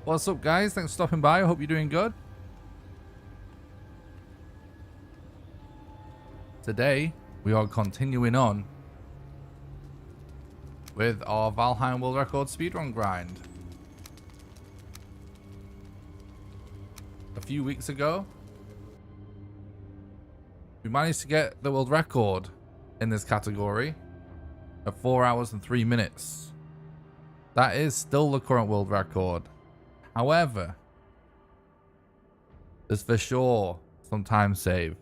What's up, guys? Thanks for stopping by. I hope you're doing good. Today, we are continuing on with our Valheim World Record speedrun grind. A few weeks ago, we managed to get the world record in this category at 4 hours and 3 minutes. That is still the current world record. However, there's for sure some time save.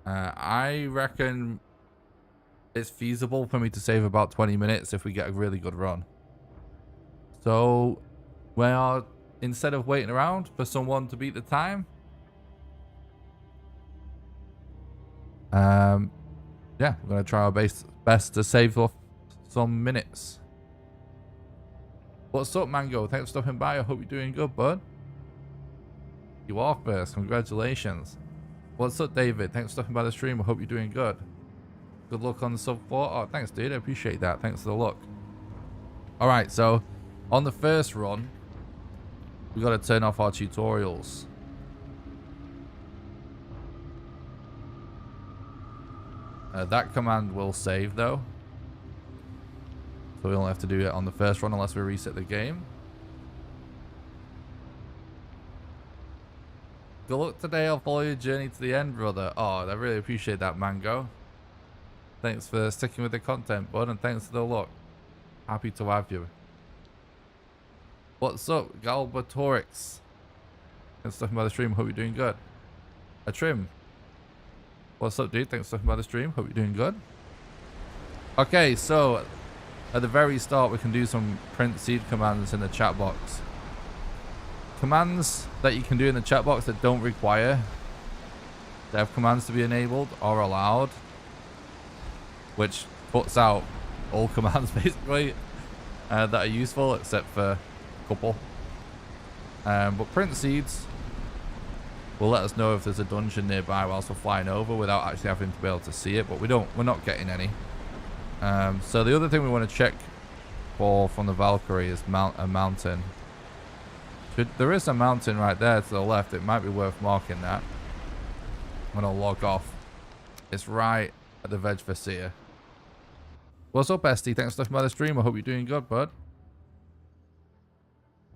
I reckon it's feasible for me to save about 20 minutes if we get a really good run. So we are, instead of waiting around for someone to beat the time, yeah, we're going to try our best to save off some minutes. What's up, Mango? Thanks for stopping by. I hope you're doing good, bud. You are first. Congratulations. What's up, David? Thanks for stopping by the stream. I hope you're doing good. Good luck on the sub 4. Oh, thanks, dude. I appreciate that. Thanks for the look. All right, so on the first run, we got to turn off our tutorials. That command will save, though. So we only have to do it on the first run unless we reset the game. Good luck today. I'll follow your journey to the end, brother. Oh, I really appreciate that, Mango. Thanks for sticking with the content, bud, and thanks for the look. Happy to have you. What's up, Galbatorix? Thanks for stopping by the stream. Hope you're doing good. A trim. What's up, dude? Thanks for stopping by the stream. Hope you're doing good. Okay, so at the very start, we can do some print seed commands in the chat box. Commands that you can do in the chat box that don't require dev commands to be enabled are allowed, which puts out all commands basically that are useful except for a couple. But print seeds will let us know if there's a dungeon nearby whilst we're flying over without actually having to be able to see it, but we're not getting any. So the other thing we want to check for from the Valkyrie is a mountain. There is a mountain right there to the left. It might be worth marking that. I'm going to log off. It's right at the Veg Vasir. What's up, Esty? Thanks for stopping by the stream. I hope you're doing good, bud.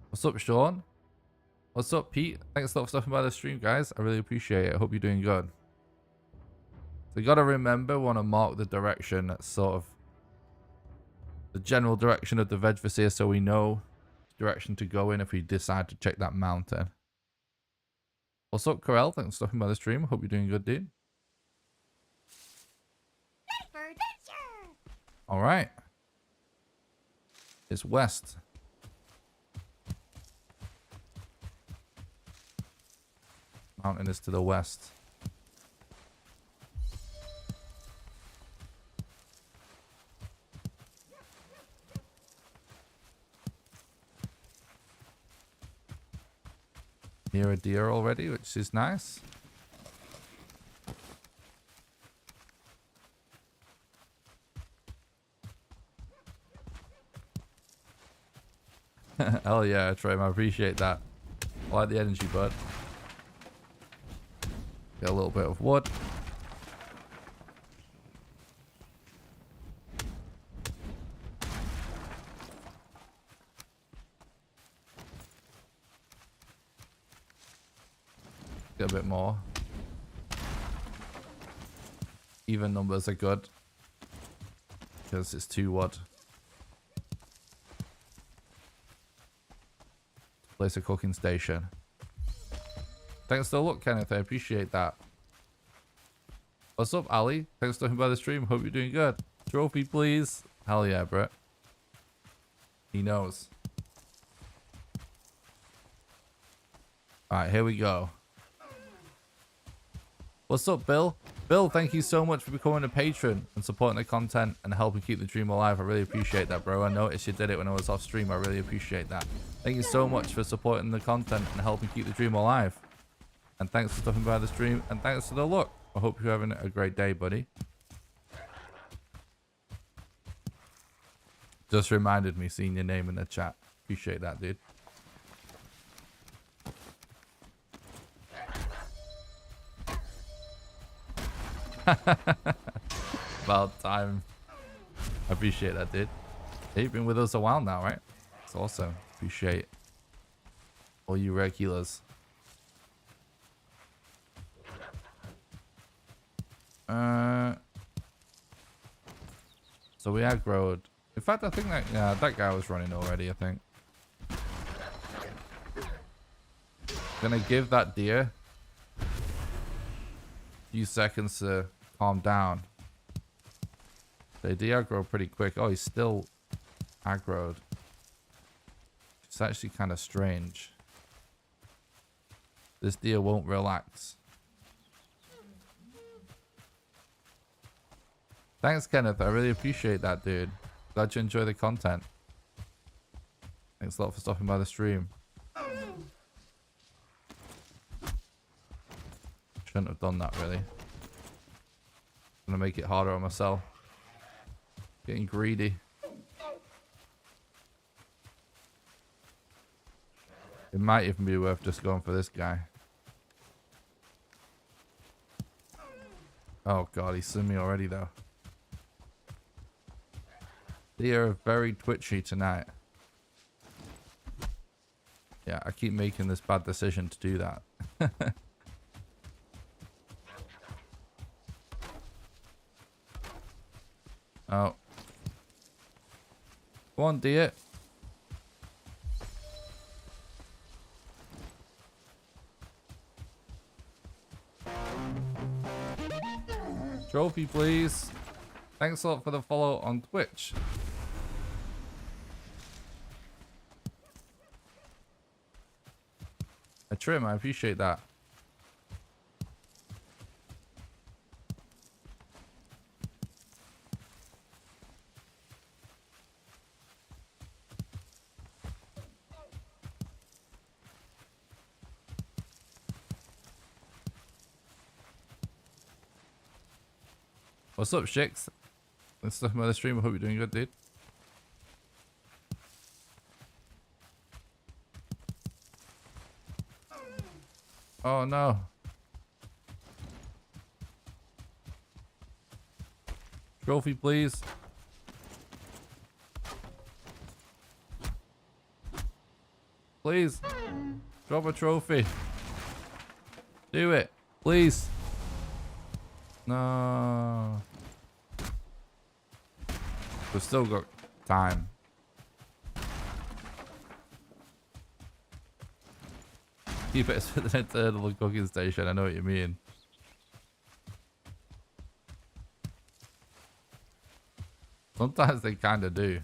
What's up, Sean? What's up, Pete? Thanks for stopping by the stream, guys. I really appreciate it. I hope you're doing good. So you got to remember, we want to mark the direction. That's sort of the general direction of the Veg Vasir so we know direction to go in if we decide to check that mountain. What's up, Corel? Thanks for stopping by the stream. Hope you're doing good, dude. All right. It's west. Mountain is to the west. Near a deer already, which is nice. Hell yeah, Trim, I appreciate that. I like the energy, bud. Get a little bit of wood. Get a bit more. Even numbers are good because it's 2 wood. Place a cooking station. Thanks for the look, Kenneth. I appreciate that. What's up, Ali? Thanks for stopping by the stream. Hope you're doing good. Trophy, please. Hell yeah, Brett. He knows. Alright, here we go. What's up, Bill? Bill, thank you so much for becoming a patron and supporting the content and helping keep the dream alive. I really appreciate that, bro. I noticed you did it when I was off stream. I really appreciate that. Thank you so much for supporting the content and helping keep the dream alive. And thanks for stopping by the stream. And thanks for the look. I hope you're having a great day, buddy. Just reminded me seeing your name in the chat. Appreciate that, dude. About time. I appreciate that, dude. You've been with us a while now, right? It's awesome. Appreciate all you regulars. So we aggroed. In fact, I think that guy was running already, I think. Gonna give that deer a few seconds to calm down. They de-aggro pretty quick. Oh, he's still aggroed. It's actually kind of strange. This deer won't relax. Thanks, Kenneth. I really appreciate that, dude. Glad you enjoy the content. Thanks a lot for stopping by the stream. Shouldn't have done that, really. Gonna make it harder on myself. Getting greedy. It might even be worth just going for this guy. Oh god, he's seen me already though. They are very twitchy tonight. Yeah, I keep making this bad decision to do that. Oh. Go on, dear. Trophy, please. Thanks a lot for the follow on Twitch. A trim, I appreciate that. What's up, Shix? Let's stuff my stream. I hope you're doing good, dude. Oh no. Trophy, please. Please. Drop a trophy. Do it. Please. No. We've still got time. Keep it as the internal cooking station. I know what you mean. Sometimes they kind of do.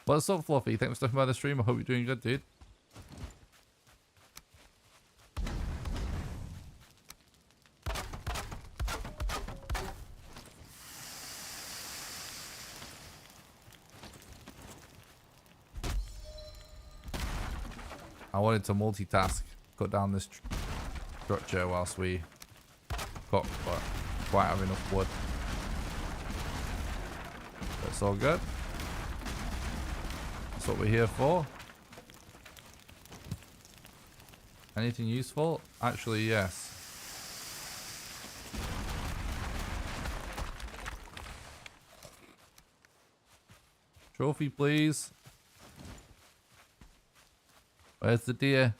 What's up, Fluffy? Thanks for stopping by the stream. I hope you're doing good, dude. I wanted to multitask, cut down this structure whilst we cook, but quite have enough wood. That's all good. That's what we're here for. Anything useful? Actually, yes. Trophy, please. Where's the deer?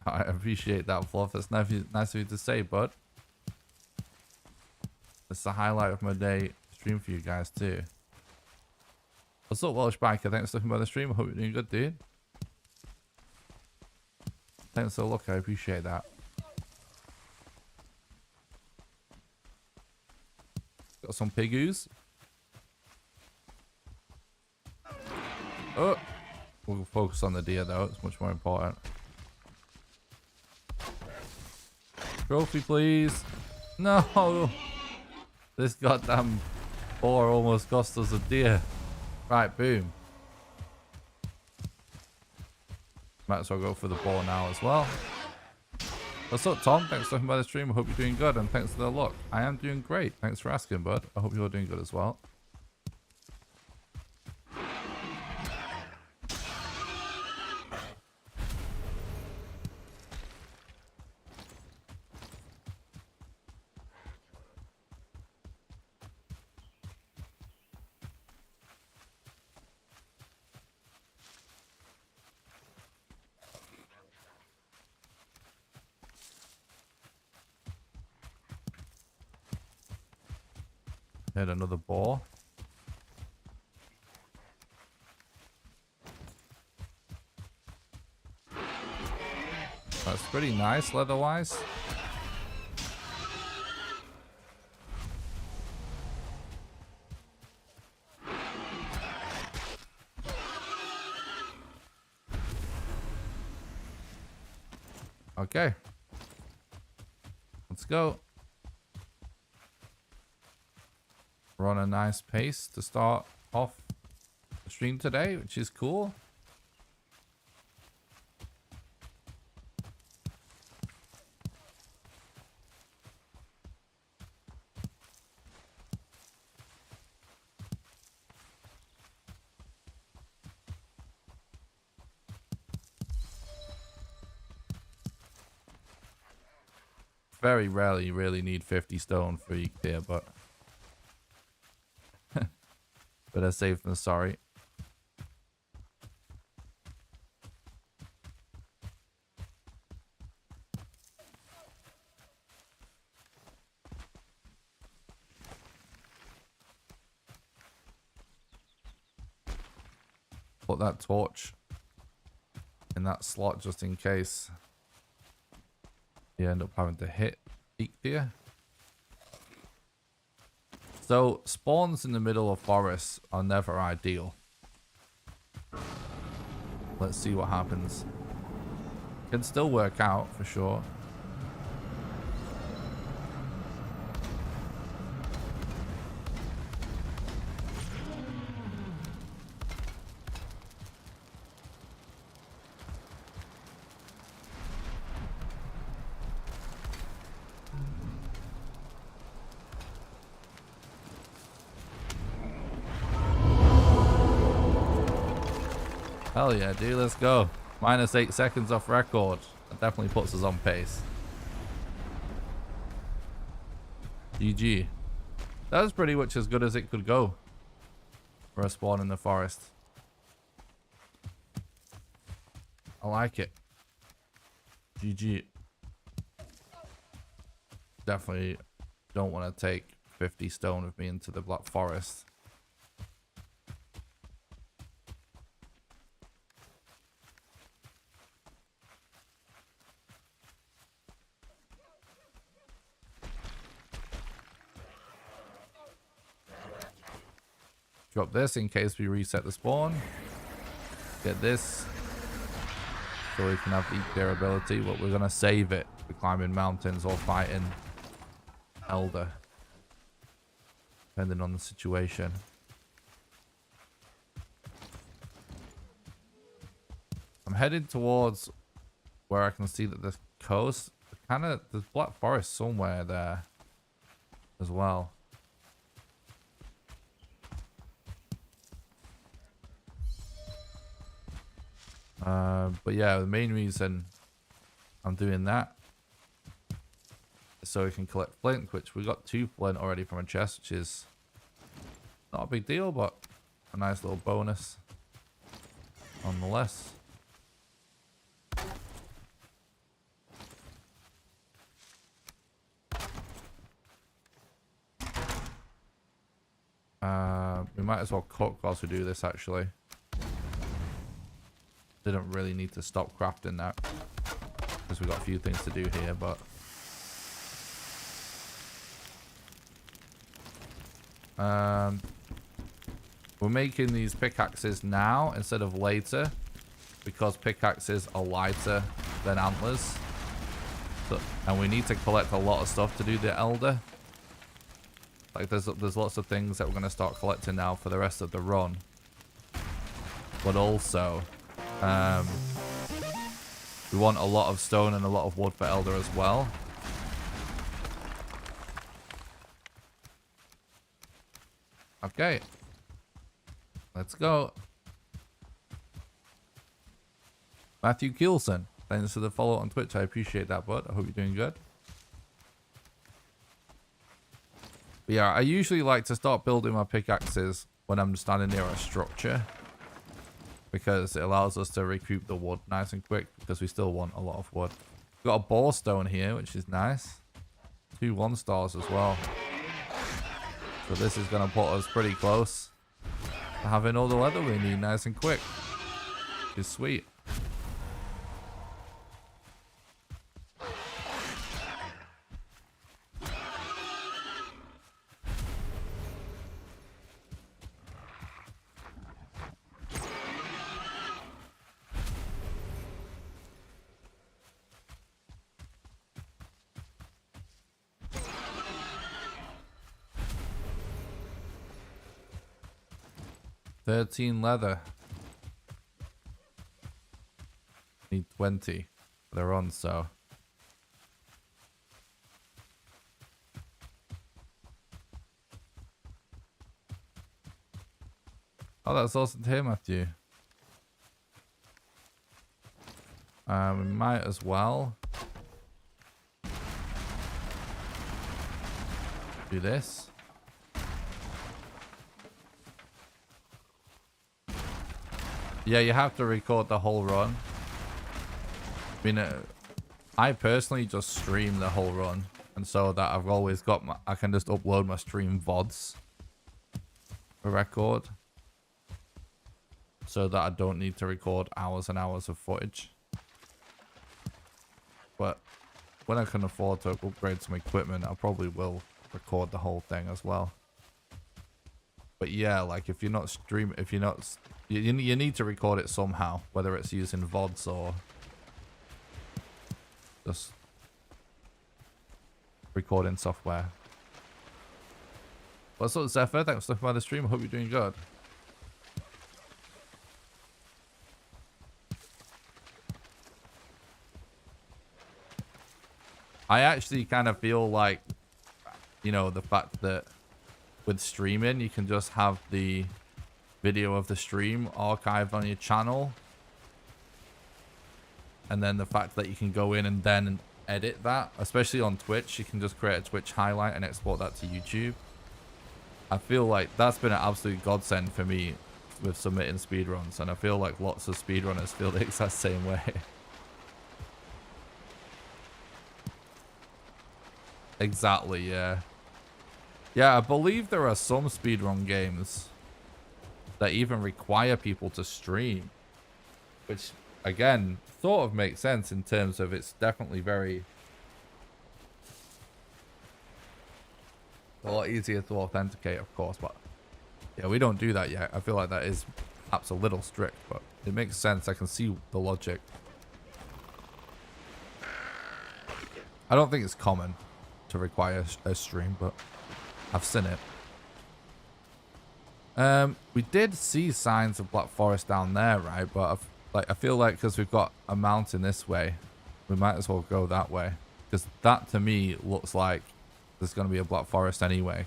I appreciate that, Fluff. That's nice of you to say, bud. It's the highlight of my day stream for you guys, too. What's up, Welsh Biker? Thanks for looking by the stream. I hope you're doing good, dude. Thanks for the look. I appreciate that. Got some piggoos. Oh, we'll focus on the deer though, it's much more important. Trophy, please. No! This goddamn boar almost cost us a deer. Right, boom. Might as well go for the boar now as well. What's up, Tom? Thanks for stopping by the stream. I hope you're doing good, and thanks for the look. I am doing great. Thanks for asking, bud. I hope you're doing good as well. Hit another boar. That's pretty nice leather-wise. Okay. Let's go. We're on a nice pace to start off the stream today, which is cool. Very rarely really need 50 stone for each tier, but better safe than sorry. Put that torch in that slot just in case you end up having to hit each tier. So spawns in the middle of forests are never ideal. Let's see what happens. Can still work out for sure. Hell yeah, dude, let's go. Minus 8 seconds off record. That definitely puts us on pace. GG. That was pretty much as good as it could go for a spawn in the forest. I like it. GG. Definitely don't want to take 50 stone with me into the Black Forest. Drop this in case we reset the spawn. Get this so we can have the durability, but we're going to save it for climbing mountains or fighting Elder, depending on the situation. I'm headed towards where I can see that the coast, there's Black Forest somewhere there as well. But yeah, the main reason I'm doing that is so we can collect flint, which we got 2 flint already from a chest, which is not a big deal, but a nice little bonus nonetheless. We might as well cook whilst we do this, actually. Didn't really need to stop crafting that because we've got a few things to do here, but we're making these pickaxes now instead of later because pickaxes are lighter than antlers, and we need to collect a lot of stuff to do the Elder. Like there's lots of things that we're going to start collecting now for the rest of the run, but also we want a lot of stone and a lot of wood for Elder as well. Okay. Let's go. Matthew Kielson, thanks for the follow on Twitch. I appreciate that, bud. I hope you're doing good. But yeah, I usually like to start building my pickaxes when I'm standing near a structure, because it allows us to recoup the wood nice and quick, because we still want a lot of wood. We've got a boar stone here, which is nice. 2 1 stars as well. So this is going to put us pretty close to having all the leather we need nice and quick. Which is sweet. $13 leather. Need 20. They're on, so. Oh, that's awesome to hear, Matthew. We might as well do this. Yeah, you have to record the whole run. I mean, I personally just stream the whole run, and so that I've always got my, I can just upload my stream VODs for record, so that I don't need to record hours and hours of footage. But when I can afford to upgrade some equipment, I probably will record the whole thing as well. But yeah, like if you're not stream, if you're not, you need to record it somehow, whether it's using VODs or just recording software. What's up, Zephyr? Thanks for stopping by the stream. I hope you're doing good. I actually kind of feel like, you know, the fact that with streaming, you can just have the video of the stream archived on your channel. And then the fact that you can go in and then edit that, especially on Twitch, you can just create a Twitch highlight and export that to YouTube. I feel like that's been an absolute godsend for me with submitting speedruns. And I feel like lots of speedrunners feel the exact same way. Exactly, yeah. Yeah, I believe there are some speedrun games that even require people to stream. Which, again, sort of makes sense in terms of it's definitely very... a lot easier to authenticate, of course, but... yeah, we don't do that yet. I feel like that is perhaps a little strict, but it makes sense. I can see the logic. I don't think it's common to require a stream, but I've seen it. We did see signs of Black Forest down there, right? But I feel like because we've got a mountain this way, we might as well go that way, because that to me looks like there's going to be a Black Forest anyway.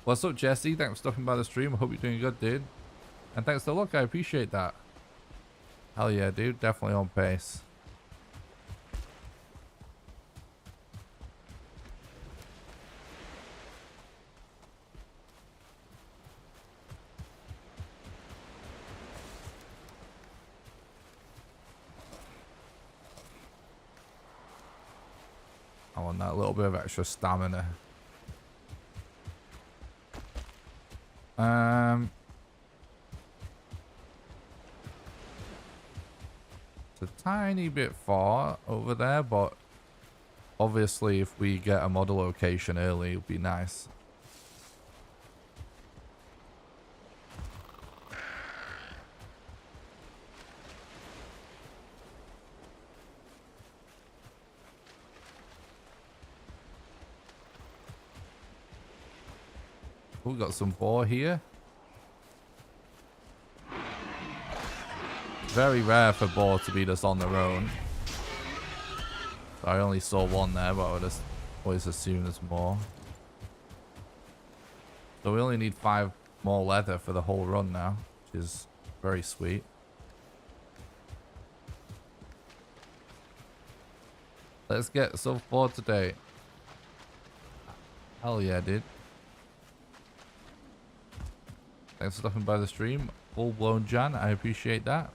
What's up, Jesse? Thanks for stopping by the stream. I hope you're doing good, dude. And thanks for the look. I appreciate that. Hell yeah, dude. Definitely on pace. I want that little bit of extra stamina. It's a tiny bit far over there, but obviously if we get a model location early, it'll be nice. We've got some boar here. Very rare for boar to be just on their own. I only saw one there, but I would just always assume there's more. So we only need 5 more leather for the whole run now, which is very sweet. Let's get sub 4 today. Hell yeah, dude. Thanks for stopping by the stream. Full blown Jan, I appreciate that.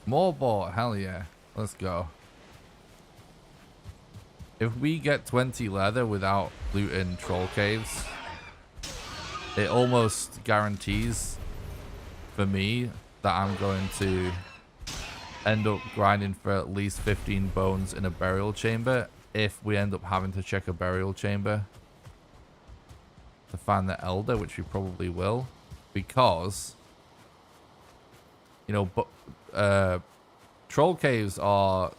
More boar, hell yeah. Let's go. If we get 20 leather without looting troll caves, it almost guarantees for me that I'm going to end up grinding for at least 15 bones in a burial chamber if we end up having to check a burial chamber to find the elder, which we probably will, because, you know, but troll caves are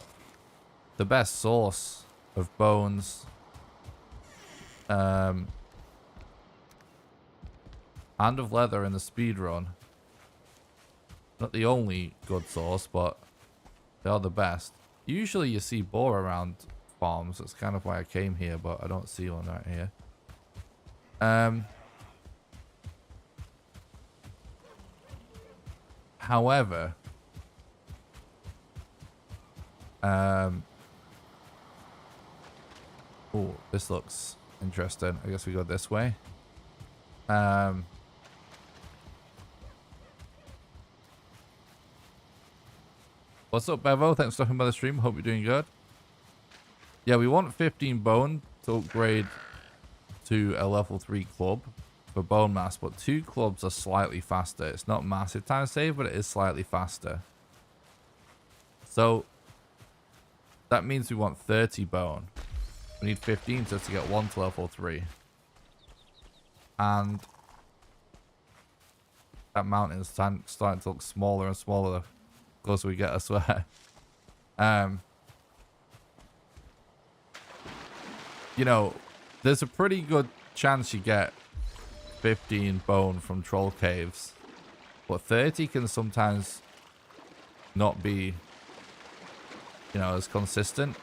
the best source of bones and of leather in the speedrun. Not the only good source, but they are the best. Usually you see boar around farms. That's kind of why I came here, but I don't see one right here. However, oh, this looks interesting. I guess we go this way. What's up, Bevo? Thanks for stopping by the stream. Hope you're doing good. Yeah, we want 15 bone to upgrade to a level 3 club for bone mass, but 2 clubs are slightly faster. It's not massive time save, but it is slightly faster. So that means we want 30 bone. We need 15 just to get 1 to level 3. And that mountain is starting to look smaller and smaller the closer we get, I swear. You know, there's a pretty good chance you get 15 bone from troll caves, but 30 can sometimes not be, you know, as consistent.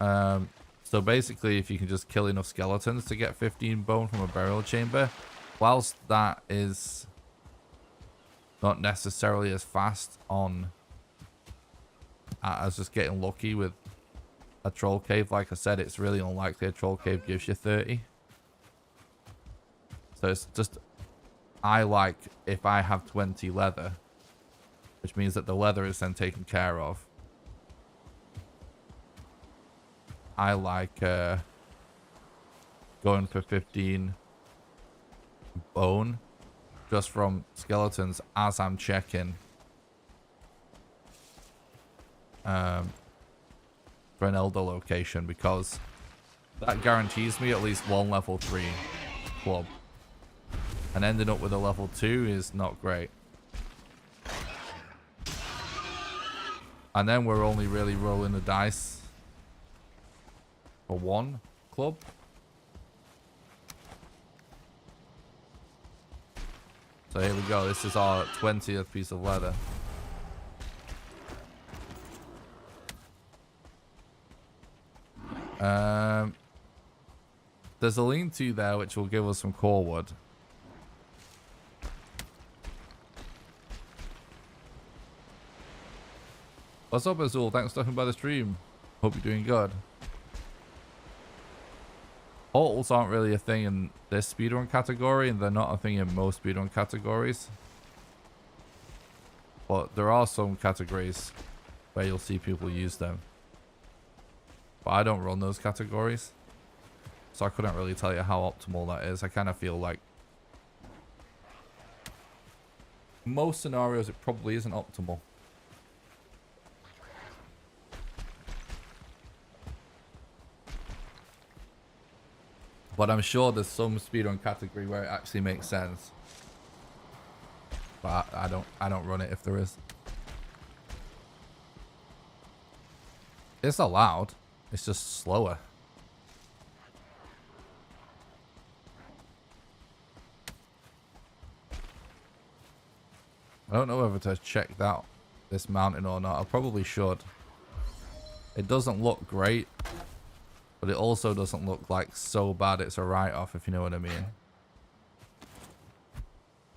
So basically, if you can just kill enough skeletons to get 15 bone from a burial chamber, whilst that is not necessarily as fast on as just getting lucky with a troll cave, like I said, it's really unlikely a troll cave gives you 30. So it's just, I like if I have 20 leather, which means that the leather is then taken care of. I like going for 15 bone just from skeletons as I'm checking for an elder location, because that guarantees me at least 1 level 3 club, and ending up with a level 2 is not great. And then we're only really rolling the dice for 1 club. So here we go. This is our 20th piece of leather. There's a lean-to there which will give us some core wood. What's up, Azul? Thanks for stopping by the stream. Hope you're doing good. Portals aren't really a thing in this speedrun category, and they're not a thing in most speedrun categories. But there are some categories where you'll see people use them. But I don't run those categories, so I couldn't really tell you how optimal that is. I kind of feel like most scenarios it probably isn't optimal. But I'm sure there's some speedrun category where it actually makes sense. But I don't run it if there is. It's allowed. It's just slower. I don't know whether to check this mountain or not. I probably should. It doesn't look great, but it also doesn't look like so bad it's a write-off, if you know what I mean.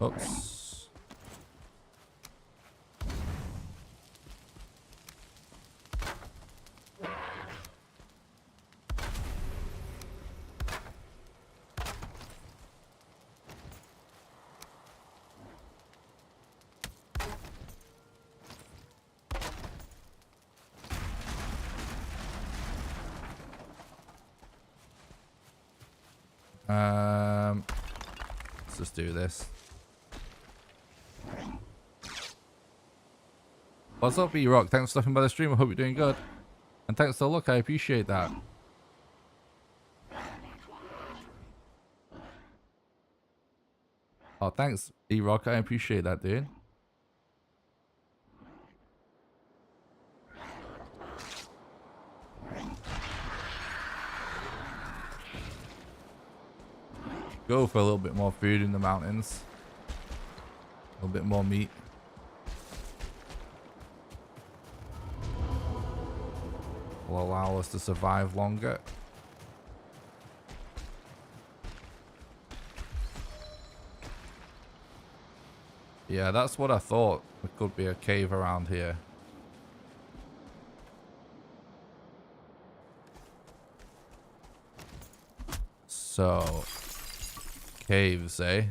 Oops. Let's just do this. What's up, E-Rock? Thanks for stopping by the stream. I hope you're doing good. And thanks for the look. I appreciate that. Oh, thanks, E-Rock. I appreciate that, dude. Go for a little bit more food in the mountains. A little bit more meat. Will allow us to survive longer. Yeah, that's what I thought. There could be a cave around here. So, caves, eh?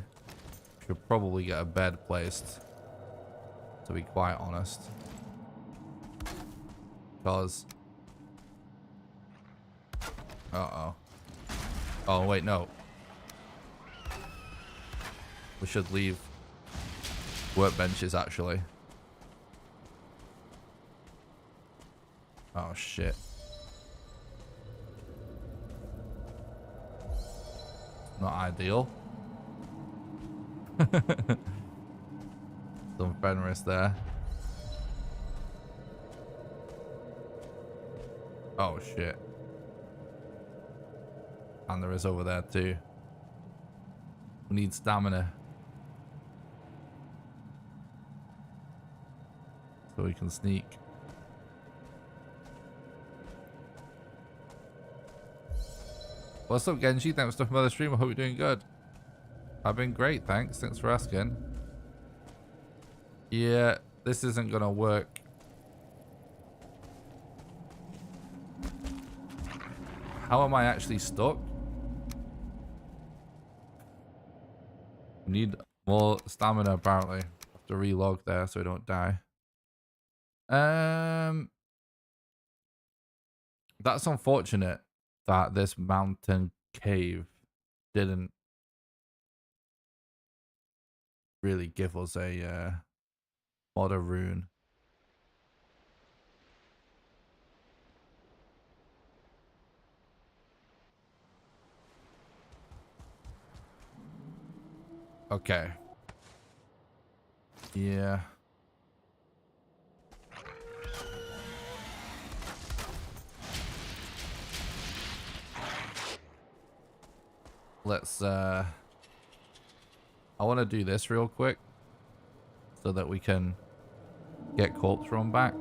Should probably get a bed placed, to be quite honest. Because... Uh-oh. Oh, wait, no. We should leave workbenches, actually. Oh, shit. Not ideal. Some Fenris there. Oh, shit. And there is over there, too. We need stamina. So we can sneak. What's up, Genji? Thanks for stopping by the stream. I hope you're doing good. I've been great, thanks. Thanks for asking. Yeah, this isn't gonna work. How am I actually stuck? We need more stamina, apparently. Have to relog there so we don't die. That's unfortunate that this mountain cave didn't really give us a mod of rune. Okay. Yeah. Let's I want to do this real quick so that we can get corpse room back.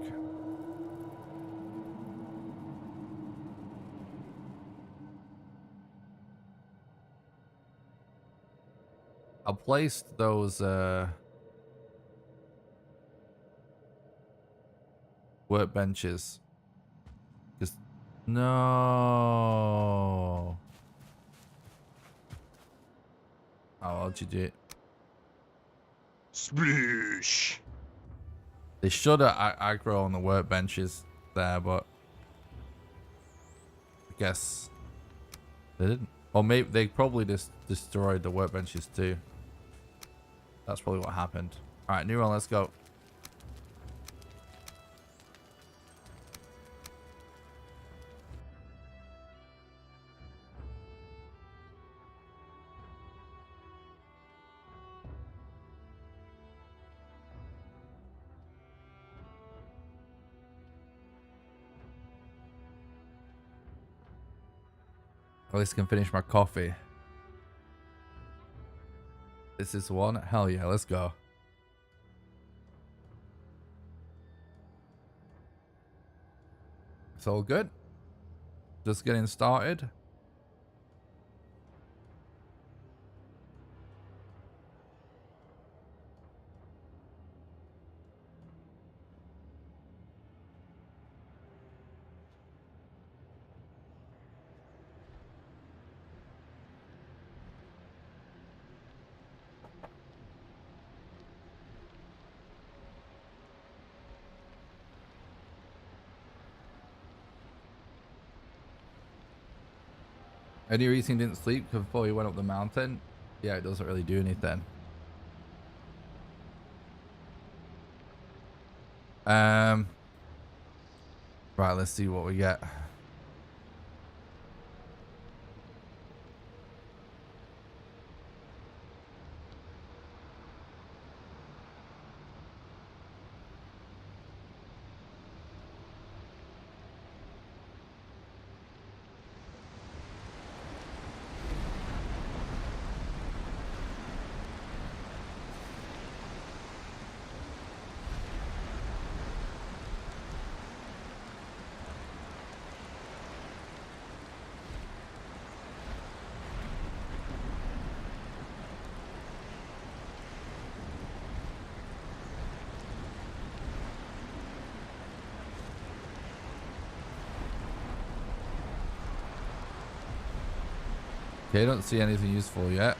I placed those workbenches. Just no. Oh, what'd you do? Sploosh. They should have aggro on the workbenches there, but I guess they didn't. Or maybe they probably just destroyed the workbenches too. That's probably what happened. All right, new one, let's go. At least I can finish my coffee. This is one. Hell yeah, let's go. It's all good. Just getting started. Any reason you didn't sleep before you went up the mountain? Yeah, it doesn't really do anything. Right, let's see what we get. Okay, don't see anything useful yet.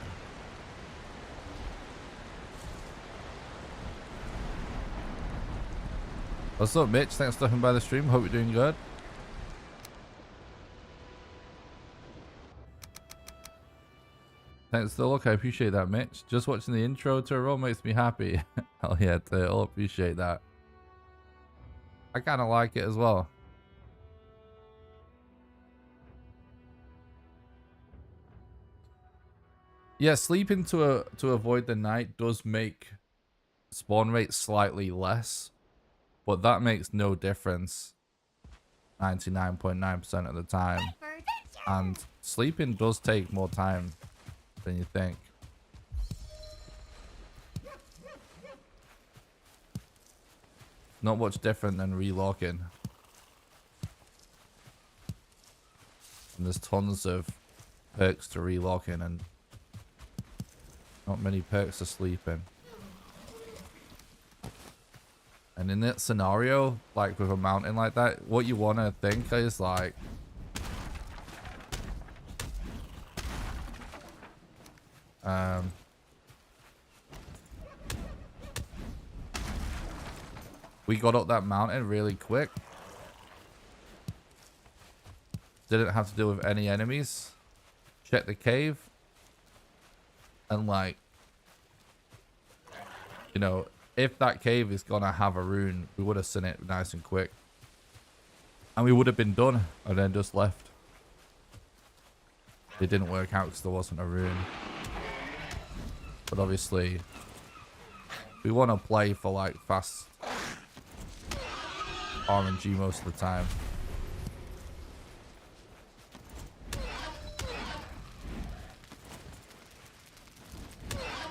What's up, Mitch? Thanks for stopping by the stream. Hope you're doing good. Thanks for the look. I appreciate that, Mitch. Just watching the intro to a role makes me happy. Hell yeah, I'll appreciate that. I kind of like it as well. Yeah, sleeping to avoid the night does make spawn rate slightly less, but that makes no difference 99.9% of the time. And sleeping does take more time than you think. Not much different than relocking. And there's tons of perks to relocking and not many perks to sleeping. And in that scenario, like with a mountain like that, what you want to think is like, we got up that mountain really quick. Didn't have to deal with any enemies. Check the cave. And like, you know, if that cave is gonna have a rune, we would have seen it nice and quick. And we would have been done and then just left. It didn't work out because there wasn't a rune. But obviously, we want to play for like fast RNG most of the time.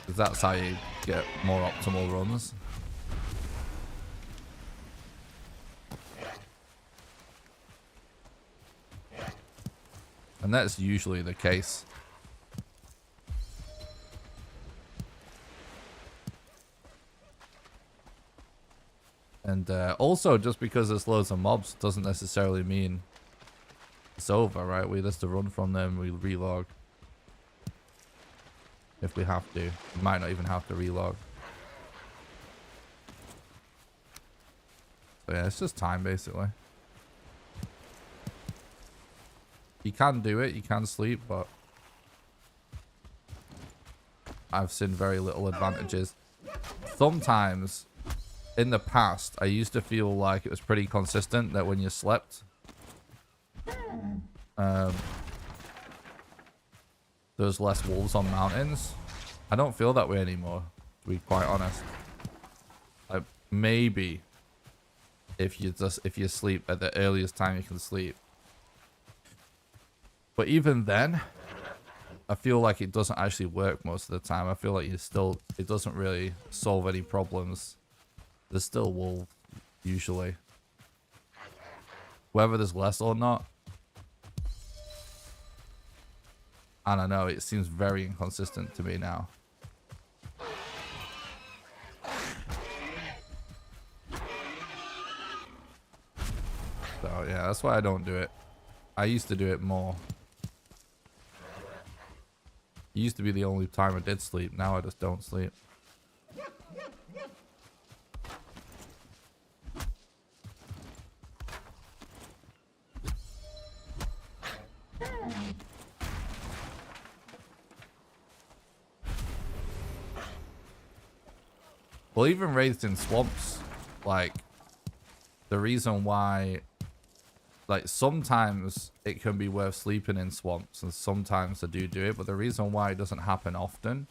Because that's how you get more optimal runs. And that's usually the case. And also, just because there's loads of mobs doesn't necessarily mean it's over, right? We just to run from them, we relog. If we have to. We might not even have to relog. So yeah, it's just time, basically. You can do it, you can sleep, but I've seen very little advantages. Sometimes, in the past, I used to feel like it was pretty consistent that when you slept, there was less wolves on mountains. I don't feel that way anymore, to be quite honest. Like, maybe if you sleep at the earliest time you can sleep. But even then, I feel like it doesn't actually work most of the time. I feel like it doesn't really solve any problems. There's still wolves, usually. Whether there's less or not, I don't know. It seems very inconsistent to me now. So yeah, that's why I don't do it. I used to do it more. It used to be the only time I did sleep. Now I just don't sleep. Well, even raised in swamps, like, the reason why, like, sometimes it can be worth sleeping in swamps, and sometimes they do it, but the reason why it doesn't happen often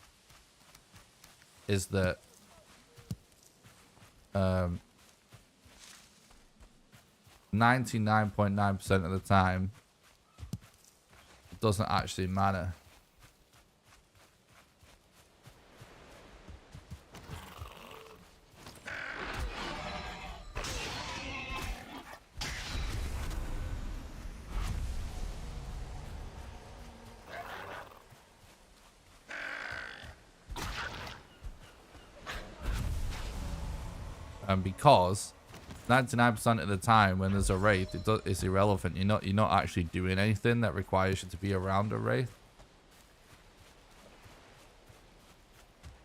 is that 99.9% of the time, it doesn't actually matter. Because 99% of the time when there's a wraith, it's irrelevant. You're not actually doing anything that requires you to be around a wraith.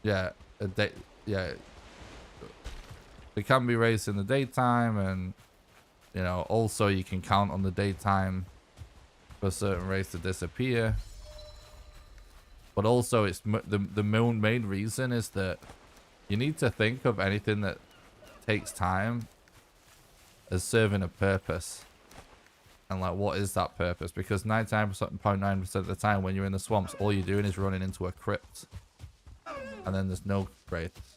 Yeah, yeah. They can be raised in the daytime, and you know, also you can count on the daytime for certain wraiths to disappear. But also, it's the main reason is that you need to think of anything that takes time as serving a purpose, and like, what is that purpose? Because 99.9% of the time when you're in the swamps, all you're doing is running into a crypt, and then there's no wraiths,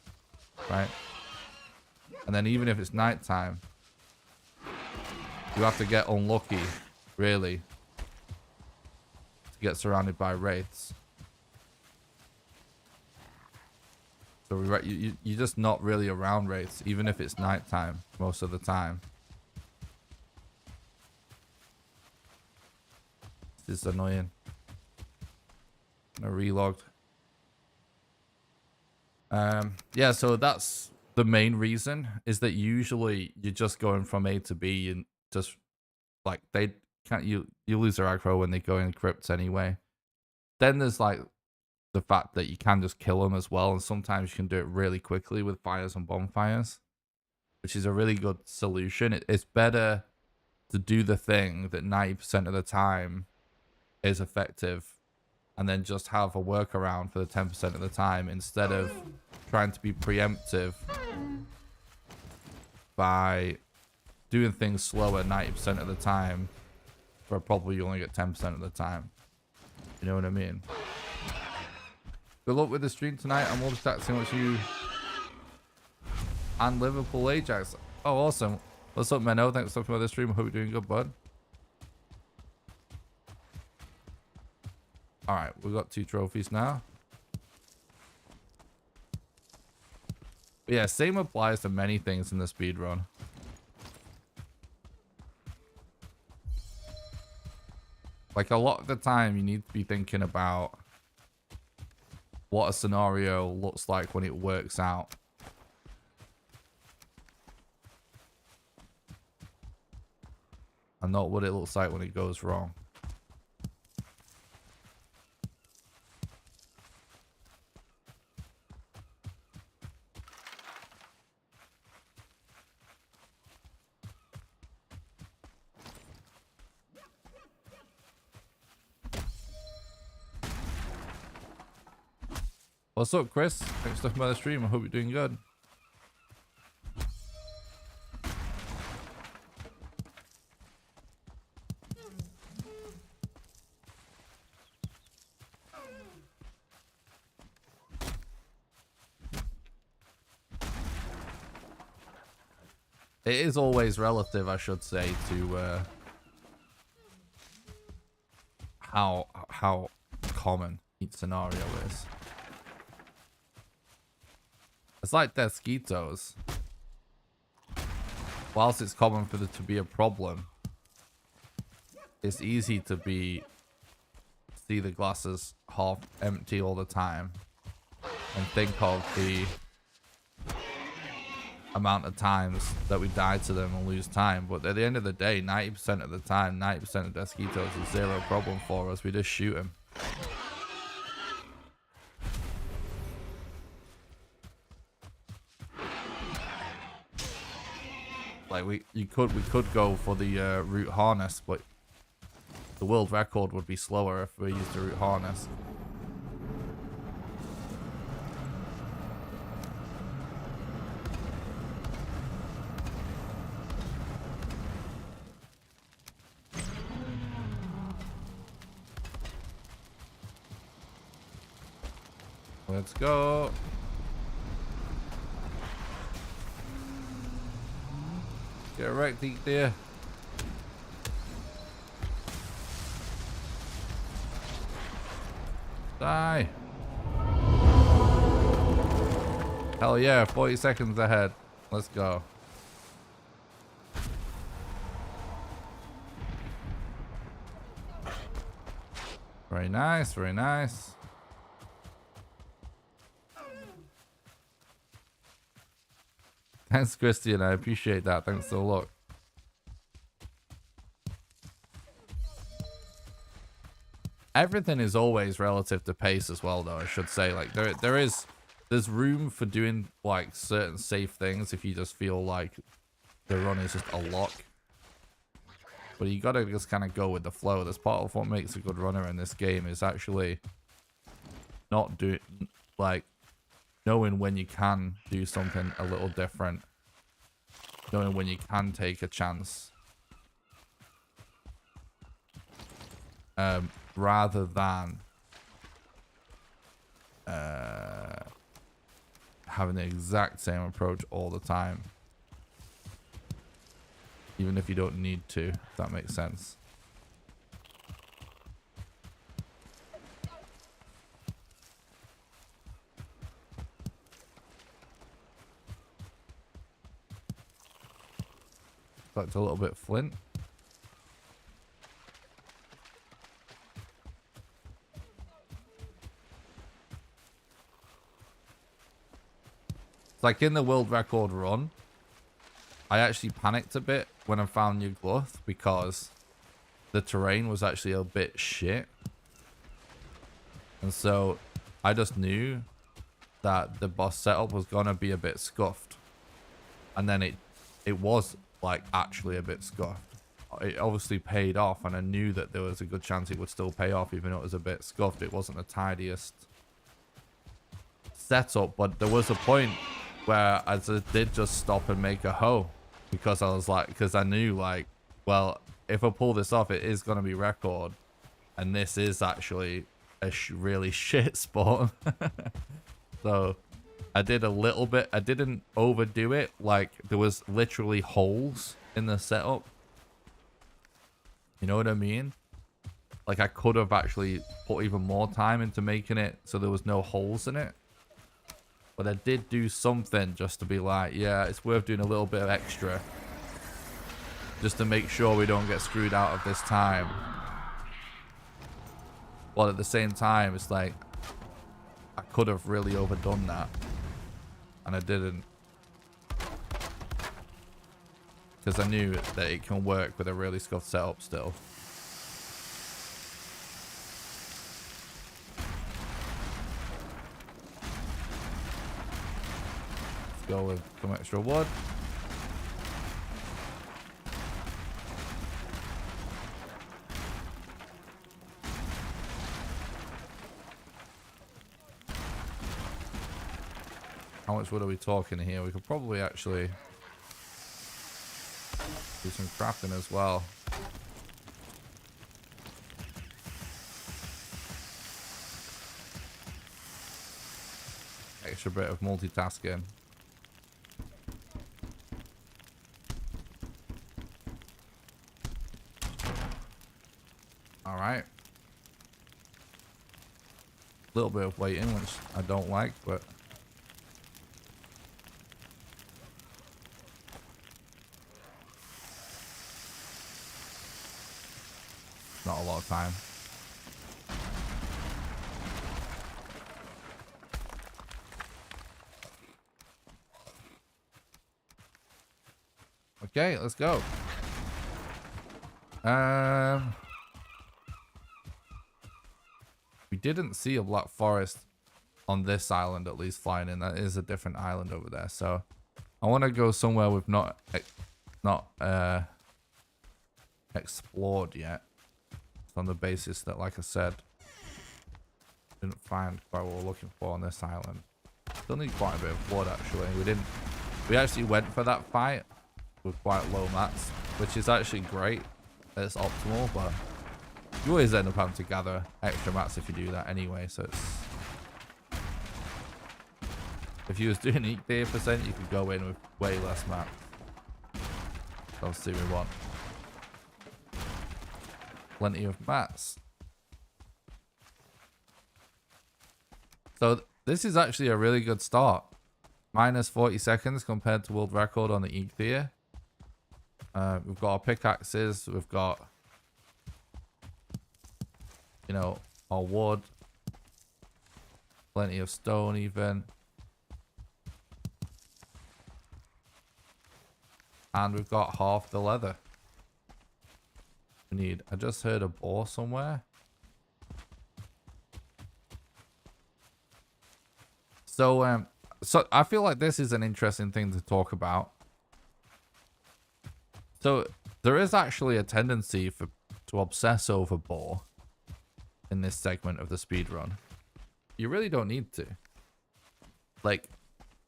right? And then even if it's nighttime, you have to get unlucky, really, to get surrounded by wraiths. So you're just not really around wraiths, even if it's nighttime most of the time. This is annoying. I relogged. Yeah, so that's the main reason, is that usually you're just going from A to B, and just like they can't, you lose their aggro when they go in crypts anyway. Then there's like the fact that you can just kill them as well, and sometimes you can do it really quickly with fires and bonfires, which is a really good solution. It's better to do the thing that 90% of the time is effective, and then just have a workaround for the 10% of the time, instead of trying to be preemptive by doing things slower 90% of the time for a problem you only get 10% of the time. You know what I mean? Good luck with the stream tonight. I'm multitasking with you and Liverpool Ajax. Oh, awesome. What's up, Menno? Thanks for talking about the stream. I hope you're doing good, bud. Alright, we've got 2 trophies now. But yeah, same applies to many things in the speedrun. Like, a lot of the time, you need to be thinking about what a scenario looks like when it works out. And not what it looks like when it goes wrong. What's up, Chris? Thanks for talking about the stream. I hope you're doing good. It is always relative, I should say, to how common each scenario is. It's like Desquitos. Whilst it's common for there to be a problem, it's easy to see the glasses half empty all the time and think of the amount of times that we die to them and lose time. But at the end of the day, 90% of the time, 90% of Desquitos is zero problem for us. We just shoot them. Like, we could go for the root harness, but the world record would be slower if we used the root harness. Let's go. Get wrecked, deer. Die. Hell yeah, 40 seconds ahead. Let's go. Very nice, very nice. Thanks, Christian. I appreciate that. Thanks for the look. Everything is always relative to pace as well, though, I should say. Like, there's room for doing, like, certain safe things if you just feel like the run is just a lock. But you gotta just kind of go with the flow. That's part of what makes a good runner in this game, is actually not doing, like, knowing when you can do something a little different. Knowing when you can take a chance. Rather than having the exact same approach all the time. Even if you don't need to, if that makes sense. That's a little bit flint. It's like in the world record run, I actually panicked a bit when I found New Gluth because the terrain was actually a bit shit. And so I just knew that the boss setup was gonna be a bit scuffed. And then it was like actually a bit scuffed. It obviously paid off, and I knew that there was a good chance it would still pay off even though it was a bit scuffed. It wasn't the tidiest setup, but there was a point where I did just stop and make a hoe because I was like, because I knew like, well, if I pull this off, it is going to be record, and this is actually a really shit spawn. So I did a little bit. I didn't overdo it. Like, there was literally holes in the setup. You know what I mean? Like, I could have actually put even more time into making it so there was no holes in it. But I did do something just to be like, yeah, it's worth doing a little bit of extra. Just to make sure we don't get screwed out of this time. While at the same time, it's like, I could have really overdone that. And I didn't. Because I knew that it can work with a really scuffed setup still. Let's go with some extra wood. How much wood are we talking here? We could probably actually do some crafting as well. Extra bit of multitasking. All right. A little bit of waiting, which I don't like, but not a lot of time. Okay, let's go. We didn't see a black forest on this island, at least flying in. That is a different island over there. So I want to go somewhere we've not explored yet. On the basis that, like I said, didn't find quite what we're looking for on this island. Still need quite a bit of wood actually. We actually went for that fight with quite low mats, which is actually great. It's optimal, but you always end up having to gather extra mats if you do that anyway, so it's If you was doing each day percent, you could go in with way less mats. That's what we want. Plenty of mats. So this is actually a really good start. Minus 40 seconds compared to world record on the Eek tier. We've got our pickaxes. We've got, you know, our wood. Plenty of stone even. And we've got half the leather we need. I just heard a boar somewhere. So I feel like this is an interesting thing to talk about. So there is actually a tendency to obsess over boar in this segment of the speedrun. You really don't need to. Like,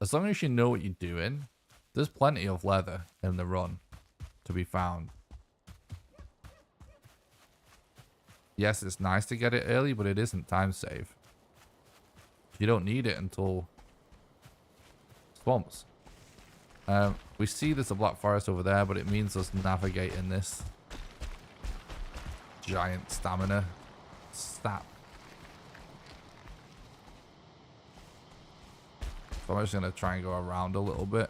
as long as you know what you're doing, there's plenty of leather in the run to be found. Yes, it's nice to get it early, but it isn't time save. You don't need it until swamps. We see there's a black forest over there, but it means us navigating this giant stamina stat. So I'm just going to try and go around a little bit.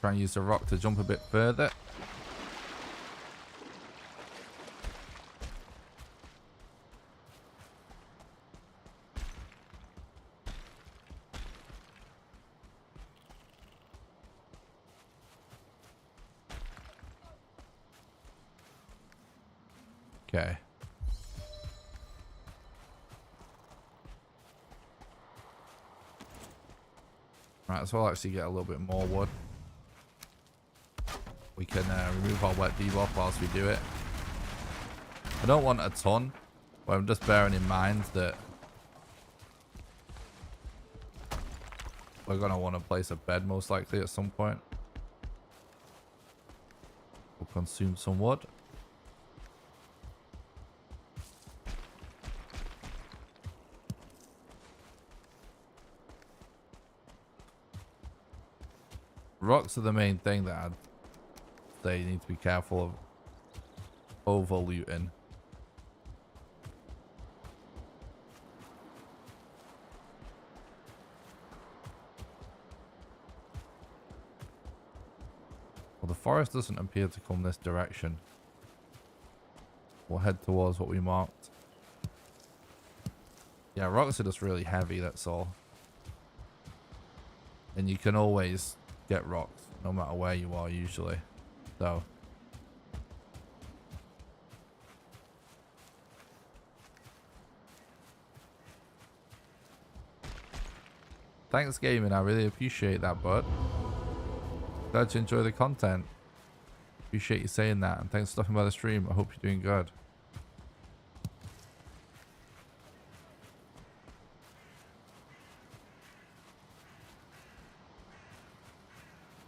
Try and use the rock to jump a bit further. Okay. Right, so I'll actually get a little bit more wood. We can remove our wet debuff whilst we do it. I don't want a ton, but I'm just bearing in mind that we're going to want to place a bed most likely at some point. We'll consume some wood. Rocks are the main thing that I'd say you need to be careful of over looting. Well, the forest doesn't appear to come this direction. We'll head towards what we marked. Yeah, rocks are just really heavy, that's all. And you can always get rocks no matter where you are usually. So thanks gaming, I really appreciate that, bud. Glad you enjoy the content. Appreciate you saying that, and thanks for stopping by the stream. I hope you're doing good.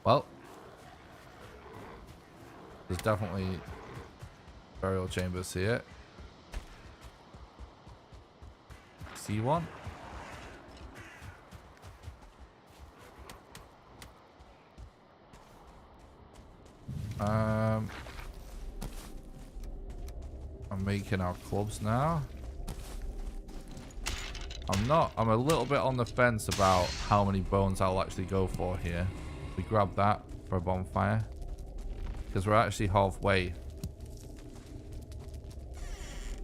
Well, there's definitely burial chambers here. See one? I'm making our clubs now. I'm a little bit on the fence about how many bones I'll actually go for here. We grab that for a bonfire because we're actually halfway.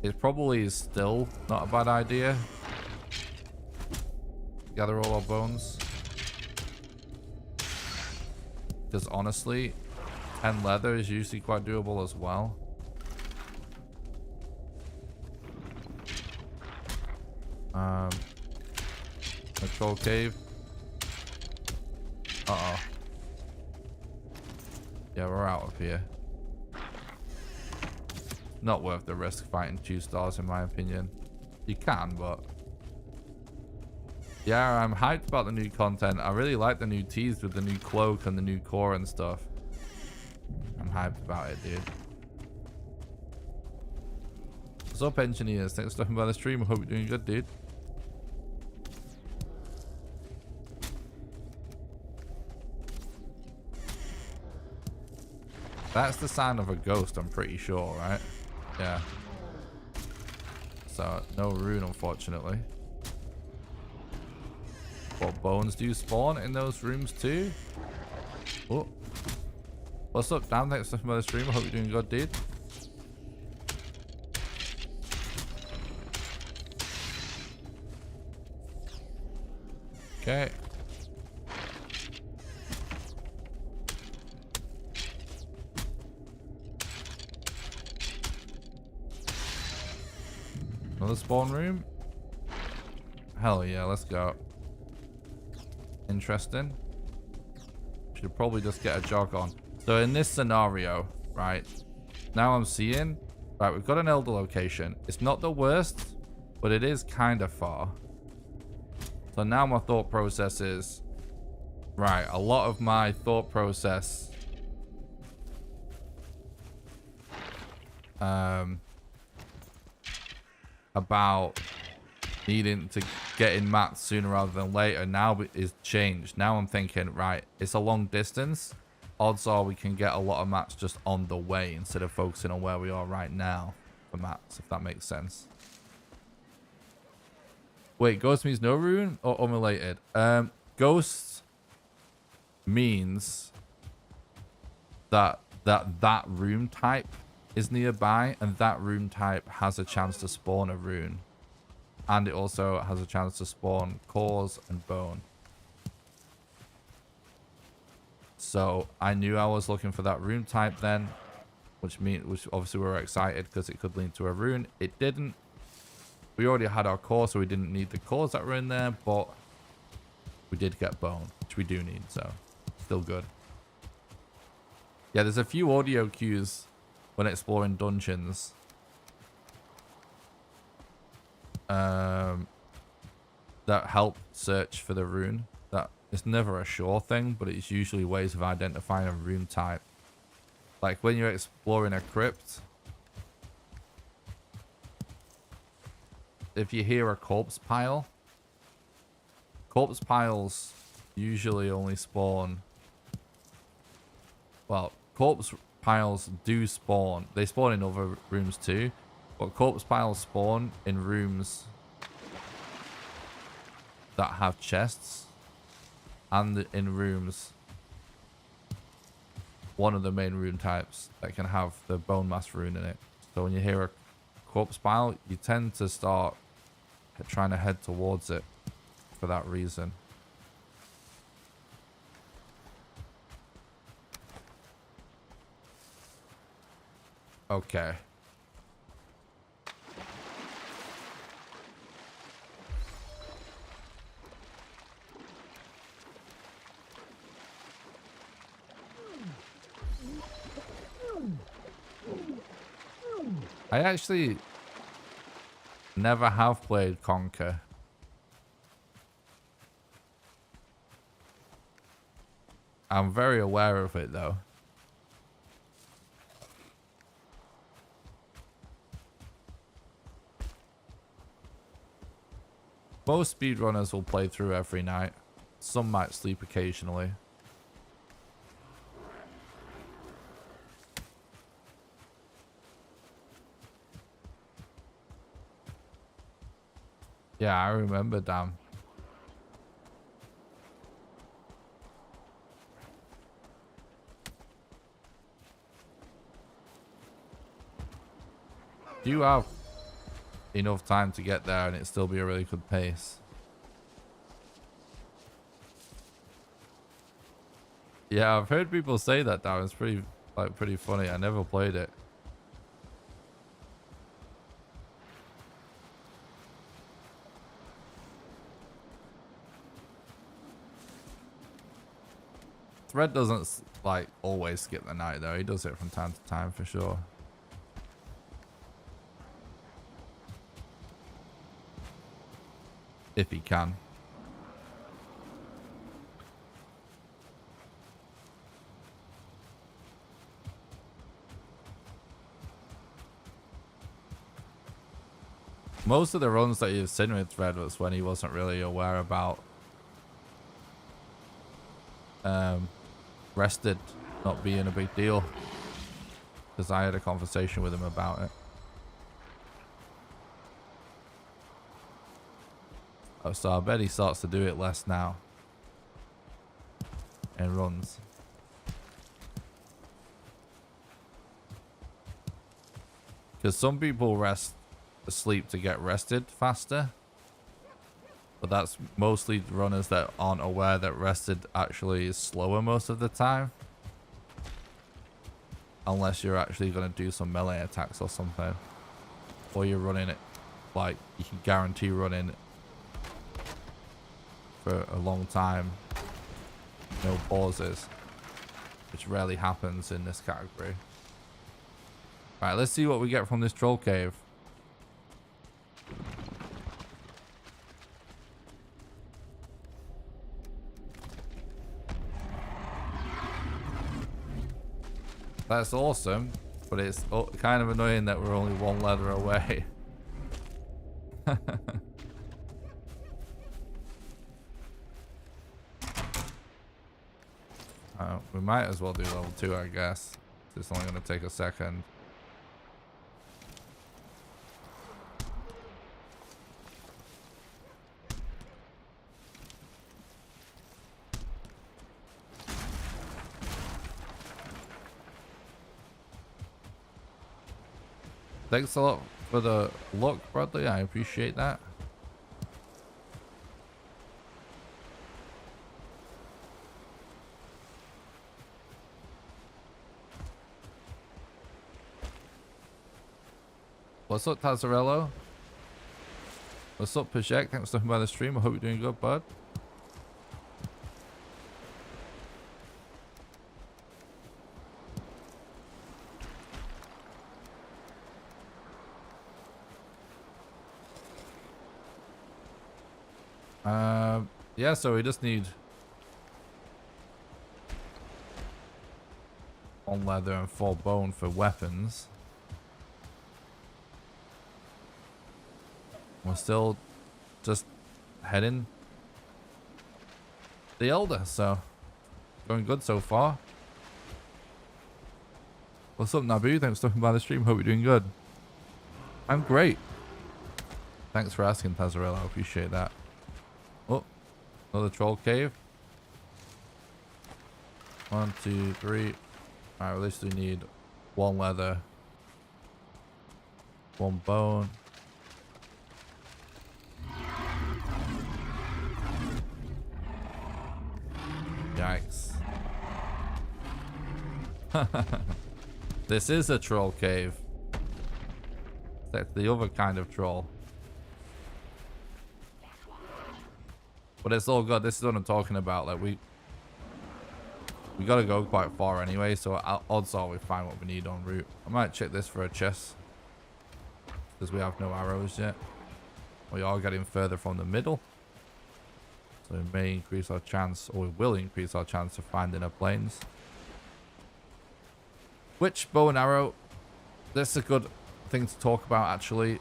It probably is still not a bad idea. Gather all our bones. Because honestly, 10 leather is usually quite doable as well. Control cave. Uh-oh. Yeah, we're out of here. Not worth the risk fighting 2 stars in my opinion. You can, but yeah, I'm hyped about the new content. I really like the new teas with the new cloak and the new core and stuff. I'm hyped about it, dude. What's up, engineers? Thanks for stopping by the stream. I hope you're doing good, dude. That's the sound of a ghost, I'm pretty sure, right? Yeah. So, no rune, unfortunately. What bones do you spawn in those rooms too? Oh. What's up, Dan? Thanks for stopping by the stream. I hope you're doing good, dude. Okay. Another spawn room? Hell yeah, let's go. Interesting. Should probably just get a jog on. So in this scenario, right, now I'm seeing, right, we've got an elder location. It's not the worst, but it is kind of far. So now my thought process is, right, a lot of my thought process about needing to get in mats sooner rather than later now is changed. Now I'm thinking, right, it's a long distance. Odds are we can get a lot of mats just on the way instead of focusing on where we are right now for mats, if that makes sense. Wait, ghost means no rune or unrelated? Ghost means that room type is nearby, and that room type has a chance to spawn a rune. And it also has a chance to spawn cores and bone. So I knew I was looking for that rune type then, which obviously we were excited because it could lead to a rune. It didn't. We already had our core, so we didn't need the cores that were in there, but we did get bone, which we do need, so still good. Yeah, there's a few audio cues when exploring dungeons. That help search for the rune. That it's never a sure thing, but it's usually ways of identifying a rune type. Like when you're exploring a crypt, if you hear a corpse pile, corpse piles usually only spawn. Well, corpse piles do spawn. They spawn in other rooms too, but corpse piles spawn in rooms that have chests, and in rooms, one of the main rune types that can have the bone mass rune in it. So when you hear a corpse pile, you tend to start trying to head towards it for that reason. Okay. I actually never have played Conquer. I'm very aware of it though. Most speedrunners will play through every night. Some might sleep occasionally. Yeah, I remember, damn. Do you have enough time to get there and it still be a really good pace? Yeah, I've heard people say that, damn. It's pretty funny. I never played it. Thread doesn't like always skip the night though. He does it from time to time for sure. If he can. Most of the runs that you've seen with Red was when he wasn't really aware about rested not being a big deal. Because I had a conversation with him about it. Oh, so I bet he starts to do it less now. And runs. Because some people rest asleep to get rested faster. But that's mostly runners that aren't aware that rested actually is slower most of the time. Unless you're actually going to do some melee attacks or something. Or you're running it like you can guarantee running for a long time. No pauses. Which rarely happens in this category. Right, let's see what we get from this troll cave. That's awesome, but it's kind of annoying that we're only one leather away. We might as well do level 2, I guess. It's only going to take a second. Thanks a lot for the look, Bradley. I appreciate that. What's up, Tazarello? What's up, Pajek? Thanks for stopping by the stream. I hope you're doing good, bud. Yeah, so we just need 1 leather and 4 bone for weapons. We're still just heading the Elder, so going good so far. What's up, Nabu? Thanks for stopping by the stream. Hope you're doing good. I'm great. Thanks for asking, Tazarella. I appreciate that. Oh, another troll cave. 1, 2, 3. Alright, we literally need 1 leather, 1 bone. Yikes. This is a troll cave. That's the other kind of troll. But it's all good. This is what I'm talking about. Like we gotta go quite far anyway, so odds are we find what we need en route. I might check this for a chest because we have no arrows yet. We are getting further from the middle, so we may increase our chance, or we will increase our chance of finding a plains. Which bow and arrow, that's a good thing to talk about actually.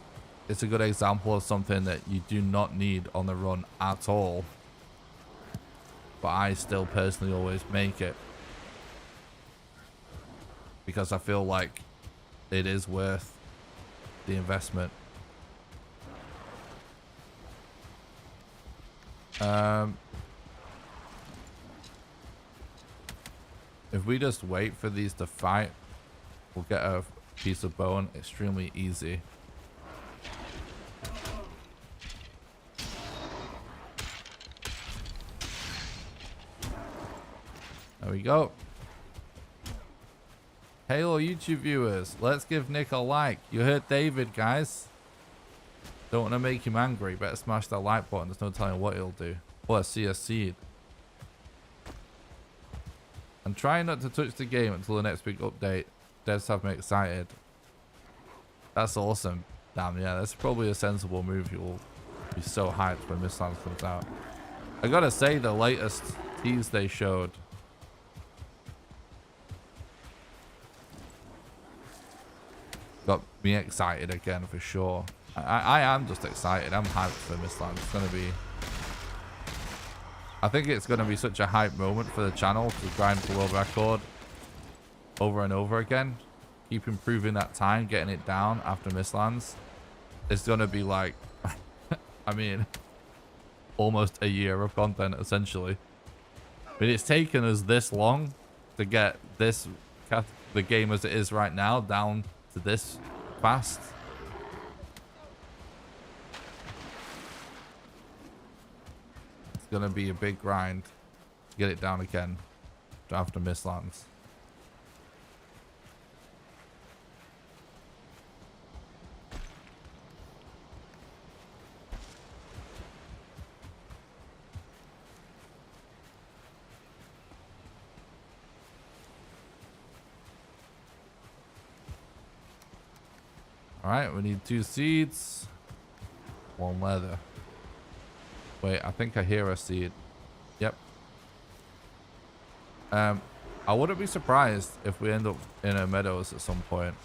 It's a good example of something that you do not need on the run at all. But I still personally always make it. Because I feel like it is worth the investment. If we just wait for these to fight, we'll get a piece of bone extremely easy. There we go. Hey all YouTube viewers, let's give Nick a like. You heard David, guys. Don't want to make him angry. Better smash that like button. There's no telling what he'll do. Oh, I see a seed. I'm trying not to touch the game until the next big update. Devs have me excited. That's awesome. Damn, yeah, that's probably a sensible move. You'll be so hyped when Mistlands comes out. I gotta say, the latest tease they showed got me excited again for sure. I am just excited. I'm hyped for Mistlands. It's going to be... I think it's going to be such a hype moment for the channel to grind the world record over and over again. Keep improving that time, getting it down after Mistlands. It's going to be like, I mean, almost a year of content, essentially. I mean, it's taken us this long to get this, the game as it is right now, down to this fast. It's going to be a big grind to get it down again after Mistlands. All right, we need 2 seeds, 1 leather. Wait, I think I hear a seed. Yep. I wouldn't be surprised if we end up in a meadows at some point.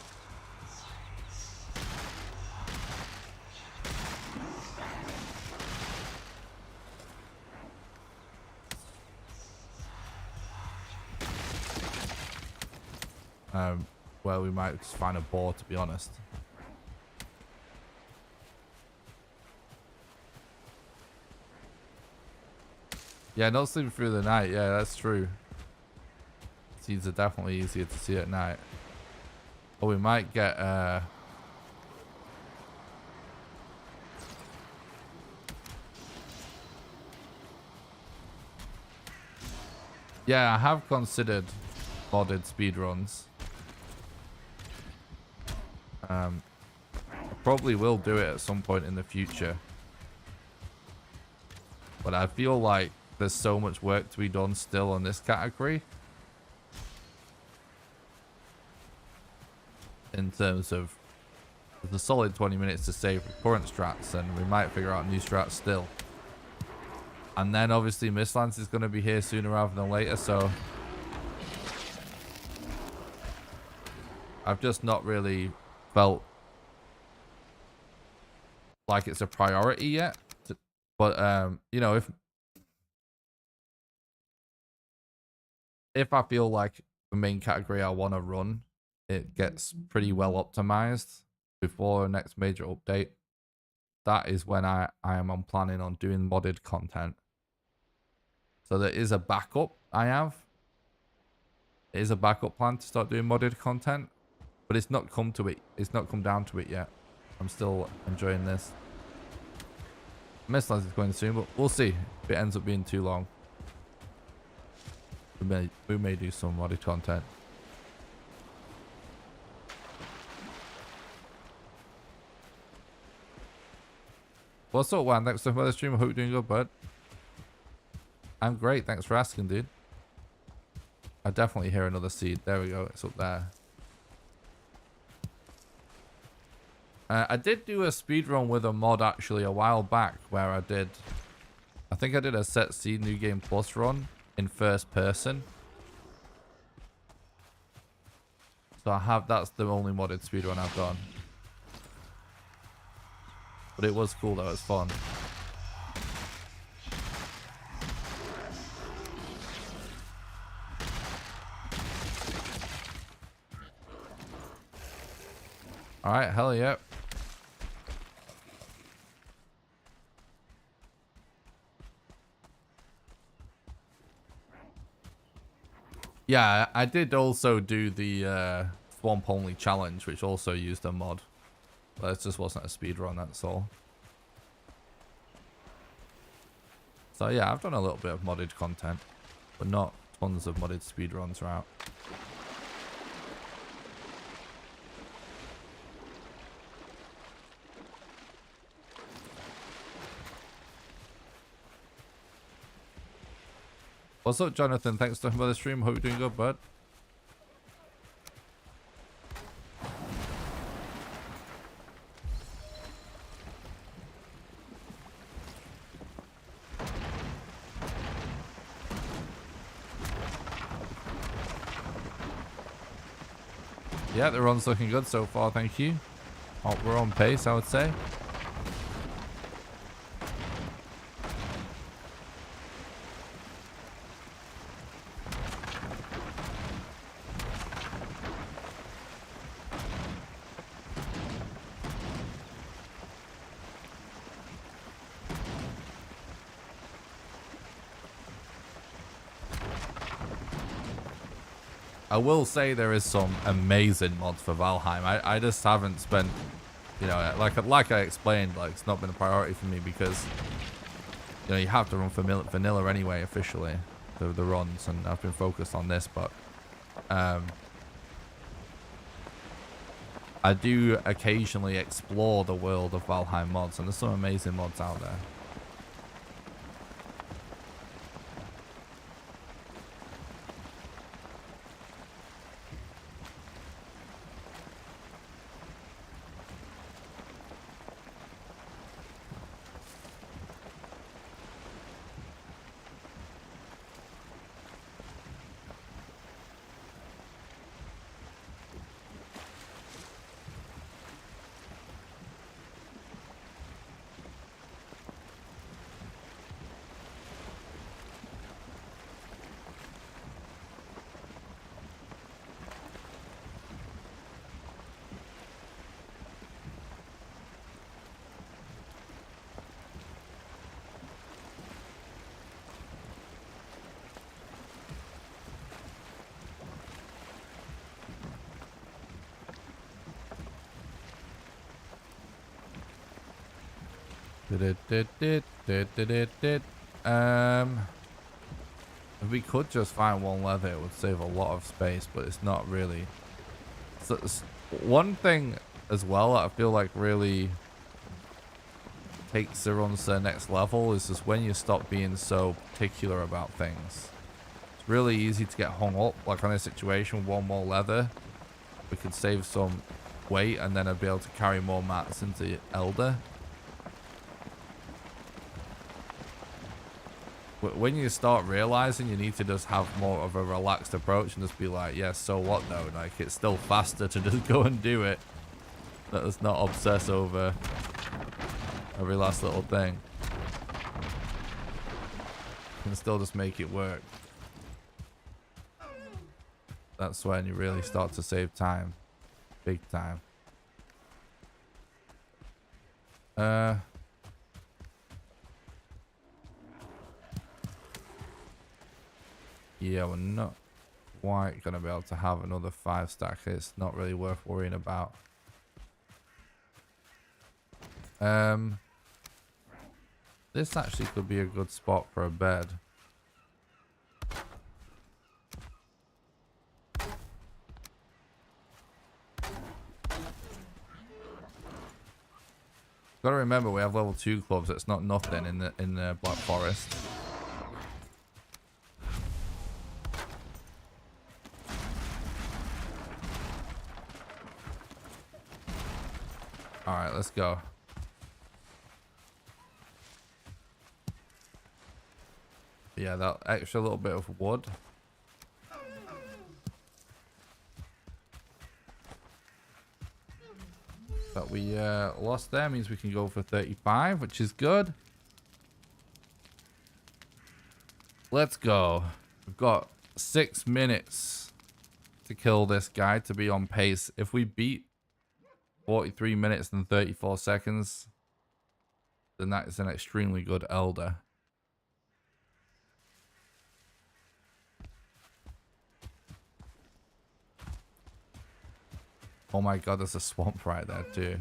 Well, we might just find a boar, to be honest. Yeah, not sleeping through the night. Yeah, that's true. Seeds are definitely easier to see at night. Or we might get yeah, I have considered modded speedruns. I probably will do it at some point in the future. But I feel like there's so much work to be done still on this category. In terms of there's a solid 20 minutes to save with current strats, and we might figure out new strats still. And then obviously Mistlands is going to be here sooner rather than later, so I've just not really felt like it's a priority yet. But you know, if I feel like the main category I want to run, it gets pretty well optimized before the next major update, that is when I am on planning on doing modded content. So there is a backup I have. It is a backup plan to start doing modded content, but it's not come to it. It's not come down to it yet. I'm still enjoying this. Mistlands is going soon, but we'll see if it ends up being too long. We may do some modded content. What's up, Wan? Thanks for the stream. I hope you're doing good, bud. I'm great. Thanks for asking, dude. I definitely hear another seed. There we go. It's up there. I did do a speedrun with a mod actually a while back where I think I did a set seed new game plus run in first person. So that's the only modded speedrun I've done. But it was cool though, it was fun. Alright, hell yeah. Yeah, I did also do the swamp only challenge, which also used a mod. But it just wasn't a speedrun, that's all. So yeah, I've done a little bit of modded content, but not tons of modded speedruns are out. What's up, Jonathan? Thanks for the stream. Hope you're doing good, bud. Yeah, the run's looking good so far, thank you. Oh, we're on pace, I would say. I will say there is some amazing mods for Valheim. I just haven't spent, you know, like I explained, like it's not been a priority for me because, you know, you have to run vanilla anyway officially, the runs, and I've been focused on this, but I do occasionally explore the world of Valheim mods, and there's some amazing mods out there. If we could just find one leather, it would save a lot of space, but it's not really. So, one thing as well that I feel like really takes the runs to the next level is just when you stop being so particular about things. It's really easy to get hung up, like on a situation, one more leather. We could save some weight and then I'd be able to carry more mats into Elder. When you start realizing you need to just have more of a relaxed approach and just be like, yeah, so what though? Like, it's still faster to just go and do it. Let us not obsess over every last little thing. You can still just make it work. That's when you really start to save time. Big time. Yeah, we're not quite going to be able to have another 5 stack. It's not really worth worrying about. This actually could be a good spot for a bed. Gotta remember we have level 2 clubs. It's not nothing in the Black Forest. Alright, let's go. Yeah, that extra little bit of wood. That we lost there means we can go for 35, which is good. Let's go. We've got 6 minutes to kill this guy to be on pace. If we beat 43 minutes and 34 seconds, then that is an extremely good Elder. Oh my god, there's a swamp right there too.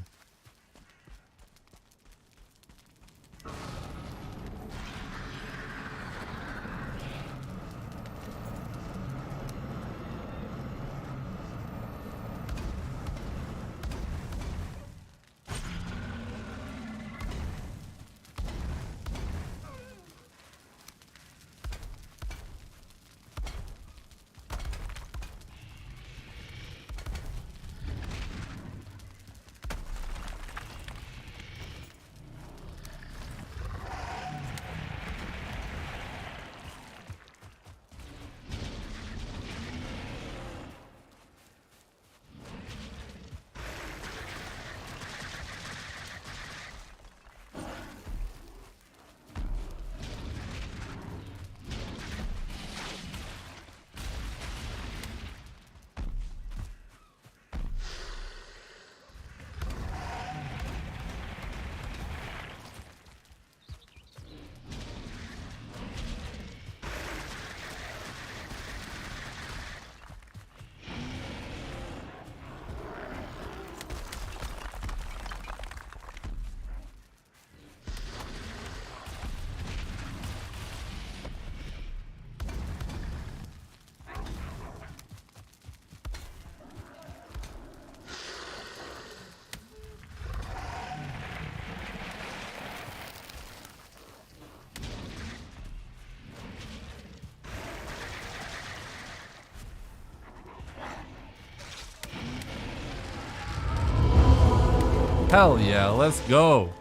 Hell yeah, let's go.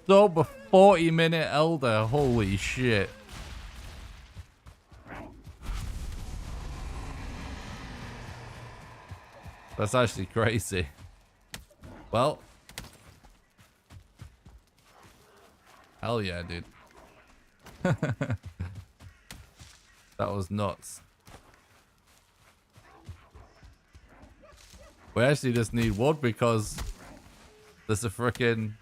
Sober 40-minute elder. Holy shit. That's actually crazy. Well. Hell yeah, dude. That was nuts. We actually just need wood because there's a freaking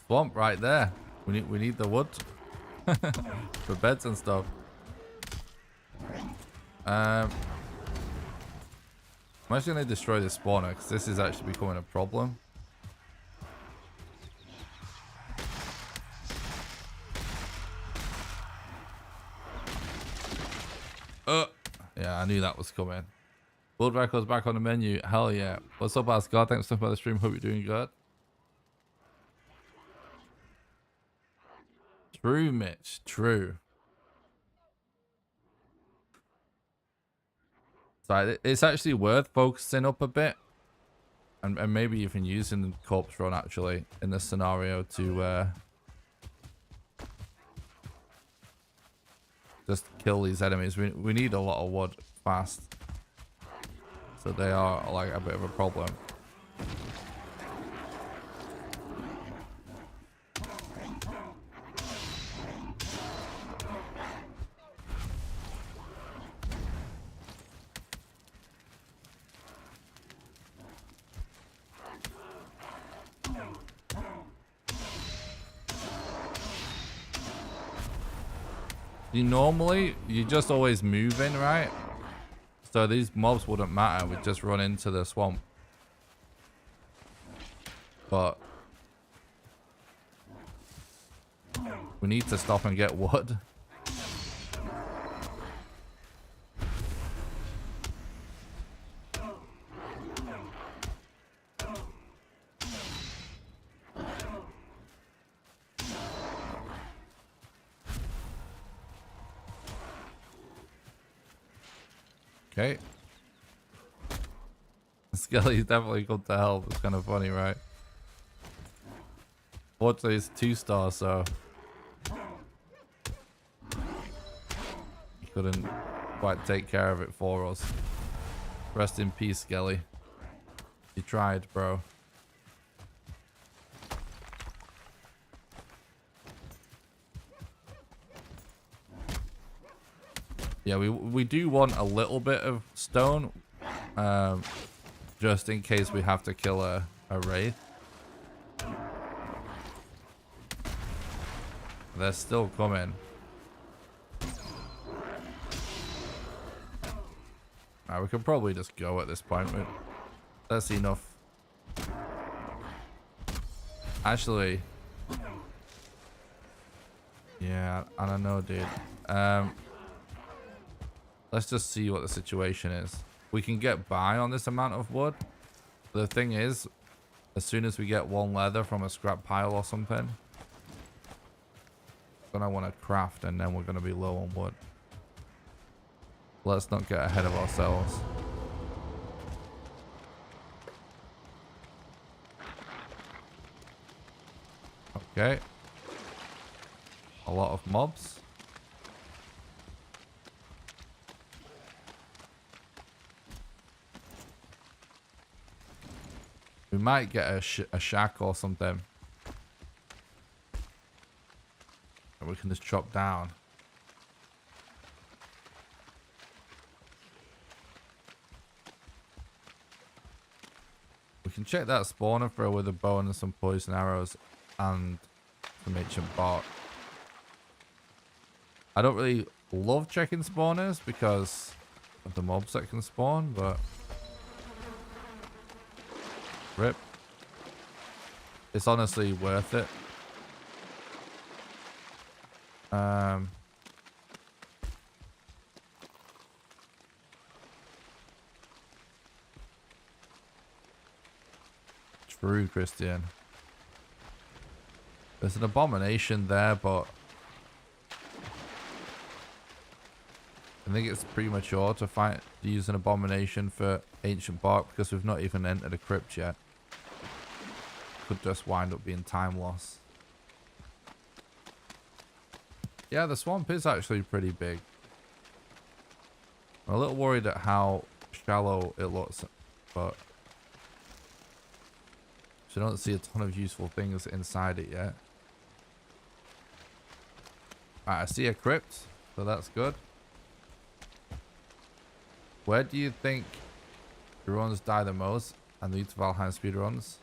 swamp right there. We need the wood for beds and stuff. I'm actually gonna destroy the spawner because this is actually becoming a problem. Yeah, I knew that was coming. World records back on the menu. Hell yeah. What's up, Asgard? Thanks for the stream. Hope you're doing good. True, Mitch. True. So it's actually worth focusing up a bit. And maybe even using the corpse run actually in this scenario to just kill these enemies. We need a lot of wood fast. So they are like a bit of a problem. Normally, you're just always moving, right? So these mobs wouldn't matter. We'd just run into the swamp. But we need to stop and get wood. Okay. Skelly's definitely come to help. It's kind of funny, right? Fortunately, it's 2-star, so he couldn't quite take care of it for us. Rest in peace, Skelly. You tried, bro. Yeah, we do want a little bit of stone, just in case we have to kill a wraith. They're still coming. Alright, we can probably just go at this point. That's enough. Actually, yeah, I don't know, dude. Let's just see what the situation is. We can get by on this amount of wood. The thing is, as soon as we get one leather from a scrap pile or something, we're gonna want to craft and then we're gonna be low on wood. Let's not get ahead of ourselves. Okay. A lot of mobs. We might get a shack or something that we can just chop down. We can check that spawner throw with a bow and some poison arrows and some ancient bark. I don't really love checking spawners because of the mobs that can spawn, but rip. It's honestly worth it. True, Christian. There's an abomination there, but I think it's premature to use an abomination for ancient bark because we've not even entered a crypt yet. Could just wind up being time loss. Yeah, the swamp is actually pretty big. I'm a little worried at how shallow it looks, but I don't see a ton of useful things inside it yet. Alright, I see a crypt, so that's good. Where do you think runs die the most and lead to Valheim speedruns?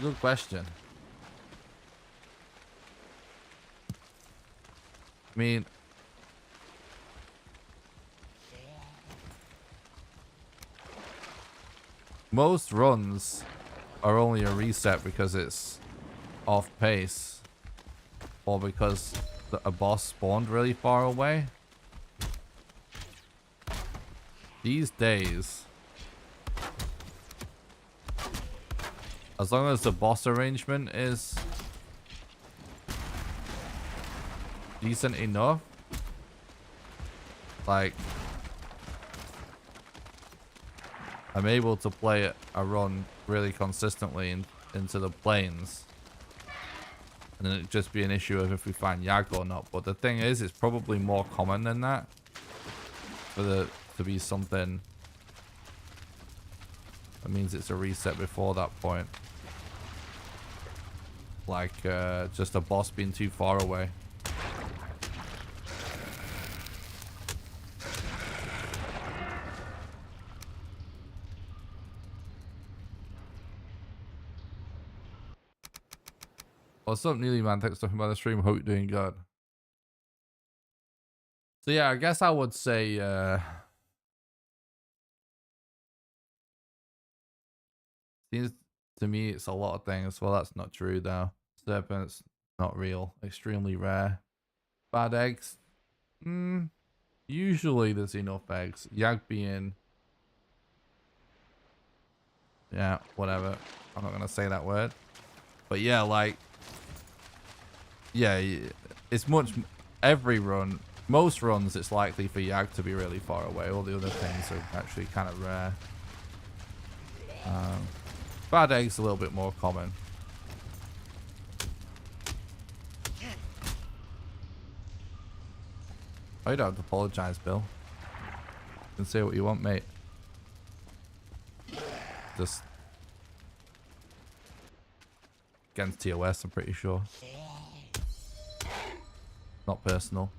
Good question. I mean, most runs are only a reset because it's off pace or because a boss spawned really far away. These days, as long as the boss arrangement is decent enough, like, I'm able to play a run really consistently into the plains. And then it'd just be an issue of if we find Yag or not. But the thing is, it's probably more common than that for there to be something that means it's a reset before that point. Like just a boss being too far away. What's up, Neely Man? Thanks for talking about the stream. Hope you're doing good. So yeah, I guess I would say seems to me it's a lot of things. Well, that's not true though. Serpents, not real. Extremely rare. Bad eggs. Usually there's enough eggs. Yag being, yeah, whatever. I'm not gonna say that word. But yeah, like, yeah, it's every run, most runs it's likely for Yag to be really far away. All the other things are actually kind of rare. Bad eggs a little bit more common. Oh, you don't have to apologize, Bill. You can say what you want, mate. Just against TOS, I'm pretty sure. Not personal.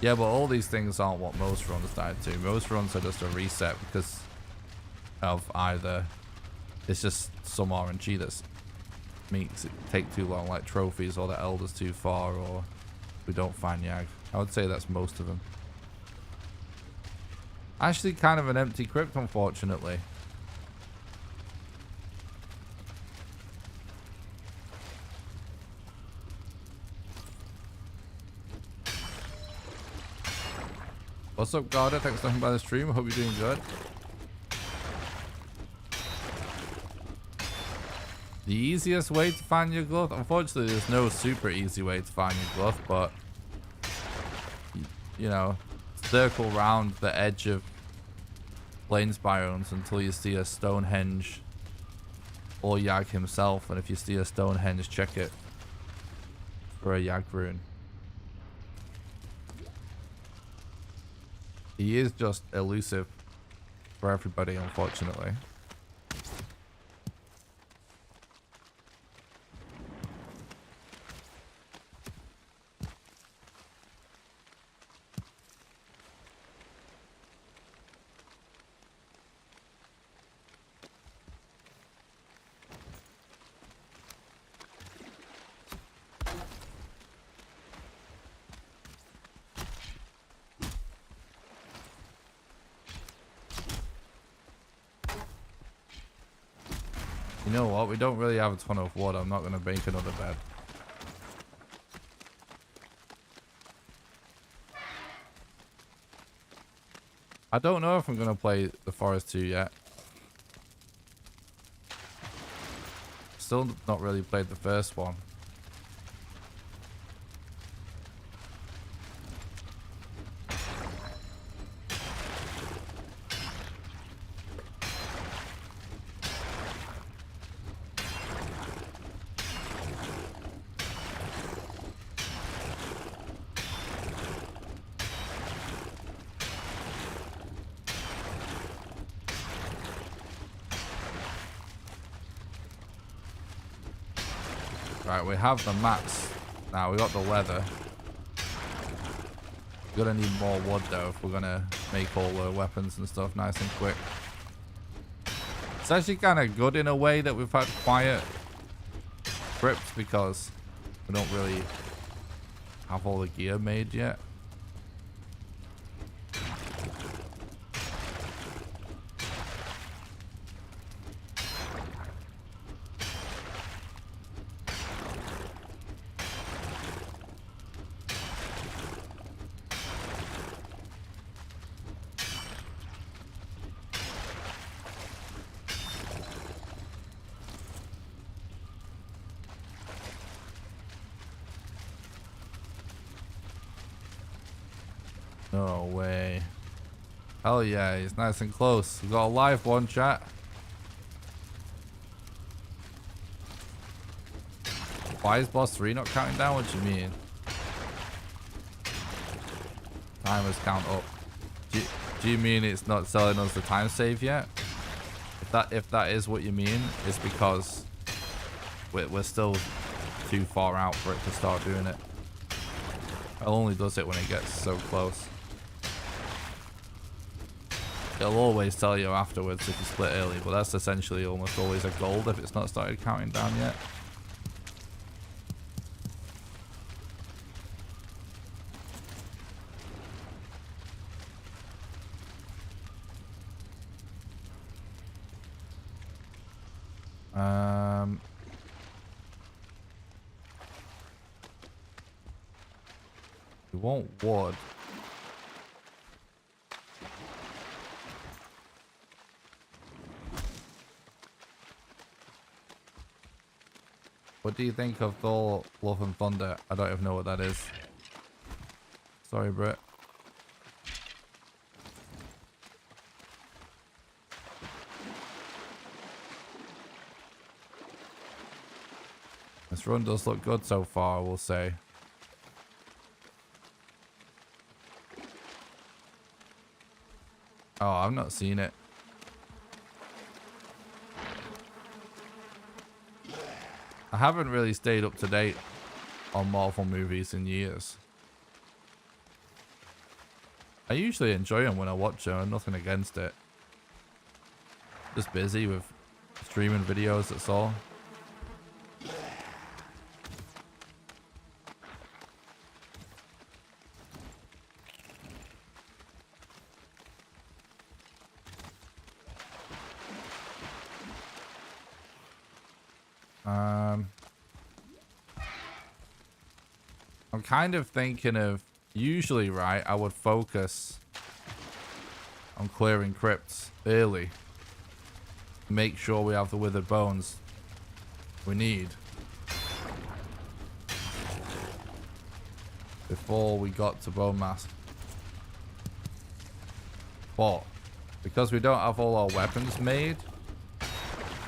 Yeah, but all these things aren't what most runs died to. Most runs are just a reset because of either it's just some RNG that makes it take too long, like trophies, or the Elder's too far, or we don't find Yag. I would say that's most of them. Actually, kind of an empty crypt, unfortunately. What's up, Garda? Thanks for coming by the stream. I hope you're doing good. The easiest way to find your gluth? Unfortunately, there's no super easy way to find your gluth, but you know, circle round the edge of plains biomes until you see a Stonehenge or Yag himself, and if you see a Stonehenge, check it for a Yag rune. He is just elusive for everybody, unfortunately. know what? We don't really have a ton of wood. I'm not going to make another bed. I don't know if I'm going to play The Forest 2 yet. Still not really played the first one. Right, we have the mats. Now we got the leather. We're gonna need more wood though if we're gonna make all the weapons and stuff nice and quick. It's actually kind of good in a way that we've had quiet crypts because we don't really have all the gear made yet. No way. Hell yeah, he's nice and close. We got a live one, chat. Why is boss 3 not counting down? What do you mean? Timers count up. Do you mean it's not telling us the time save yet? If that is what you mean, it's because we're still too far out for it to start doing it. It only does it when it gets so close. It'll always tell you afterwards if you split early, but that's essentially almost always a gold if it's not started counting down yet. We want wood. What do you think of Thor, Love and Thunder? I don't even know what that is. Sorry, Britt. This run does look good so far, I will say. Oh, I've not seen it. I haven't really stayed up to date on Marvel movies in years. I usually enjoy them when I watch them, nothing against it. Just busy with streaming videos, that's all. I'm kind of thinking of, usually, right, I would focus on clearing crypts early. Make sure we have the withered bones we need before we got to bone mask. But because we don't have all our weapons made,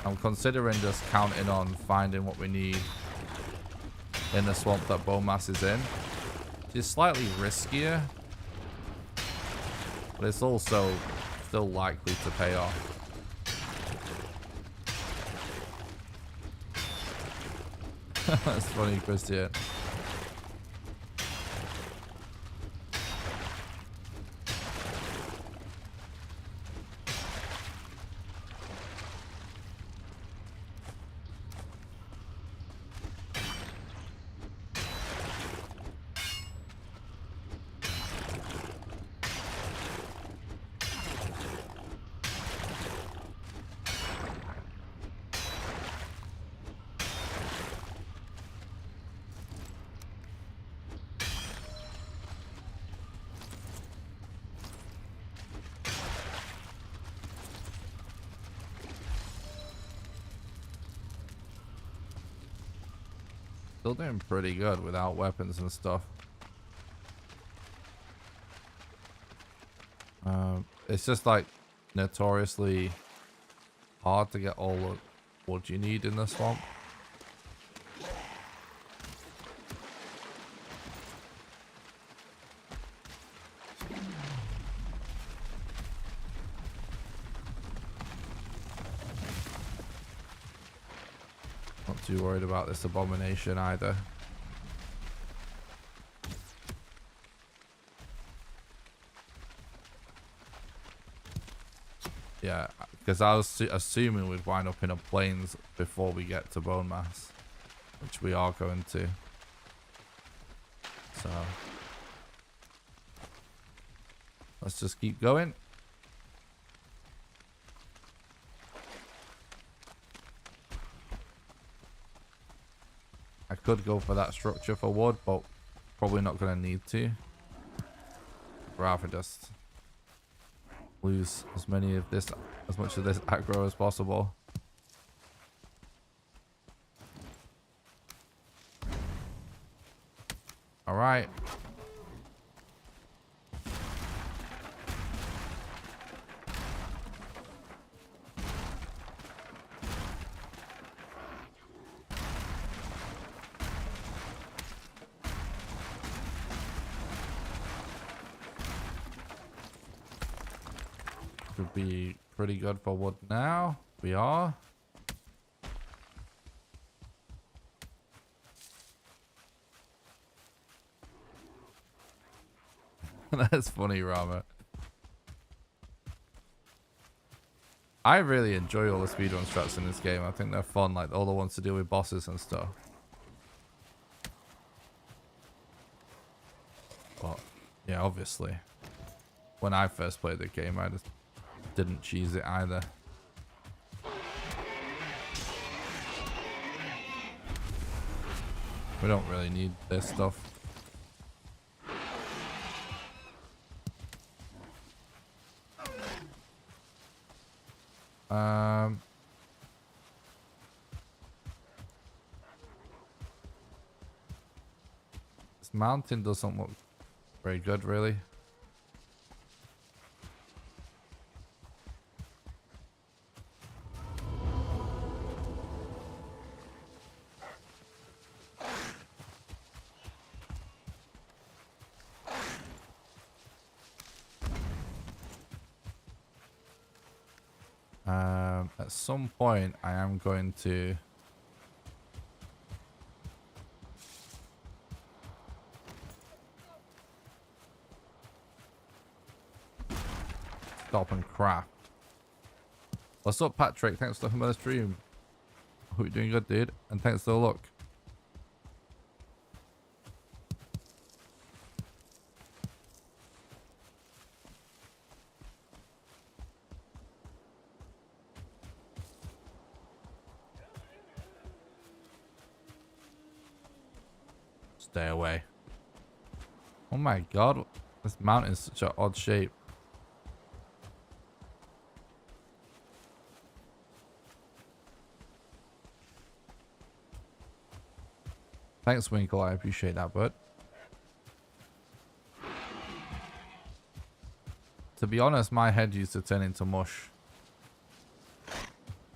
I'm considering just counting on finding what we need in the swamp that bone mass is in. It's slightly riskier, but it's also still likely to pay off. That's funny, Christian. Still doing pretty good without weapons and stuff. It's just like notoriously hard to get all the wood you need in the swamp. Not too worried about this abomination either. Yeah, because I was assuming we'd wind up in a plains before we get to bone mass, which we are going to. So let's just keep going. I could go for that structure for wood, but probably not going to need to. Rather just lose as much of this aggro as possible. All right. Should be pretty good for wood now. We are. That's funny, Rama. I really enjoy all the speedrun strats in this game. I think they're fun, like all the ones to deal with bosses and stuff. But yeah, obviously, when I first played the game, I just didn't cheese it either. We don't really need this stuff. This mountain doesn't look very good, really. At some point, I am going to stop and craft. What's up, Patrick? Thanks for stopping by the stream. Hope you're doing good, dude. And thanks for the look. Stay away. Oh my god, this mountain is such an odd shape. Thanks, Winkle. I appreciate that, bud. To be honest, my head used to turn into mush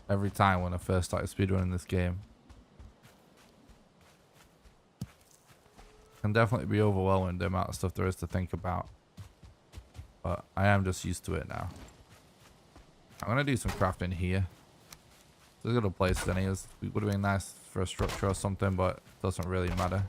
every time when I first started speedrunning this game. Can definitely be overwhelming, the amount of stuff there is to think about, but I am just used to it now. I'm gonna do some crafting here. There's a good place than he is. It would have been nice for a structure or something, but it doesn't really matter.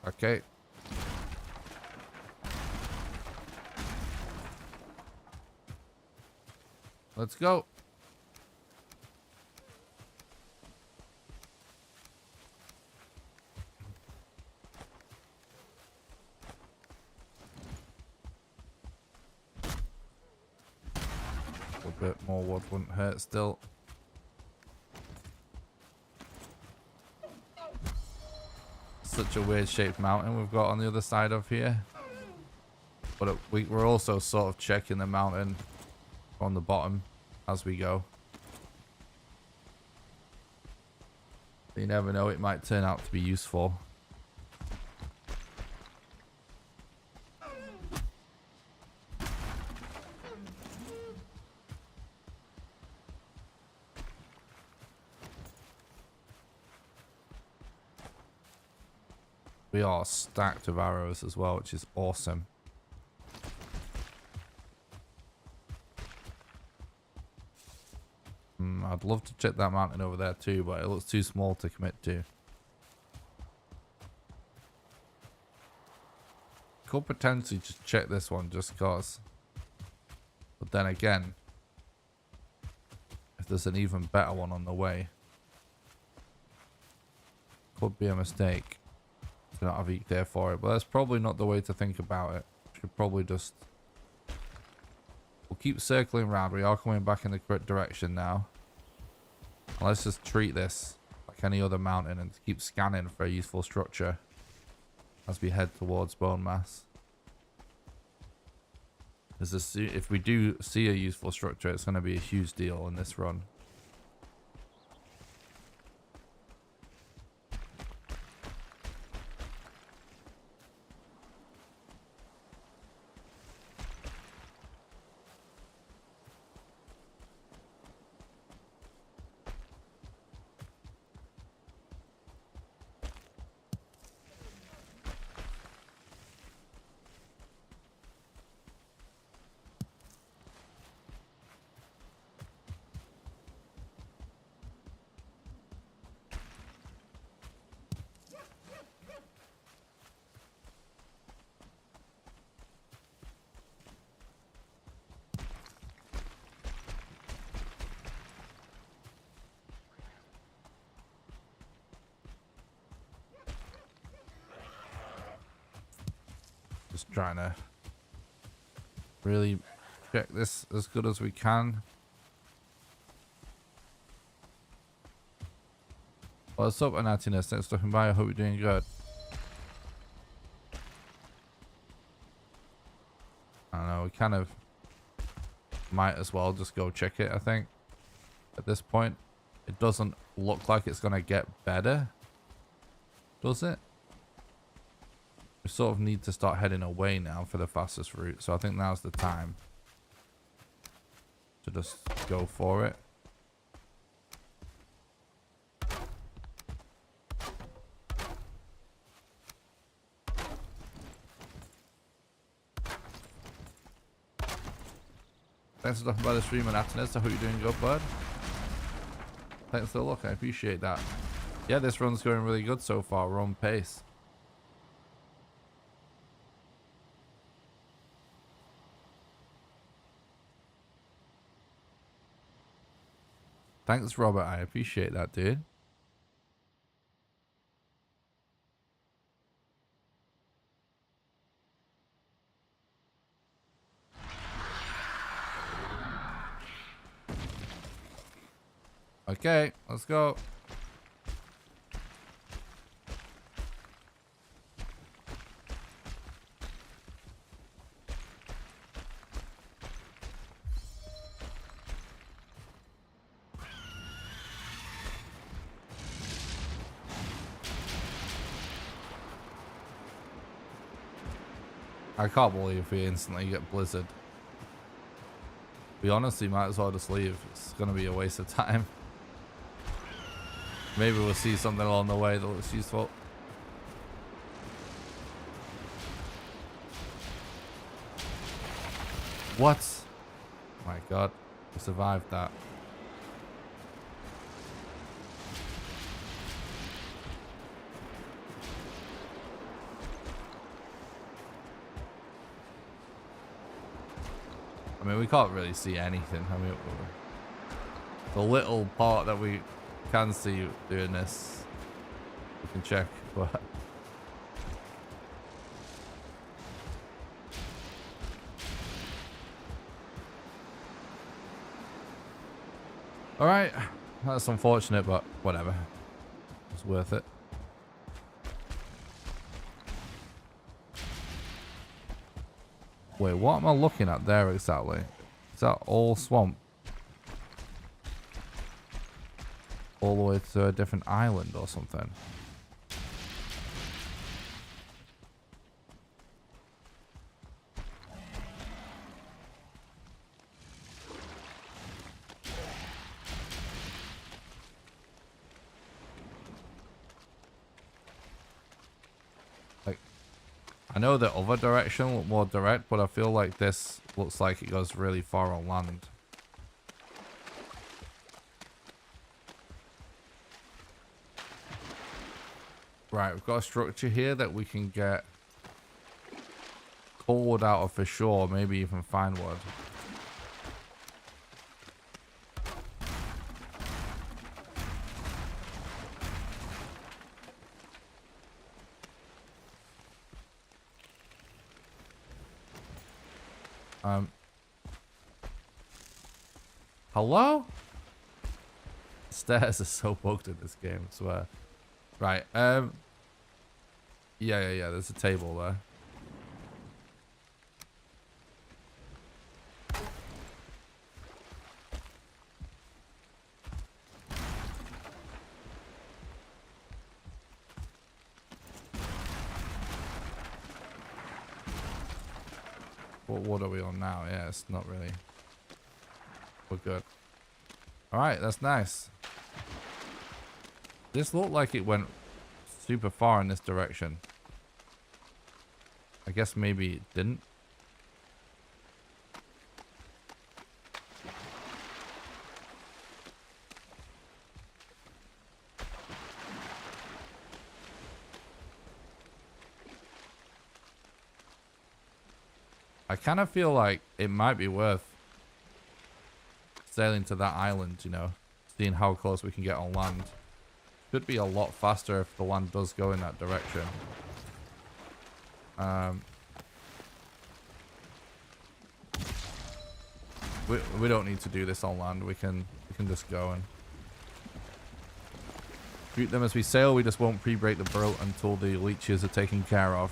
Okay. Let's go. A bit more wood wouldn't hurt still. Such a weird shaped mountain we've got on the other side of here. But we're also sort of checking the mountain from the bottom as we go. You never know, it might turn out to be useful. We are stacked with arrows as well, which is awesome. I'd love to check that mountain over there too, but it looks too small to commit to. Could potentially just check this one just cause. But then again, if there's an even better one on the way, could be a mistake to not have Eek there for it. But that's probably not the way to think about it. Should probably just... We'll keep circling around. We are coming back in the correct direction now. And let's just treat this like any other mountain and keep scanning for a useful structure as we head towards bone mass. If we do see a useful structure, it's going to be a huge deal in this run. Just trying to really check this as good as we can. What's up, Anatinus? Thanks for stopping by. I hope you're doing good. I don't know, we kind of might as well just go check it, I think. At this point, it doesn't look like it's going to get better. Does it? We sort of need to start heading away now for the fastest route, so I think now's the time to just go for it. Thanks for stopping by the stream and Atenus. I hope you're doing good, bud. Thanks for the look, I appreciate that. Yeah, this run's going really good so far. We're on pace. Thanks, Robert. I appreciate that, dude. Okay, let's go. I can't believe we instantly get blizzard. We honestly might as well just leave. It's going to be a waste of time. Maybe we'll see something along the way that looks useful. What? Oh my god. We survived that. I mean, we can't really see anything. I mean, the little part that we can see doing this, we can check, but All right, that's unfortunate, but whatever. It's worth it. Wait, what am I looking at there exactly? Is that all swamp? All the way to a different island or something? Like, I know the other direction looked more direct, but I feel like this looks like it goes really far on land. Right, we've got a structure here that we can get cord out of for sure, maybe even fine wood. Hello? Stairs are so bugged in this game, I swear. Right, yeah, there's a table there. What are we on now? Yeah, it's not really. We're good. Alright, that's nice. This looked like it went super far in this direction. I guess maybe it didn't. I kind of feel like it might be worth sailing to that island, you know, seeing how close we can get on land. Could be a lot faster if the land does go in that direction. We don't need to do this on land. We can just go and shoot them as we sail. We just won't pre-break the boat until the leeches are taken care of.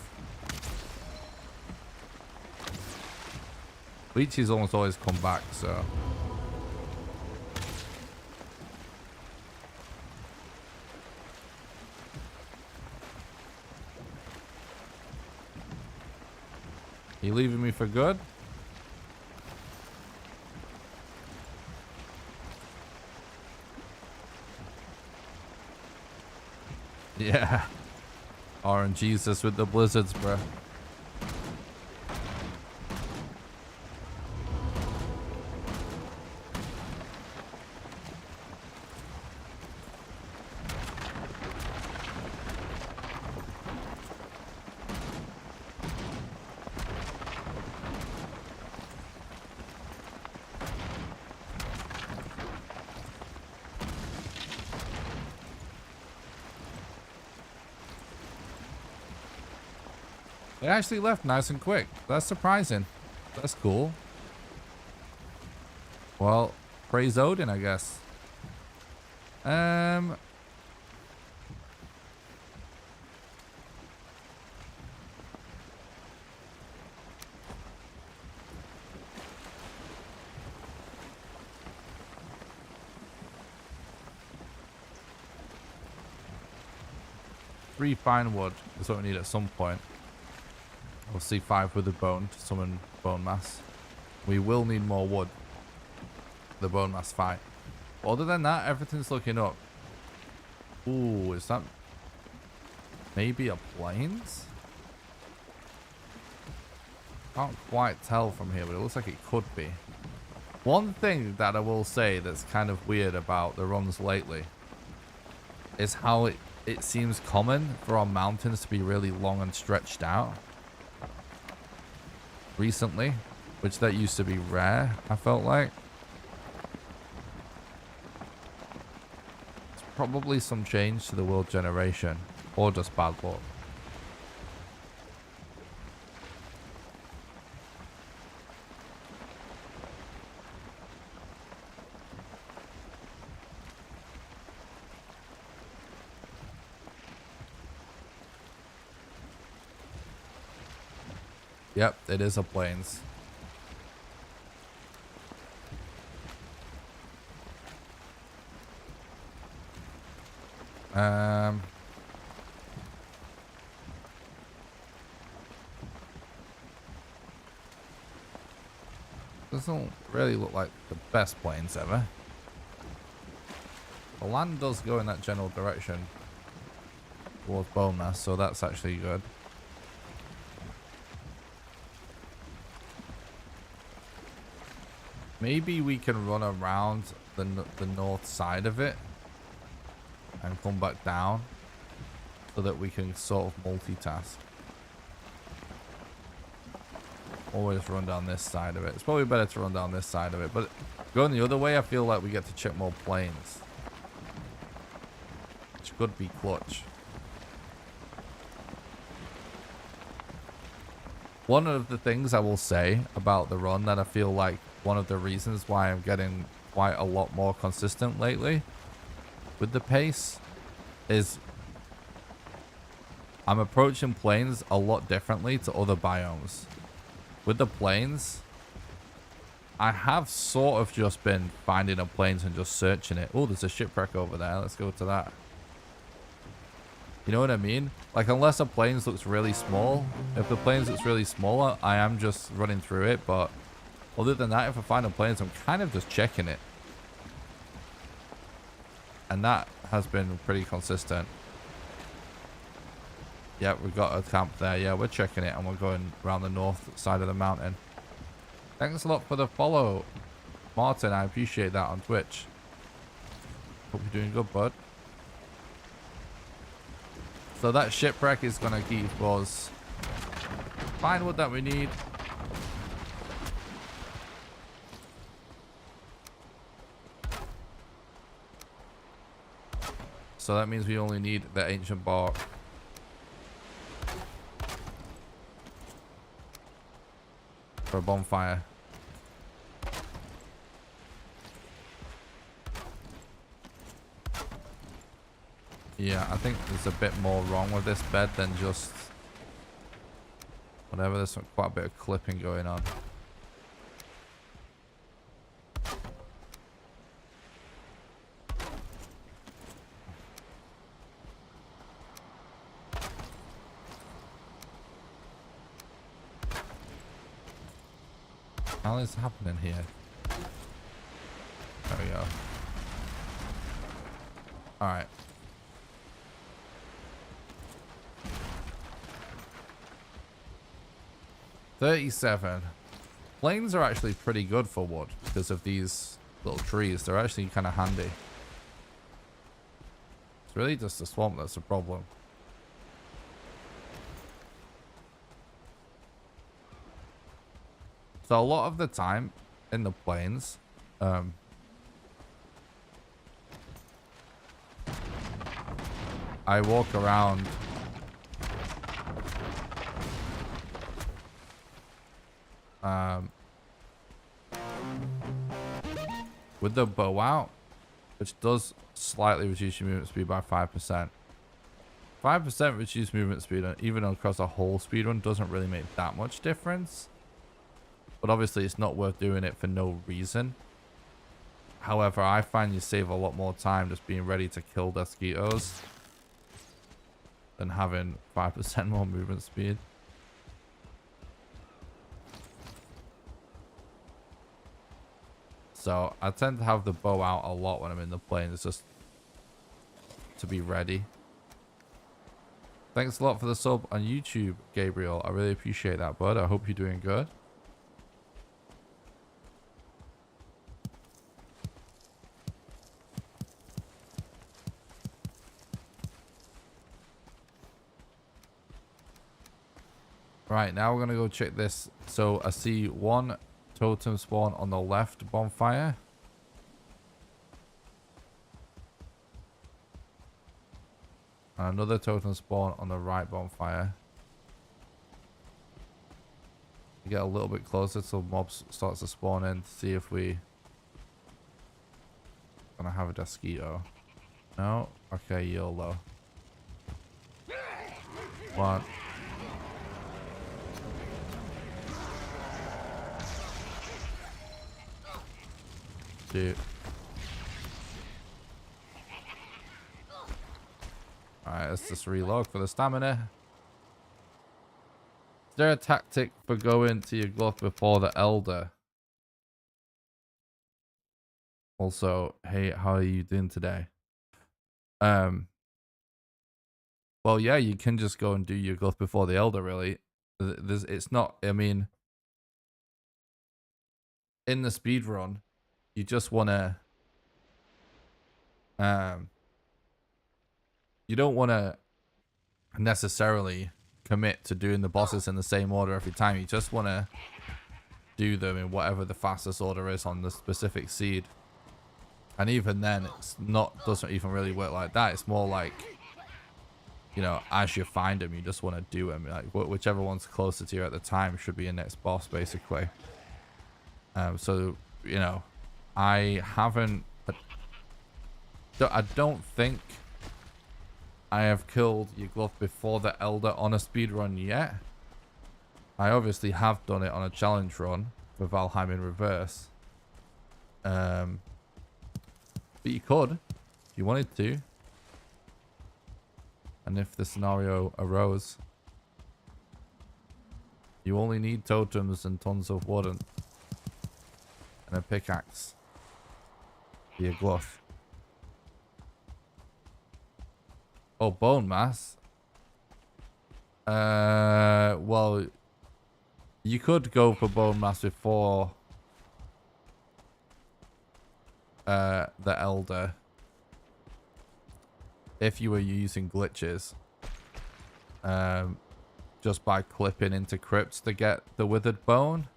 Leeches almost always come back, so. You leaving me for good? Yeah. RNGesus with the blizzards, bro. It actually left nice and quick. That's surprising. That's cool. Well, praise Odin, I guess. 3 fine wood is what we need at some point. We'll see 5 with the bone to summon bone mass. We will need more wood for the bone mass fight. But other than that, everything's looking up. Ooh, is that maybe a plains? Can't quite tell from here, but it looks like it could be. One thing that I will say that's kind of weird about the runs lately is how it seems common for our mountains to be really long and stretched out recently, which that used to be rare, I felt like. It's probably some change to the world generation, or just bad luck. Yep, it is a plains. Doesn't really look like the best plains ever. The land does go in that general direction towards Bona, so that's actually good. Maybe we can run around the north side of it and come back down so that we can sort of multitask. Always run down this side of it. It's probably better to run down this side of it, but going the other way, I feel like we get to check more planes, which could be clutch. One of the things I will say about the run that I feel like one of the reasons why I'm getting quite a lot more consistent lately with the pace is I'm approaching plains a lot differently to other biomes. With the plains, I have sort of just been finding a plains and just searching it. Oh, there's a shipwreck over there. Let's go to that. You know what I mean? Like, unless a plains looks really small, if the plains looks really smaller, I am just running through it. But other than that, if I find a plains, I'm kind of just checking it. And that has been pretty consistent. Yeah, we've got a camp there. Yeah, we're checking it and we're going around the north side of the mountain. Thanks a lot for the follow, Martin. I appreciate that on Twitch. Hope you're doing good, bud. So that shipwreck is going to keep us fine wood that we need. So that means we only need the ancient bark. For a bonfire. Yeah, I think there's a bit more wrong with this bed than just whatever. There's quite a bit of clipping going on. What is happening here? There we go. Alright. $37. Plains are actually pretty good for wood because of these little trees. They're actually kind of handy. It's really just the swamp that's the problem. So a lot of the time in the plains, I walk around with the bow out, which does slightly reduce your movement speed by 5%. 5% reduced movement speed, even across a whole speedrun, doesn't really make that much difference. But obviously it's not worth doing it for no reason. However, I find you save a lot more time just being ready to kill mosquitoes than having 5% more movement speed. So I tend to have the bow out a lot when I'm in the plains, just to be ready. Thanks a lot for the sub on YouTube, Gabriel. I really appreciate that, bud. I hope you're doing good. Right, now we're going to go check this. So I see one totem spawn on the left bonfire. And another totem spawn on the right bonfire. You get a little bit closer till mobs starts to spawn in to see if we gonna have a mosquito. No? Okay, YOLO. One. shoot. Alright, let's just reload for the stamina. Is there a tactic for going to your glove before the elder? Also, hey, how are you doing today? Well, yeah, you can just go and do your glove before the elder, really. It's not, I mean, in the speed run, you just want to, you don't want to necessarily commit to doing the bosses in the same order every time. You just want to do them in whatever the fastest order is on the specific seed. And even then, it's not, doesn't even really work like that. It's more like, you know, as you find them, you just want to do them. Like whichever one's closer to you at the time should be your next boss, basically. So, you know, I don't think I have killed your glove before the elder on a speedrun yet. I obviously have done it on a challenge run for Valheim in reverse. But you could, if you wanted to. And if the scenario arose, you only need totems and tons of wood and a pickaxe for your glove. Oh, bone mass. Well, you could go for bone mass before the elder if you were using glitches, just by clipping into crypts to get the withered bone.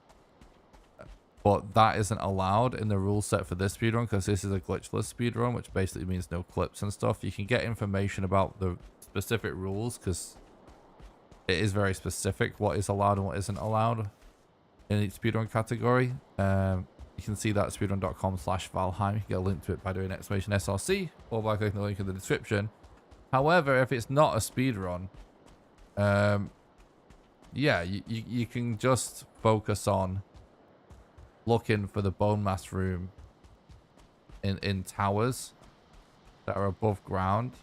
But that isn't allowed in the rule set for this speedrun because this is a glitchless speedrun, which basically means no clips and stuff. You can get information about the specific rules because it is very specific what is allowed and what isn't allowed in each speedrun category. You can see that at speedrun.com/Valheim. You can get a link to it by doing !SRC or by clicking the link in the description. However, if it's not a speedrun, yeah, you can just focus on looking for the bone mass room in towers that are above ground,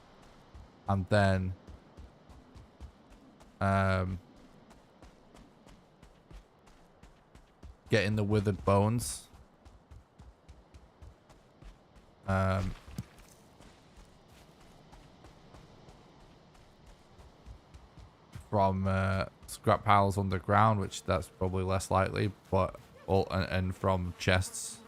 and then getting the withered bones. From scrap piles underground, which that's probably less likely, but and from chests.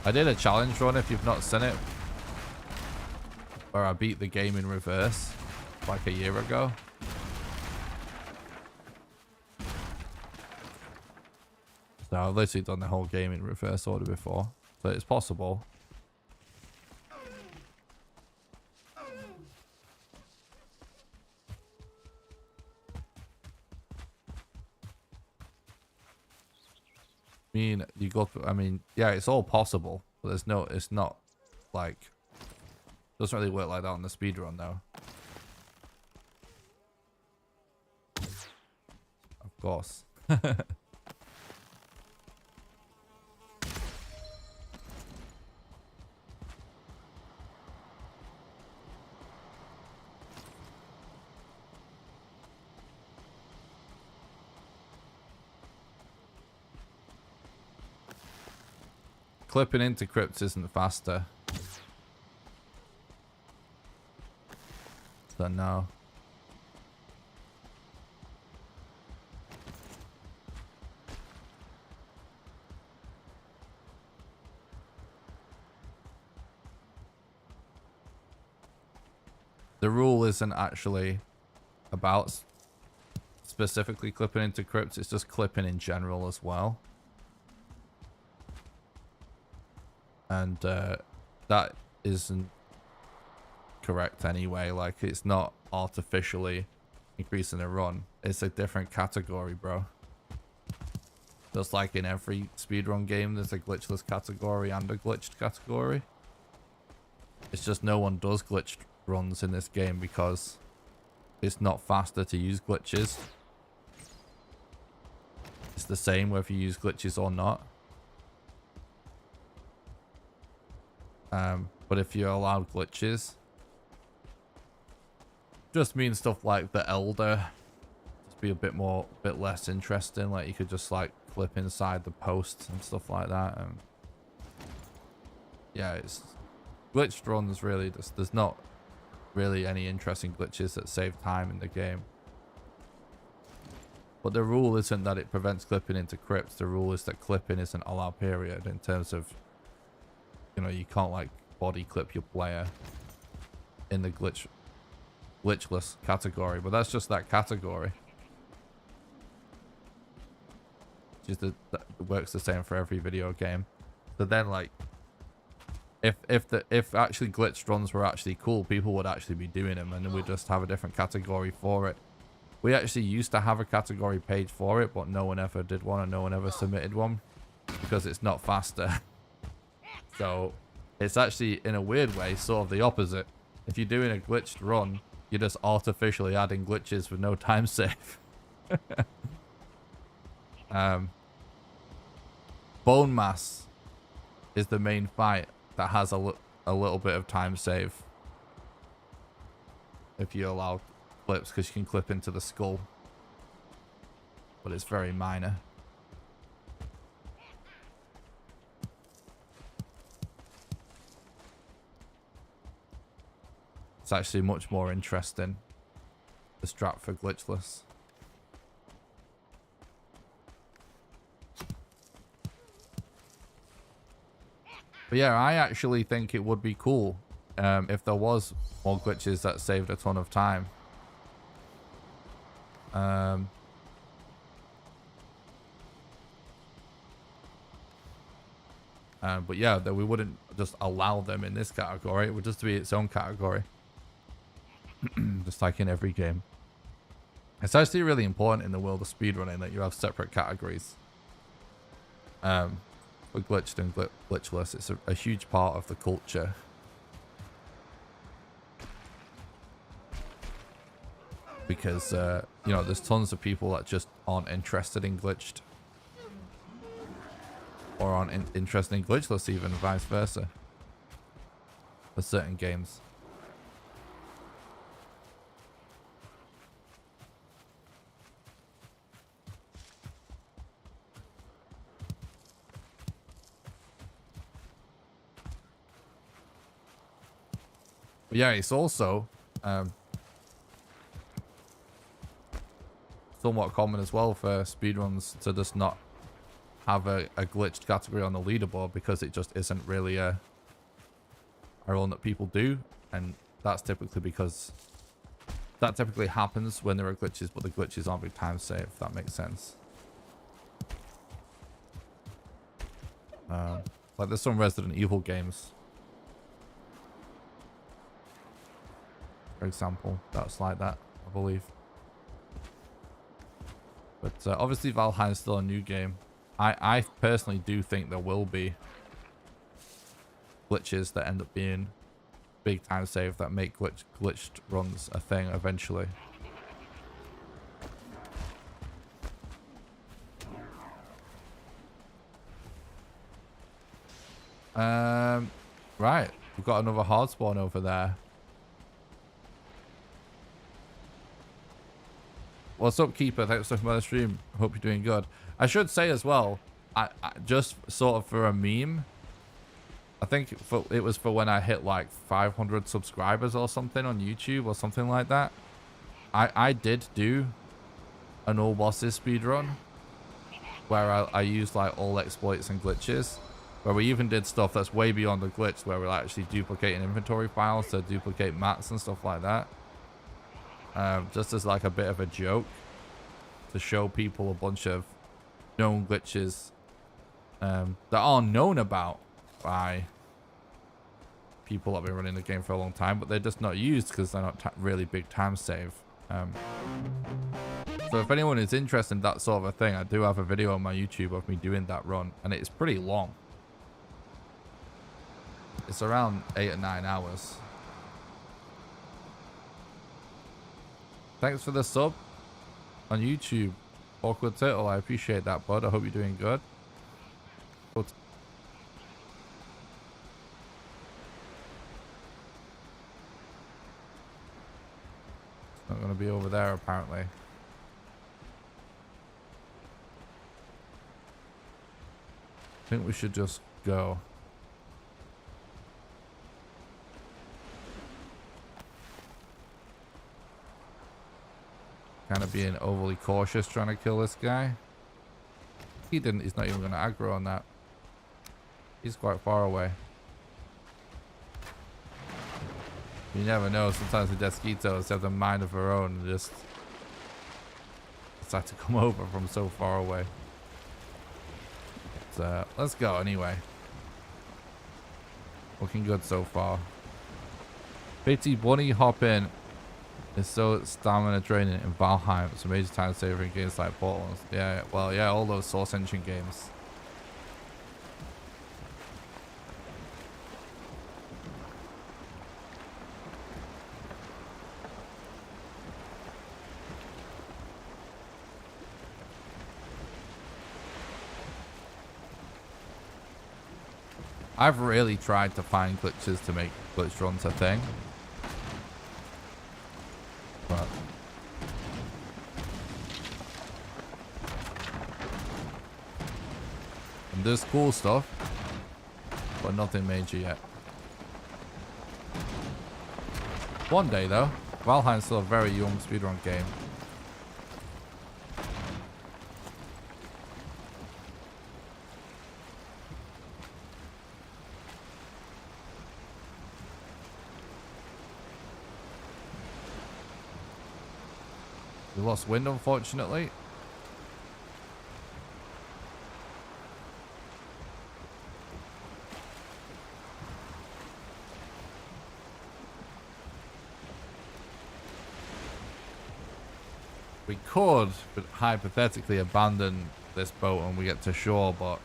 I did a challenge run, if you've not seen it, where I beat the game in reverse like a year ago. So I've literally done the whole game in reverse order before, so it's possible. I mean, yeah, it's all possible, but there's no, it's not like, doesn't really work like that on the speedrun though. Of course. Clipping into crypts isn't faster. So no. The rule isn't actually about specifically clipping into crypts, it's just clipping in general as well. And that isn't correct anyway. Like, it's not artificially increasing a run. It's a different category, bro. Just like in every speedrun game, there's a glitchless category and a glitched category. It's just no one does glitched runs in this game because it's not faster to use glitches. the same whether you use glitches or not. But if you allow glitches, just means stuff like the Elder just be a bit less interesting. Like you could just like clip inside the posts and stuff like that. And yeah, it's glitched runs really. There's not really any interesting glitches that save time in the game. But the rule isn't that it prevents clipping into crypts. The rule is that clipping isn't allowed, period, in terms of, you know, you can't like body clip your player in the glitchless category, but that's just that category. That works the same for every video game. So then like if actually glitched runs were actually cool, people would actually be doing them, and then we'd just have a different category for it. We actually used to have a category page for it, but no one ever did one and no one ever submitted one because it's not faster. So it's actually, in a weird way, sort of the opposite. If you're doing a glitched run, you're just artificially adding glitches with no time save. Bone Mass is the main fight that has a little bit of time save. If you allow clips, because you can clip into the skull. But it's very minor. It's actually much more interesting, the strat for glitchless. But yeah, I actually think it would be cool if there was more glitches that saved a ton of time. But yeah, that we wouldn't just allow them in this category. It would just be its own category. Just like in every game. It's actually really important in the world of speedrunning that you have separate categories. For glitched and glitchless, it's a huge part of the culture. Because, you know, there's tons of people that just aren't interested in glitched. Or aren't interested in glitchless, even vice versa. For certain games. But yeah, it's also somewhat common as well for speedruns to just not have a glitched category on the leaderboard because it just isn't really a run that people do, and that's typically because that typically happens when there are glitches, but the glitches aren't big time save, if that makes sense. Like there's some Resident Evil games, for example, that's like that, I believe. But obviously Valheim is still a new game. I personally do think there will be glitches that end up being big time save that make glitched runs a thing eventually. Right, we've got another hard spawn over there. What's up, Keeper? Thanks for the stream. Hope you're doing good. I should say as well, I just sort of for a meme, I think it was for when I hit like 500 subscribers or something on YouTube or something like that. I did do an all bosses speedrun where I used like all exploits and glitches, where we even did stuff that's way beyond the glitch, where we're actually duplicating inventory files to duplicate mats and stuff like that. Just as like a bit of a joke to show people a bunch of known glitches that are known about by people that have been running the game for a long time, but they're just not used because they're not really big time save. So if anyone is interested in that sort of a thing, I do have a video on my YouTube of me doing that run, and it's pretty long. It's around 8 or 9 hours. Thanks for the sub on YouTube, Awkward Turtle, I appreciate that, bud. I hope you're doing good. It's not going to be over there, apparently. I think we should just go. Kind of being overly cautious trying to kill this guy. He's not even going to aggro on that. He's quite far away. You never know. Sometimes the Desquitos have the mind of their own and just decide to come over from so far away. But, let's go anyway. Looking good so far. Pity bunny hopping is so stamina draining in Valheim. It's a major time saver in games like Portal. Yeah, well, yeah, all those Source Engine games. I've really tried to find glitches to make glitch runs a thing. But and there's cool stuff, but nothing major yet. One day though. Valheim's still a very young speedrun game. We lost wind, unfortunately. We could hypothetically abandon this boat when we get to shore, but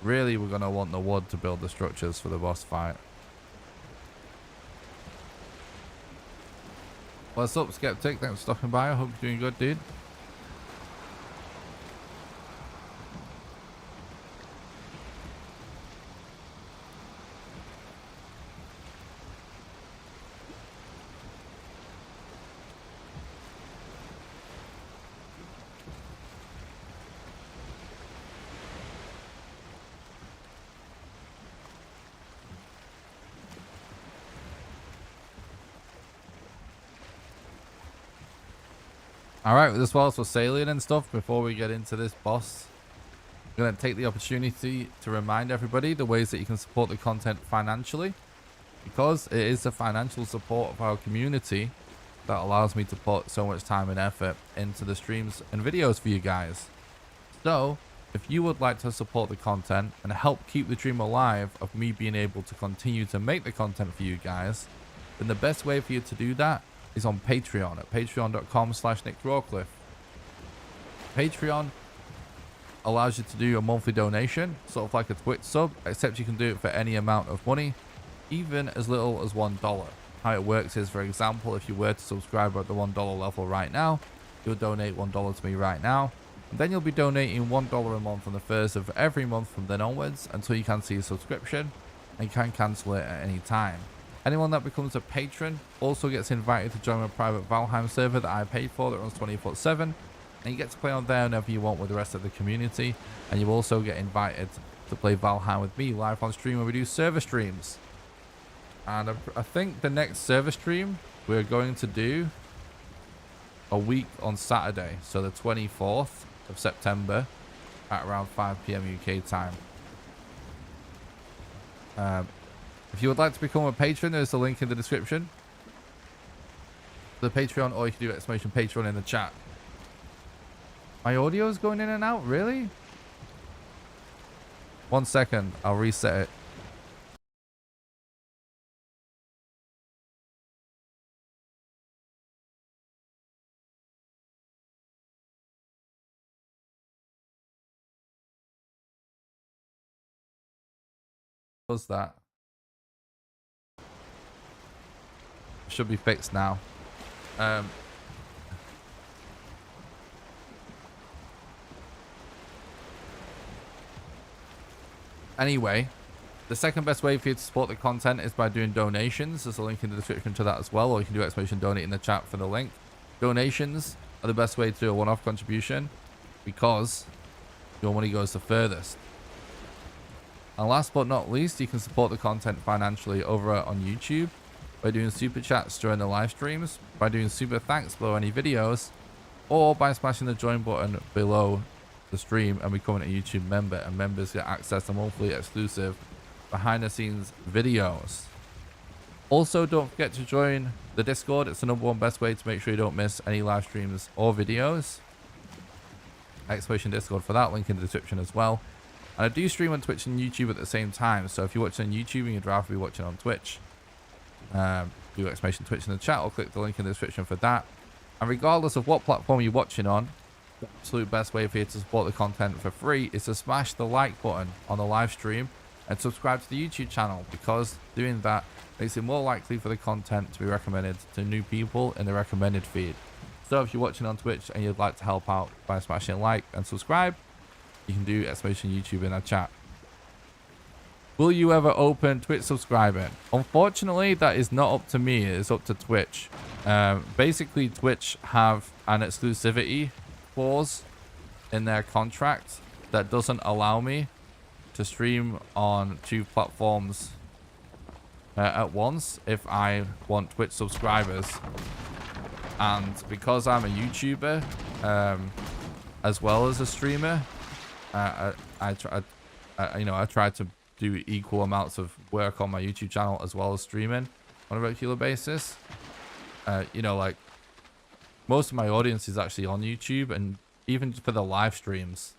really we're going to want the wood to build the structures for the boss fight. What's up, Skeptic? Thanks for stopping by. I hope you're doing good, dude. All right, as well as for sailing and stuff, before we get into this boss, I'm going to take the opportunity to remind everybody the ways that you can support the content financially, because it is the financial support of our community that allows me to put so much time and effort into the streams and videos for you guys. So if you would like to support the content and help keep the dream alive of me being able to continue to make the content for you guys, then the best way for you to do that is on Patreon at patreon.com/NickRawcliffe. Patreon allows you to do a monthly donation, sort of like a Twitch sub, except you can do it for any amount of money, even as little as $1. How it works is, for example, if you were to subscribe at the $1 level right now, you'll donate $1 to me right now, and then you'll be donating $1 a month on the first of every month from then onwards until you can see a subscription, and you can cancel it at any time. Anyone that becomes a patron also gets invited to join a private Valheim server that I paid for that runs 24/7, and you get to play on there whenever you want with the rest of the community, and you also get invited to play Valheim with me live on stream when we do server streams. And I think the next server stream we're going to do a week on Saturday, so the 24th of September at around 5 PM UK time. If you would like to become a patron, there's a link in the description. The Patreon, or you can do !Patreon in the chat. My audio is going in and out, really? 1 second, I'll reset it. What's that? Should be fixed now. Anyway, the second best way for you to support the content is by doing donations. There's a link in the description to that as well, or you can do exclamation donate in the chat for the link. Donations are the best way to do a one-off contribution because your money goes the furthest. And last but not least, you can support the content financially over on YouTube by doing super chats during the live streams, by doing super thanks below any videos, or by smashing the join button below the stream and becoming a YouTube member. And members get access to monthly exclusive behind the scenes videos. Also, don't forget to join the Discord. It's the #1 best way to make sure you don't miss any live streams or videos. Exclamation Discord for that, link in the description as well. And I do stream on Twitch and YouTube at the same time, so if you're watching on YouTube and you'd rather be watching on Twitch, do exclamation Twitch in the chat or click the link in the description for that. And regardless of what platform you're watching on, the absolute best way for you to support the content for free is to smash the like button on the live stream and subscribe to the YouTube channel, because doing that makes it more likely for the content to be recommended to new people in the recommended feed. So if you're watching on Twitch and you'd like to help out by smashing like and subscribe, you can do exclamation YouTube in our chat. Will you ever open Twitch subscribing? Unfortunately, that is not up to me. It's up to Twitch. Basically, Twitch have an exclusivity clause in their contract that doesn't allow me to stream on 2 platforms at once if I want Twitch subscribers. And because I'm a YouTuber as well as a streamer, I try to do equal amounts of work on my YouTube channel as well as streaming on a regular basis. Like most of my audience is actually on YouTube, and even for the live streams,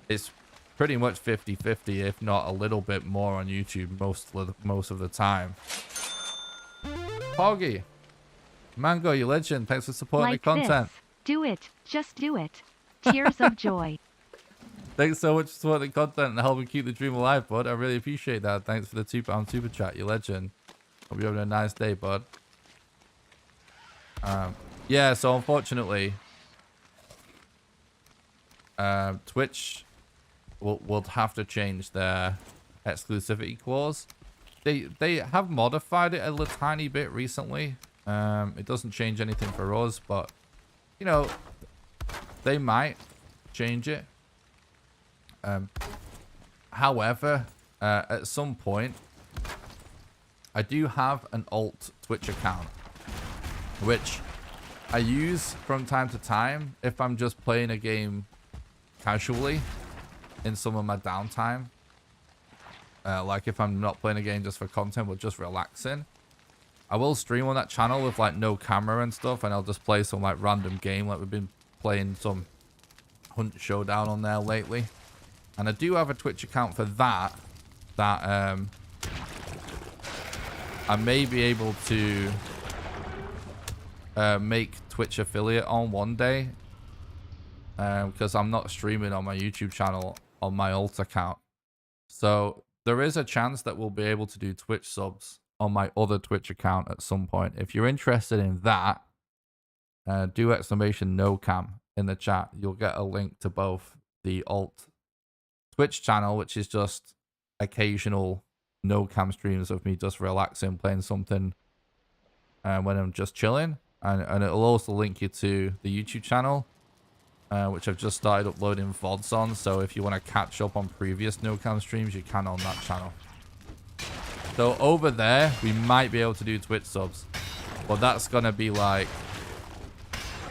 it's pretty much 50-50, if not a little bit more on YouTube most of the time. Poggy, Mango, you legend. Thanks for supporting the content. This. Do it. Just do it. Tears of joy. Thanks so much for supporting the content and helping keep the dream alive, bud. I really appreciate that. Thanks for the £2 super chat. You legend. Hope you're having a nice day, bud. Yeah, so unfortunately, Twitch will have to change their exclusivity clause. They have modified it a little tiny bit recently. It doesn't change anything for us, but they might change it. However, at some point, I do have an alt Twitch account, which I use from time to time if I'm just playing a game casually in some of my downtime. Like if I'm not playing a game just for content but just relaxing. I will stream on that channel with like no camera and stuff, and I'll just play some like random game, like we've been playing some Hunt Showdown on there lately. And I do have a Twitch account for that I may be able to make Twitch affiliate on one day, because I'm not streaming on my YouTube channel on my alt account. So there is a chance that we'll be able to do Twitch subs on my other Twitch account at some point. If you're interested in that, do exclamation no cam in the chat. You'll get a link to both the alt Twitch channel, which is just occasional no cam streams of me just relaxing, playing something when I'm just chilling, and it'll also link you to the YouTube channel, which I've just started uploading VODs on. So if you want to catch up on previous no cam streams, you can on that channel. So over there, we might be able to do Twitch subs, but that's gonna be like,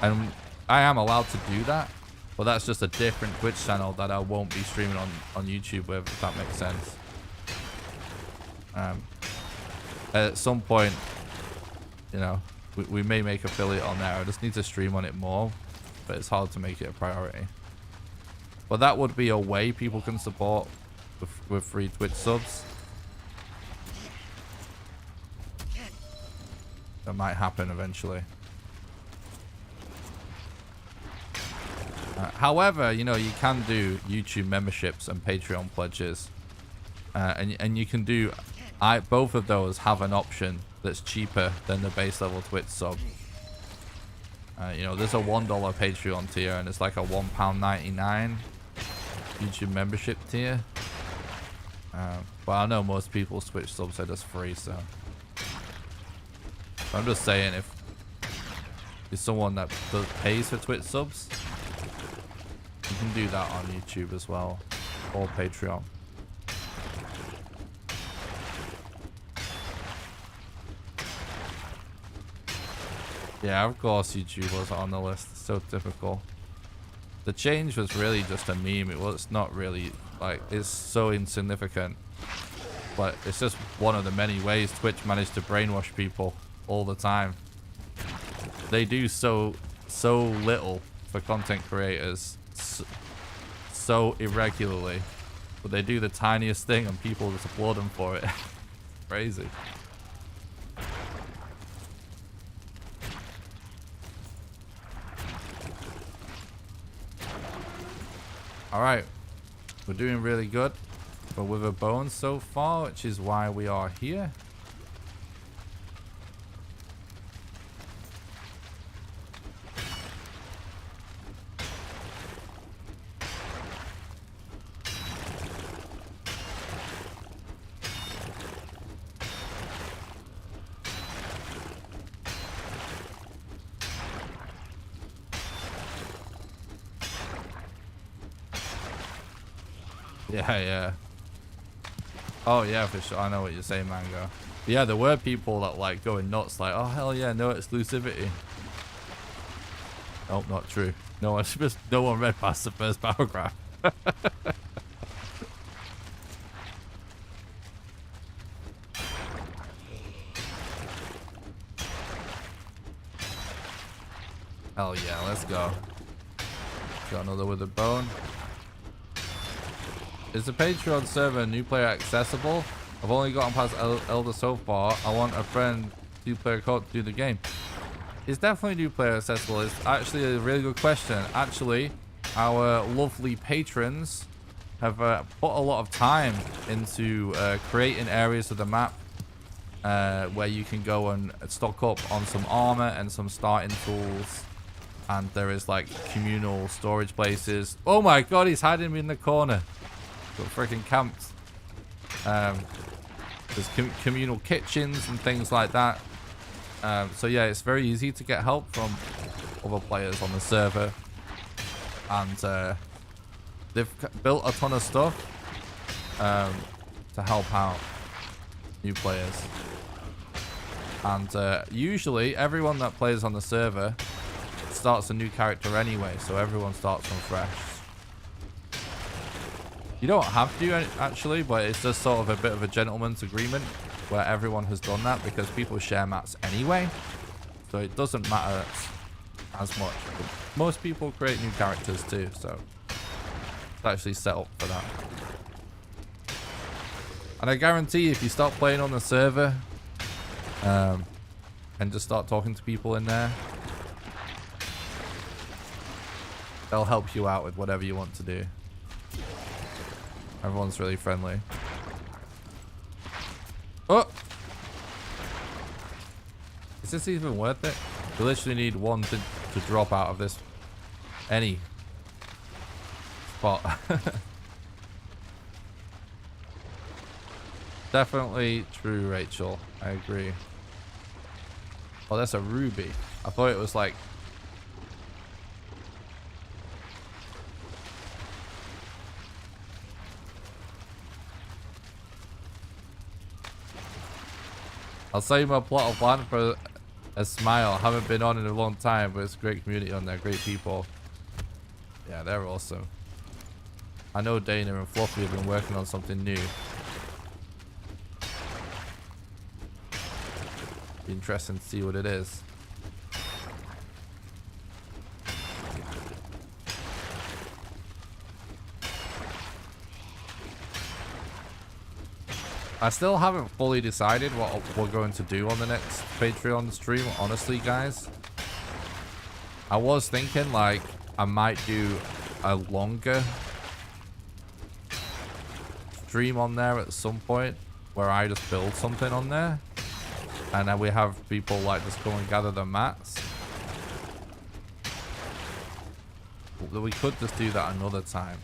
and I am allowed to do that, but that's just a different Twitch channel that I won't be streaming on YouTube with, if that makes sense. At some point, we may make affiliate on there. I just need to stream on it more, but it's hard to make it a priority. But that would be a way people can support with free Twitch subs. That might happen eventually. However, you can do YouTube memberships and Patreon pledges, and you can do both of those have an option that's cheaper than the base level Twitch sub. There's a $1 Patreon tier, and it's like a £1.99 YouTube membership tier. But I know most people switch subs are just free, so I'm just saying if you're someone that pays for Twitch subs, you can do that on YouTube as well, or Patreon. Yeah, of course YouTube wasn't on the list. It's so typical. The change was really just a meme. It's not really, like, it's so insignificant. But it's just one of the many ways Twitch managed to brainwash people all the time. They do so little for content creators so irregularly. But they do the tiniest thing and people just applaud them for it. Crazy. Alright, we're doing really good, but with a bone so far, which is why we are here. Yeah. Oh yeah, for sure. I know what you're saying, Mango. But yeah, there were people that like going nuts, like, oh hell yeah, no exclusivity. Nope, not true. No one read past the first paragraph. Hell yeah, let's go. Got another with a bone. Is the Patreon server new player accessible? I've only gotten past Elder so far. I want a friend, new player code to do the game. It's definitely new player accessible. It's actually a really good question. Actually, our lovely patrons have put a lot of time into creating areas of the map where you can go and stock up on some armor and some starting tools. And there is like communal storage places. Oh my god, he's hiding me in the corner. Got freaking camped. There's communal kitchens and things like that. So yeah, it's very easy to get help from other players on the server. And they've built a ton of stuff to help out new players. And usually everyone that plays on the server starts a new character anyway, so everyone starts from fresh. You don't have to actually, but it's just sort of a bit of a gentleman's agreement where everyone has done that because people share mats anyway, so it doesn't matter as much. But most people create new characters too, so it's actually set up for that. And I guarantee if you start playing on the server and just start talking to people in there, they'll help you out with whatever you want to do. Everyone's really friendly. Oh! Is this even worth it? You literally need one to drop out of this. Any spot. Definitely true, Rachel. I agree. Oh, that's a ruby. I thought it was like... I'll save my plot of land for a smile. Haven't been on in a long time, but it's a great community on there. Great people. Yeah, they're awesome. I know Dana and Fluffy have been working on something new. Be interesting to see what it is. I still haven't fully decided what we're going to do on the next Patreon stream, honestly, guys. I was thinking, like, I might do a longer stream on there at some point where I just build something on there. And then we have people, like, just go and gather the mats. We could just do that another time.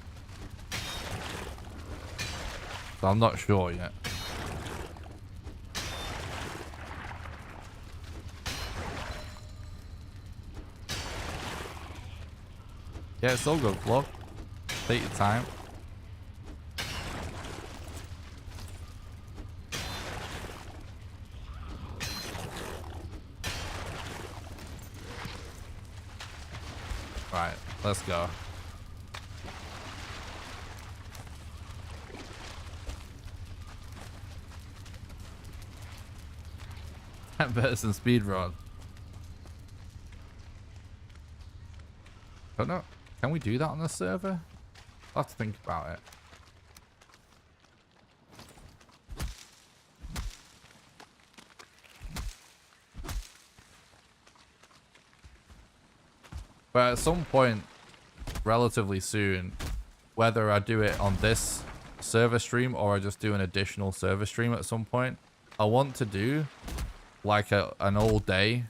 So I'm not sure yet. Yeah, it's all good, Flo. Take your time. Right, let's go. Better than speedrun. Don't know. Can we do that on the server? I'll have to think about it. But at some point, relatively soon, whether I do it on this server stream or I just do an additional server stream at some point, I want to do like an all day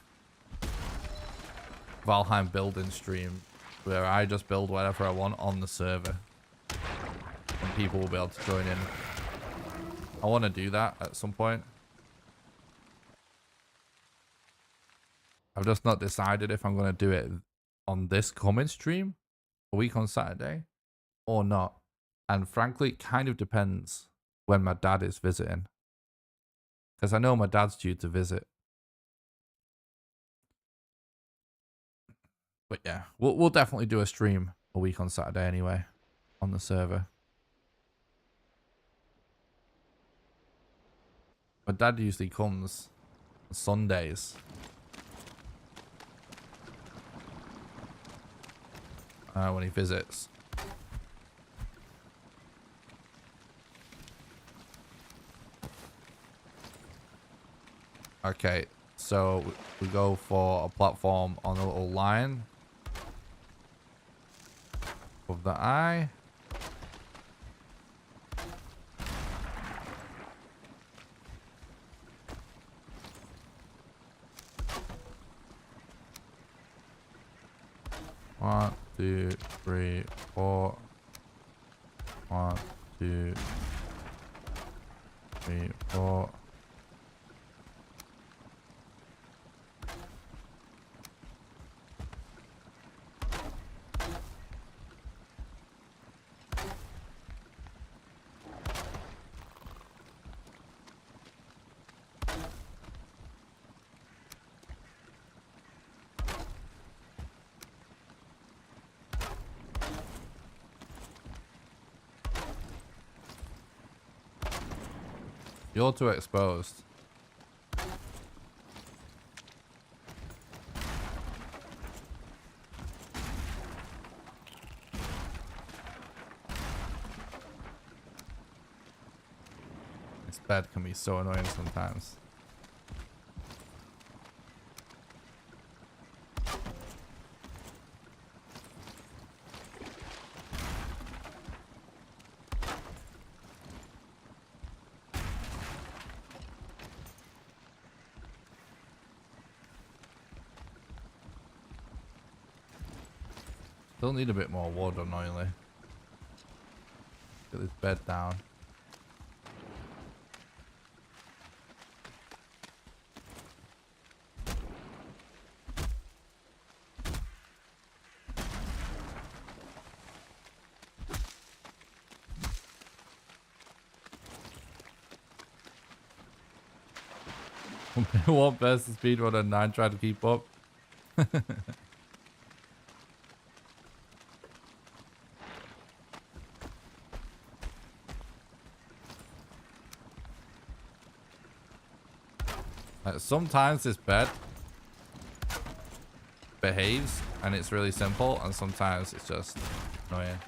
Valheim building stream where I just build whatever I want on the server and people will be able to join in. I want to do that at some point. I've just not decided if I'm going to do it on this coming stream a week on Saturday or not. And frankly, it kind of depends when my dad is visiting. Because I know my dad's due to visit. But yeah, we'll definitely do a stream a week on Saturday anyway on the server. My dad usually comes on Sundays. When he visits. Okay, so we go for a platform on a little line of the eye. One, 2, 3, 4. 1, 2, 3, 4. You're too exposed. This bed can be so annoying sometimes. Still need a bit more wood, annoyingly. Get this bed down. One best speedrunner 9 trying to keep up. Sometimes this bed behaves and it's really simple, and sometimes it's just annoying.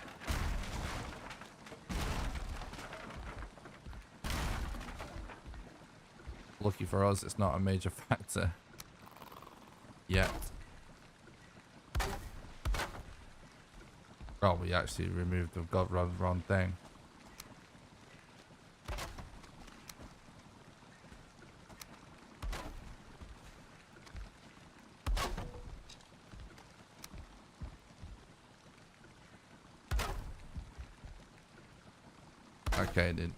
Lucky for us, it's not a major factor yet. Oh, we actually removed the wrong thing. Okay, dude.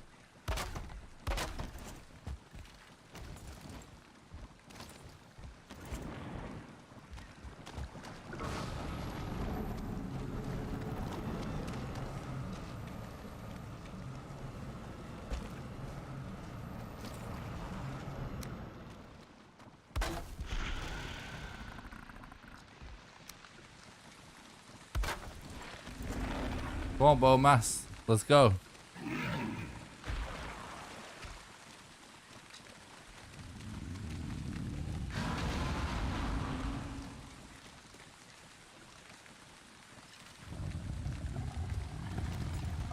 Come on, Bowmass. Let's go.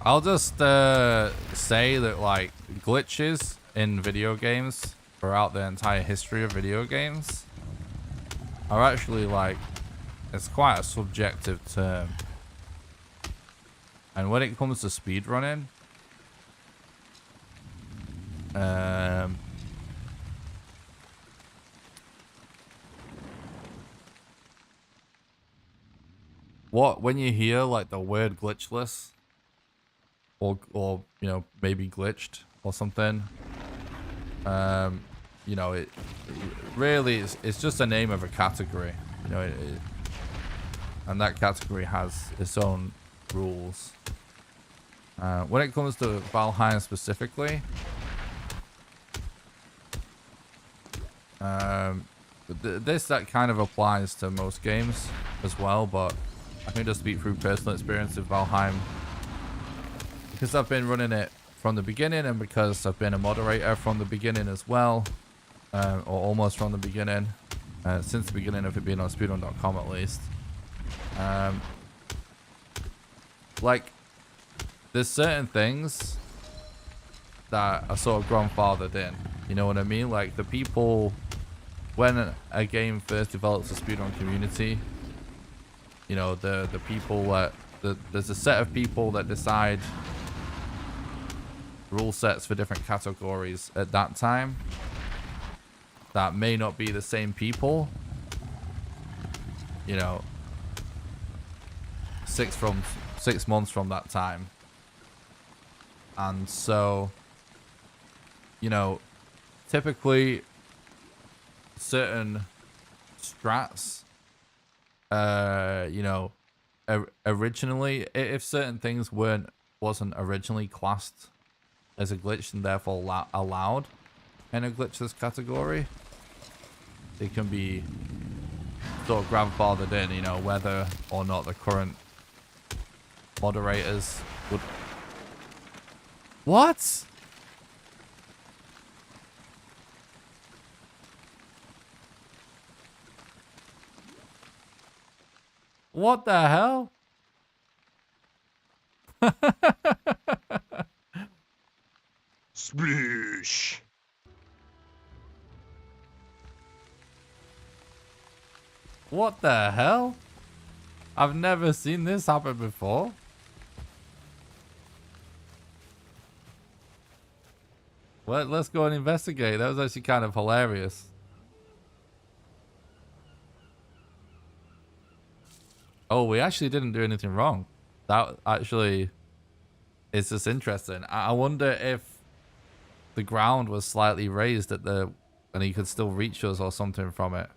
I'll just say that like glitches in video games throughout the entire history of video games are actually like, it's quite a subjective term. And when it comes to speedrunning, when you hear like the word glitchless or you know, maybe glitched or something, you know, it really it's just a name of a category, you know, and that category has its own rules. When it comes to Valheim specifically, that kind of applies to most games as well, but I can just speak through personal experience with Valheim because I've been running it from the beginning, and because I've been a moderator from the beginning as well, or almost from the beginning, since the beginning of it being on speedrun.com at least. Like, there's certain things that are sort of grandfathered in, you know what I mean? Like the people, when a game first develops a speedrun community, you know, the people that, there's a set of people that decide rule sets for different categories at that time that may not be the same people, you know, 6 months from that time. And so, you know, typically certain strats, you know, originally, if certain things wasn't originally classed as a glitch and therefore allowed in a glitchless category, they can be sort of grandfathered in, you know, whether or not the current moderators would... What? What the hell? Sploosh. What the hell? I've never seen this happen before. Well, let's go and investigate. That was actually kind of hilarious. Oh, we actually didn't do anything wrong. That actually is just interesting. I wonder if the ground was slightly raised at the, and he could still reach us or something from it.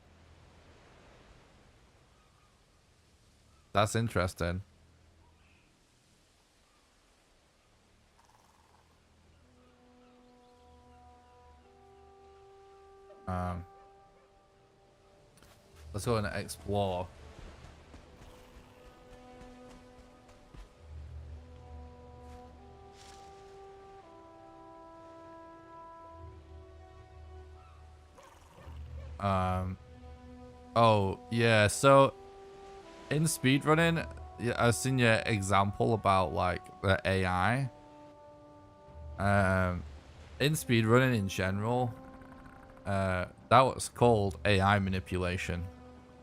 That's interesting. Let's go and explore. Oh yeah, so in speedrunning, yeah, I've seen your example about like the AI. In speedrunning in general, that was called AI manipulation,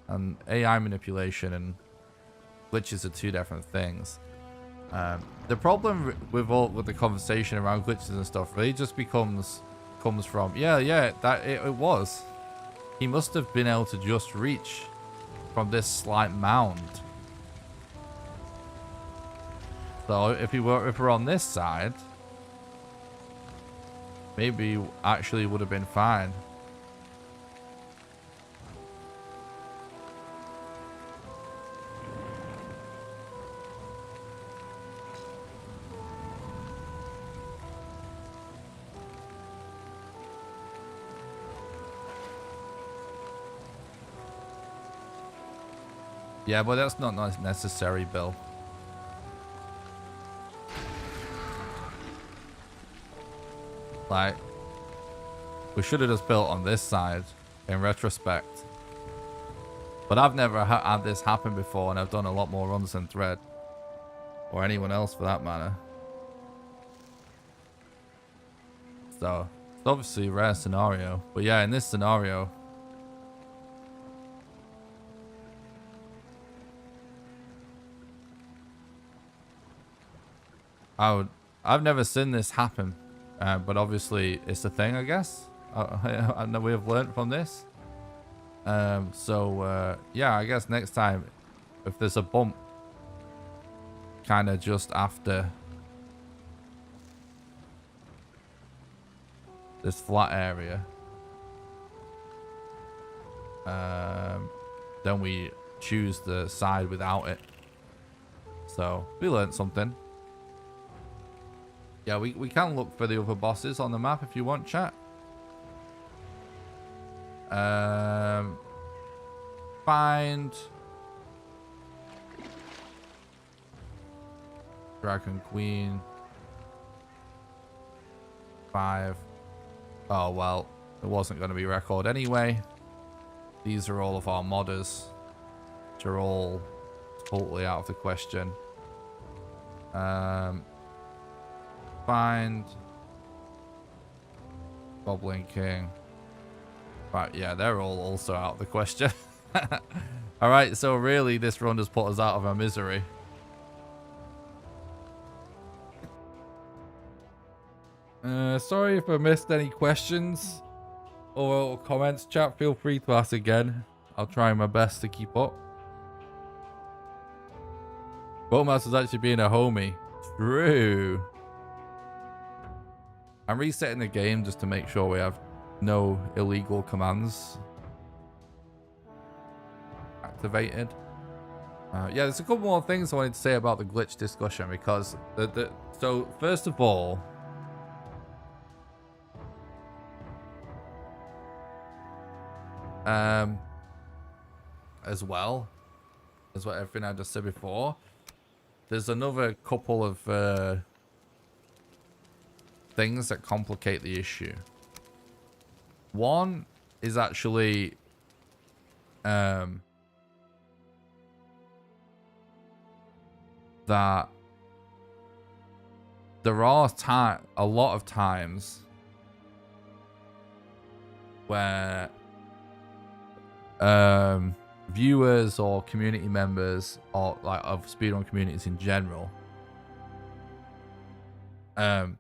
and AI manipulation and glitches are two different things. The problem with the conversation around glitches and stuff really just comes from that it was. He must have been able to just reach from this slight mound. So if we're on this side, maybe actually would have been fine. Yeah, but that's not necessary, Bill. Like, we should have just built on this side in retrospect. But I've never had this happen before, and I've done a lot more runs than Thread. Or anyone else for that matter. So, it's obviously a rare scenario. But yeah, in this scenario, I've never seen this happen. But obviously, it's a thing, I guess. I know we have learned from this. Yeah, I guess next time, if there's a bump kind of just after this flat area, then we choose the side without it. So we learned something. Yeah, we can look for the other bosses on the map if you want, chat. Find Dragon Queen 5. Oh well, it wasn't going to be record anyway. These are all of our modders, which are all totally out of the question. Find Goblin King. Right, yeah, they're all also out of the question. Alright, so really this run has put us out of our misery. Sorry if I missed any questions or comments, chat. Feel free to ask again. I'll try my best to keep up. Boatmaster's was actually being a homie. True. I'm resetting the game just to make sure we have no illegal commands activated. Yeah, there's a couple more things I wanted to say about the glitch discussion, because so first of all, as well as what everything I just said before, there's another couple of things that complicate the issue. One is actually that there are a lot of times where viewers or community members, or like of speedrun communities in general, kind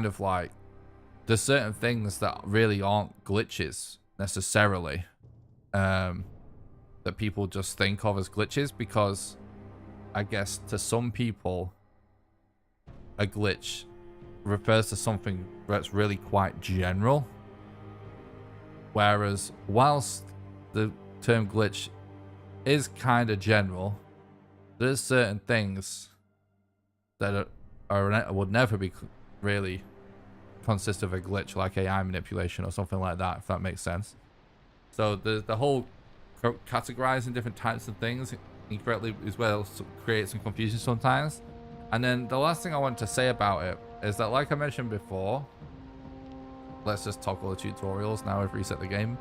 of like, there's certain things that really aren't glitches necessarily, that people just think of as glitches, because I guess to some people a glitch refers to something that's really quite general, whereas whilst the term glitch is kind of general, there's certain things that would never be really consist of a glitch, like AI manipulation or something like that, if that makes sense. So the whole categorizing different types of things incorrectly as well creates some confusion sometimes. And then the last thing I want to say about it is that, like I mentioned before, let's just toggle the tutorials now. I've reset the game.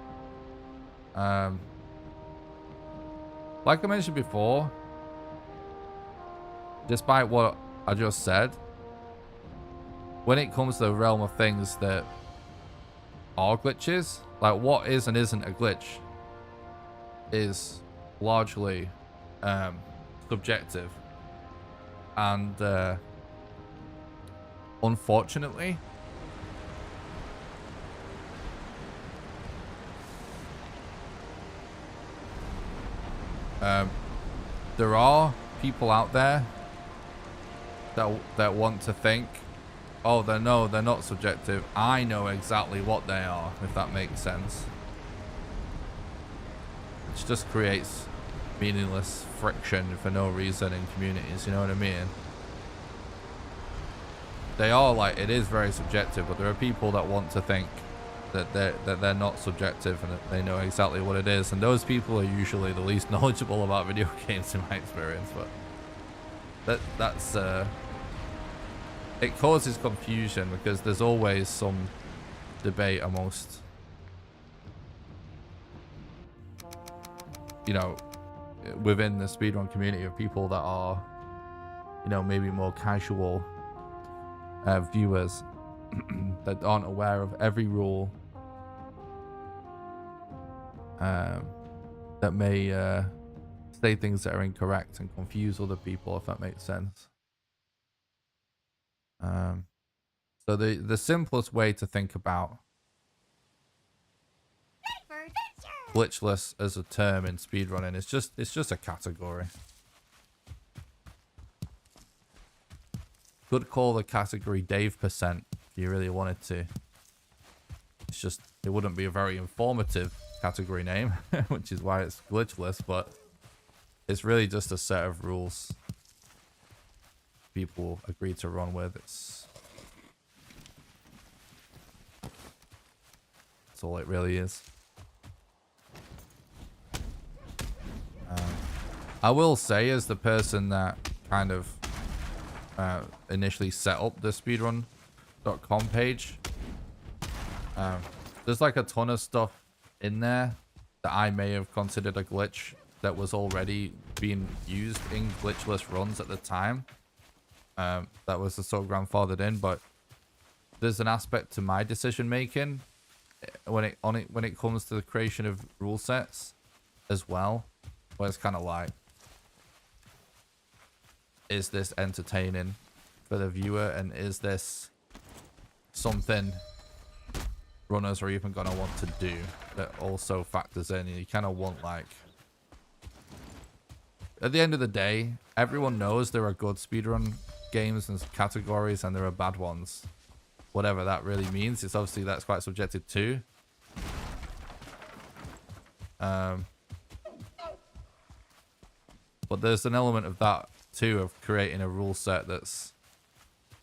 Like I mentioned before, despite what I just said, when it comes to the realm of things that are glitches, like what is and isn't a glitch is largely subjective. And unfortunately, there are people out there that want to think, oh, they're not subjective. I know exactly what they are, if that makes sense. Which just creates meaningless friction for no reason in communities, you know what I mean? They are like, it is very subjective, but there are people that want to think that they're not subjective and that they know exactly what it is, and those people are usually the least knowledgeable about video games in my experience. But that's it causes confusion because there's always some debate amongst, you know, within the speedrun community of people that are, you know, maybe more casual viewers that aren't aware of every rule that may say things that are incorrect and confuse other people, if that makes sense. So the simplest way to think about glitchless as a term in speedrunning is it's just a category. Could call the category Dave% if you really wanted to. It's just, it wouldn't be a very informative category name, which is why it's glitchless, but it's really just a set of rules people agree to run with. That's all it really is. I will say, as the person that kind of initially set up the speedrun.com page, there's like a ton of stuff in there that I may have considered a glitch that was already being used in glitchless runs at the time. That was the sort of grandfathered in, but there's an aspect to my decision making when it comes to the creation of rule sets as well, where it's kind of like, is this entertaining for the viewer, and is this something runners are even going to want to do? That also factors in. You kind of want, like, at the end of the day, everyone knows there are good speedrun games and categories and there are bad ones. Whatever that really means, it's obviously that's quite subjective too. But there's an element of that too, of creating a rule set that's,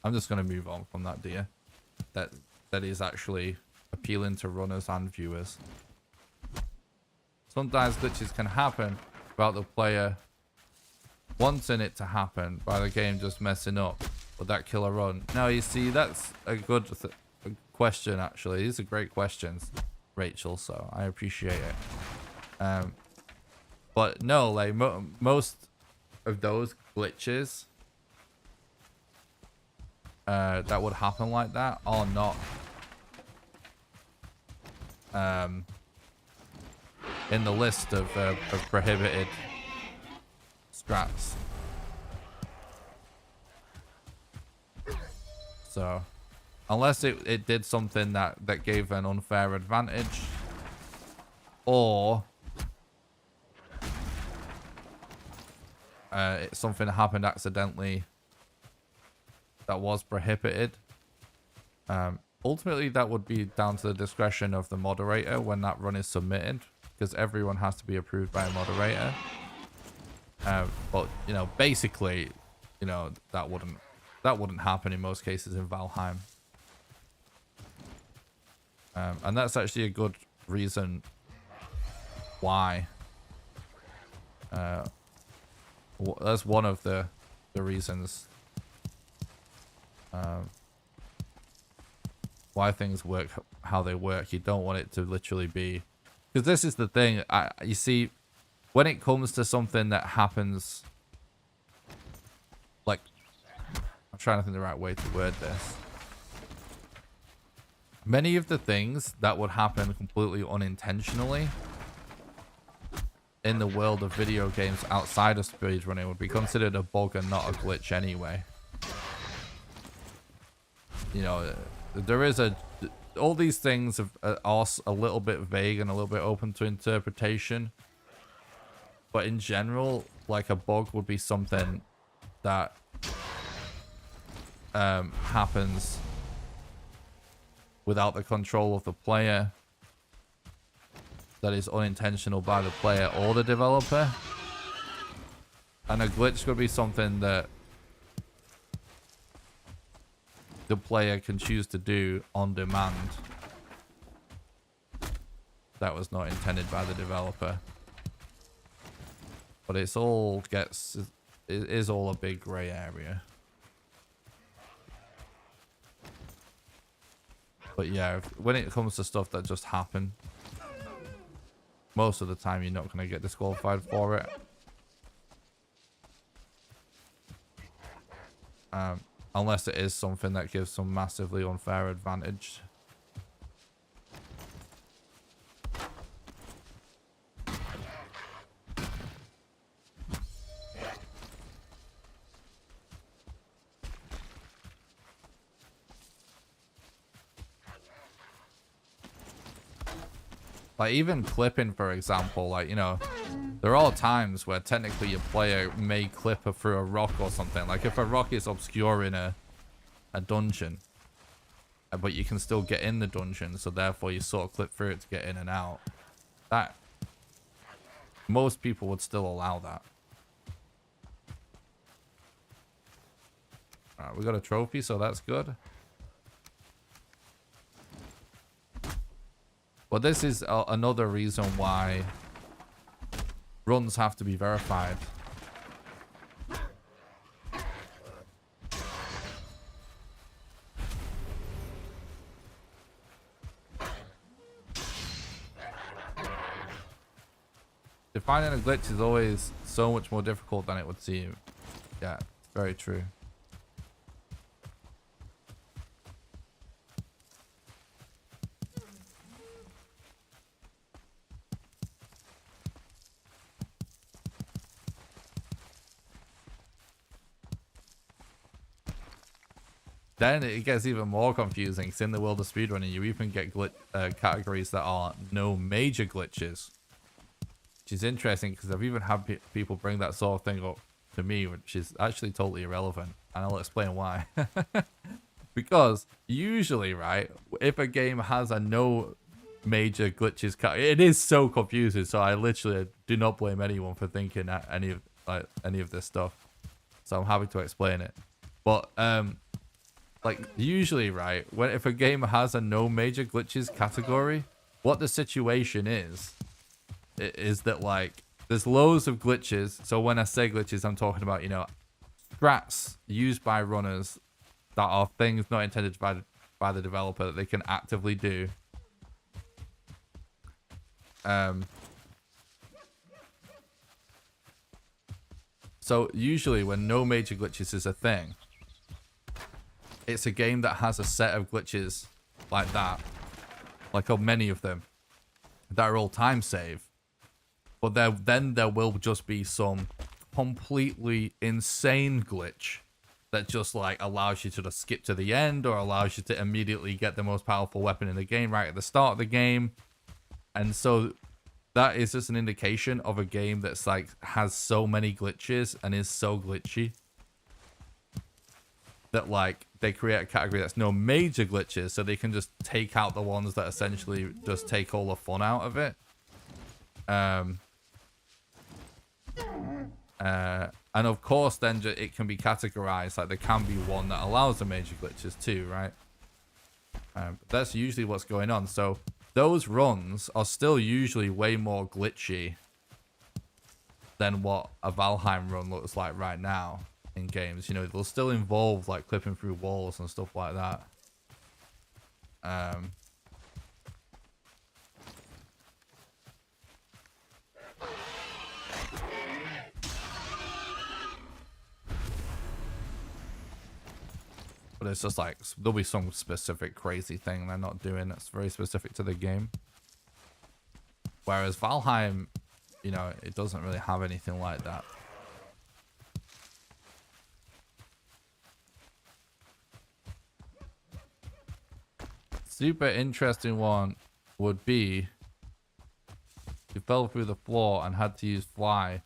I'm just going to move on from that, dear, that is actually appealing to runners and viewers. Sometimes glitches can happen without the player wanting it to happen, by the game just messing up. Would that kill a run? No, you see, that's a good question, actually. These are great questions, Rachel, so I appreciate it. But no, like, most of those glitches that would happen like that are not in the list of prohibited strats. So unless it did something that gave an unfair advantage, or it's something that happened accidentally that was prohibited, ultimately that would be down to the discretion of the moderator when that run is submitted, because everyone has to be approved by a moderator. But, you know, basically, you know, that wouldn't happen in most cases in Valheim. And that's actually a good reason why. That's one of the reasons why things work how they work. You don't want it to literally be, because this is the thing. You see, when it comes to something that happens, like, I'm trying to think the right way to word this. Many of the things that would happen completely unintentionally in the world of video games outside of speedrunning would be considered a bug and not a glitch anyway. You know, there is all these things are a little bit vague and a little bit open to interpretation. But in general, like, a bug would be something that happens without the control of the player, that is unintentional by the player or the developer. And a glitch could be something that the player can choose to do on demand that was not intended by the developer. But it is all a big grey area. But yeah, when it comes to stuff that just happen, most of the time you're not going to get disqualified for it. Unless it is something that gives some massively unfair advantage. Like, even clipping, for example, like, you know, there are times where technically your player may clip through a rock or something. Like, if a rock is obscuring a dungeon, but you can still get in the dungeon, so therefore you sort of clip through it to get in and out. That, most people would still allow that. Alright, we got a trophy, so that's good. But this is another reason why runs have to be verified. Defining a glitch is always so much more difficult than it would seem. Yeah, it's very true. Then it gets even more confusing, because in the world of speedrunning, you even get categories that are no major glitches. Which is interesting, because I've even had people bring that sort of thing up to me, which is actually totally irrelevant. And I'll explain why. Because usually, right, if a game has a no major glitches category, it is so confusing. So I literally do not blame anyone for thinking any of this stuff. So I'm happy to explain it. But like, usually, right, if a game has a no major glitches category, what the situation is that, like, there's loads of glitches. So when I say glitches, I'm talking about, you know, strats used by runners that are things not intended by the developer that they can actively do. So usually when no major glitches is a thing, it's a game that has a set of glitches like that, like many of them, that are all time save. But then there will just be some completely insane glitch that just, like, allows you to just skip to the end, or allows you to immediately get the most powerful weapon in the game right at the start of the game. And so that is just an indication of a game that's, like, has so many glitches and is so glitchy that, like, they create a category that's no major glitches, so they can just take out the ones that essentially just take all the fun out of it. And of course, then it can be categorized, like, there can be one that allows the major glitches too, right? That's usually what's going on. So those runs are still usually way more glitchy than what a Valheim run looks like right now in games. You know, they'll still involve, like, clipping through walls and stuff like that. But it's just like, there'll be some specific crazy thing they're not doing that's very specific to the game. Whereas Valheim, you know, it doesn't really have anything like that. Super interesting one would be, you fell through the floor and had to use fly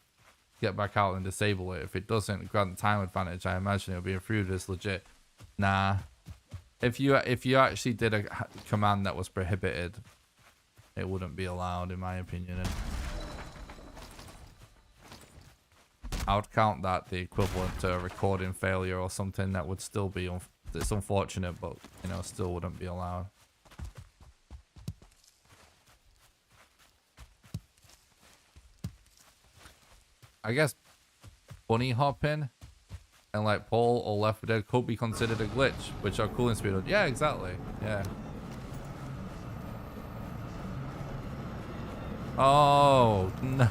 to get back out and disable it. If it doesn't grant time advantage, I imagine it'll be improved as legit. Nah. If you actually did a command that was prohibited, it wouldn't be allowed, in my opinion. And I would count that the equivalent to a recording failure or something. That would still be it's unfortunate, but, you know, still wouldn't be allowed. I guess bunny hopping and, like, pole or Left 4 Dead could be considered a glitch, which are cool in speedrun. Yeah, exactly. Yeah. Oh, no.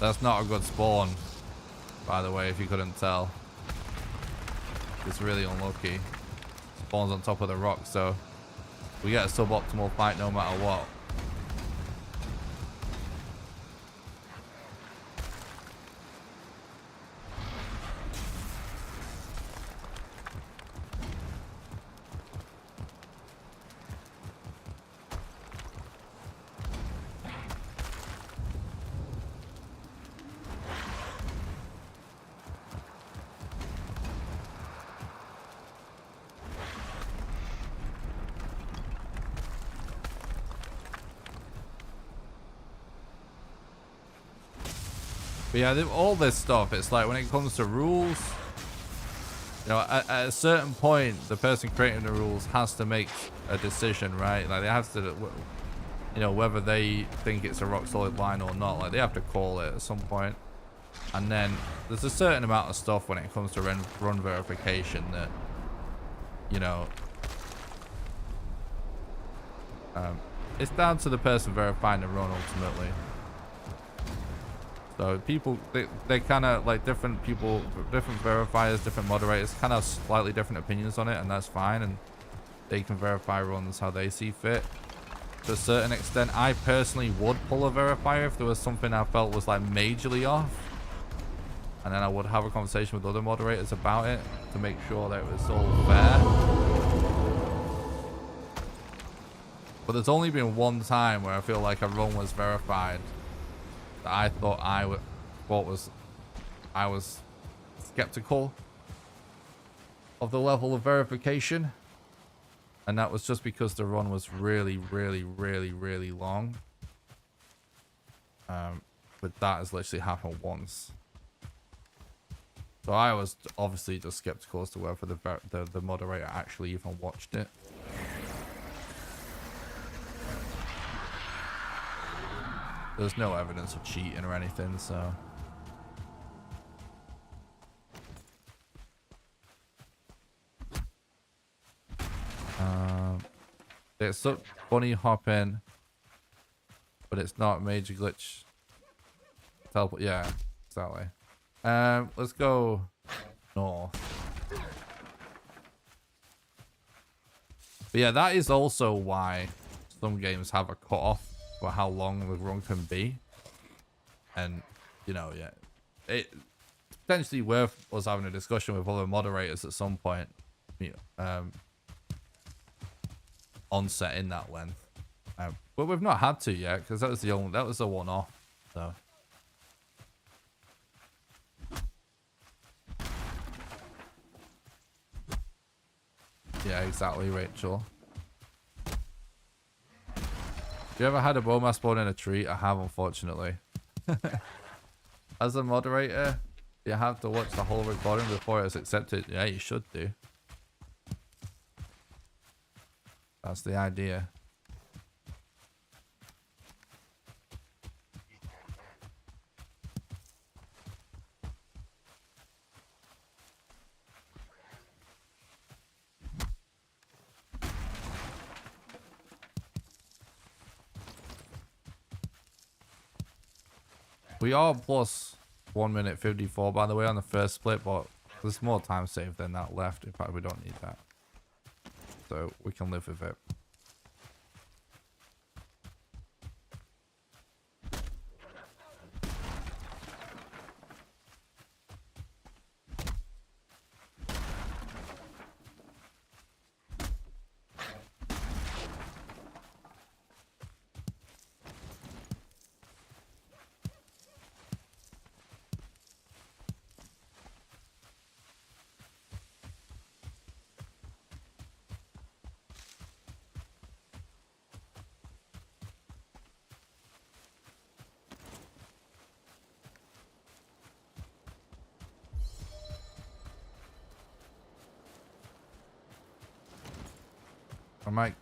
That's not a good spawn, by the way, if you couldn't tell. It's really unlucky. Spawns on top of the rock, so we get a suboptimal fight no matter what. But yeah, all this stuff, it's like when it comes to rules, you know, at a certain point, the person creating the rules has to make a decision, right? Like they have to, you know, whether they think it's a rock solid line or not, like they have to call it at some point. And then there's a certain amount of stuff when it comes to run verification that, you know, it's down to the person verifying the run ultimately. So people, they kind of like different people, different verifiers, different moderators kind of have slightly different opinions on it, and that's fine. And they can verify runs how they see fit. To a certain extent, I personally would pull a verifier if there was something I felt was like majorly off. And then I would have a conversation with other moderators about it to make sure that it was all fair. But there's only been one time where I feel like a run was verified that I thought I was skeptical of the level of verification, and that was just because the run was really long. But that has literally happened once. So I was obviously just skeptical as to whether the moderator actually even watched it. There's no evidence of cheating or anything, so. It's so bunny hopping, but it's not a major glitch. Teleport, yeah, exactly. Let's go north. But yeah, that is also why some games have a cutoff for how long the run can be. And, you know, yeah, it's potentially worth us having a discussion with other moderators at some point, on setting that length. But we've not had to yet, because that was the one-off. So. Yeah, exactly, Rachel. You ever had a bowman spawn in a tree? I have, unfortunately. As a moderator, you have to watch the whole recording before it's accepted. Yeah, you should do. That's the idea. We are plus 1 minute 54, by the way, on the first split, but there's more time saved than that left. In fact, we don't need that. So we can live with it.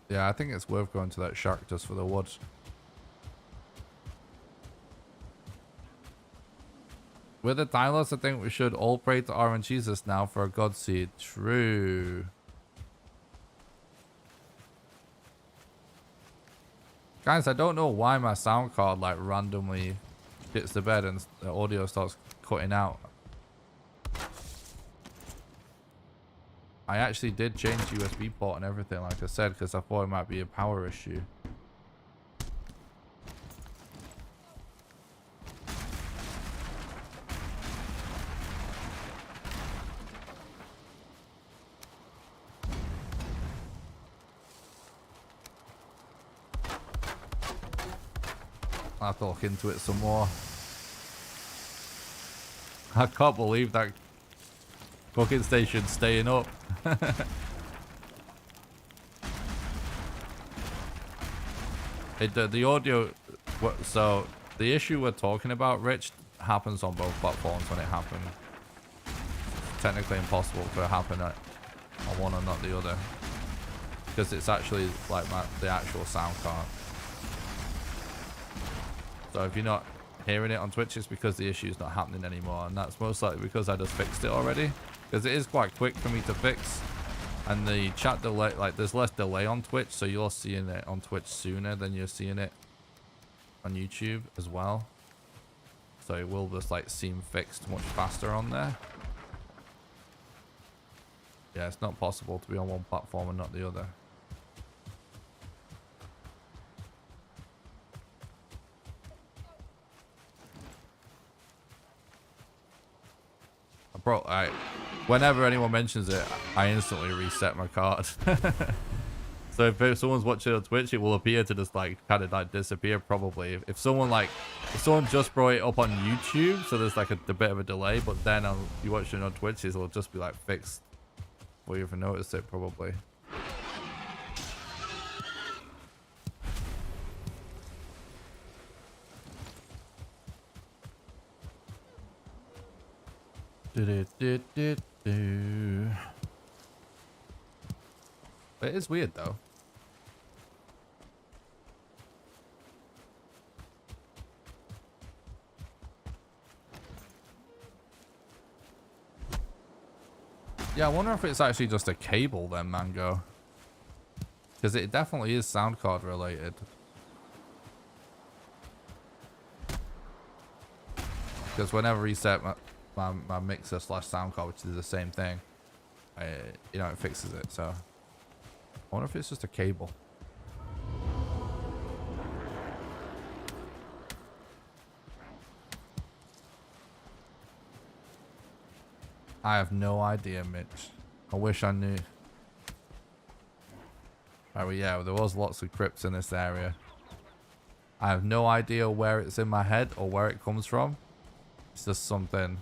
Yeah, I think it's worth going to that shack just for the woods. With the timeless, I think we should all pray to RNGesus now for a God seed. True. Guys, I don't know why my sound card like randomly hits the bed and the audio starts cutting out. I actually did change USB port and everything, like I said, because I thought it might be a power issue. I'll have to look into it some more. I can't believe that cooking station's staying up. The audio, so the issue we're talking about, Rich, happens on both platforms when it happens. Technically impossible for it to happen on one and not the other, because it's actually like the actual sound card. So if you're not hearing it on Twitch, it's because the issue is not happening anymore, and that's most likely because I just fixed it already, because it is quite quick for me to fix. And the chat delay, like there's less delay on Twitch, so you're seeing it on Twitch sooner than you're seeing it on YouTube as well. So it will just like seem fixed much faster on there. Yeah, it's not possible to be on one platform and not the other. Bro, whenever anyone mentions it, I instantly reset my card. So if someone's watching on Twitch, it will appear to just like kind of like disappear probably. If someone just brought it up on YouTube, so there's like a bit of a delay, but then you watch it on Twitch, it'll just be like fixed before you even notice it probably. It is weird though. Yeah, I wonder if it's actually just a cable then, Mango. Because it definitely is sound card related. Because whenever I reset my mixer / sound card, which is the same thing, you know, it fixes it. So I wonder if it's just a cable. I have no idea, Mitch. I wish I knew. Oh yeah, there was lots of crypts in this area. I have no idea where it's in my head or where it comes from. It's just something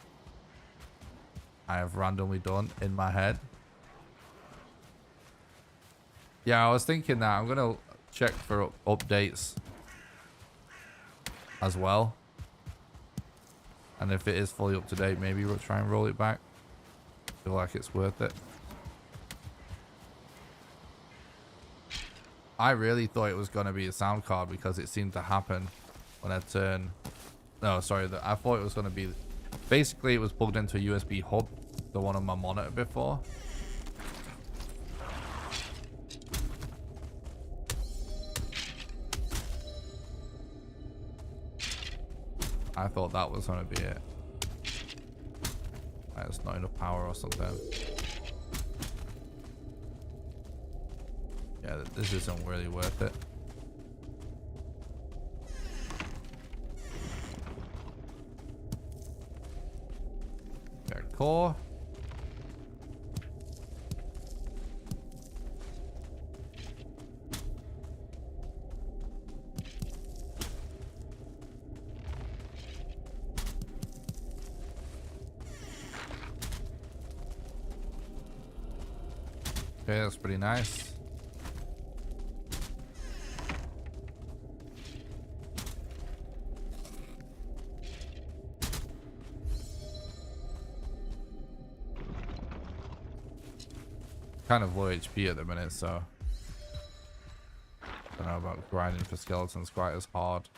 I have randomly done in my head. Yeah, I was thinking that. I'm going to check for updates as well. And if it is fully up to date, maybe we'll try and roll it back. Feel like it's worth it. I really thought it was going to be a sound card because it seemed to happen when I turn. No, sorry. I thought it was going to be. Basically, it was plugged into a USB hub, the one on my monitor before. I thought that was going to be it. There's not enough power or something. Yeah, this isn't really worth it. Okay, core. Okay, that's pretty nice. Kind of low HP at the minute, so I don't know about grinding for skeletons quite as hard.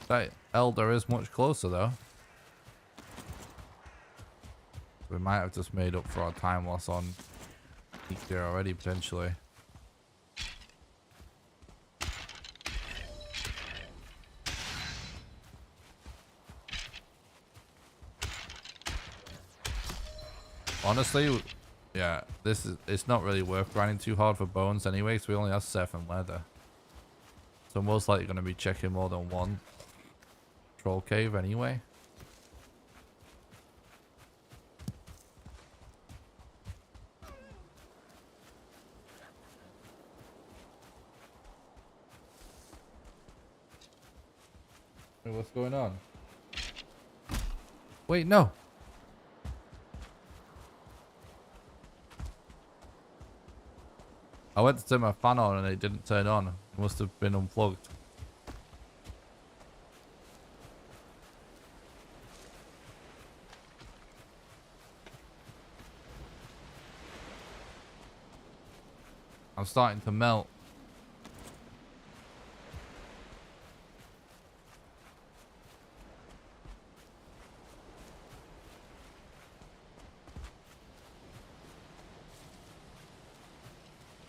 That elder is much closer though. We might have just made up for our time loss on peak there already, potentially. Honestly, yeah, it's not really worth grinding too hard for bones anyway, because we only have 7 leather. So most likely going to be checking more than one troll cave anyway. Wait, what's going on? Wait, no. I went to turn my fan on and it didn't turn on. It must have been unplugged. I'm starting to melt.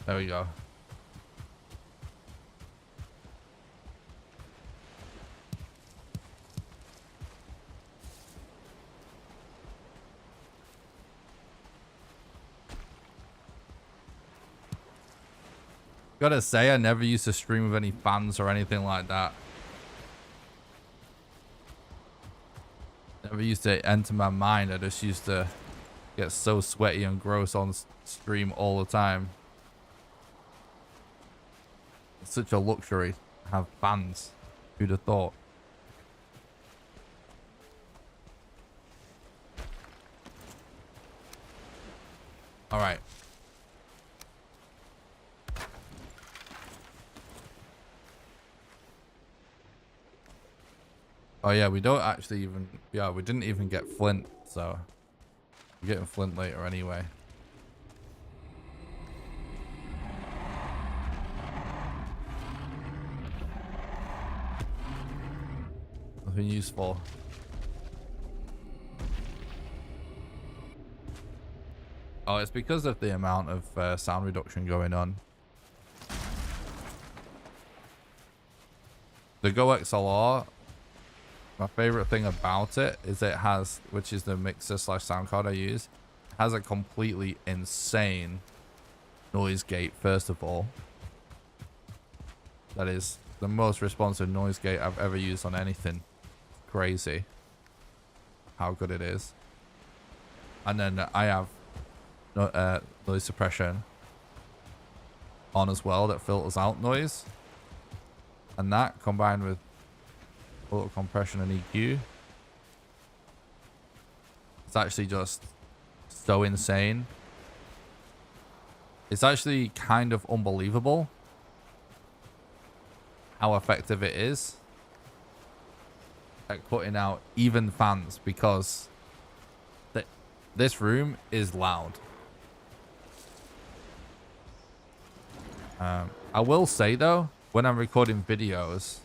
There we go. Gotta say, I never used to stream with any fans or anything like that. Never used to enter my mind. I just used to get so sweaty and gross on stream all the time. It's such a luxury to have fans. Who'd have thought? All right. Oh yeah, we don't actually even... Yeah, we didn't even get flint, so... We're getting flint later anyway. Nothing useful. Oh, it's because of the amount of sound reduction going on. The Go XLR... My favorite thing about it is it has, which is the mixer slash sound card I use, has a completely insane noise gate, first of all. That is the most responsive noise gate I've ever used on anything. Crazy how good it is. And then I have noise suppression on as well that filters out noise. And that combined with auto compression and EQ, it's actually just so insane. It's actually kind of unbelievable how effective it is at cutting out even fans, because this room is loud. I will say though, when I'm recording videos,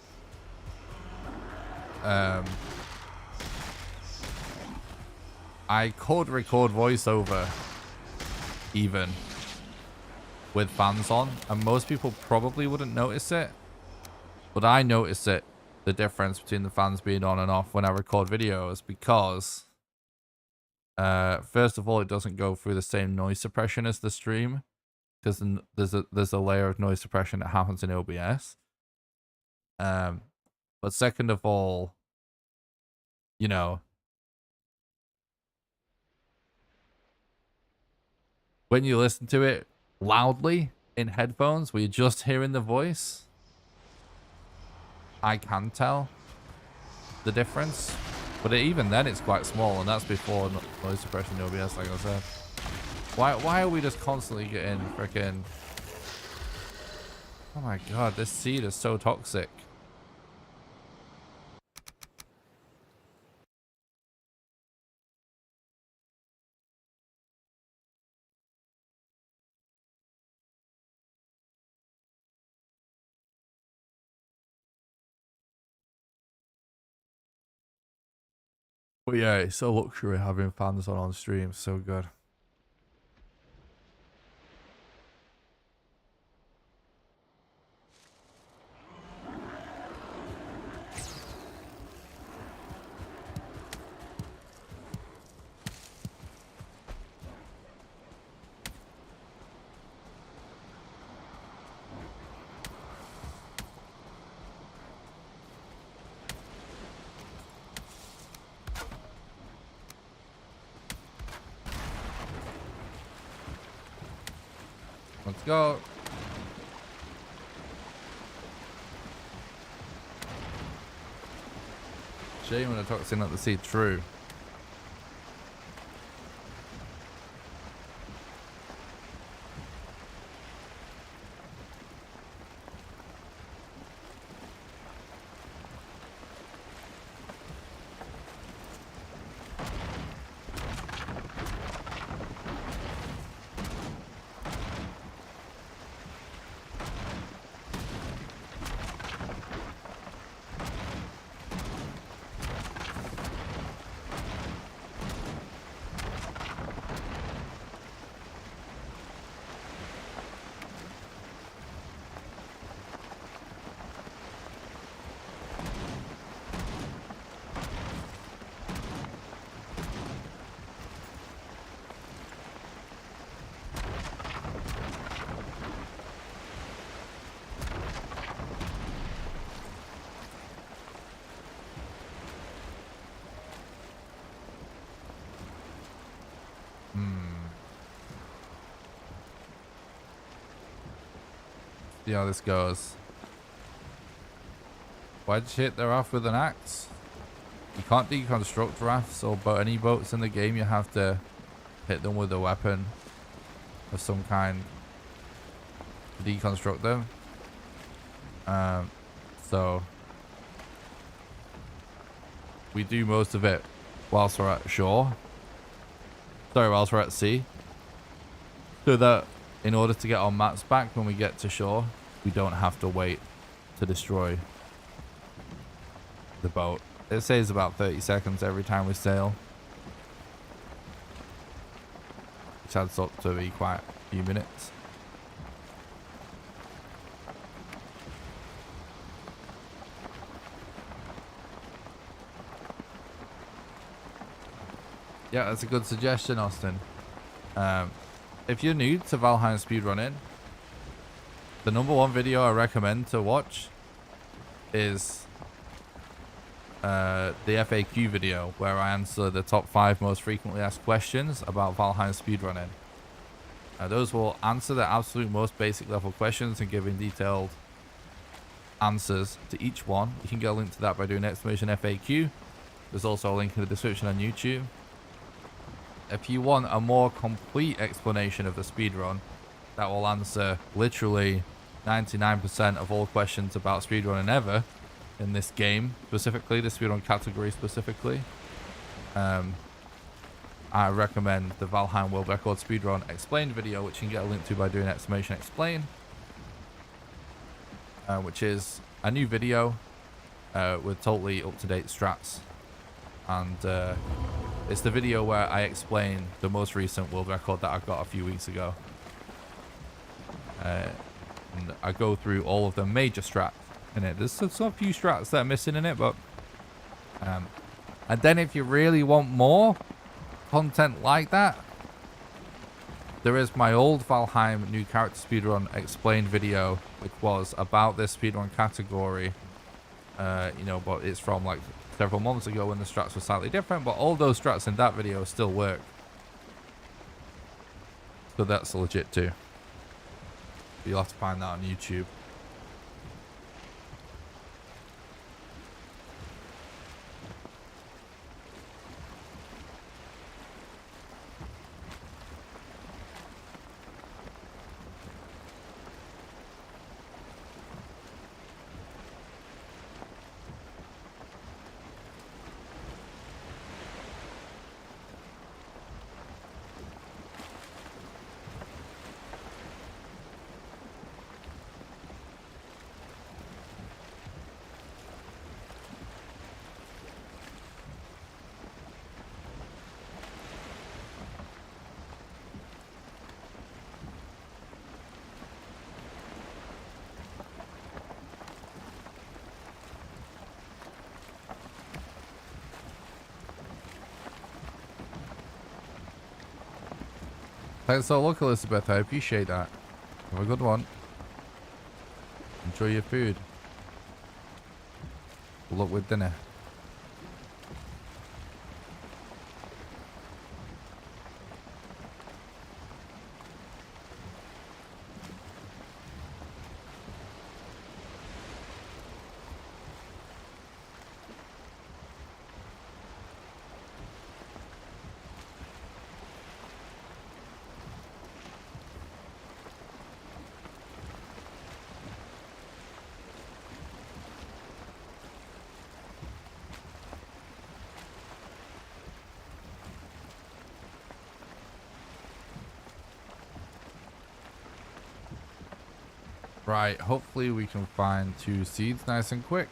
I could record voiceover even with fans on, and most people probably wouldn't notice it, but I notice it, the difference between the fans being on and off when I record videos, because first of all, it doesn't go through the same noise suppression as the stream, because there's a layer of noise suppression that happens in OBS. But second of all, you know, when you listen to it loudly in headphones where you're just hearing the voice, I can tell the difference. But even then, it's quite small, and that's before noise suppression OBS, like I said. Why are we just constantly getting freaking... Oh my god, this seed is so toxic. But yeah, it's a luxury having fans on stream. So good. Let's go. Shame when I toxin at the sea. True. See how this goes. Why'd you hit the raft with an axe? You can't deconstruct rafts or any boats in the game. You have to hit them with a weapon of some kind to deconstruct them. So we do most of it whilst we're at shore. Sorry, whilst we're at sea. So that in order to get our mats back when we get to shore, we don't have to wait to destroy the boat. It saves about 30 seconds every time we sail, which adds up to be quite a few minutes. Yeah, that's a good suggestion, Austin. If you're new to Valheim speedrunning, the #1 video I recommend to watch is the FAQ video, where I answer the top 5 most frequently asked questions about Valheim speedrunning. Those will answer the absolute most basic level questions and giving detailed answers to each one. You can get a link to that by doing !FAQ. There's also a link in the description on YouTube. If you want a more complete explanation of the speedrun that will answer literally 99% of all questions about speedrunning ever in this game, specifically the speedrun category specifically, I recommend the Valheim World Record Speedrun Explained video, which you can get a link to by doing !Explain, which is a new video with totally up-to-date strats. And it's the video where I explain the most recent world record that I got a few weeks ago. And I go through all of the major strats in it. There's a few strats that are missing in it, but and then if you really want more content like that, there is my old Valheim new character speedrun explained video, which was about this speedrun category, you know, but it's from like several months ago when the strats were slightly different, but all those strats in that video still work, so that's legit too. You'll have to find that on YouTube. Thanks for the look, Elizabeth. I appreciate that. Have a good one. Enjoy your food. Good luck with dinner. Right, hopefully we can find 2 seeds nice and quick.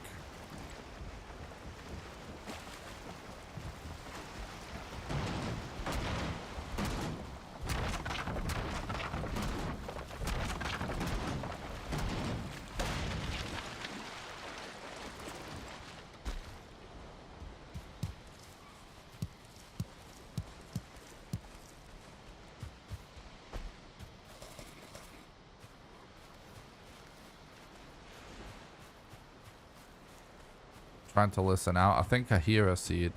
Trying to listen out. I think I hear a seed.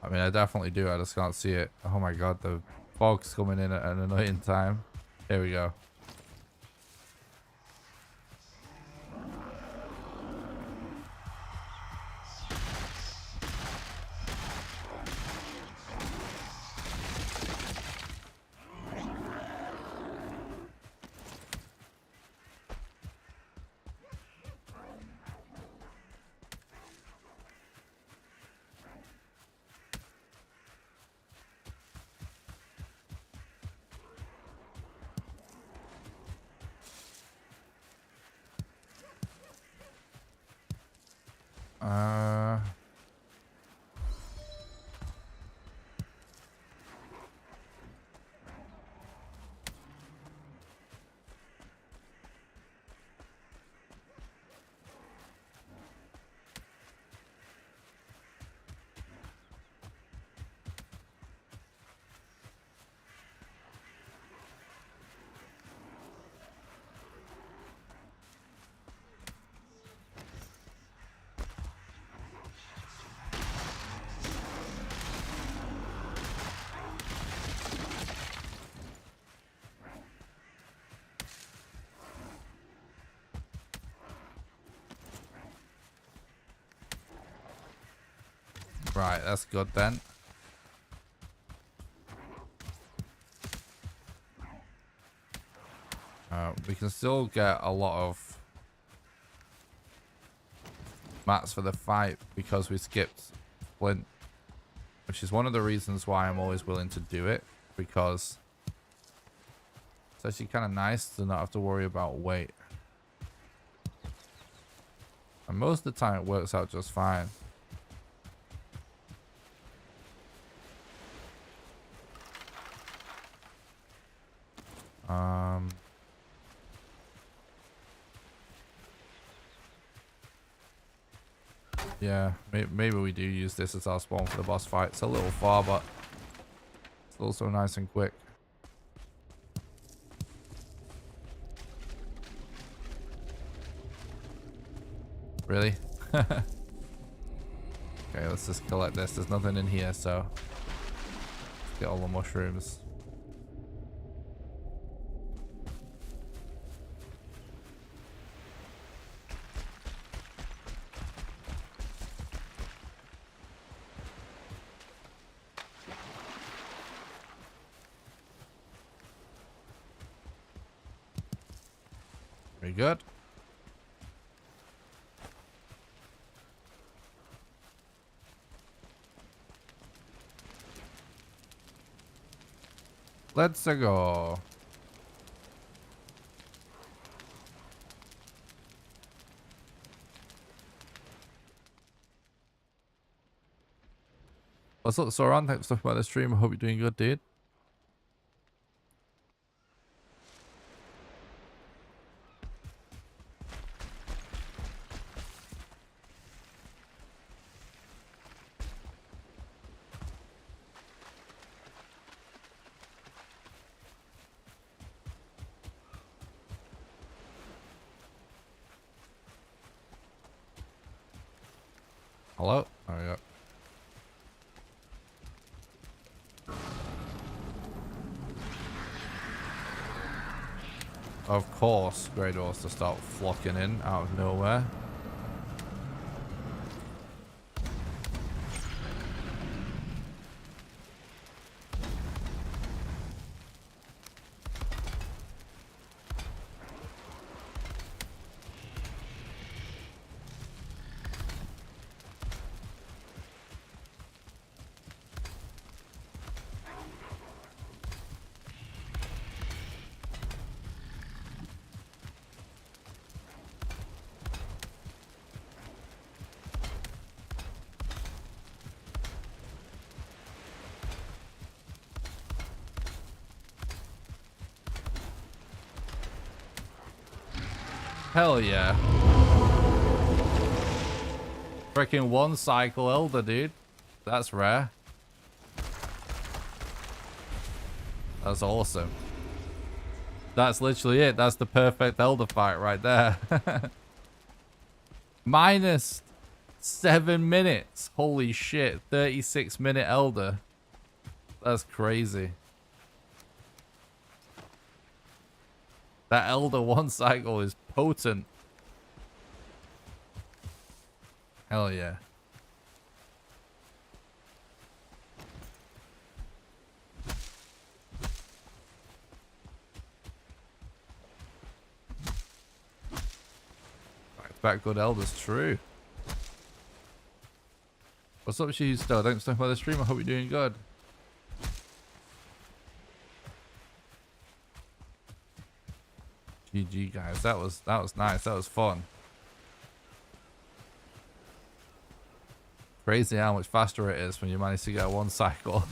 I mean, I definitely do. I just can't see it. Oh my god, the fog's coming in at an annoying time. Here we go. Right, that's good then. We can still get a lot of mats for the fight because we skipped Flint, which is one of the reasons why I'm always willing to do it, because it's actually kind of nice to not have to worry about weight. And most of the time it works out just fine. Yeah, maybe we do use this as our spawn for the boss fight. It's a little far, but it's also nice and quick. Really? Okay, let's just collect this. There's nothing in here, so let's get all the mushrooms. Very good. Let's go. What's up, Soran? Thanks for talking about the stream. I hope you're doing good, dude. Hello? There we go. Of course, grey doors to start flocking in out of nowhere. Hell yeah. Freaking one cycle elder, dude. That's rare. That's awesome. That's literally it. That's the perfect elder fight right there. Minus 7 minutes. Holy shit. 36-minute elder. That's crazy. That elder one cycle is potent. Hell yeah. Back good elders, true. What's up, Shoes Still? Thanks for talking about the stream. I hope you're doing good. GG guys, that was nice. That was fun. Crazy how much faster it is when you manage to get one cycle.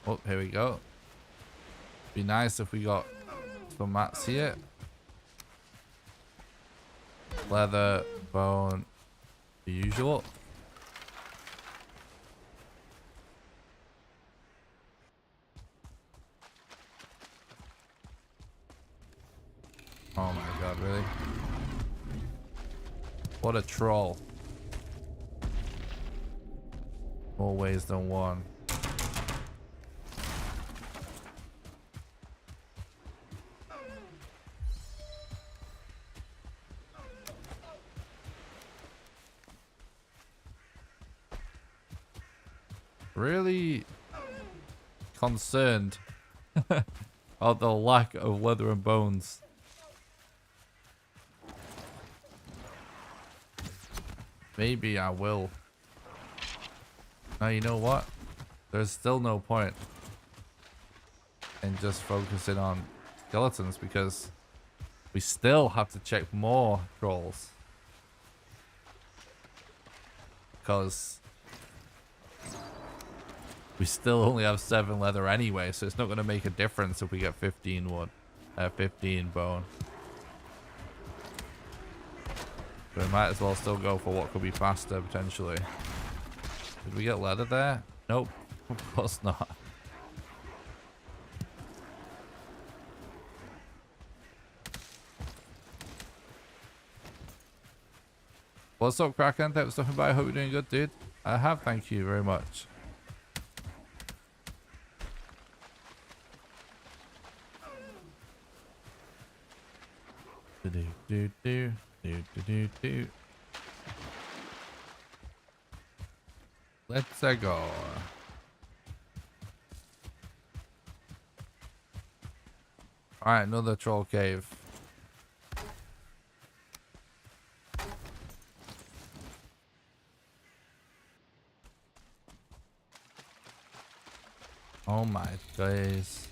Oh, here we go. Be nice if we got some mats here. Leather, bone, the usual. Oh my god, really? What a troll. More ways than one. Really concerned about the lack of leather and bones. Maybe I will. Now you know what? There's still no point in just focusing on skeletons because we still have to check more trolls. Because we still only have 7 leather anyway, so it's not going to make a difference if we get 15 wood, 15 bone. So we might as well still go for what could be faster potentially. Did we get leather there? Nope, of course not. What's up, Kraken? Thanks for stopping by. I hope you're doing good, dude. I have, thank you very much. Let's go. Alright, another troll cave. Oh my days.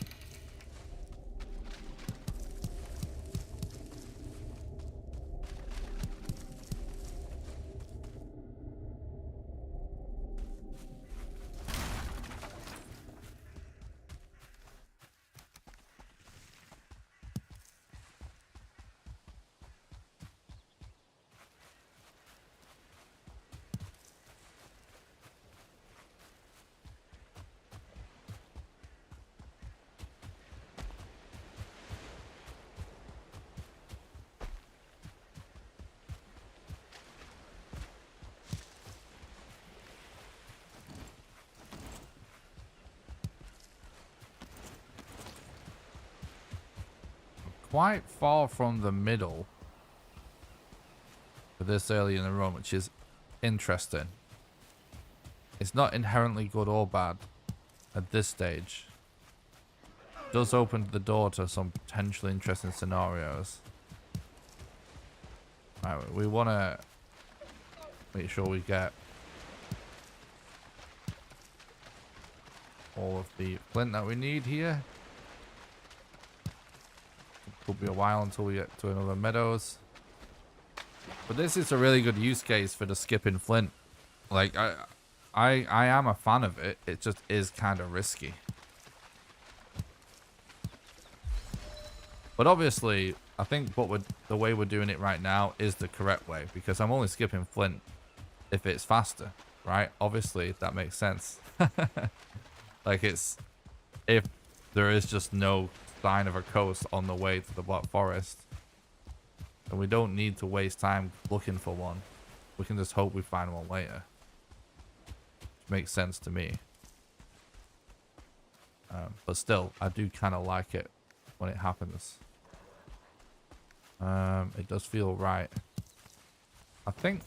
Quite far from the middle for this early in the run, which is interesting. It's not inherently good or bad at this stage. It does open the door to some potentially interesting scenarios. Right, we want to make sure we get all of the flint that we need here. Could be a while until we get to another meadows. But this is a really good use case for the skipping flint. Like, I am a fan of it. It just is kind of risky. But obviously, I think the way we're doing it right now is the correct way. Because I'm only skipping flint if it's faster, right? Obviously, that makes sense. Like, it's... if there is just no sign of a coast on the way to the Black Forest, and we don't need to waste time looking for one. We can just hope we find one later. Which makes sense to me. But still, I do kind of like it when it happens. It does feel right. I think...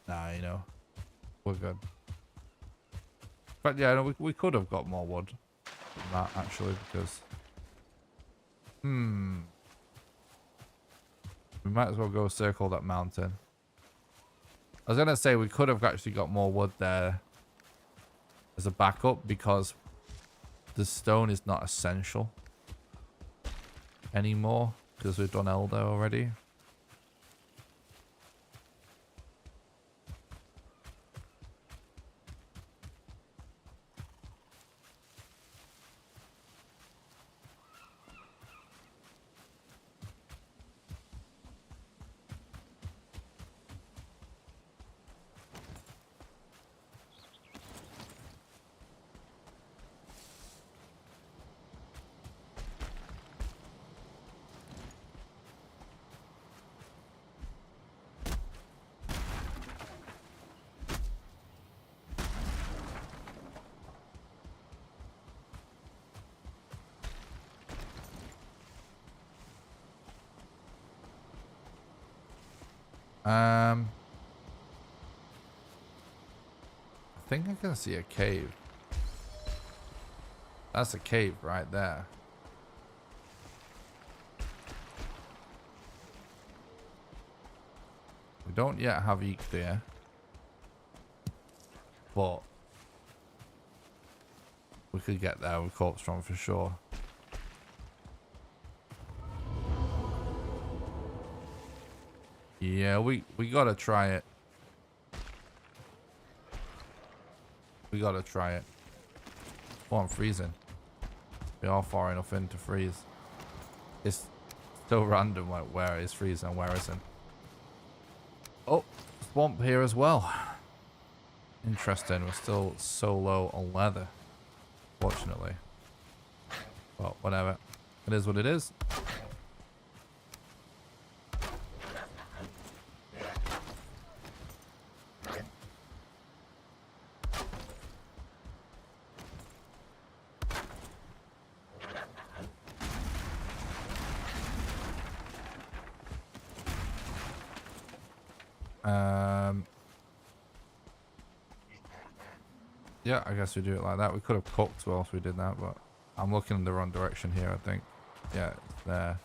nah, you know. We're good. But yeah, no, we could have got more wood than that, actually, because... we might as well go circle that mountain. I was going to say we could have actually got more wood there as a backup, because the stone is not essential anymore, because we've done Elder already. I think I can see a cave. That's a cave right there. We don't yet have Eek there, but we could get there with Corpse Strong for sure. Yeah, we gotta try it. We gotta try it. Oh, I'm freezing. We are far enough in to freeze. It's so random, like where is freezing and where isn't. Oh, swamp here as well. Interesting. We're still so low on leather, fortunately. Well, whatever. It is what it is. Yeah, I guess we do it like that. We could have cooked whilst we did that, but I'm looking in the wrong direction here, I think. Yeah, it's there.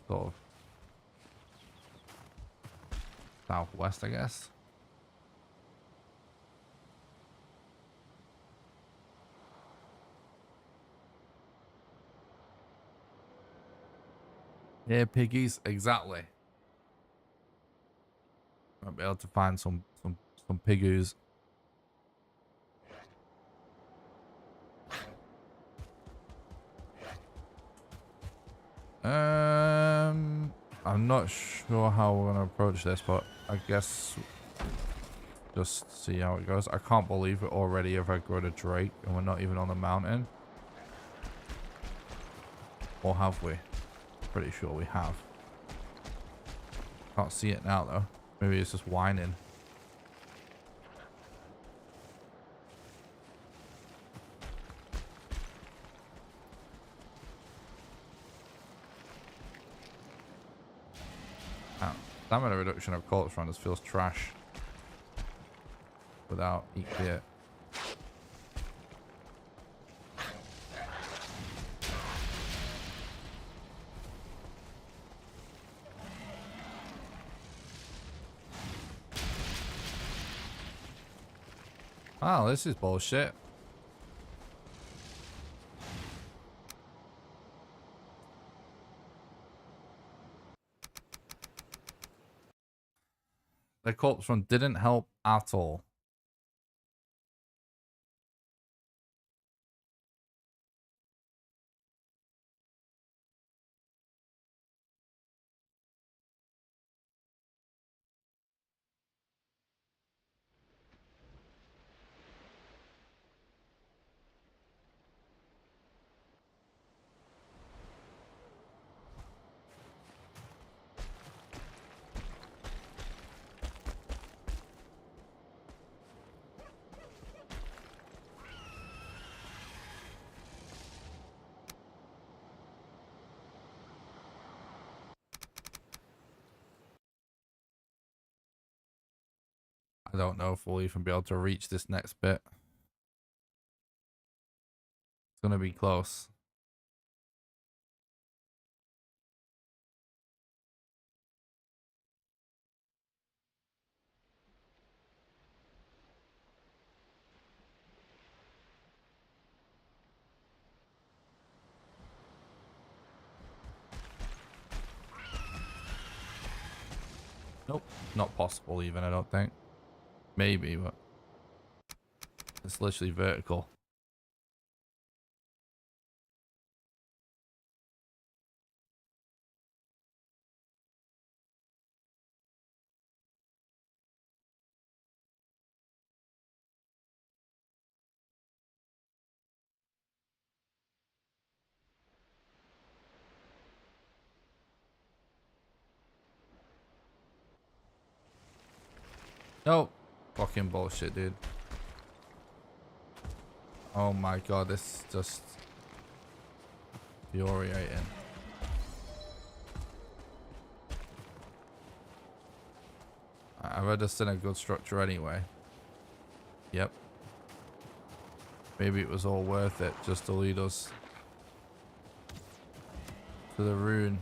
Sort of southwest, I guess. Yeah, piggies, exactly. Might be able to find some piggoos. I'm not sure how we're gonna approach this, but I guess just see how it goes. I can't believe it already have outgrown a drake and we're not even on the mountain. Or have we? Pretty sure we have. Can't see it now though. Maybe it's just whining. Oh, stamina reduction of corpse runners feels trash without EQ. Oh, this is bullshit. The corpse run didn't help at all. I don't know if we'll even be able to reach this next bit. It's gonna be close. Nope, not possible even, I don't think. Maybe, but it's literally vertical. Nope. Fucking bullshit, dude. Oh my god, this is just infuriating. I read this in a good structure anyway. Yep. Maybe it was all worth it just to lead us to the rune.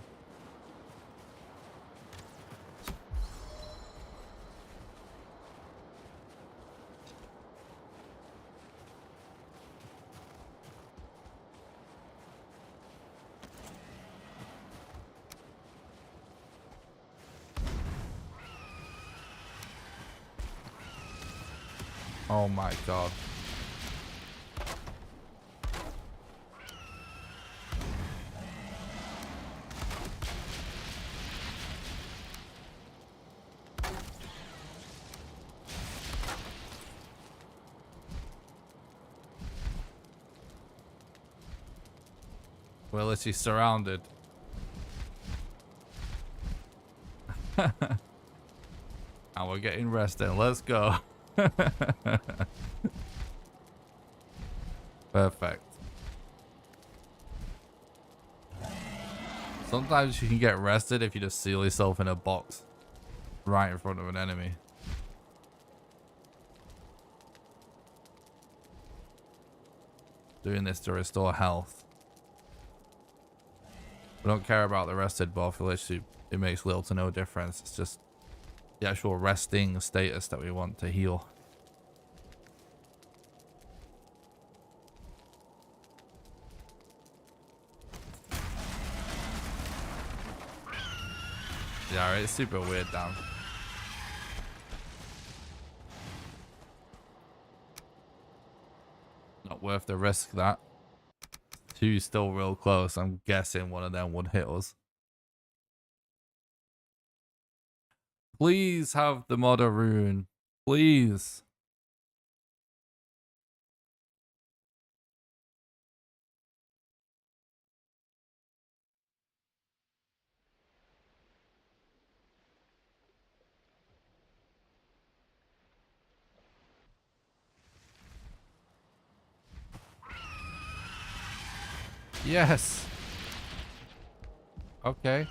Oh my god. We're literally surrounded. And we're getting rested. Let's go. Perfect. Sometimes you can get rested if you just seal yourself in a box right in front of an enemy. Doing this to restore health. We don't care about the rested buff. Literally, it makes little to no difference. It's just the actual resting status that we want to heal. Yeah, it's super weird down. Not worth the risk, that. Two still real close. I'm guessing one of them would hit us. Please have the modder rune. Please. Yes. Okay.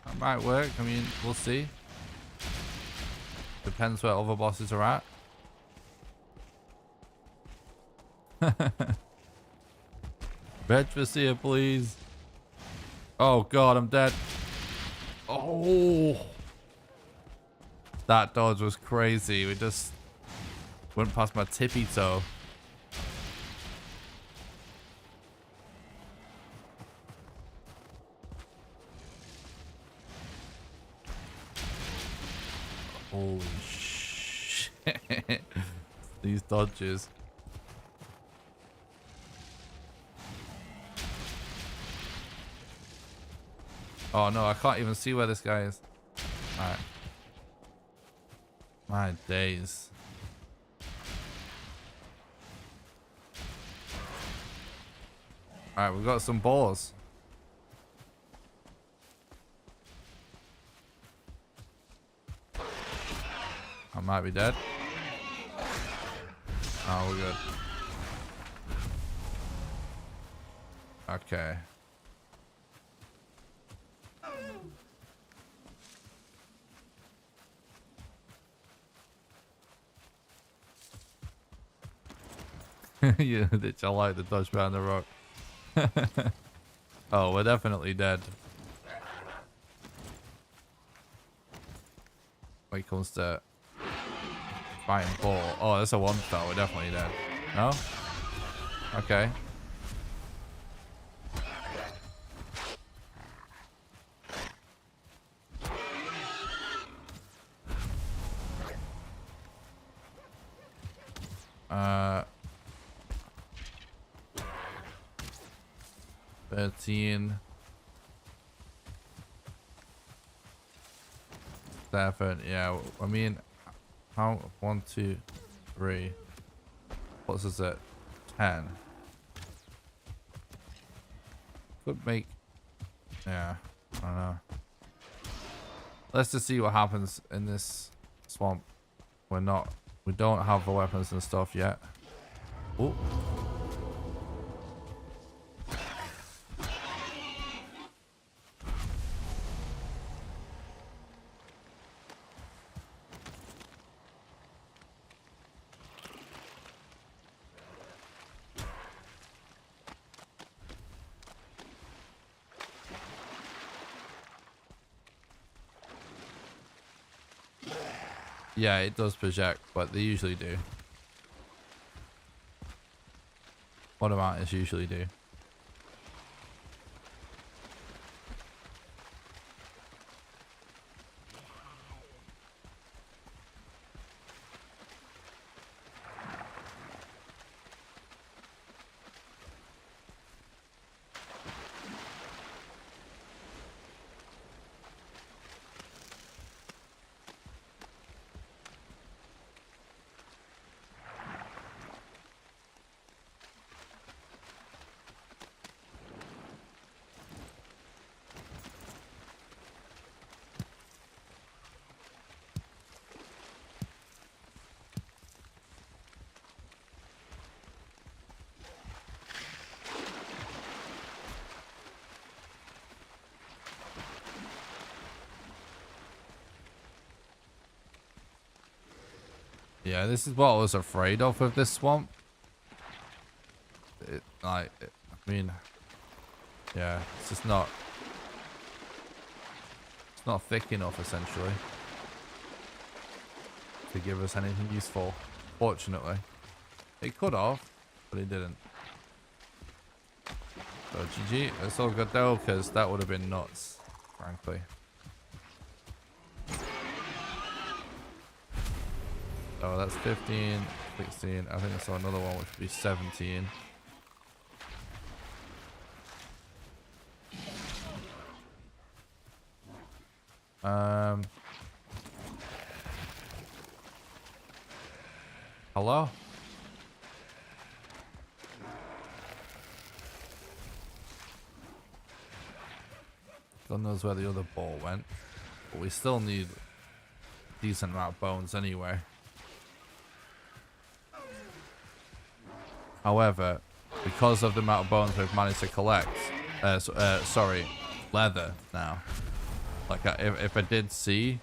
That might work. I mean, we'll see. Depends where other bosses are at. Bedfassia, please. Oh god, I'm dead. Oh. That dodge was crazy. We just went past my tippy toe. Holy shit. These dodges. Oh no, I can't even see where this guy is. Alright. My days. Alright, we've got some balls. I might be dead. Oh, we're good. Okay. Yeah, I like the dodge behind the rock. Oh, we're definitely dead. When it comes to fighting ball. Oh, that's a one star. We're definitely dead. No? Okay. Uh, 13. 7. Yeah, I mean, how? 1, 2, 3. What's this at? 10. Could make. Yeah, I don't know. Let's just see what happens in this swamp. We don't have the weapons and stuff yet. Oh. Yeah, it does project, but they usually do. What artists usually do. Yeah, this is what I was afraid of with this swamp. I mean, yeah, it's just not. It's not thick enough, essentially, to give us anything useful. Fortunately, it could have, but it didn't. So GG. It's all good though, because that would have been nuts, frankly. So that's 15, 16. I think I saw another one which would be 17. Hello? God knows where the other ball went, but we still need a decent amount of bones anyway. However, because of the amount of bones we've managed to collect, sorry, leather now. Like, if I did see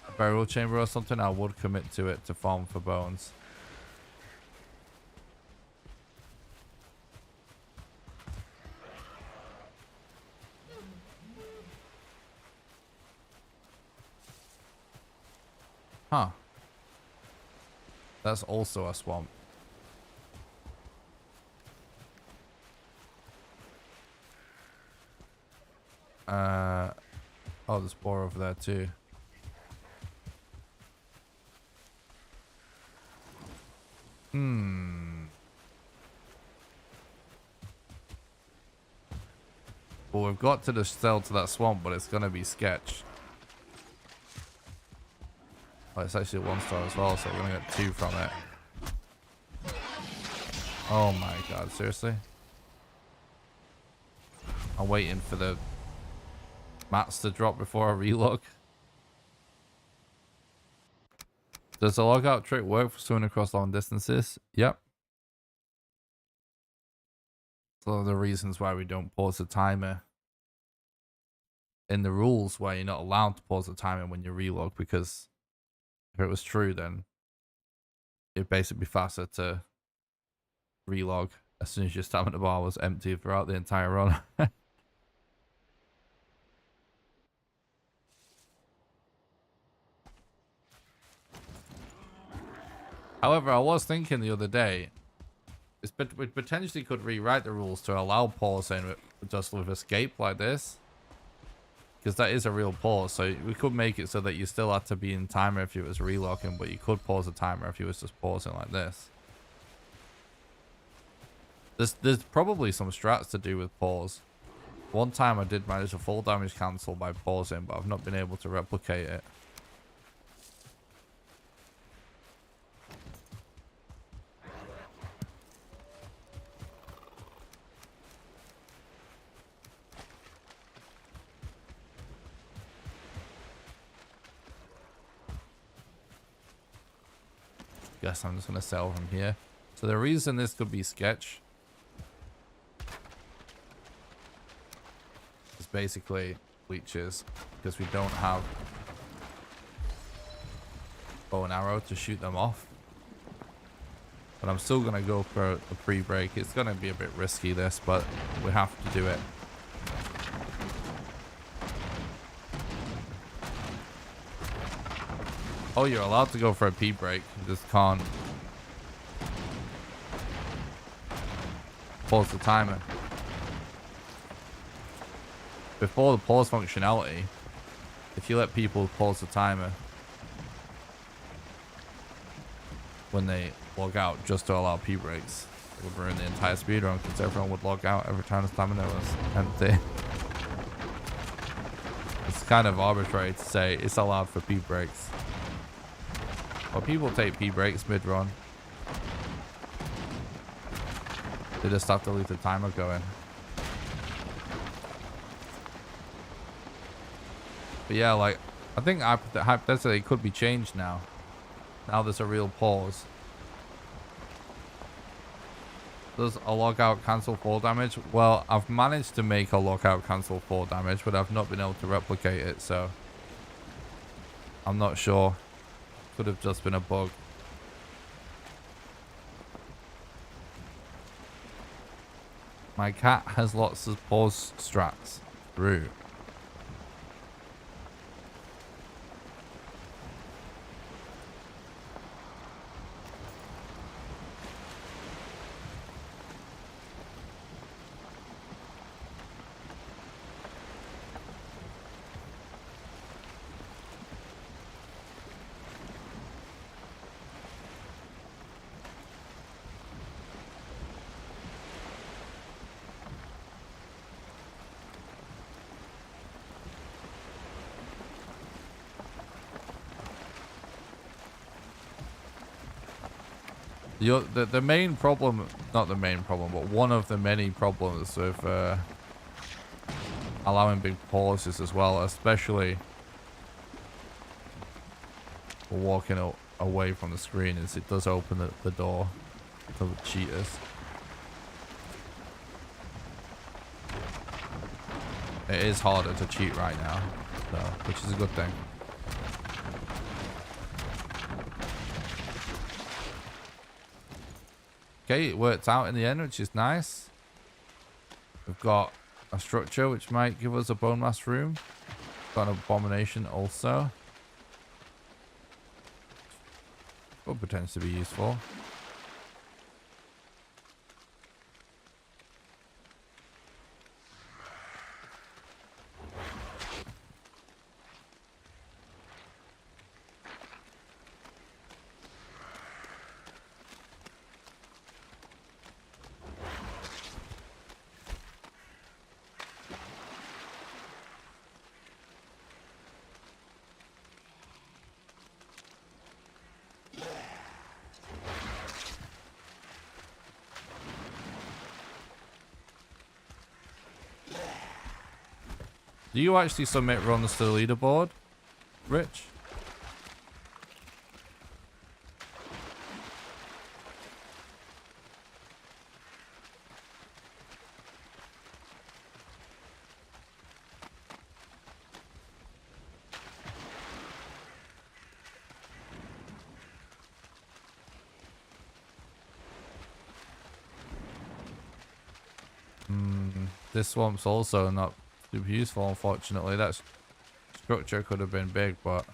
a burial chamber or something, I would commit to it to farm for bones. Huh. That's also a swamp. Oh, there's more over there too. Well, we've got to just sell to that swamp, but it's gonna be sketch. Oh, it's actually a 1-star as well, so we're gonna get 2 from it. Oh my god, seriously? I'm waiting for the mats to drop before I relog. Does the logout trick work for swimming across long distances? Yep. So the reasons why we don't pause the timer in the rules, where you're not allowed to pause the timer when you relog, because if it was true, then it'd basically be faster to relog as soon as your stamina bar was empty throughout the entire run. However, I was thinking the other day, we potentially could rewrite the rules to allow pausing just with escape like this. Because that is a real pause, so we could make it so that you still had to be in timer if you was relogging, but you could pause the timer if you was just pausing like this. There's probably some strats to do with pause. One time I did manage a full damage cancel by pausing, but I've not been able to replicate it. Guess I'm just going to sell from here. So the reason this could be sketch is basically leeches, because we don't have bow and arrow to shoot them off. But I'm still going to go for a pre-break. It's going to be a bit risky this, but we have to do it. Oh, you're allowed to go for a pre-break. You just can't pause the timer. Before the pause functionality, if you let people pause the timer when they log out just to allow pre-breaks, it would ruin the entire speedrun, because everyone would log out every time the stamina was empty. It's kind of arbitrary to say it's allowed for pre-breaks. Well, people take pre-breaks mid-run. They just have to leave the timer going. But yeah, like, I think hypothetically it could be changed now. Now there's a real pause. Does a logout cancel fall damage? Well, I've managed to make a logout cancel fall damage, but I've not been able to replicate it, so I'm not sure. Could have just been a bug. My cat has lots of pause strats. True. The main problem, not the main problem, but one of the many problems with allowing big pauses as well, especially for walking away from the screen, is it does open the door to cheaters. It is harder to cheat right now, so, which is a good thing. Okay, it worked out in the end, which is nice. We've got a structure which might give us a bone mass room. Got an abomination also. Could potentially be useful. Do you actually submit runs to the leaderboard, Rich? This swamp's also not super useful, unfortunately. That structure could have been big, but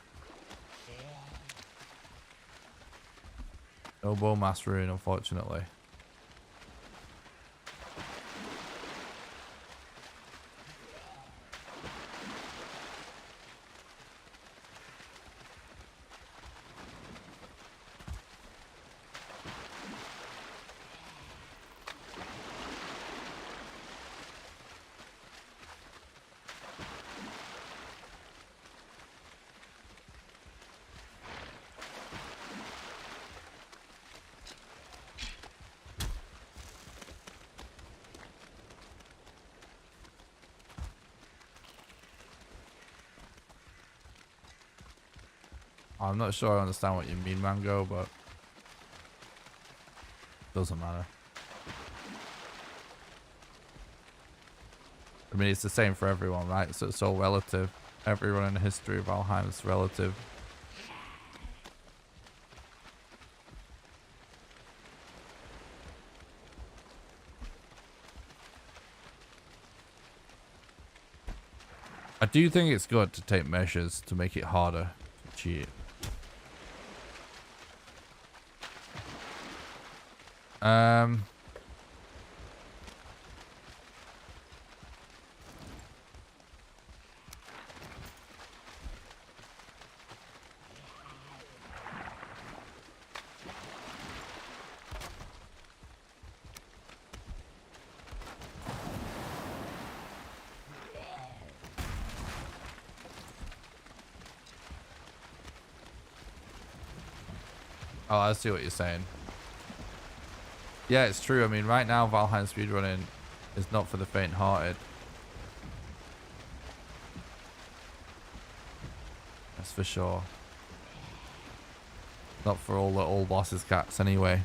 no bone mass rune, unfortunately. I'm not sure I understand what you mean, Mango, but doesn't matter. I mean, it's the same for everyone, right? So it's all relative. Everyone in the history of Valheim is relative. I do think it's good to take measures to make it harder to cheat. Oh, I see what you're saying. Yeah, it's true. I mean, right now, Valheim speedrunning is not for the faint-hearted. That's for sure. Not for all the old bosses cats, anyway.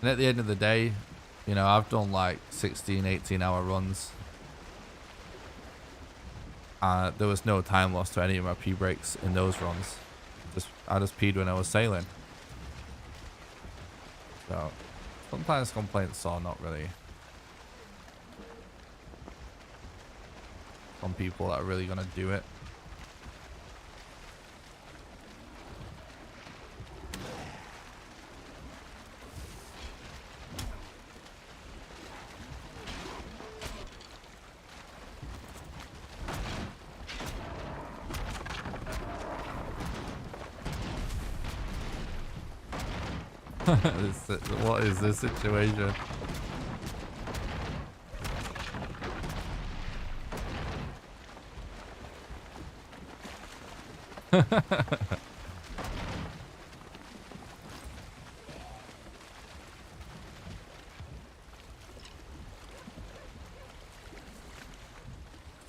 And at the end of the day, you know, I've done like 16, 18-hour runs. There was no time loss to any of my pee breaks in those runs. I just peed when I was sailing. So, sometimes complaints are not really on people that are really going to do it. What is this situation?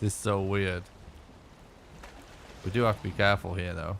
This is so weird. We do have to be careful here though.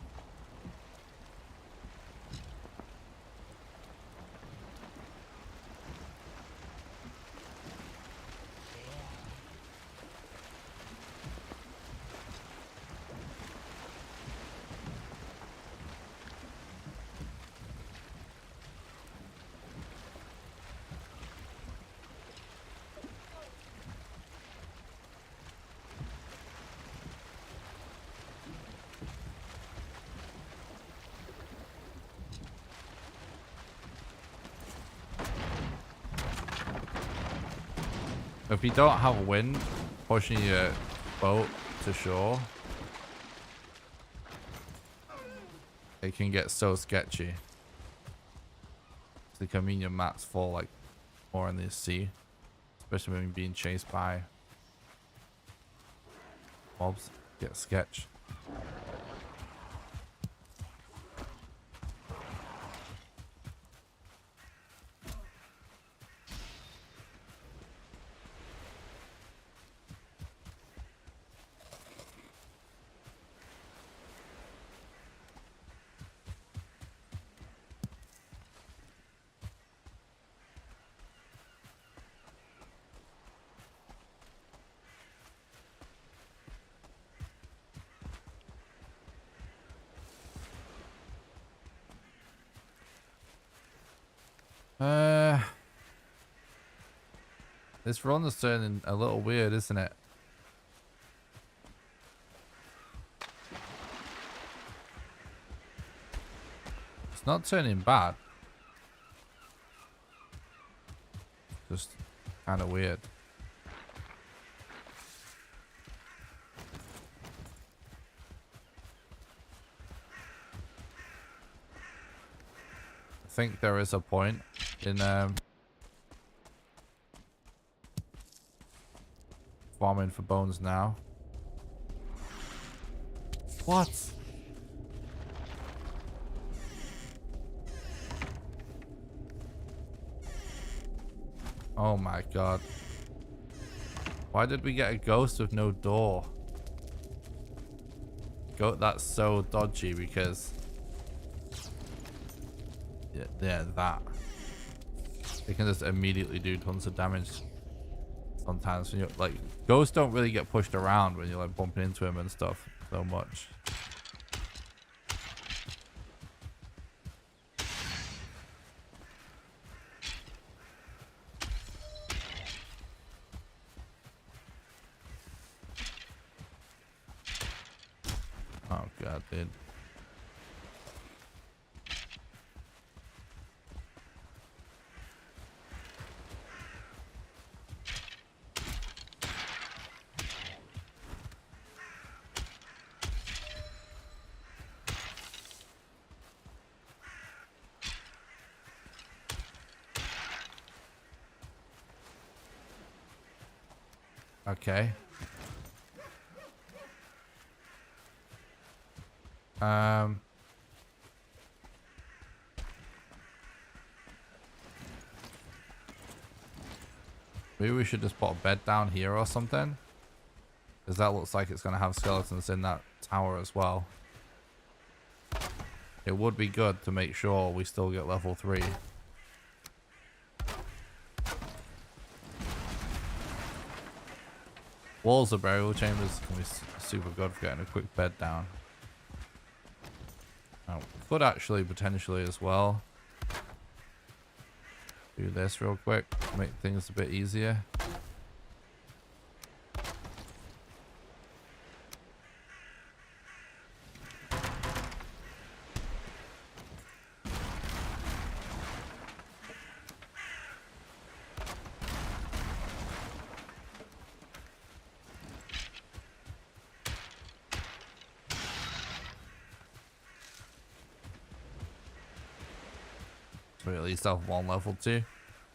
If you don't have wind pushing your boat to shore, it can get so sketchy. It can mean your maps fall like more in the sea, especially when you're being chased by mobs. Get sketch. This run is turning a little weird, isn't it? It's not turning bad. Just kind of weird. I think there is a point in farming for bones now. What? Oh my god. Why did we get a ghost with no door? That's so dodgy because yeah, that. It can just immediately do tons of damage. Sometimes when you're like, ghosts don't really get pushed around when you're like bumping into him and stuff so much. Oh god, dude. Okay. Maybe we should just put a bed down here or something. Because that looks like it's going to have skeletons in that tower as well. It would be good to make sure we still get level 3. Walls of burial chambers can be super good for getting a quick bed down. Could actually potentially as well do this real quick to make things a bit easier. So we at least have one level 2.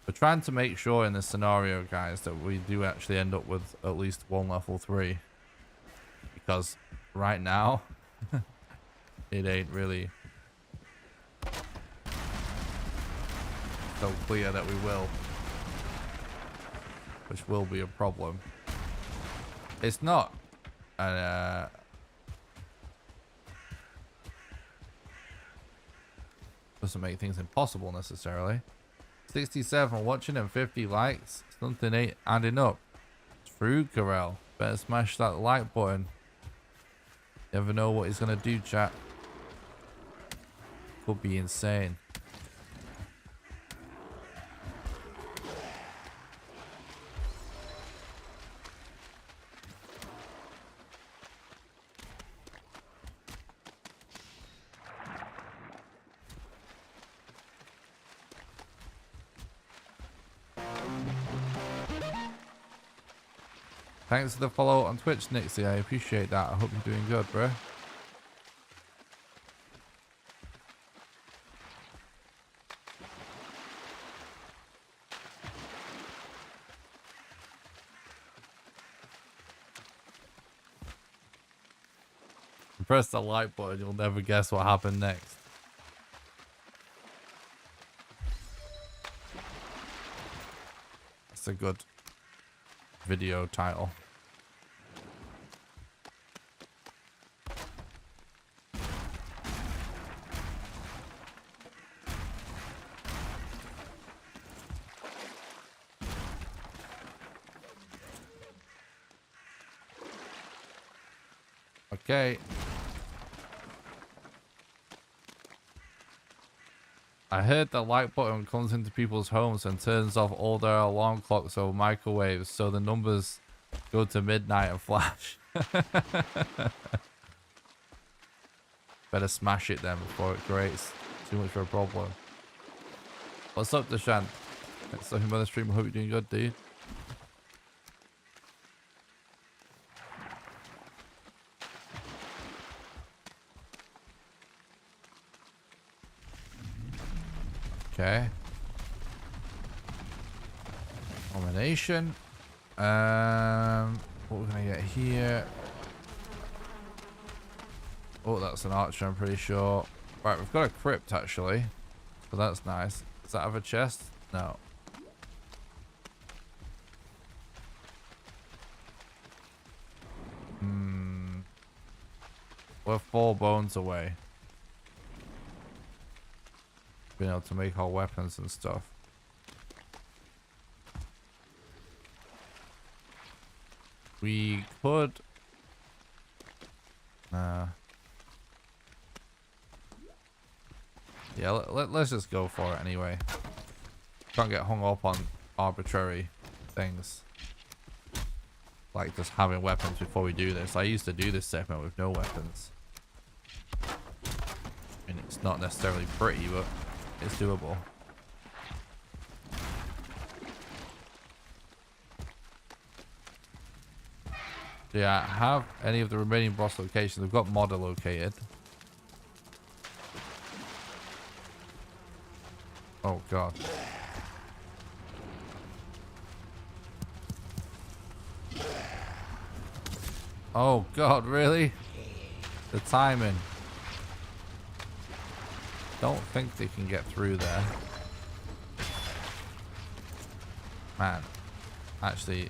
We're trying to make sure in this scenario, guys, that we do actually end up with at least one level 3. Because right now, it ain't really so clear that we will. Which will be a problem. It's not doesn't make things impossible necessarily. 67 watching and 50 likes. Something ain't adding up. True, Corel. Better smash that like button. Never know what he's gonna do, chat. Could be insane. Thanks for the follow on Twitch, Nixie. I appreciate that. I hope you're doing good, bro. Press the like button, you'll never guess what happened next. That's a good video title. Okay. I heard the like button comes into people's homes and turns off all their alarm clocks or microwaves, so the numbers go to midnight and flash. Better smash it then before it creates too much of a problem. What's up, Deshan? Thanks for by the stream. I hope you're doing good, dude. Okay. Combination. What we're gonna get here? Oh, that's an archer, I'm pretty sure. Right, we've got a crypt actually, so that's nice. Does that have a chest? No. We're 4 bones away. Being able to make our weapons and stuff. We could yeah, let's just go for it anyway. Can't get hung up on arbitrary things like just having weapons before we do this. I used to do this segment with no weapons. I mean, it's not necessarily pretty, but it's doable. Yeah, have any of the remaining boss locations. We've got modder located. Oh god. Oh god, really? The timing. Don't think they can get through there. Man. Actually.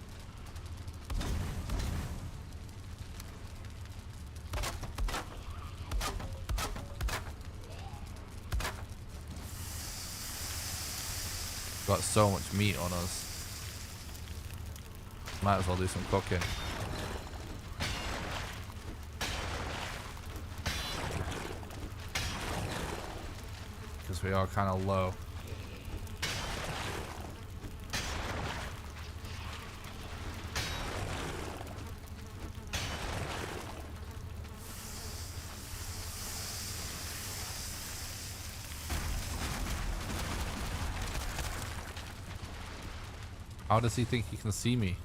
Got so much meat on us. Might as well do some cooking. Because we are kind of low. How does he think he can see me?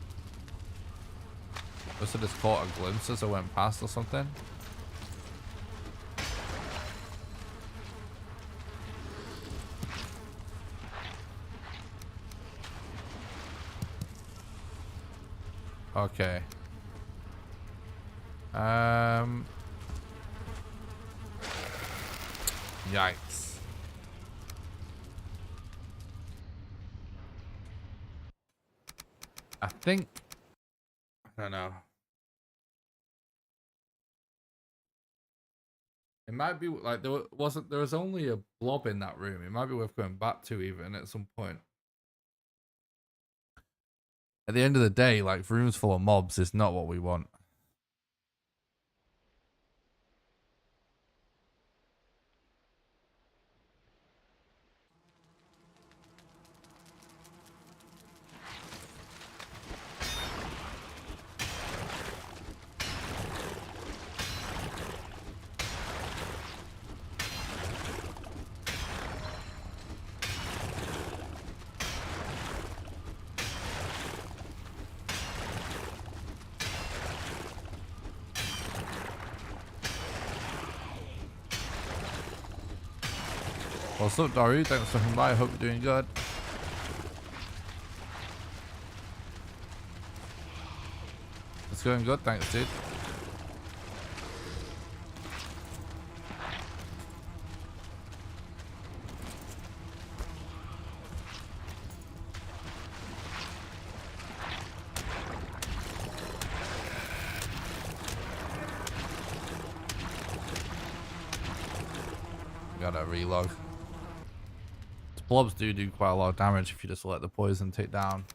Must have just caught a glimpse as I went past or something. Okay. Yikes. I think, I don't know. It might be like there was only a blob in that room. It might be worth going back to even at some point. At the end of the day, like rooms full of mobs is not what we want. What's up, Dory? Thanks for coming by. I hope you're doing good. It's going good, thanks, dude. Gotta relog. Blobs do quite a lot of damage if you just let the poison take down.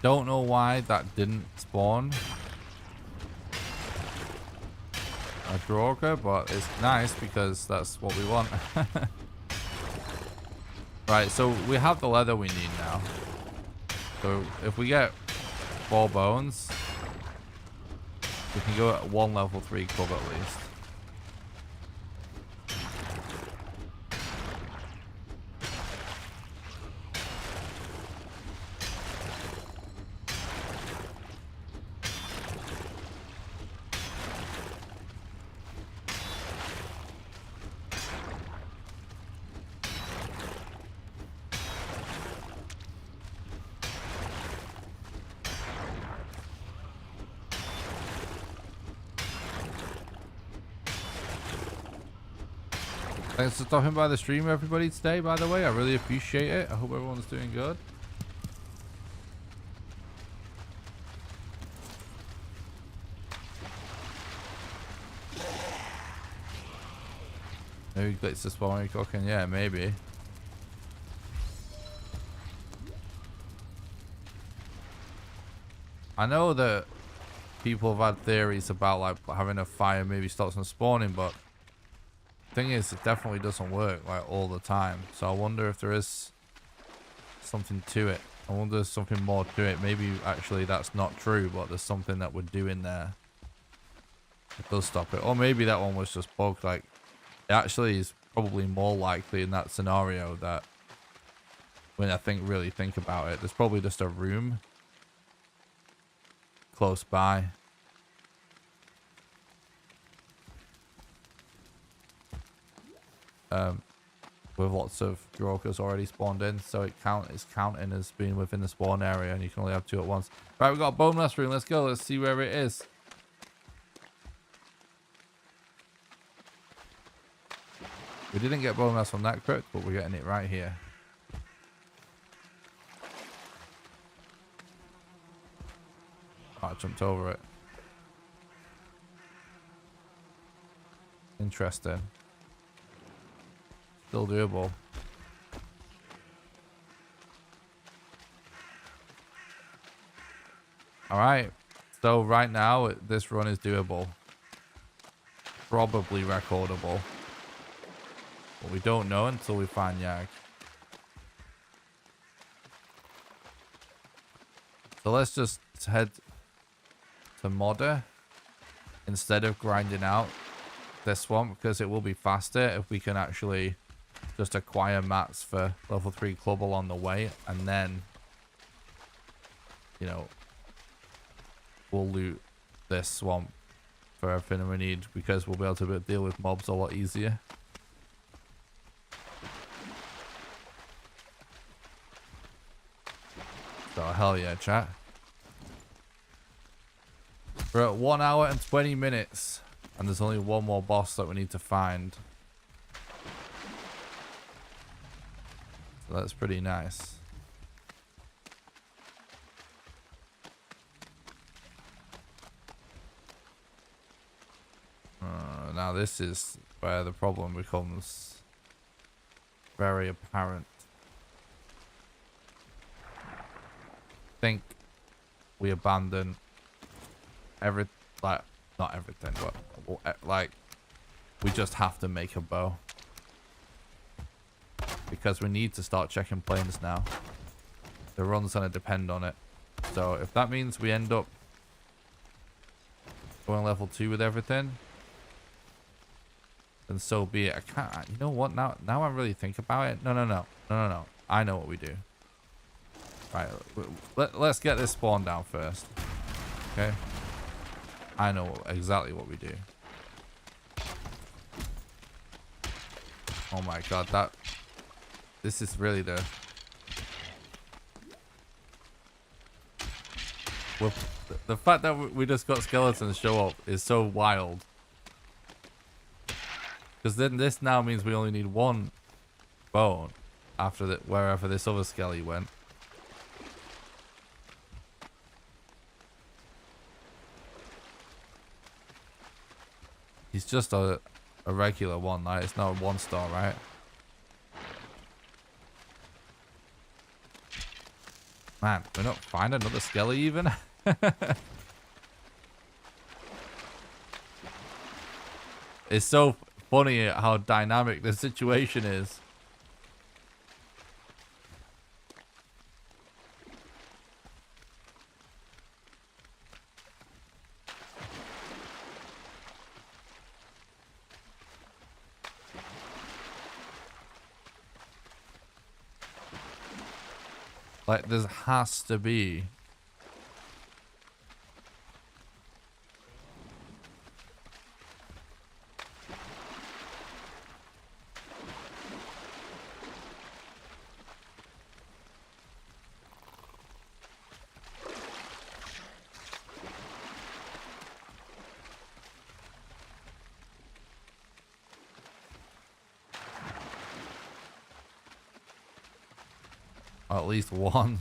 Don't know why that didn't spawn a Droger, but it's nice because that's what we want. Right, so we have the leather we need now. So if we get 4 bones, we can go at 1 level 3 club at least. Thanks for stopping by the stream, everybody, today, by the way. I really appreciate it. I hope everyone's doing good. Maybe glitch the spawn when you're cooking. Yeah, maybe. I know that people have had theories about like having a fire maybe stops them spawning, but thing is, it definitely doesn't work like all the time. So I wonder if there is something to it. I wonder if there's something more to it. Maybe actually that's not true, but there's something that we're doing there that does stop it. Or maybe that one was just bugged. Like, it actually is probably more likely in that scenario that when I really think about it, there's probably just a room close by. With lots of Drokers already spawned in, so it's counting as being within the spawn area, and you can only have 2 at once. Right, we've got a boneless room. Let's go. Let's see where it is. We didn't get boneless from that crypt, but we're getting it right here. Oh, I jumped over it. Interesting. Still doable. Alright. So right now, this run is doable. Probably recordable. But we don't know until we find Yag. So let's just head to modder instead of grinding out this swamp, because it will be faster if we can actually just acquire mats for level 3 club along the way, and then, you know, we'll loot this swamp for everything we need, because we'll be able to deal with mobs a lot easier. So hell yeah, chat. We're at 1 hour and 20 minutes, and there's only one more boss that we need to find. So that's pretty nice. Now this is where the problem becomes very apparent. I think we abandon like, not everything, but like, we just have to make a bow, because we need to start checking planes now. The run's gonna depend on it. So if that means we end up going level 2 with everything, then so be it. I can't, you know what, now I really think about it. No. I know what we do. Right, let's get this spawn down first. Okay. I know exactly what we do. Oh my god, this is really the... The fact that we just got skeletons show up is so wild. Because then this now means we only need one bone after wherever this other skelly went. He's just a regular one, like, it's not a 1-star, right? Man, we're not finding another skelly even? It's so funny how dynamic the situation is. Like, there has to be. Or at least one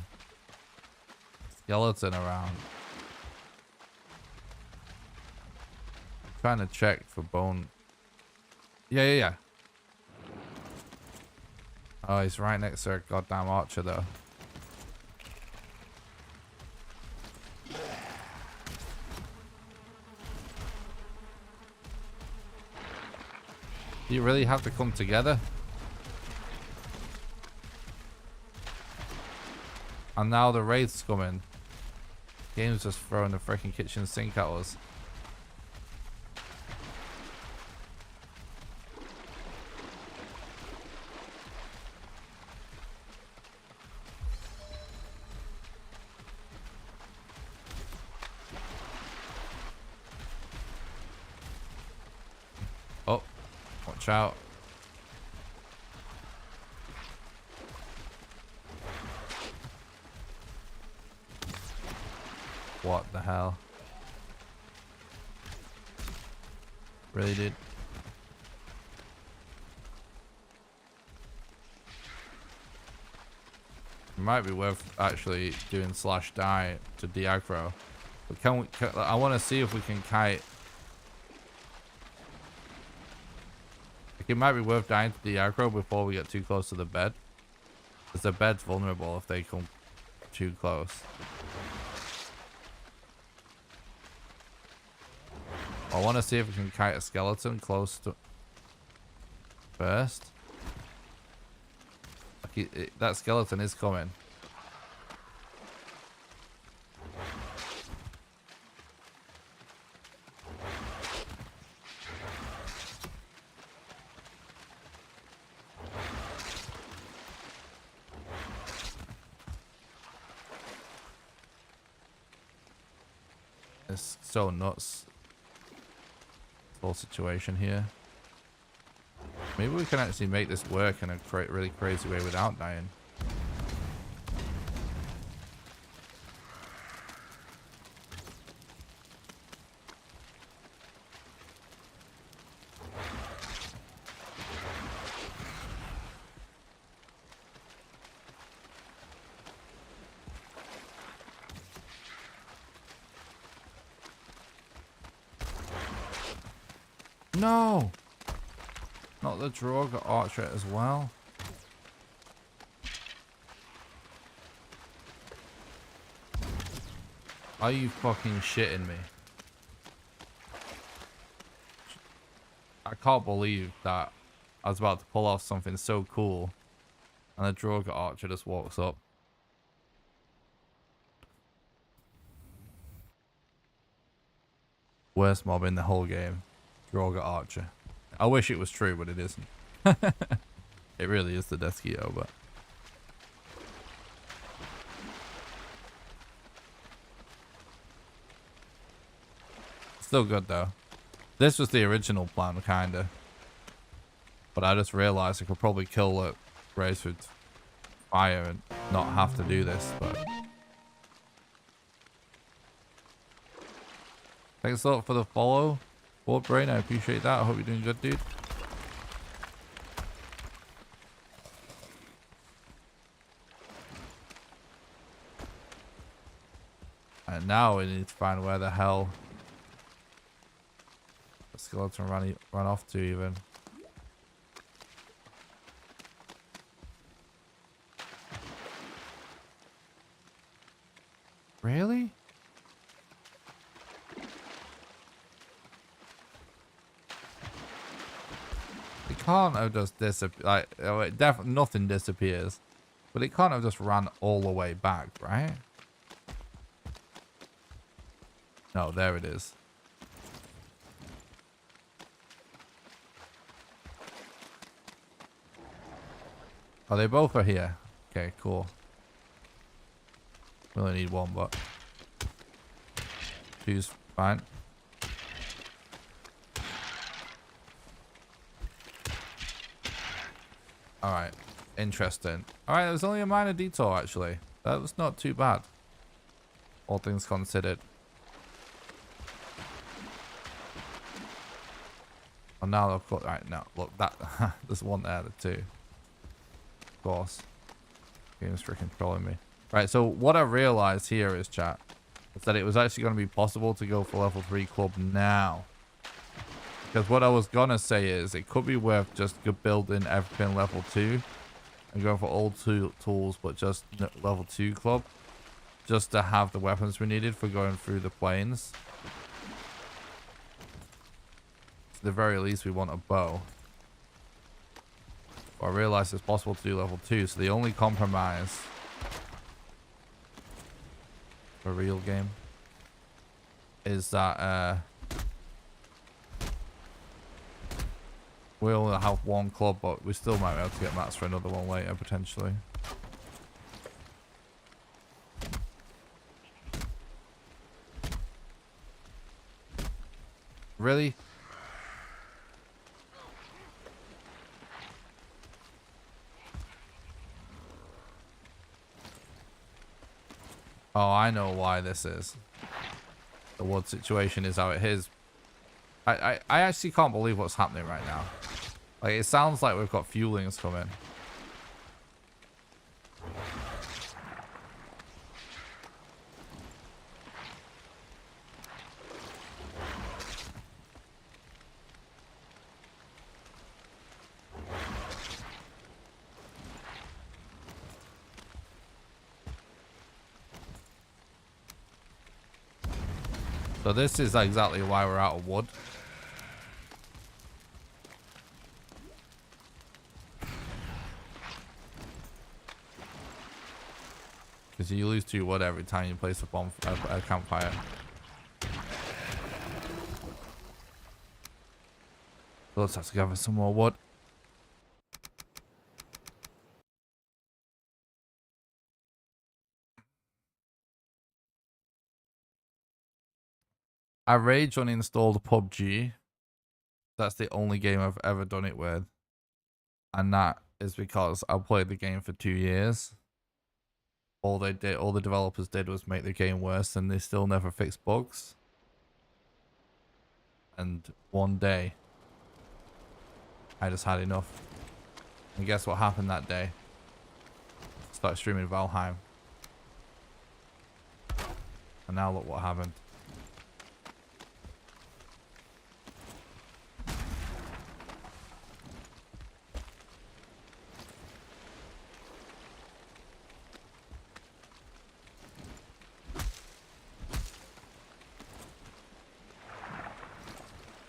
skeleton around. Trying to check for bone. Yeah. Oh, he's right next to a goddamn archer though. Do you really have to come together? And now the raid's coming. Game's just throwing the freaking kitchen sink at us. Oh, watch out. What the hell? Really, dude? It might be worth actually doing /die to de-aggro. But I want to see if we can kite. Like, it might be worth dying to de-aggro before we get too close to the bed. Because the bed's vulnerable if they come too close. I want to see if we can kite a skeleton close to first. Like that skeleton is coming. It's so nuts. This whole situation here. Maybe we can actually make this work in a really crazy way without dying. No! Not the Droga Archer as well. Are you fucking shitting me? I can't believe that I was about to pull off something so cool and the Droga Archer just walks up. Worst mob in the whole game. Droga Archer. I wish it was true, but it isn't. It really is the Deskio, but... Still good, though. This was the original plan, kinda. But I just realized I could probably kill it race with fire and not have to do this, but... Thanks a lot for the follow. Board Brain, I appreciate that. I hope you're doing good, dude. And now we need to find where the hell the skeleton run off to even. Really? It can't have just disappeared. Like, nothing disappears. But it can't have just ran all the way back, right? No, there it is. Oh, they both are here. Okay, cool. We only need one, but... two's fine. Alright. Interesting. Alright, it was only a minor detour, actually. That was not too bad. All things considered. Oh, now I've got... Right, now, look, that... there's one there, the two. Of course. Game's freaking trolling me. Right, so what I realized here is, chat, is that it was actually going to be possible to go for level 3 club now. Because what I was going to say is it could be worth just building everything level 2 and going for all tools, but just level 2 club. Just to have the weapons we needed for going through the plains. At the very least, we want a bow. But I realized it's possible to do level 2, so the only compromise for a real game is that we only have one club, but we still might be able to get mats for another one later, potentially. Really? Oh, I know why this is. The wood situation is how it is. I actually can't believe what's happening right now. Like, it sounds like we've got fuelings coming. So this is exactly why we're out of wood. Because you lose 2 wood every time you place a campfire. So let's have to gather some more wood. I rage uninstalled PUBG. That's the only game I've ever done it with. And that is because I played the game for 2 years. All the developers did was make the game worse, and they still never fixed bugs. And one day, I just had enough. And guess what happened that day? Started streaming Valheim. And now look what happened.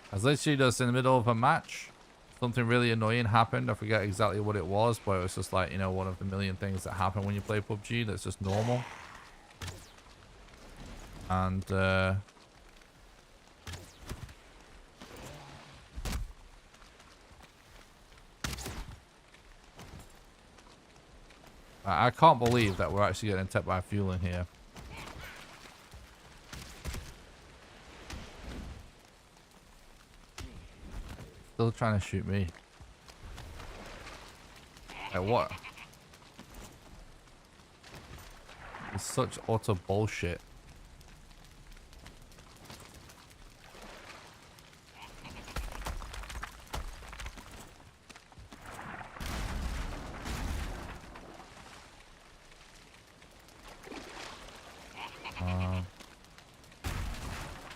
I was literally just in the middle of a match. Something really annoying happened. I forget exactly what it was, but it was just like, you know, one of the million things that happen when you play PUBG that's just normal. And I can't believe that we're actually getting attacked by fuel in here. Still trying to shoot me. Like what? It's such utter bullshit.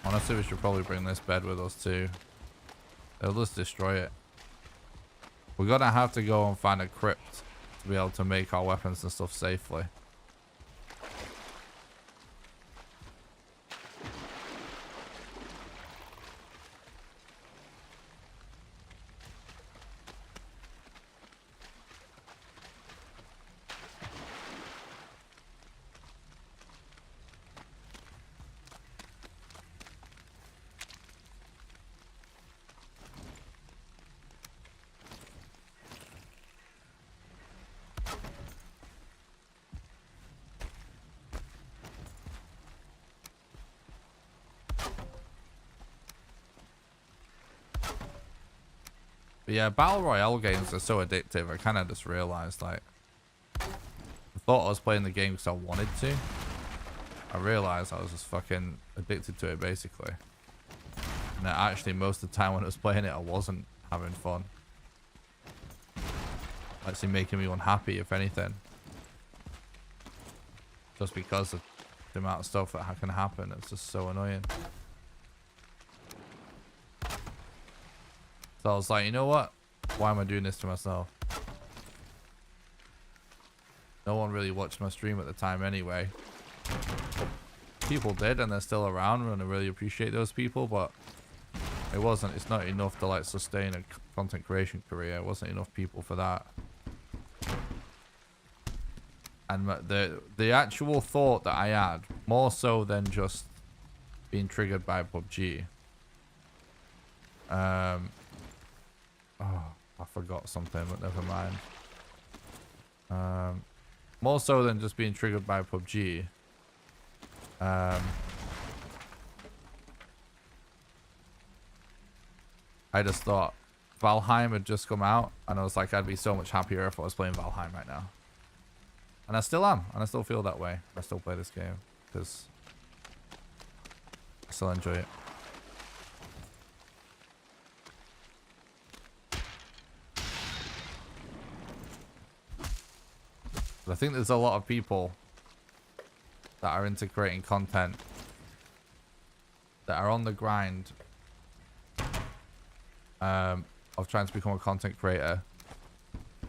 Honestly, we should probably bring this bed with us too. It'll just destroy it. We're gonna have to go and find a crypt to be able to make our weapons and stuff safely. But yeah, Battle Royale games are so addictive. I kind of just realized, like, I thought I was playing the game because I wanted to. I realized I was just fucking addicted to it, basically. And that actually, most of the time when I was playing it, I wasn't having fun. Actually making me unhappy, if anything. Just because of the amount of stuff that can happen. It's just so annoying. So I was like, you know what? Why am I doing this to myself? No one really watched my stream at the time anyway. People did, and they're still around, and I really appreciate those people, but it's not enough to like sustain a content creation career. It wasn't enough people for that. And the actual thought that I had, more so than just being triggered by PUBG. Oh, I forgot something, but never mind. More so than just being triggered by PUBG. I just thought Valheim had just come out, and I was like, I'd be so much happier if I was playing Valheim right now. And I still am, and I still feel that way. I still play this game because I still enjoy it. But I think there's a lot of people that are into creating content that are on the grind of trying to become a content creator,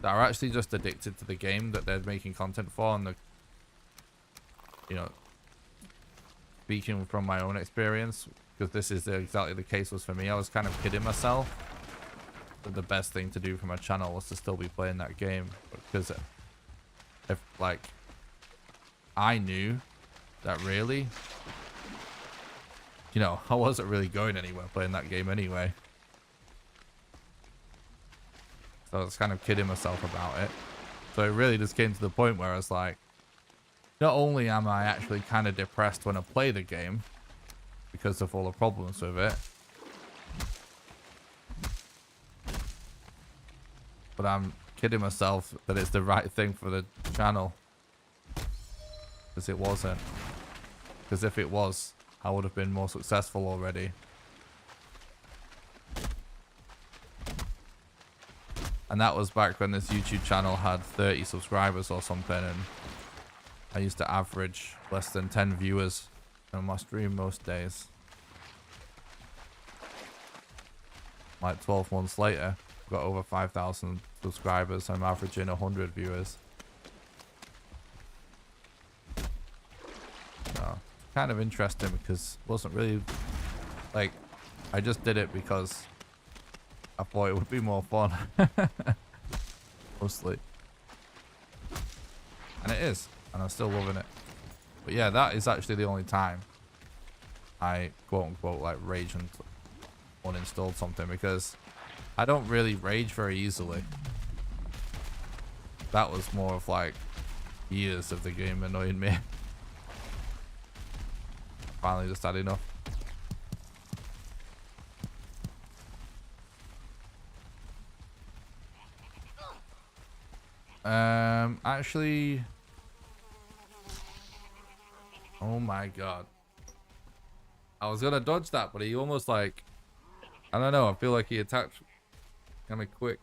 that are actually just addicted to the game that they're making content for. And you know, speaking from my own experience, because this is exactly the case was for me, I was kind of kidding myself that the best thing to do for my channel was to still be playing that game, because if like I knew that really, you know, I wasn't really going anywhere playing that game anyway. So I was kind of kidding myself about it. So it really just came to the point where I was like, not only am I actually kind of depressed when I play the game, because of all the problems with it. But I'm kidding myself that it's the right thing for the channel. Because it wasn't. Because if it was, I would have been more successful already. And that was back when this YouTube channel had 30 subscribers or something, and I used to average less than 10 viewers on my stream most days. Like 12 months later, I've got over 5,000 subscribers. I'm averaging 100 viewers. So, kind of interesting because it wasn't really like, I just did it because I thought it would be more fun. Mostly. And it is. And I'm still loving it. But yeah, that is actually the only time I quote unquote like rage and uninstalled something, because I don't really rage very easily. That was more of like years of the game annoying me. Finally just had enough. Actually, oh my god, I was gonna dodge that, but he almost like, I don't know, I feel like he attacked kind of quick.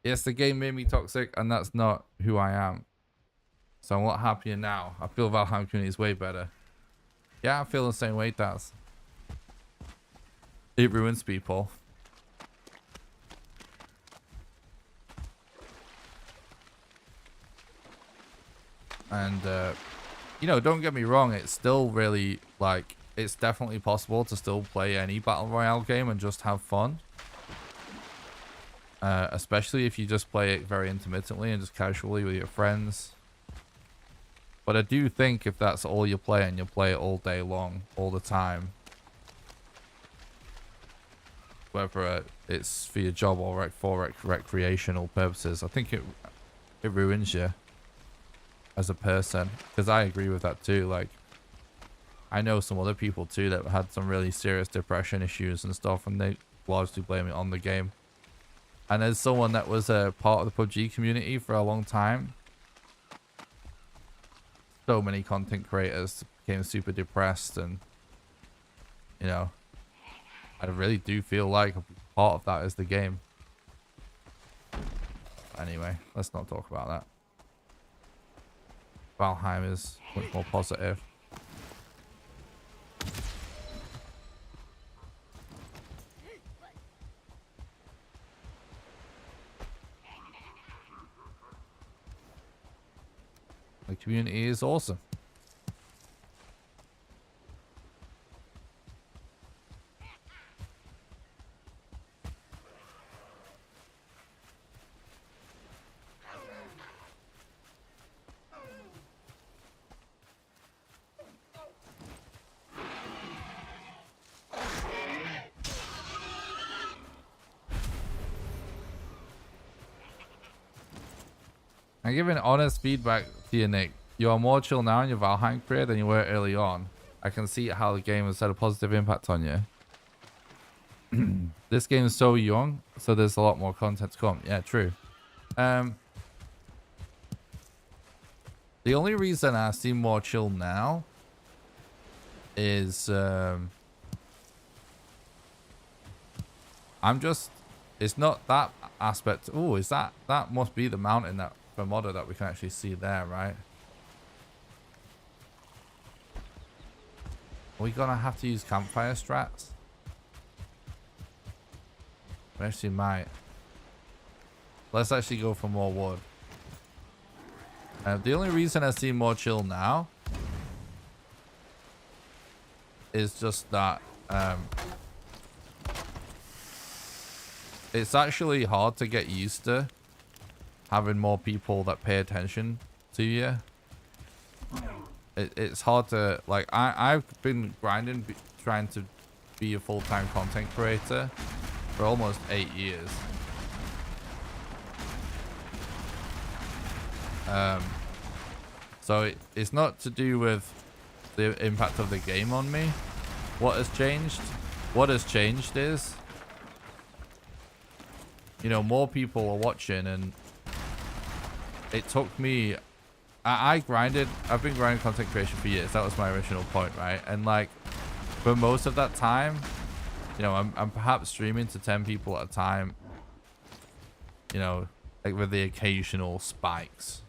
Yes, the game made me toxic, and that's not who I am. So I'm a lot happier now. I feel Valheim community is way better. Yeah, I feel the same way, Daz. It ruins people. And, you know, don't get me wrong, it's still really, like, it's definitely possible to still play any Battle Royale game and just have fun. Especially if you just play it very intermittently and just casually with your friends. But I do think if that's all you play and you play it all day long, all the time, whether it's for your job or for recreational purposes, I think it ruins you as a person. Because I agree with that too. Like, I know some other people too that had some really serious depression issues and stuff, and they largely blame it on the game. And as someone that was a part of the PUBG community for a long time, so many content creators became super depressed, and you know, I really do feel like a part of that is the game. Anyway, let's not talk about that. Valheim is much more positive. The community is awesome. I'm giving honest feedback to you, Nick. You are more chill now in your Valheim career than you were early on. I can see how the game has had a positive impact on you. This game is so young, so there's a lot more content to come. Yeah, true. The only reason I seem more chill now is I'm just, it's not that aspect. Oh, is that must be the mountain that for modder that we can actually see there, right? Are we gonna have to use campfire strats? We actually might. Let's actually go for more wood. The only reason I seem more chill now is just that it's actually hard to get used to having more people that pay attention to you. It's hard to, like, I've been grinding trying to be a full-time content creator for almost 8 years. So it's not to do with the impact of the game on me. What has changed? What has changed is, you know, more people are watching, and it took me, I've been grinding content creation for years. That was my original point, right? And like, for most of that time, you know, I'm perhaps streaming to 10 people at a time, you know, like with the occasional spikes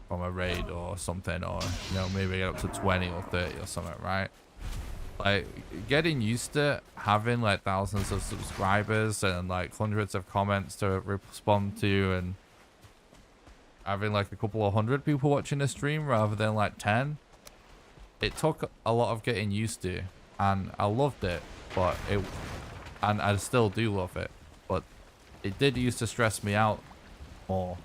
from a raid or something, or, you know, maybe get up to 20 or 30 or something, right? Like, getting used to having like thousands of subscribers and like hundreds of comments to respond to, and having like a couple of hundred people watching the stream rather than like 10, it took a lot of getting used to, and I loved it, but and I still do love it, but it did used to stress me out more.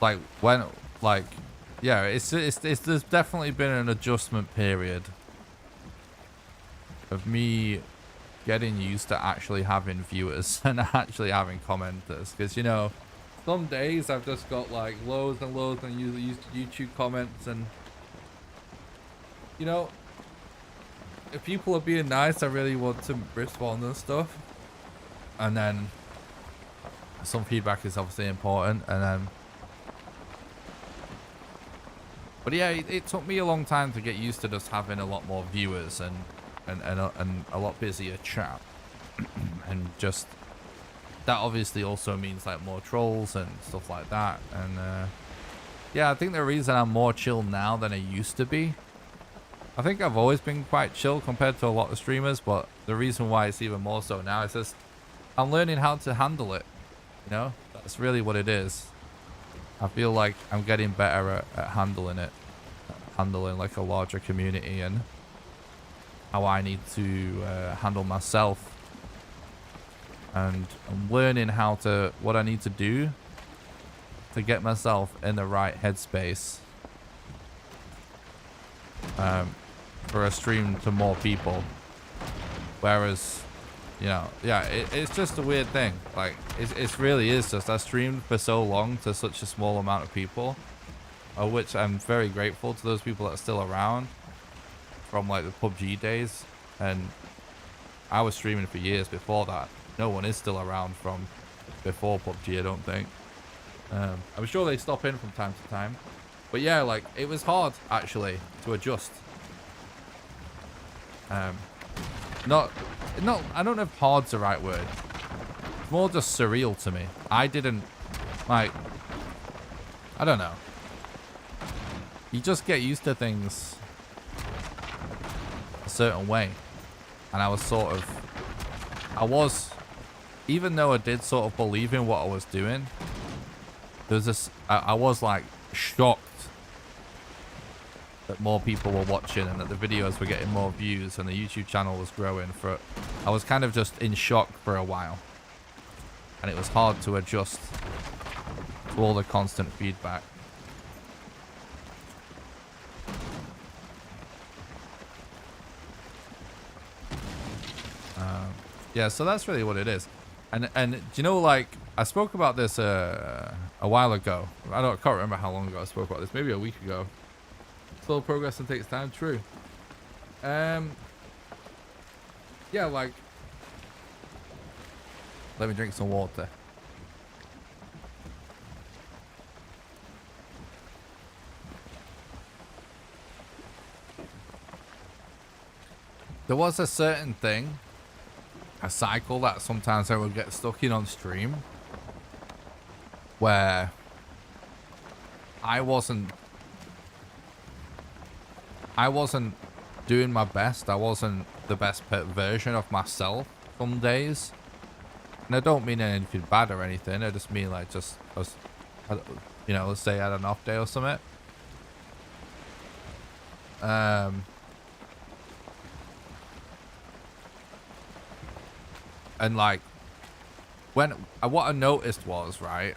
Like when, like, yeah, it's there's definitely been an adjustment period of me getting used to actually having viewers and actually having commenters, because, you know, some days I've just got like loads and loads of YouTube comments, and, you know, if people are being nice, I really want to respond and stuff, and then some feedback is obviously important, and then, but yeah, it took me a long time to get used to just having a lot more viewers and a lot busier chat. And just, that obviously also means like more trolls and stuff like that. And yeah, I think the reason I'm more chill now than I used to be, I think I've always been quite chill compared to a lot of streamers, but the reason why it's even more so now is just I'm learning how to handle it. You know, that's really what it is. I feel like I'm getting better at handling it, handling like a larger community, and how I need to handle myself, and I'm learning what I need to do to get myself in the right headspace for a stream to more people. Whereas, you know, yeah, it's just a weird thing. Like, it really is just, I streamed for so long to such a small amount of people, of which I'm very grateful to those people that are still around from like the PUBG days. And I was streaming for years before that. No one is still around from before PUBG, I don't think. I'm sure they stop in from time to time. But yeah, like, it was hard actually to adjust. Not, I don't know if hard's the right word. It's more just surreal to me. I didn't, like, I don't know. You just get used to things a certain way. And I was, even though I did sort of believe in what I was doing, there's this, I was like shocked that more people were watching and that the videos were getting more views and the YouTube channel was growing. I was kind of just in shock for a while, and it was hard to adjust to all the constant feedback. Yeah, so that's really what it is. And do you know, like, I spoke about this a while ago. I can't remember how long ago I spoke about this. Maybe a week ago. Slow progress and takes time. True. Yeah, like, let me drink some water. There was a certain thing, a cycle that sometimes I would get stuck in on stream, where I wasn't doing my best. I wasn't the best version of myself some days. And I don't mean anything bad or anything. I just mean like you know, let's say I had an off day or something. And like, when what I noticed was, right,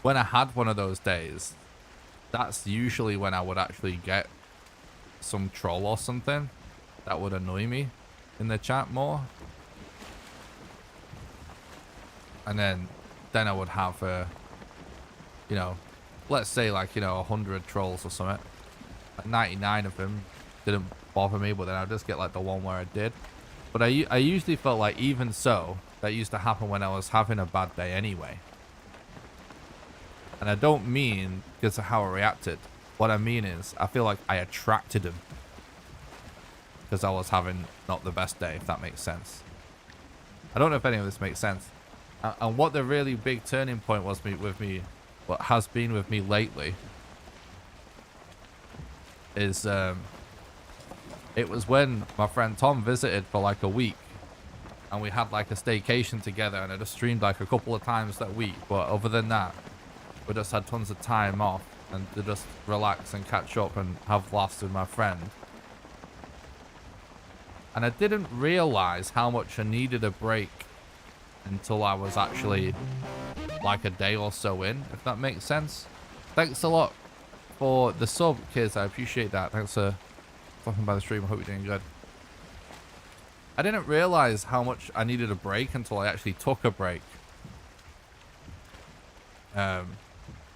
when I had one of those days, that's usually when I would actually get some troll or something that would annoy me in the chat more. And then I would have, you know, let's say like, you know, 100 trolls or something. Like 99 of them didn't bother me, but then I'd just get like the one where I did. But I usually felt like even so, that used to happen when I was having a bad day anyway. And I don't mean because of how I reacted. What I mean is I feel like I attracted them because I was having not the best day, if that makes sense. I don't know if any of this makes sense. And what the really big turning point was with me, what has been with me lately, is it was when my friend Tom visited for like a week, and we had like a staycation together, and I just streamed like a couple of times that week. But other than that, we just had tons of time off and to just relax and catch up and have laughs with my friend. And I didn't realize how much I needed a break until I was actually like a day or so in, if that makes sense. Thanks a lot for the sub, kids. I appreciate that. Thanks for stopping by the stream. I hope you're doing good. I didn't realize how much I needed a break until I actually took a break.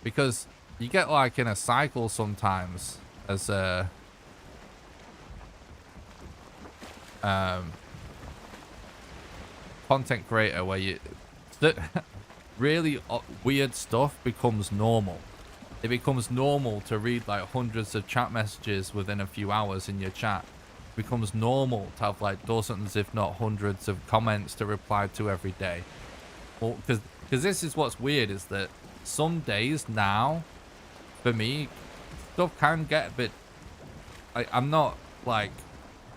Because you get like in a cycle sometimes as a content creator where you really weird stuff becomes normal. It becomes normal to read like hundreds of chat messages within a few hours in your chat. It becomes normal to have like dozens if not hundreds of comments to reply to every day. Well, because this is what's weird, is that some days now for me stuff can get a bit, I'm not like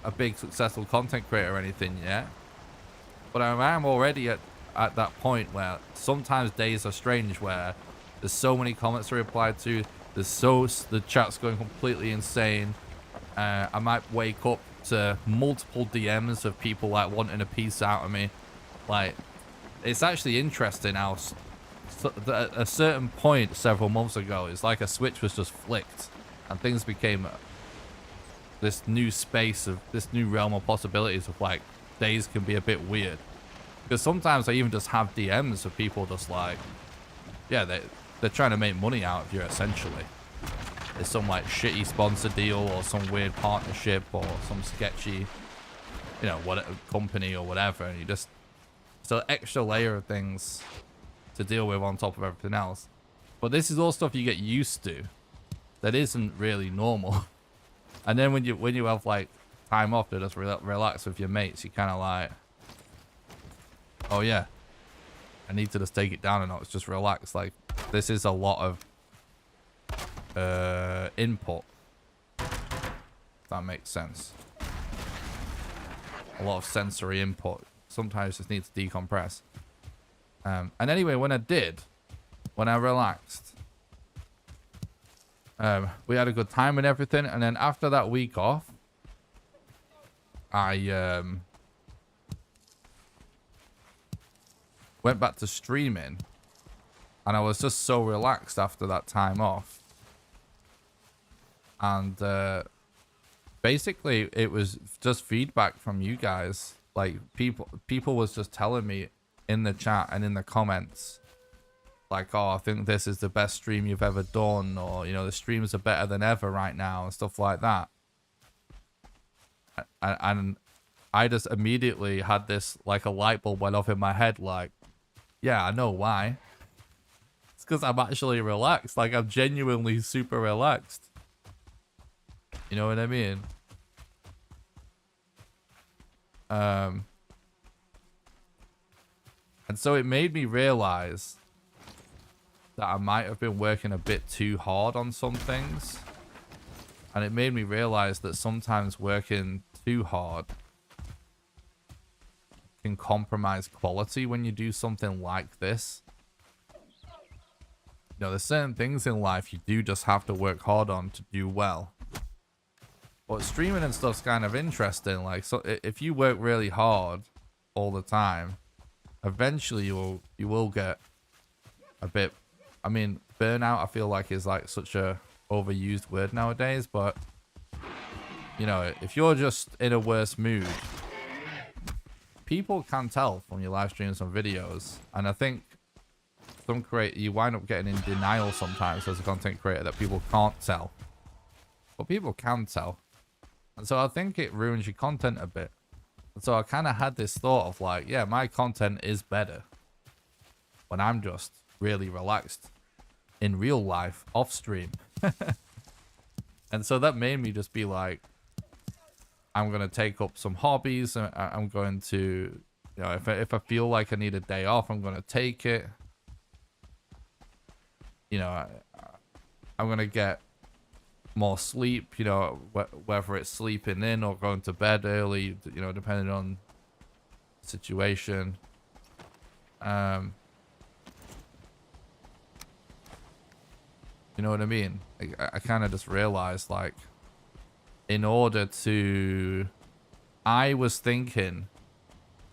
a big successful content creator or anything yet, but I am already at that point where sometimes days are strange, where there's so many comments to reply to, the chat's going completely insane. I might wake up to multiple DMs of people like wanting a piece out of me. Like, it's actually interesting how at a certain point several months ago, it's like a switch was just flicked and things became this new space of this new realm of possibilities of like days can be a bit weird. Because sometimes I even just have DMs of people just like, yeah, they're trying to make money out of you essentially. It's some like shitty sponsor deal or some weird partnership or some sketchy, you know, what company or whatever, and you just, it's an extra layer of things to deal with on top of everything else. But this is all stuff you get used to that isn't really normal. And then when you have like time off to just relax with your mates, you kind of like, oh yeah, I need to just take it down a notch, just relax. Like, this is a lot of input, if that makes sense. A lot of sensory input. Sometimes just need to decompress. And anyway, when I relaxed, we had a good time and everything. And then after that week off, I went back to streaming, and I was just so relaxed after that time off. And basically it was just feedback from you guys. Like, people was just telling me in the chat and in the comments, like, oh, I think this is the best stream you've ever done, or, you know, the streams are better than ever right now, and stuff like that. And I just immediately had this, like, a light bulb went off in my head, like, yeah, I know why. It's because I'm actually relaxed. Like, I'm genuinely super relaxed. You know what I mean? And so it made me realize that I might have been working a bit too hard on some things. And it made me realize that sometimes working too hard can compromise quality when you do something like this. You know, there's certain things in life you do just have to work hard on to do well. But streaming and stuff's kind of interesting. Like, so if you work really hard all the time, eventually you will get a bit, I mean, burnout I feel like is like such a overused word nowadays, but you know, if you're just in a worse mood, people can tell from your live streams and videos. And I think you wind up getting in denial sometimes as a content creator that people can't tell, but people can tell. And so I think it ruins your content a bit. And so I kind of had this thought of like, yeah, my content is better when I'm just really relaxed in real life off stream. And so that made me just be like, I'm going to take up some hobbies. I'm going to, you know, if I feel like I need a day off, I'm going to take it. You know, I'm going to get more sleep, you know, whether it's sleeping in or going to bed early, you know, depending on the situation. You know what I mean? I kind of just realized, like, in order to, I was thinking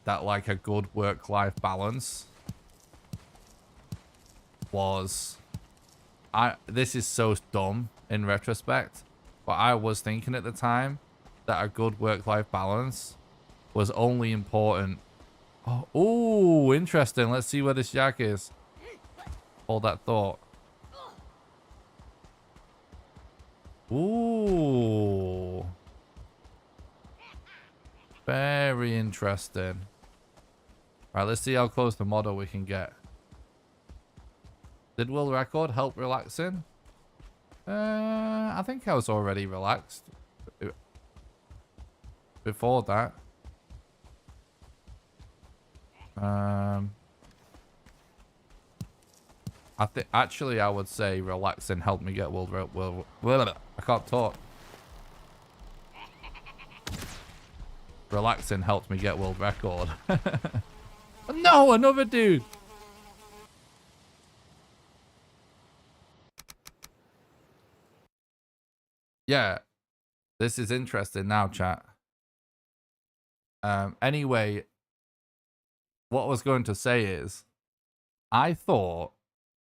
that like a good work-life balance was, this is so dumb in retrospect, but I was thinking at the time that a good work-life balance was only important. Oh, ooh, interesting. Let's see where this yak is. Hold that thought. Ooh. Very interesting. All right, let's see how close to model we can get. Did world record help relaxing? I think I was already relaxed before that. Actually I would say relaxing helped me get world I can't talk. Relaxing helped me get world record. No, another dude. Yeah, this is interesting now, chat. Anyway, what I was going to say is, I thought,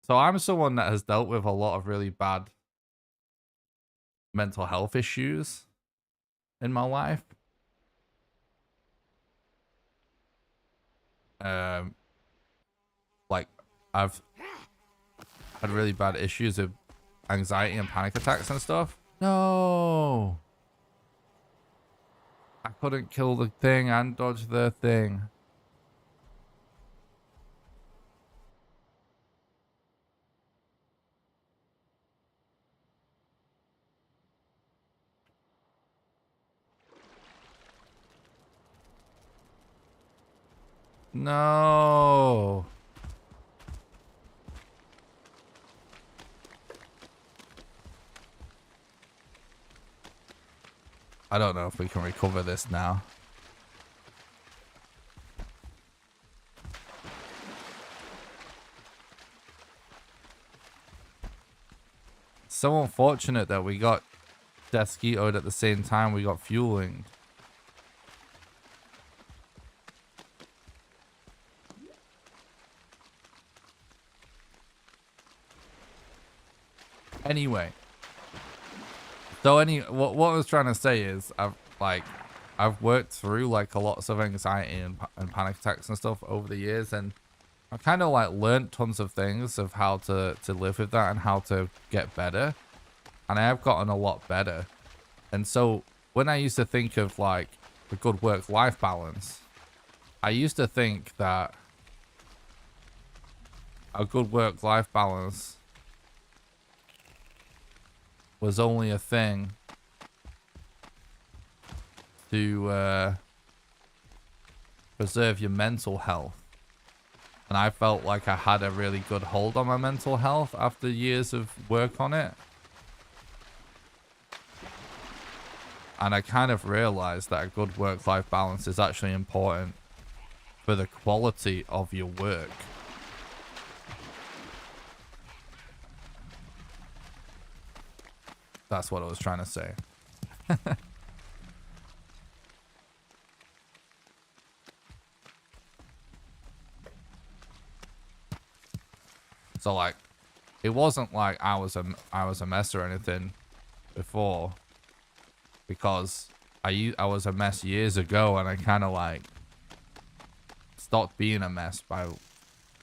so I'm someone that has dealt with a lot of really bad mental health issues in my life. Like, I've had really bad issues with anxiety and panic attacks and stuff. No, I couldn't kill the thing and dodge the thing. No. I don't know if we can recover this now. So unfortunate that we got Desquitoed at the same time we got fueling. Anyway, so what I was trying to say is I've worked through like a lots of anxiety and panic attacks and stuff over the years, and I kind of like learned tons of things of how to live with that and how to get better, and I have gotten a lot better. And so when I used to think of like a good work-life balance, I used to think that a good work-life balance was only a thing to preserve your mental health. And I felt like I had a really good hold on my mental health after years of work on it. And I kind of realized that a good work-life balance is actually important for the quality of your work. That's what I was trying to say. So like, it wasn't like I was a mess or anything before, because I was a mess years ago, and I kind of like stopped being a mess by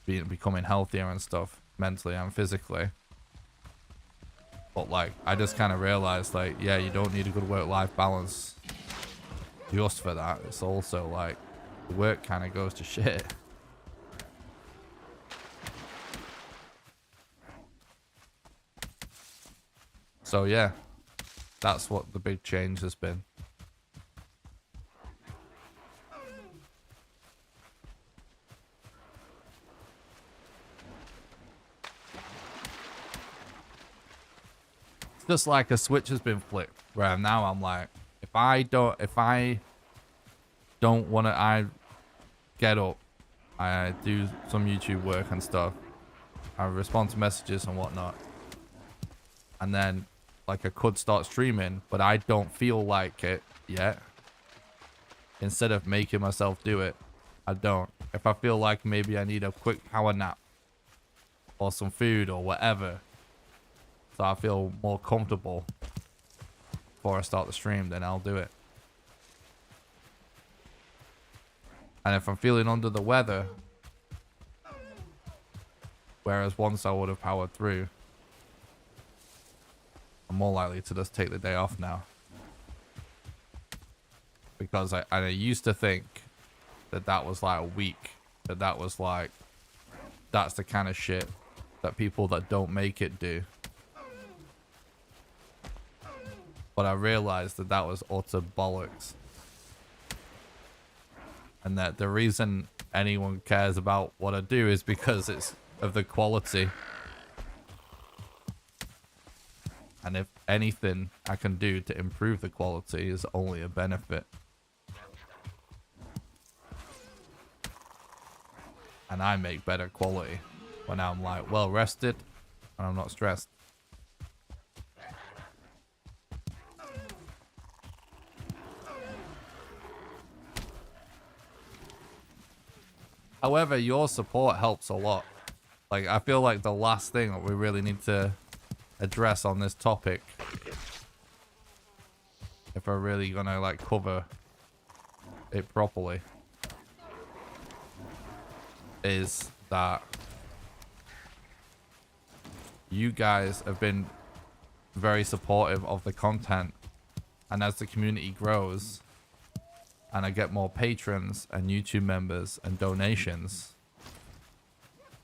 becoming healthier and stuff, mentally and physically. But like, I just kind of realized, like, yeah, you don't need a good work-life balance just for that. It's also like the work kind of goes to shit. So yeah, that's what the big change has been. It's just like a switch has been flipped, where now I'm like, if I don't want to, I get up, I do some YouTube work and stuff, I respond to messages and whatnot, and then like I could start streaming, but I don't feel like it yet. Instead of making myself do it, I don't. If I feel like maybe I need a quick power nap or some food or whatever, so I feel more comfortable before I start the stream, then I'll do it. And if I'm feeling under the weather, whereas once I would have powered through, I'm more likely to just take the day off now. Because I used to think that was like a week, that was like, that's the kind of shit that people that don't make it do. But I realized that was utter bollocks. And that the reason anyone cares about what I do is because it's of the quality. And if anything I can do to improve the quality is only a benefit. And I make better quality when I'm like well rested and I'm not stressed. However, your support helps a lot. Like, I feel like the last thing that we really need to address on this topic, if we're really gonna like cover it properly, is that you guys have been very supportive of the content, and as the community grows and I get more patrons and YouTube members and donations,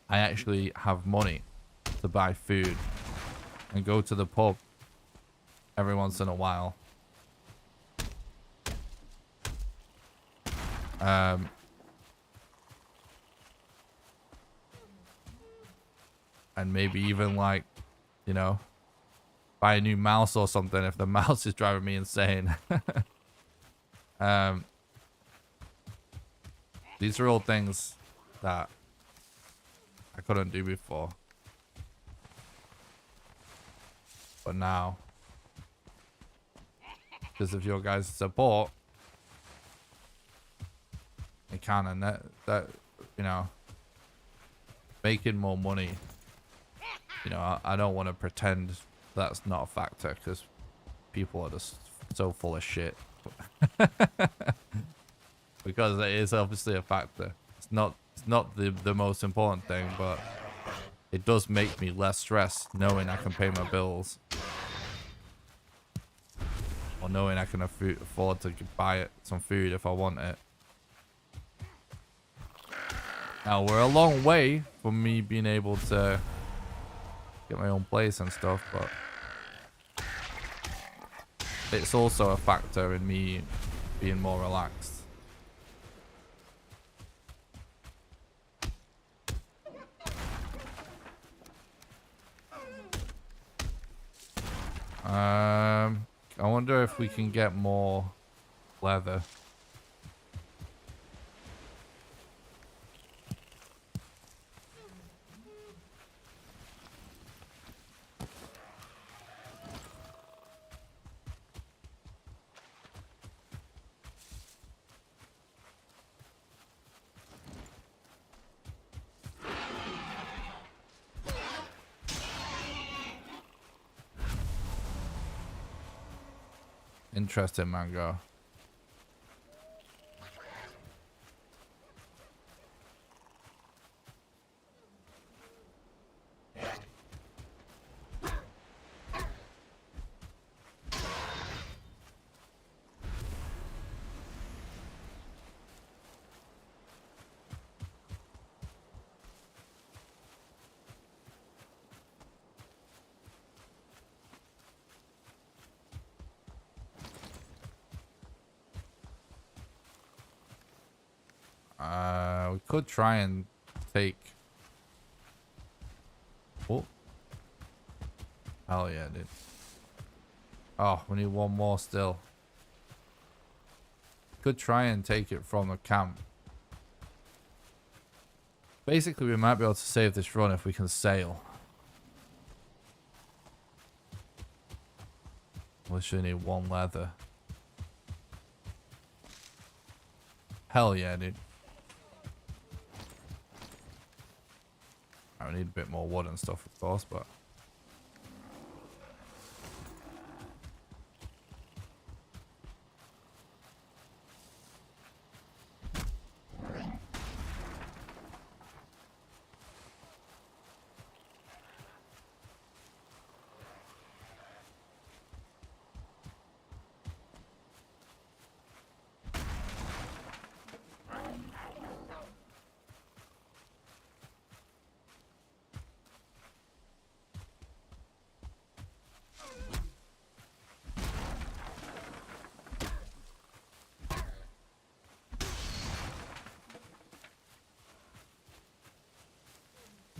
I actually have money to buy food and go to the pub every once in a while. And maybe even like, you know, buy a new mouse or something if the mouse is driving me insane. These are all things that I couldn't do before. But now, because of your guys' support, it kind of that, you know, making more money. You know, I don't want to pretend that's not a factor, because people are just so full of shit. Because it is obviously a factor. It's not the most important thing, but it does make me less stressed knowing I can pay my bills, or knowing I can afford to buy some food if I want it. Now, we're a long way from me being able to get my own place and stuff, but it's also a factor in me being more relaxed. I wonder if we can get more leather. Interesting, Mango. We could try and take... Oh. Hell yeah, dude. Oh, we need one more still. Could try and take it from the camp. Basically, we might be able to save this run if we can sail. We should need one leather. Hell yeah, dude. I need a bit more wood and stuff, of course, but...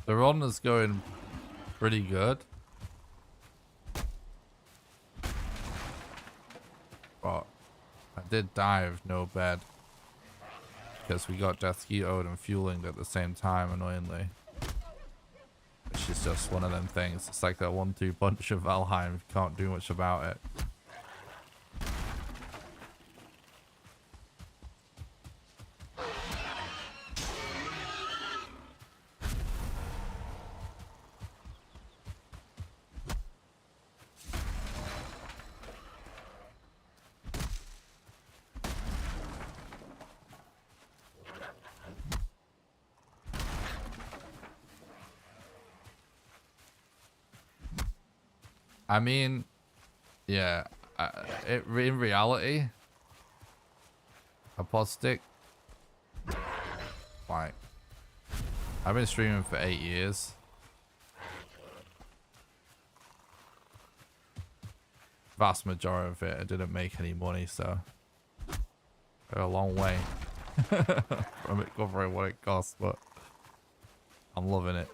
The run is going pretty good. But I did die with no bed. Because we got Deathsquitoed and fueling at the same time, annoyingly. Which is just one of them things. It's like that 1-2 punch of Valheim. You can't do much about it. I mean, yeah, in reality, a pod stick, like, I've been streaming for 8 years. Vast majority of it, I didn't make any money, so we're a long way from it covering what it costs, but I'm loving it.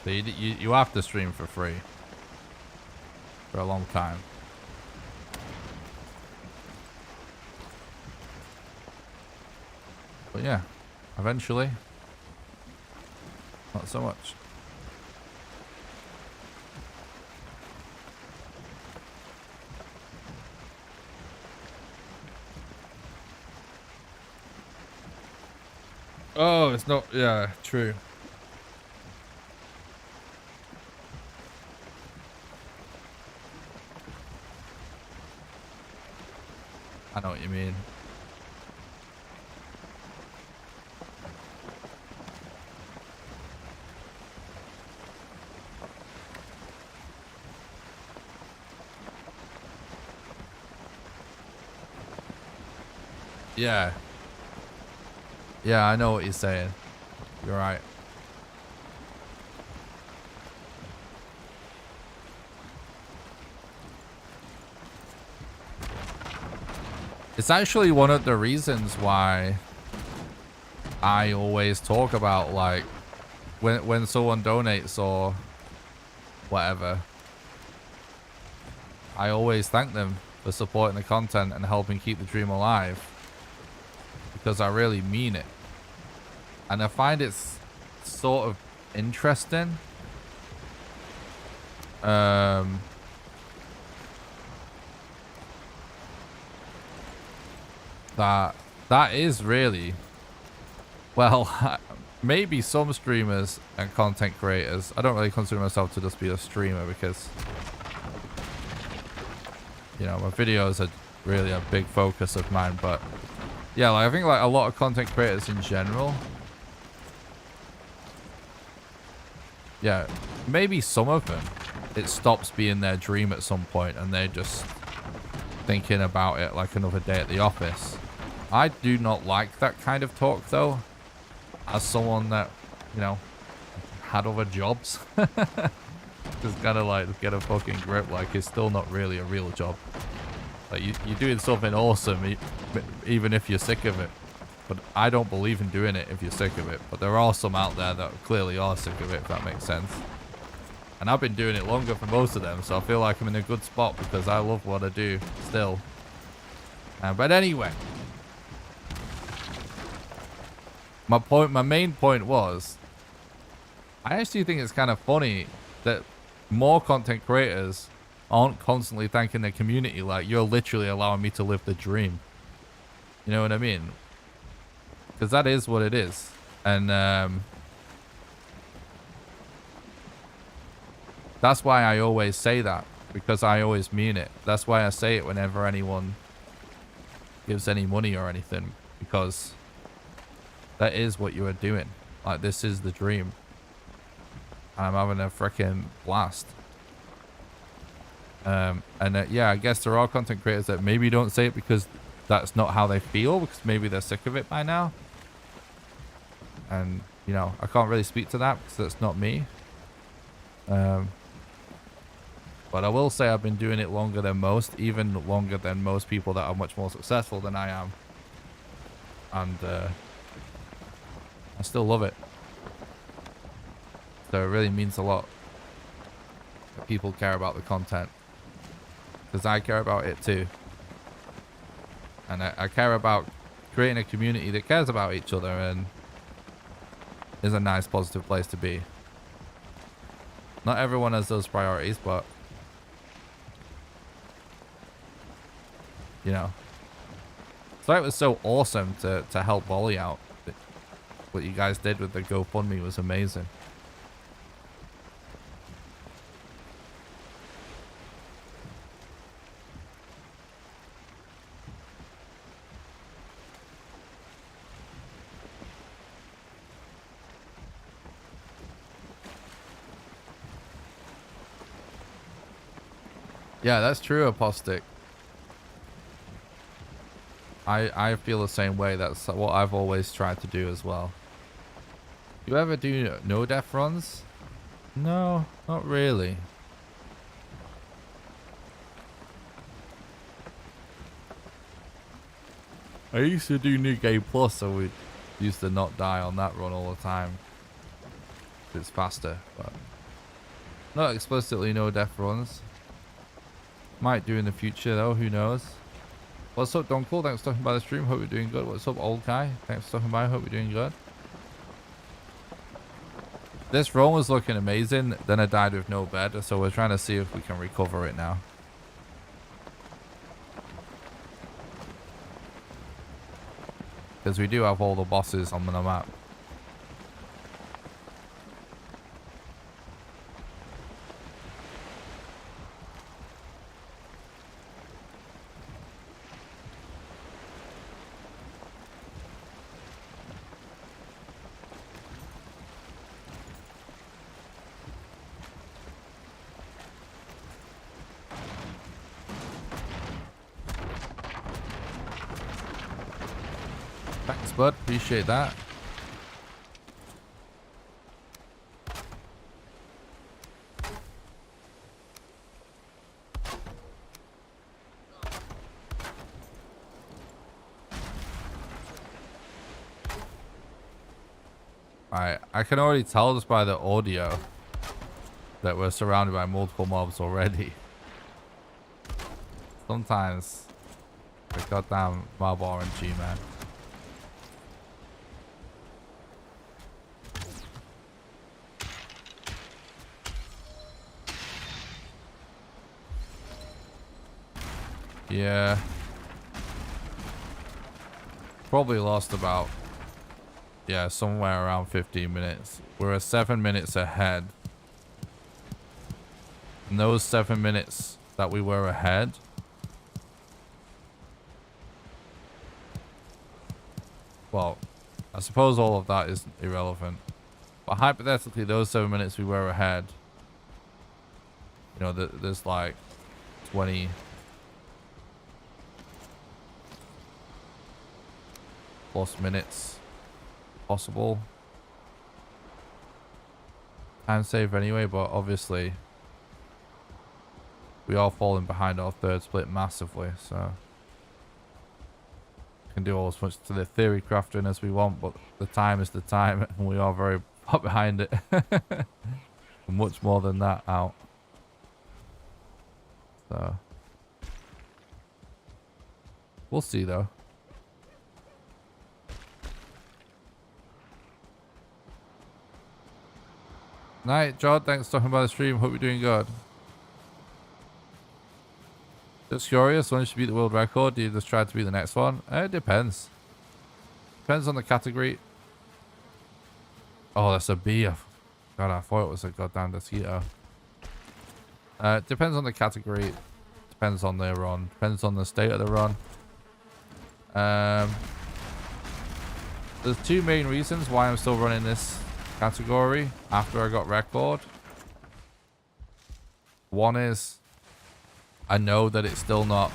So you have to stream for free for a long time. But yeah, eventually, not so much. Oh, it's not, yeah, true. I know what you mean. Yeah. Yeah, I know what you're saying. You're right. It's actually one of the reasons why I always talk about, like, when someone donates or whatever, I always thank them for supporting the content and helping keep the dream alive. because I really mean it. And I find it's sort of interesting. That is really, well, maybe some streamers and content creators. I don't really consider myself to just be a streamer because, you know, my videos are really a big focus of mine. But yeah, like I think like a lot of content creators in general, yeah, maybe some of them, it stops being their dream at some point and they're just thinking about it like another day at the office. I do not like that kind of talk though, as someone that, you know, had other jobs. Just gotta like get a fucking grip. Like it's still not really a real job. Like you're doing something awesome even if you're sick of it. But I don't believe in doing it if you're sick of it. But there are some out there that clearly are sick of it, if that makes sense. And I've been doing it longer for most of them, so I feel like I'm in a good spot because I love what I do still. But anyway, my main point was, I actually think it's kind of funny that more content creators aren't constantly thanking their community. Like, you're literally allowing me to live the dream. You know what I mean? Because that is what it is. And that's why I always say that, because I always mean it. That's why I say it whenever anyone gives any money or anything, because that is what you are doing. Like, this is the dream. I'm having a freaking blast. Yeah, I guess there are content creators that maybe don't say it because that's not how they feel, because maybe they're sick of it by now. And, you know, I can't really speak to that because that's not me. But I will say I've been doing it longer than most, even longer than most people that are much more successful than I am. And I still love it. So it really means a lot that people care about the content, because I care about it too. And I care about creating a community that cares about each other and is a nice, positive place to be. Not everyone has those priorities, but you know. So it was so awesome to help Volley out. What you guys did with the GoFundMe was amazing. Yeah, that's true, Apostic. I feel the same way. That's what I've always tried to do as well. You ever do no death runs? No, not really. I used to do New Game Plus, so we used to not die on that run all the time. It's faster, but not explicitly no death runs. Might do in the future though, who knows. What's up, Donkle? Thanks for stopping by the stream. Hope you're doing good. What's up, old guy? Thanks for stopping by. Hope you're doing good. This run was looking amazing. Then I died with no bed, so we're trying to see if we can recover it now. Because we do have all the bosses on the map. Thanks, bud. Appreciate that. Alright, I can already tell just by the audio that we're surrounded by multiple mobs already. Sometimes the goddamn mob RNG, man. Yeah. Probably lost about, yeah, somewhere around 15 minutes. We're 7 minutes ahead. And those 7 minutes that we were ahead, well, I suppose all of that is irrelevant. But hypothetically, those 7 minutes we were ahead, you know, there's like 20 plus minutes possible time save anyway, but obviously we are falling behind our third split massively, so we can do all as much to the theory crafting as we want, but the time is the time and we are very far behind it. Much more than that out, so we'll see though. Night, John. Thanks for stopping by the stream. Hope you're doing good. Just curious, when you should beat the world record, do you just try to beat the next one? It depends. Depends on the category. Oh, that's a bee. God, I thought it was a goddamn mosquito. Depends on the category. Depends on the run. Depends on the state of the run. There's two main reasons why I'm still running this category after I got record. One is I know that it's still not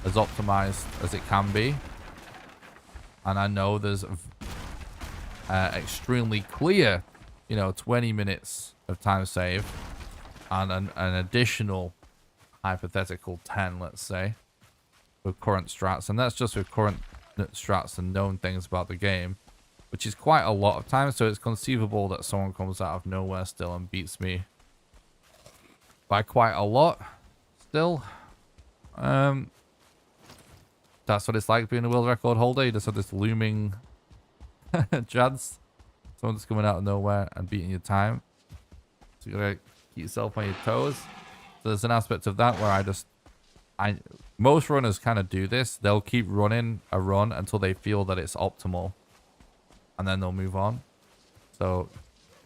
as optimized as it can be, and I know there's extremely clear, you know, 20 minutes of time save and an additional hypothetical 10, let's say, with current strats, and that's just with current strats and known things about the game, which is quite a lot of time. So it's conceivable that someone comes out of nowhere still and beats me by quite a lot still. That's what it's like being a world record holder. You just have this looming chance. Someone's coming out of nowhere and beating your time. So you gotta keep yourself on your toes. So there's an aspect of that where most runners kind of do this. They'll keep running a run until they feel that it's optimal, and then they'll move on. So,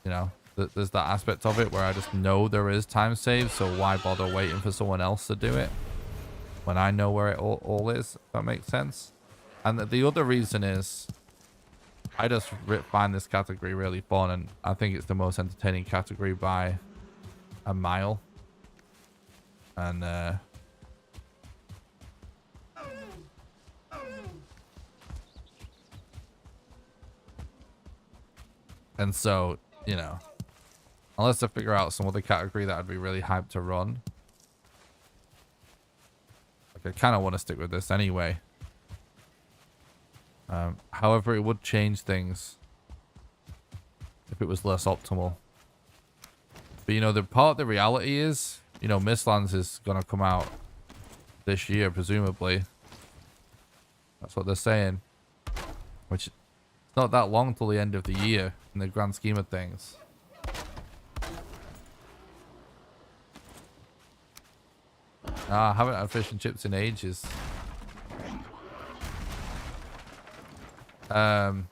you know, there's that aspect of it where I just know there is time saved, so why bother waiting for someone else to do it when I know where it all is, if that makes sense. And the other reason is I just find this category really fun, and I think it's the most entertaining category by a mile. And so, you know, unless I figure out some other category that I'd be really hyped to run, like I kind of want to stick with this anyway. However, it would change things if it was less optimal. But, you know, the part of the reality is, you know, Mistlands is going to come out this year, presumably. That's what they're saying. Which, it's not that long till the end of the year in the grand scheme of things. I haven't had fish and chips in ages. So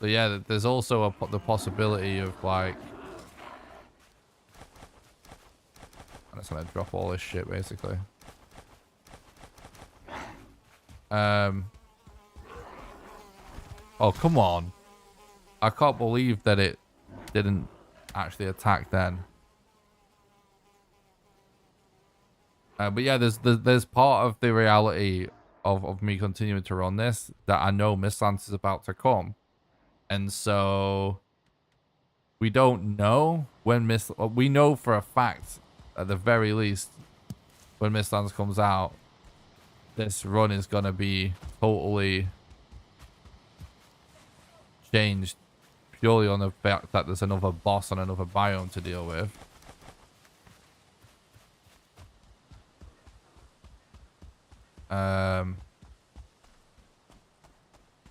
yeah, there's also the possibility of like, I'm just gonna drop all this shit basically. Oh, come on. I can't believe that it didn't actually attack then. But yeah, there's part of the reality of me continuing to run this that I know Mistlands is about to come. And so we don't know when we know for a fact, at the very least, when Mistlands comes out, this run is going to be totally changed purely on the fact that there's another boss and another biome to deal with.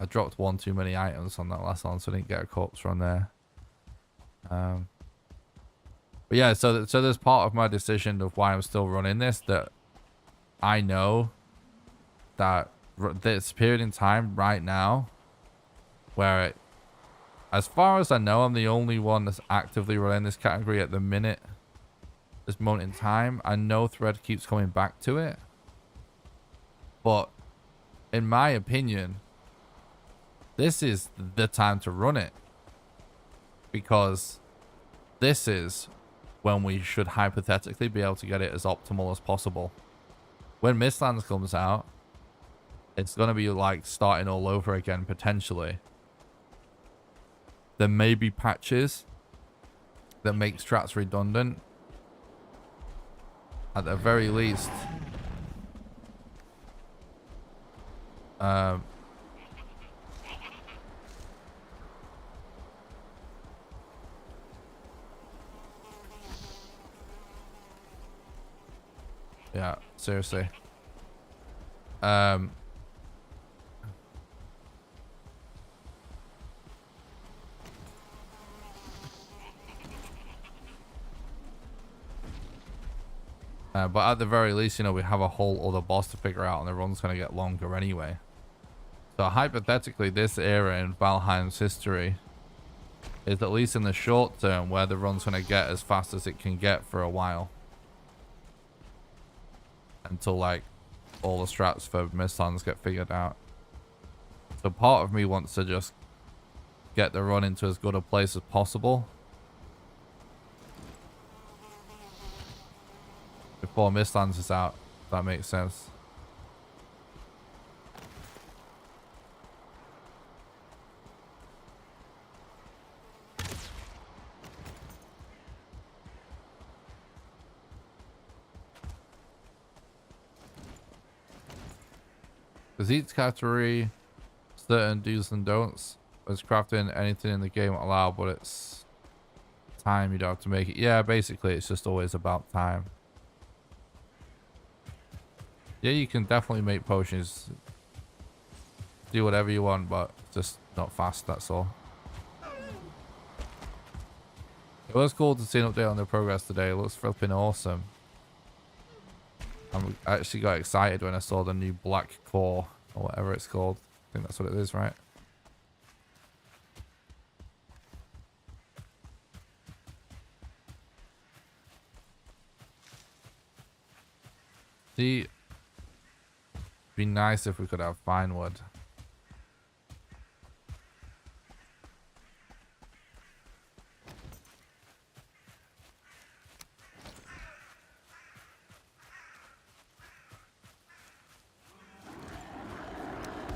I dropped one too many items on that last one, so I didn't get a corpse run there. But yeah, so there's part of my decision of why I'm still running this, that I know that this period in time right now where as far as I know, I'm the only one that's actively running this category at the minute, this moment in time. I know Thread keeps coming back to it, but in my opinion, this is the time to run it, because this is when we should hypothetically be able to get it as optimal as possible. When Mistlands comes out, it's going to be like starting all over again, potentially. There may be patches that make strats redundant. At the very least, yeah, seriously. But at the very least, you know, we have a whole other boss to figure out, and the run's going to get longer anyway. So hypothetically, this era in Valheim's history is at least in the short term where the run's going to get as fast as it can get for a while. Until, like, all the strats for Mistlands get figured out. So part of me wants to just get the run into as good a place as possible before Mistlands is out, if that makes sense. Because each category, certain do's and don'ts. As crafting anything in the game allowed, but it's time, you don't have to make it. Yeah, basically it's just always about time. Yeah, you can definitely make potions, do whatever you want, but just not fast, that's all. It was cool to see an update on the progress today. It looks flipping awesome. I actually got excited when I saw the new black core, or whatever it's called. I think that's what it is, right? See, be nice if we could have fine wood.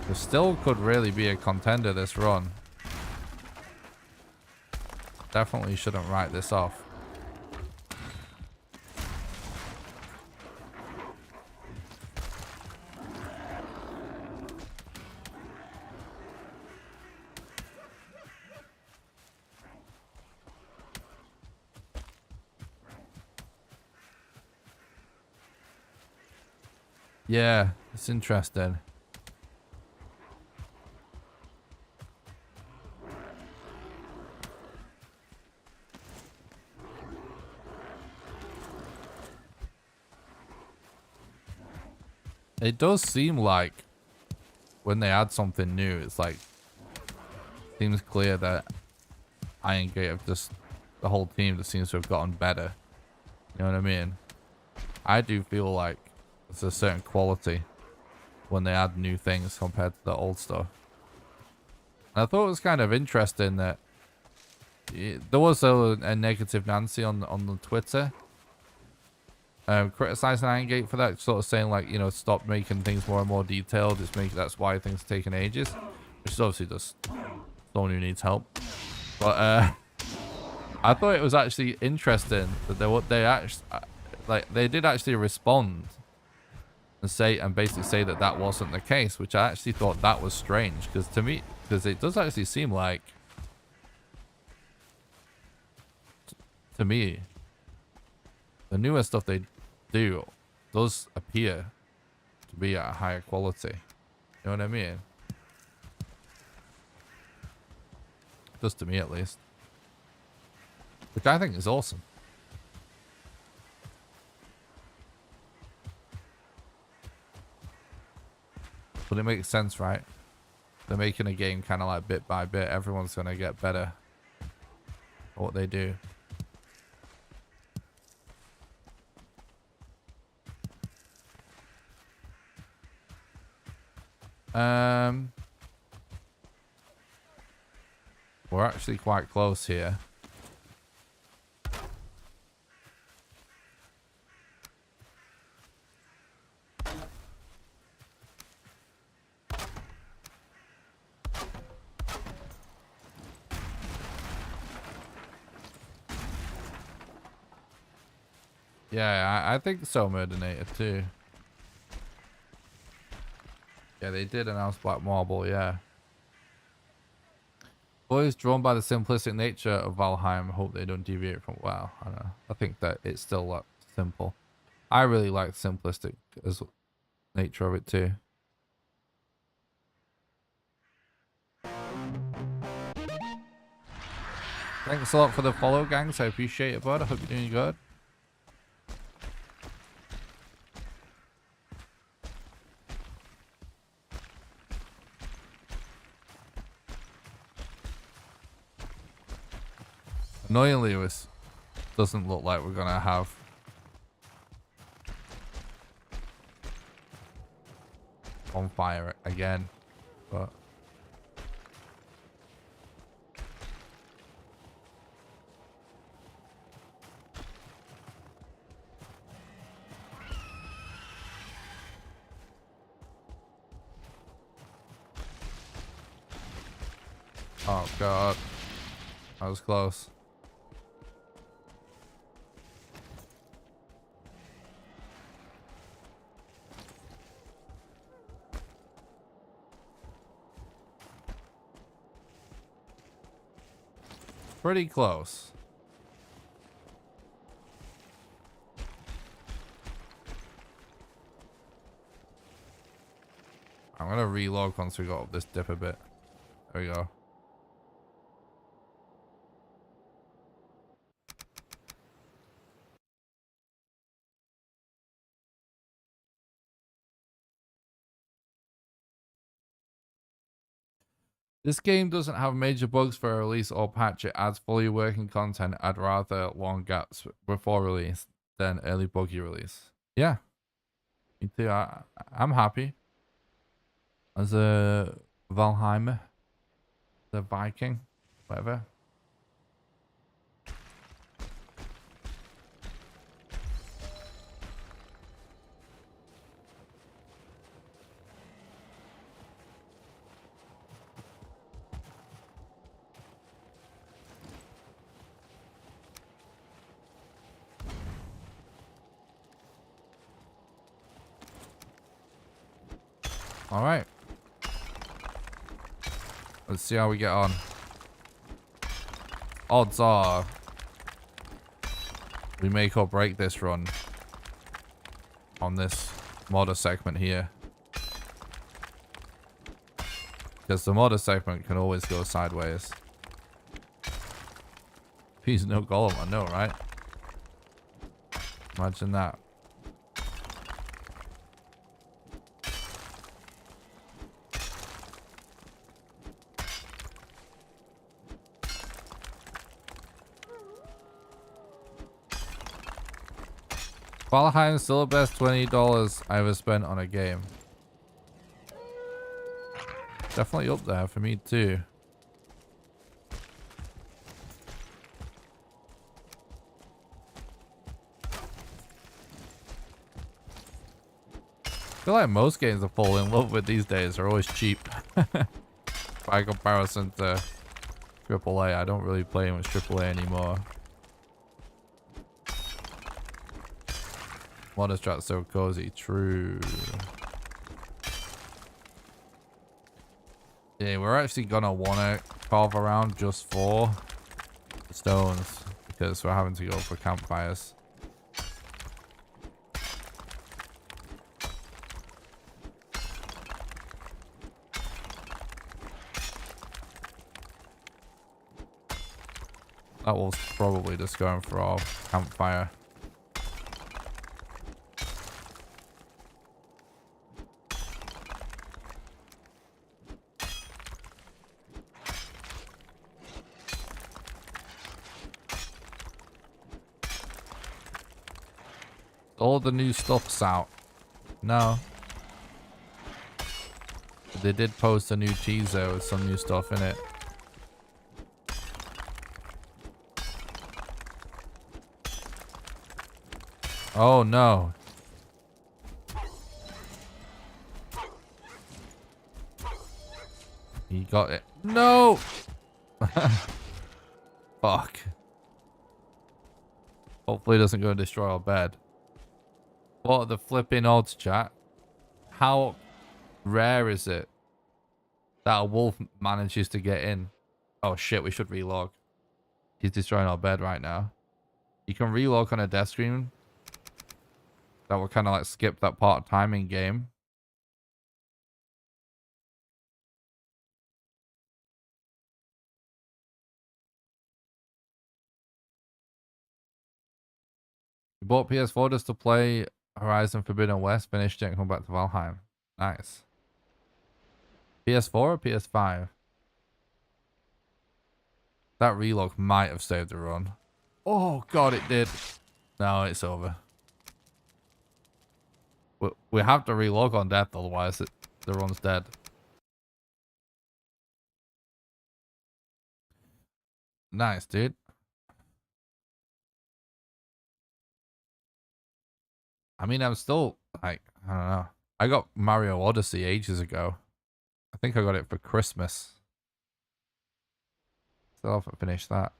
There still could really be a contender this run. Definitely shouldn't write this off. Yeah, it's interesting. It does seem like when they add something new, it's like, seems clear that Iron Gate have just, the whole team just seems to have gotten better. You know what I mean? I do feel like it's a certain quality when they add new things compared to the old stuff. And I thought it was kind of interesting that there was a negative Nancy on the Twitter criticizing Iron Gate for that, sort of saying like, you know, stop making things more and more detailed. That's why things are taking ages, which is obviously just someone who needs help. But I thought it was actually interesting that they did actually respond and basically say that that wasn't the case, which I actually thought that was strange, because it does actually seem like, to me, the newer stuff they do does appear to be at a higher quality. You know what I mean? Just to me, at least. Which I think is awesome. But it makes sense, right? They're making a game kind of like bit by bit. Everyone's going to get better at what they do. We're actually quite close here. Yeah, I think so, Murdinator too. Yeah, they did announce Black Marble, yeah. Boys drawn by the simplistic nature of Valheim, hope they don't deviate from, wow, I don't know. I think that it's still like simple. I really like the simplistic as nature of it too. Thanks a lot for the follow, gangs. I appreciate it, bud. I hope you're doing good. Annoyingly, this doesn't look like we're gonna have on fire again, but oh god, that was close. Pretty close. I'm gonna relog once we got up this dip a bit. There we go. This game doesn't have major bugs for a release or patch. It adds fully working content. I'd rather long gaps before release than early buggy release. Yeah, me too. I'm happy. As a Valheim, the Viking, whatever. All right. Let's see how we get on. Odds are we make or break this run on this modder segment here. Because the modder segment can always go sideways. He's no golem, I know, right? Imagine that. Valheim's still the best $20 I ever spent on a game. Definitely up there for me too. I feel like most games I fall in love with these days are always cheap. By comparison to AAA, I don't really play much AAA anymore. Modder strat's so cozy, true. Yeah, we're actually gonna wanna carve around just for stones because we're having to go for campfires. That was probably just going for our campfire. all the new stuff's out. No. They did post a new teaser with some new stuff in it. Oh no. He got it. No! Fuck. Hopefully it doesn't go and destroy our bed. What are the flipping odds, chat? How rare is it that a wolf manages to get in? Oh shit, we should relog. He's destroying our bed right now. You can relog on a death screen. That will kind of like skip that part of time in game. You bought PS4 just to play Horizon Forbidden West, finished it and come back to Valheim. Nice. PS4 or PS5? That relog might have saved the run. Oh god, it did. No, it's over. We have to relog on death, otherwise the run's dead. Nice, dude. I mean, I'm still, like, I don't know. I got Mario Odyssey ages ago. I think I got it for Christmas. Still haven't finished that.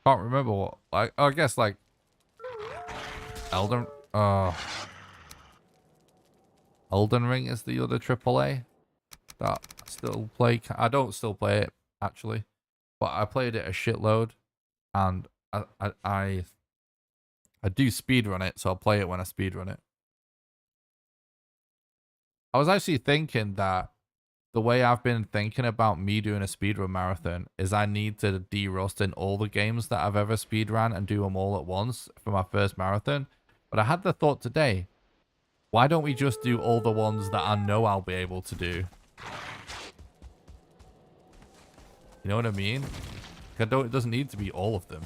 Can't remember what, like, I guess, like, Elden Ring is the other AAA that I still play. I don't still play it, actually. But I played it a shitload. And I do speedrun it, so I'll play it when I speedrun it. I was actually thinking that the way I've been thinking about me doing a speedrun marathon is I need to de-rust in all the games that I've ever speedrun and do them all at once for my first marathon. But I had the thought today, why don't we just do all the ones that I know I'll be able to do? You know what I mean? It doesn't need to be all of them.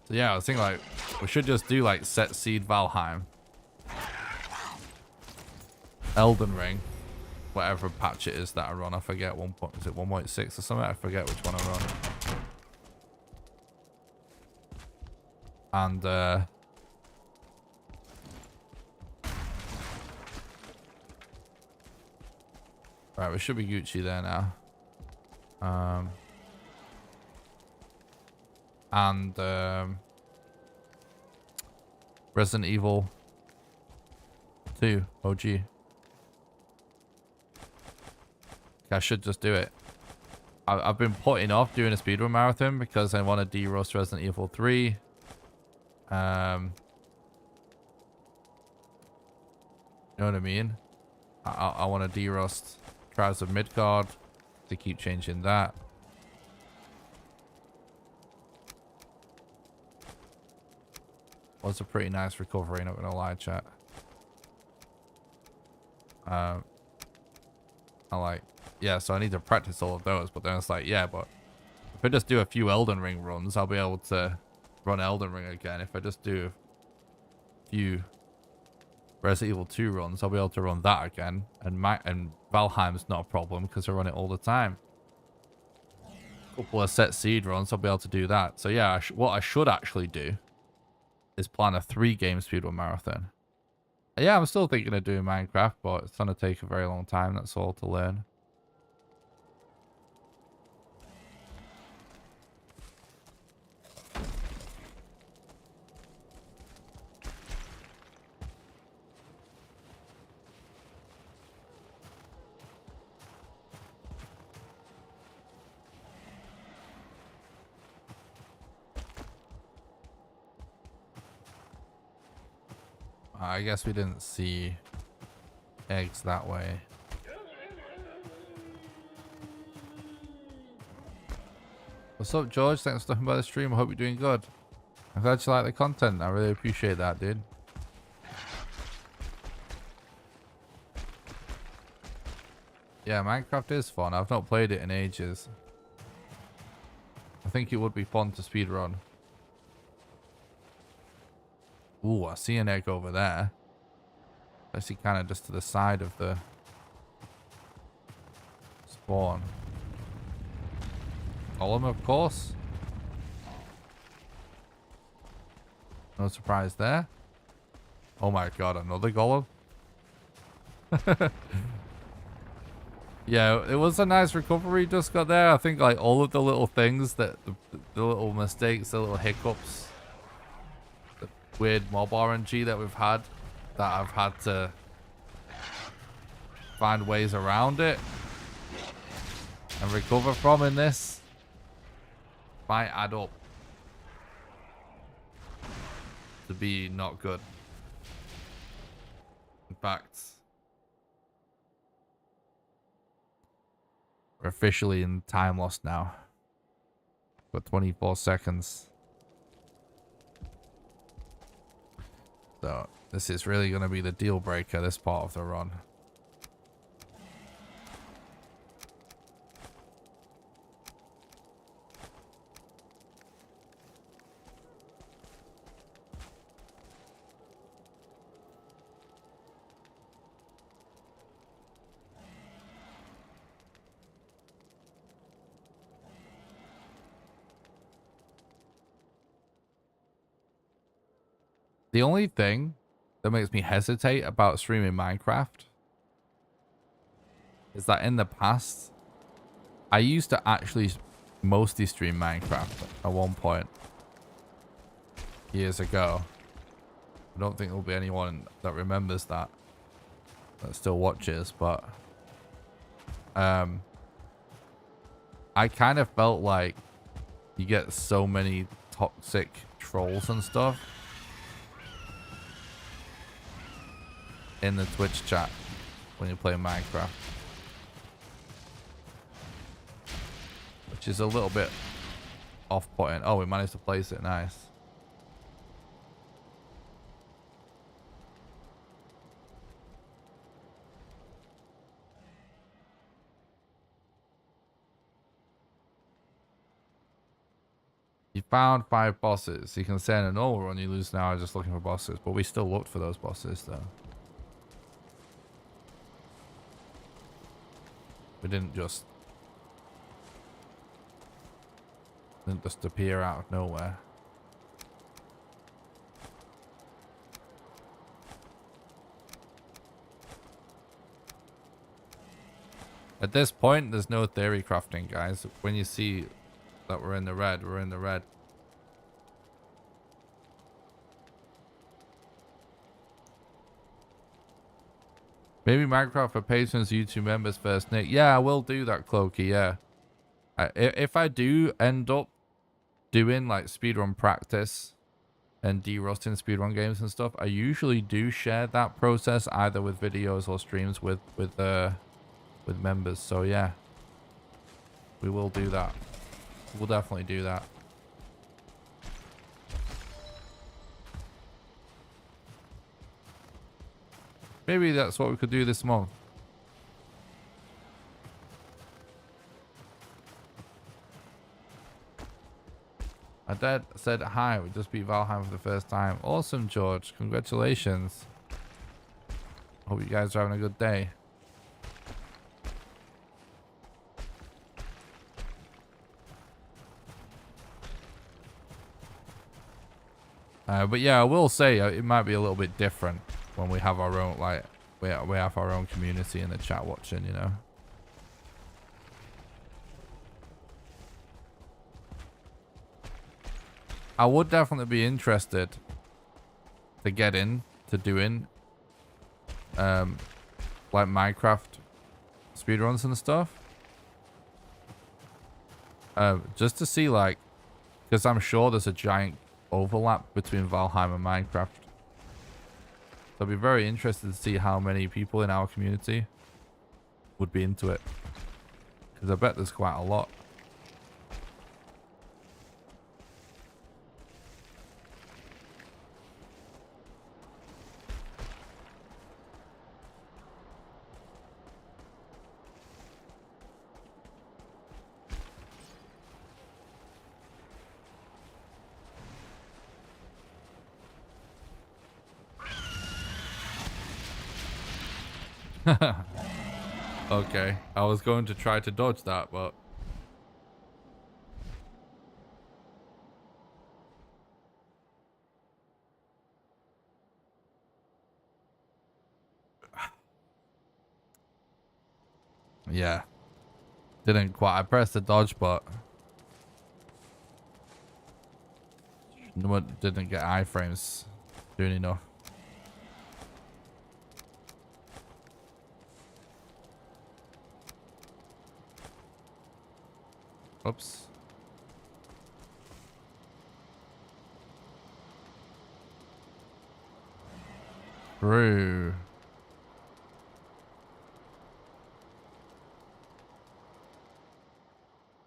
So yeah, I was thinking like, we should just do like Set Seed Valheim. Elden Ring. Whatever patch it is that I run. I forget is it 1.6 or something? I forget which one I run. And right, we should be Gucci there now. And Resident Evil 2 OG. I should just do it. I've been putting off doing a speedrun marathon because I want to de-rust Resident Evil 3. You know what I mean? I want to de-rust Trials of Midgard to keep changing that. Was a pretty nice recovery, not gonna lie, chat. I like, yeah, so I need to practice all of those, but then it's like, yeah, but if I just do a few Elden Ring runs, I'll be able to run Elden Ring again. If I just do a few Resident Evil 2 runs, I'll be able to run that again. And Valheim's not a problem because I run it all the time. A couple of Set Seed runs, I'll be able to do that. So yeah, what I should actually do is plan a 3-game speedrun marathon. Yeah, I'm still thinking of doing Minecraft, but it's going to take a very long time, that's all, to learn. I guess we didn't see eggs that way. What's up, George? Thanks for stopping by the stream. I hope you're doing good. I'm glad you like the content. I really appreciate that, dude. Yeah, Minecraft is fun. I've not played it in ages. I think it would be fun to speedrun. Ooh, I see an egg over there. I see kind of just to the side of the spawn. Golem, of course. No surprise there. Oh my god, another golem. Yeah, it was a nice recovery just got there. I think like all of the little things that the little mistakes, the little hiccups, the weird mob RNG that we've had, that I've had to find ways around it and recover from in this, might add up to be not good. In fact, we're officially in time lost now. Got 24 seconds. So this is really going to be the deal breaker, this part of the run. The only thing that makes me hesitate about streaming Minecraft is that in the past, I used to actually mostly stream Minecraft at one point years ago. I don't think there'll be anyone that remembers that still watches, but I kind of felt like you get so many toxic trolls and stuff in the Twitch chat when you play Minecraft, which is a little bit off-putting. Oh, we managed to place it. Nice. You found 5 bosses. You can say in a normal run you lose an hour just looking for bosses, but we still looked for those bosses though. We didn't just appear out of nowhere. At this point, there's no theory crafting, guys. When you see that we're in the red, we're in the red. Maybe Minecraft for patrons, YouTube members first, Nick. Yeah, I will do that, Clokey, yeah. If I do end up doing like speedrun practice and de-rusting speedrun games and stuff, I usually do share that process either with videos or streams with members. So yeah, we will do that. We'll definitely do that. Maybe that's what we could do this month. My dad said hi, we just beat Valheim for the first time. Awesome, George. Congratulations. Hope you guys are having a good day. But yeah, I will say it might be a little bit different when we have our own, like, we have our own community in the chat watching, you know. I would definitely be interested to get in to doing like Minecraft speedruns and stuff. Just to see, like, because I'm sure there's a giant overlap between Valheim and Minecraft. So I'd be very interested to see how many people in our community would be into it. Because I bet there's quite a lot. Okay, I was going to try to dodge that, but yeah, didn't quite. I pressed the dodge, but didn't get iframes soon enough. Oops. True.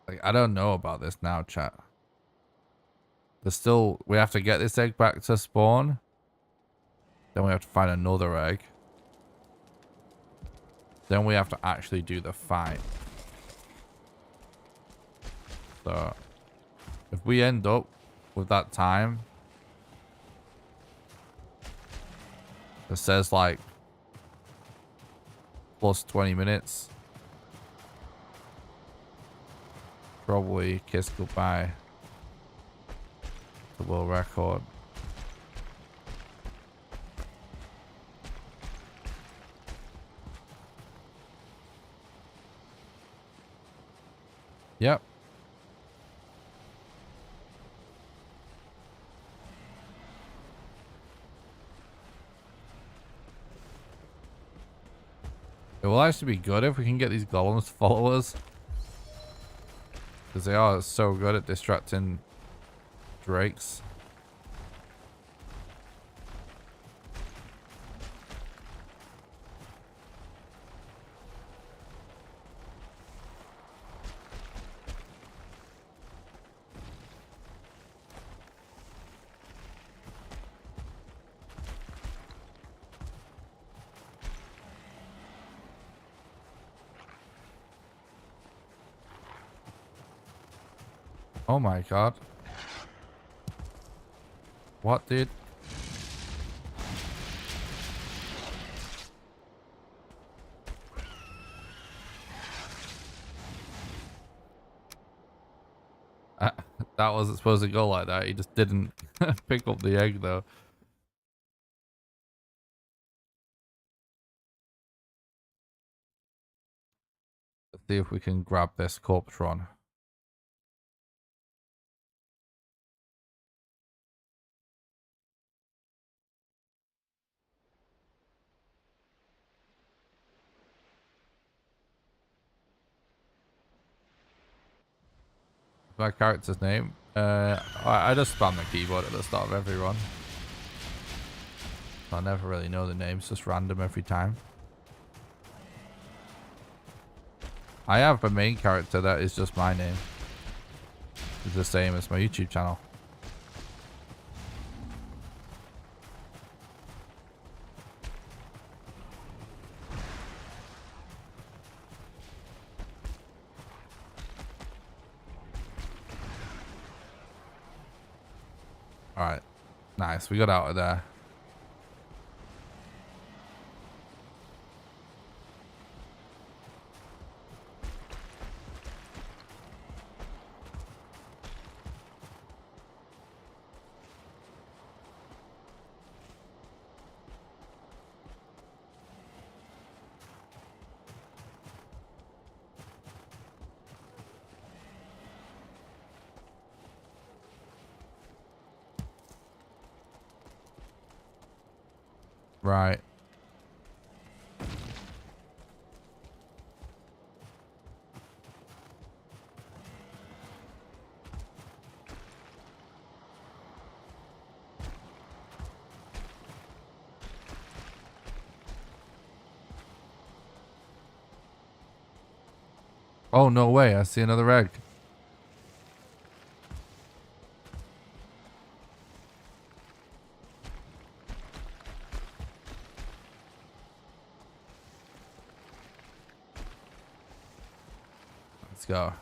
Like, I don't know about this now, chat. There's still, we have to get this egg back to spawn. Then we have to find another egg. Then we have to actually do the fight. So, if we end up with that time, it says like plus 20 minutes. Probably kiss goodbye to world record. Yep. It will actually be good if we can get these golems to follow us. Because they are so good at distracting drakes. Oh my god. What, dude? That wasn't supposed to go like that. He just didn't pick up the egg though. Let's see if we can grab this corpse run. My character's name. I just spam the keyboard at the start of every run. I never really know the names, just random every time. I have a main character that is just my name. It's the same as my YouTube channel. Alright. Nice. We got out of there. Right. Oh, no way. I see another egg. Let's go.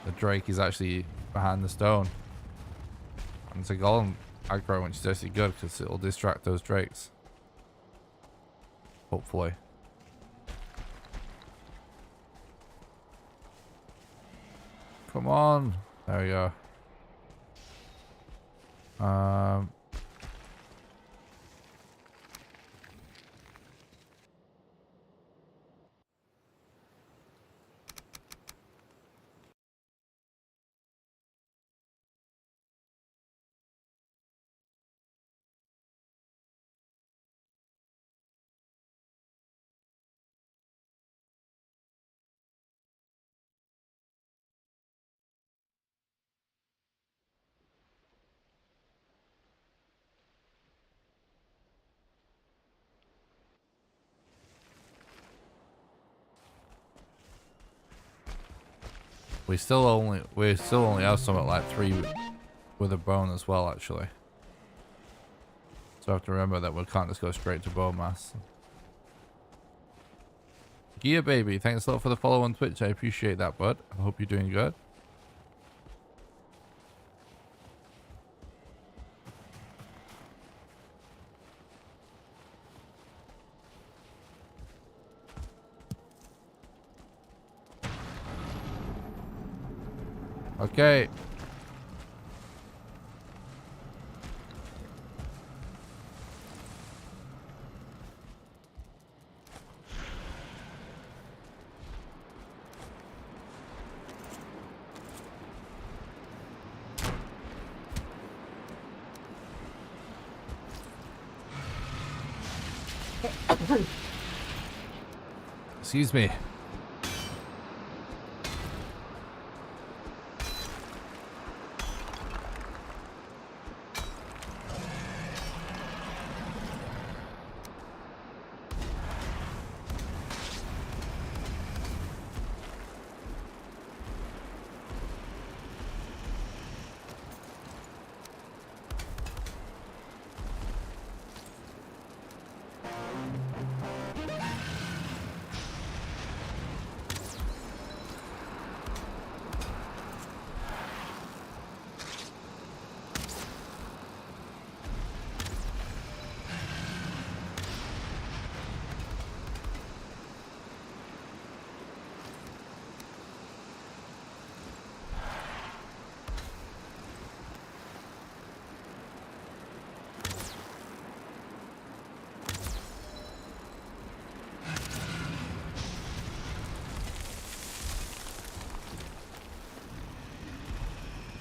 The drake is actually behind the stone. And it's a golem. aggro, which is actually good because it'll distract those drakes. Hopefully. Come on. There we go. We still only have some at like 3 with a bone as well, actually. So I have to remember that we can't just go straight to bone mass. Gear Baby, thanks a lot for the follow on Twitch. I appreciate that, bud. I hope you're doing good. Okay. Excuse me.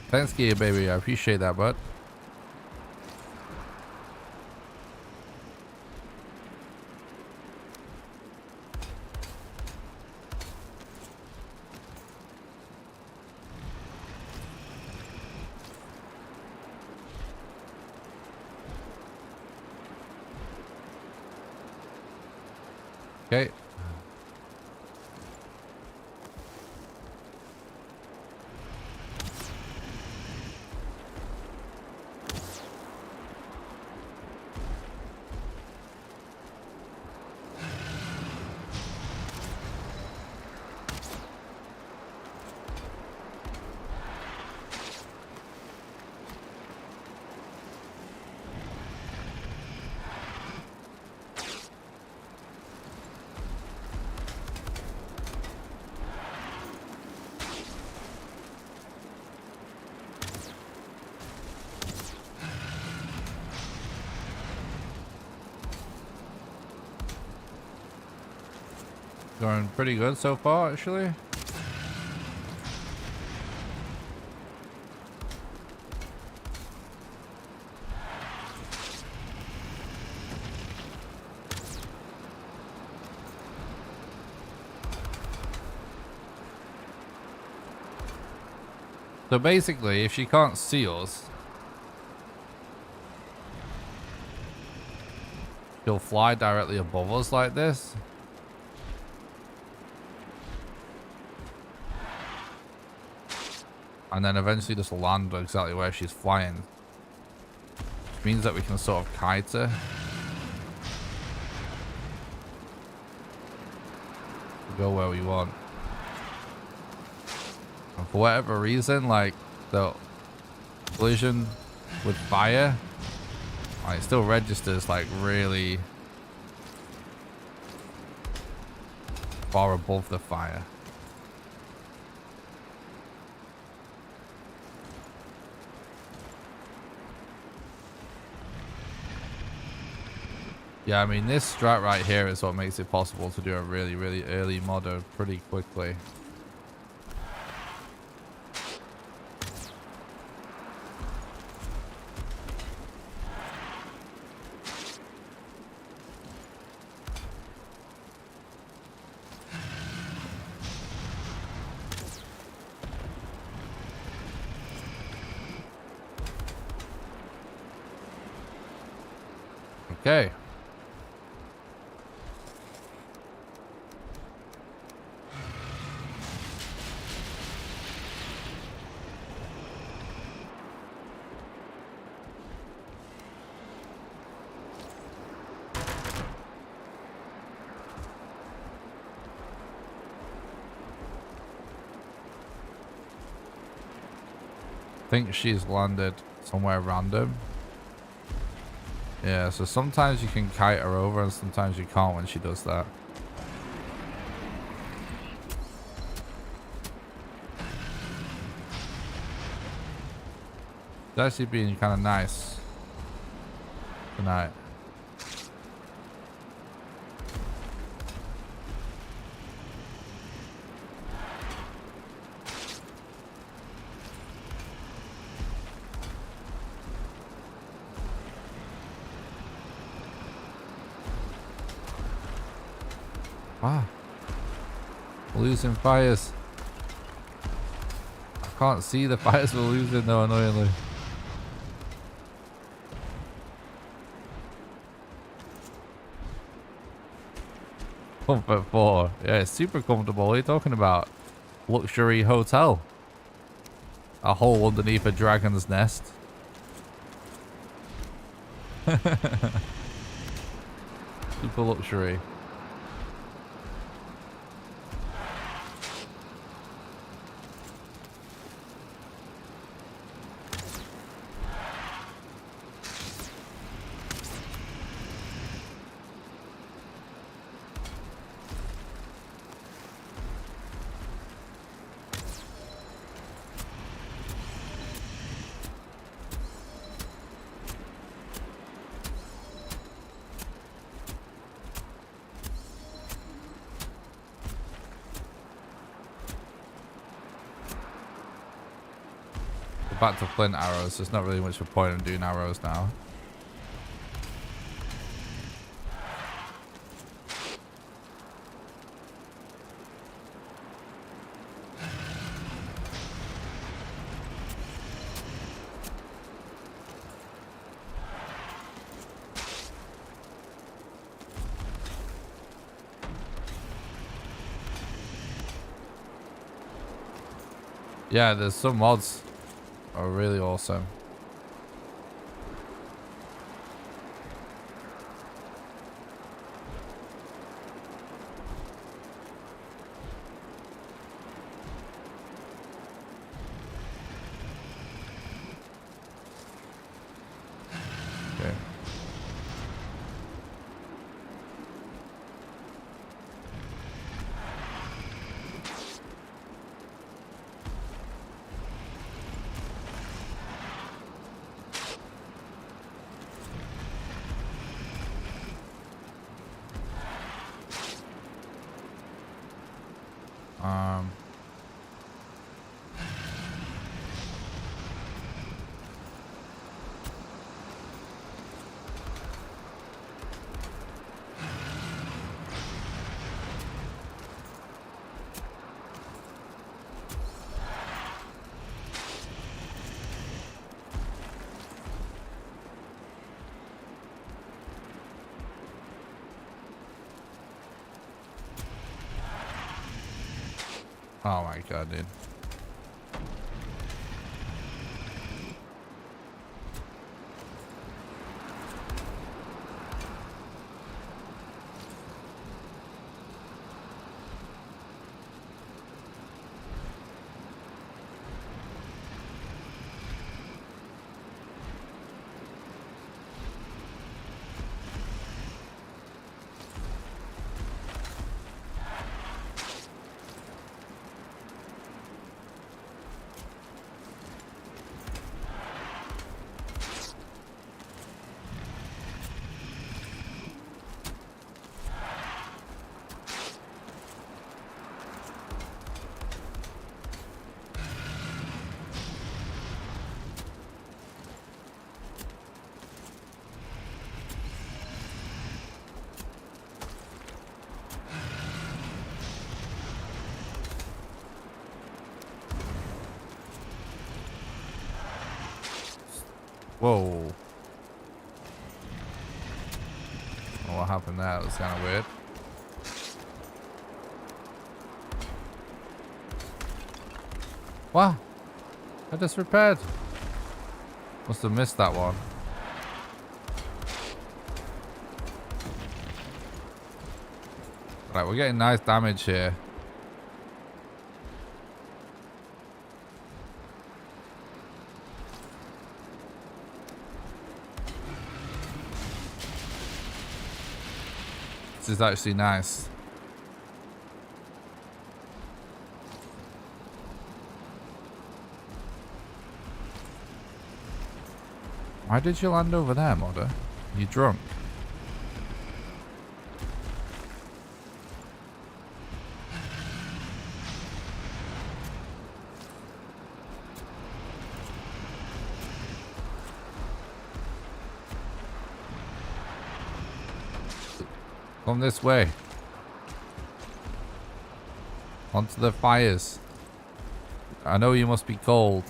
Thanks, Gear Baby. I appreciate that, bud. Okay. Going pretty good so far, actually. So basically, if she can't see us, she'll fly directly above us like this. And then eventually just land exactly where she's flying. Which means that we can sort of kite her. Go where we want. And for whatever reason, like the collision with fire It still registers like really far above the fire. Yeah, I mean, this strat right here is what makes it possible to do a really, really early modder pretty quickly. Okay. I think she's landed somewhere random. Yeah, so sometimes you can kite her over and sometimes you can't when she does that. It's actually been kind of nice tonight. Wow. We're losing fires. I can't see the fires we're losing though, annoyingly. Comfort 4. Yeah, it's super comfortable. What are you talking about? Luxury hotel. A hole underneath a dragon's nest. Super luxury. Back to flint arrows. There's not really much of a point in doing arrows now. Yeah, there's some mods are really awesome. Okay. Oh my god, dude. Whoa. Oh, what happened there? That was kind of weird. What? I just repaired. Must have missed that one. Right, we're getting nice damage here. This is actually nice. Why did you land over there, Modder? You drunk? Come this way. Onto the fires. I know you must be cold.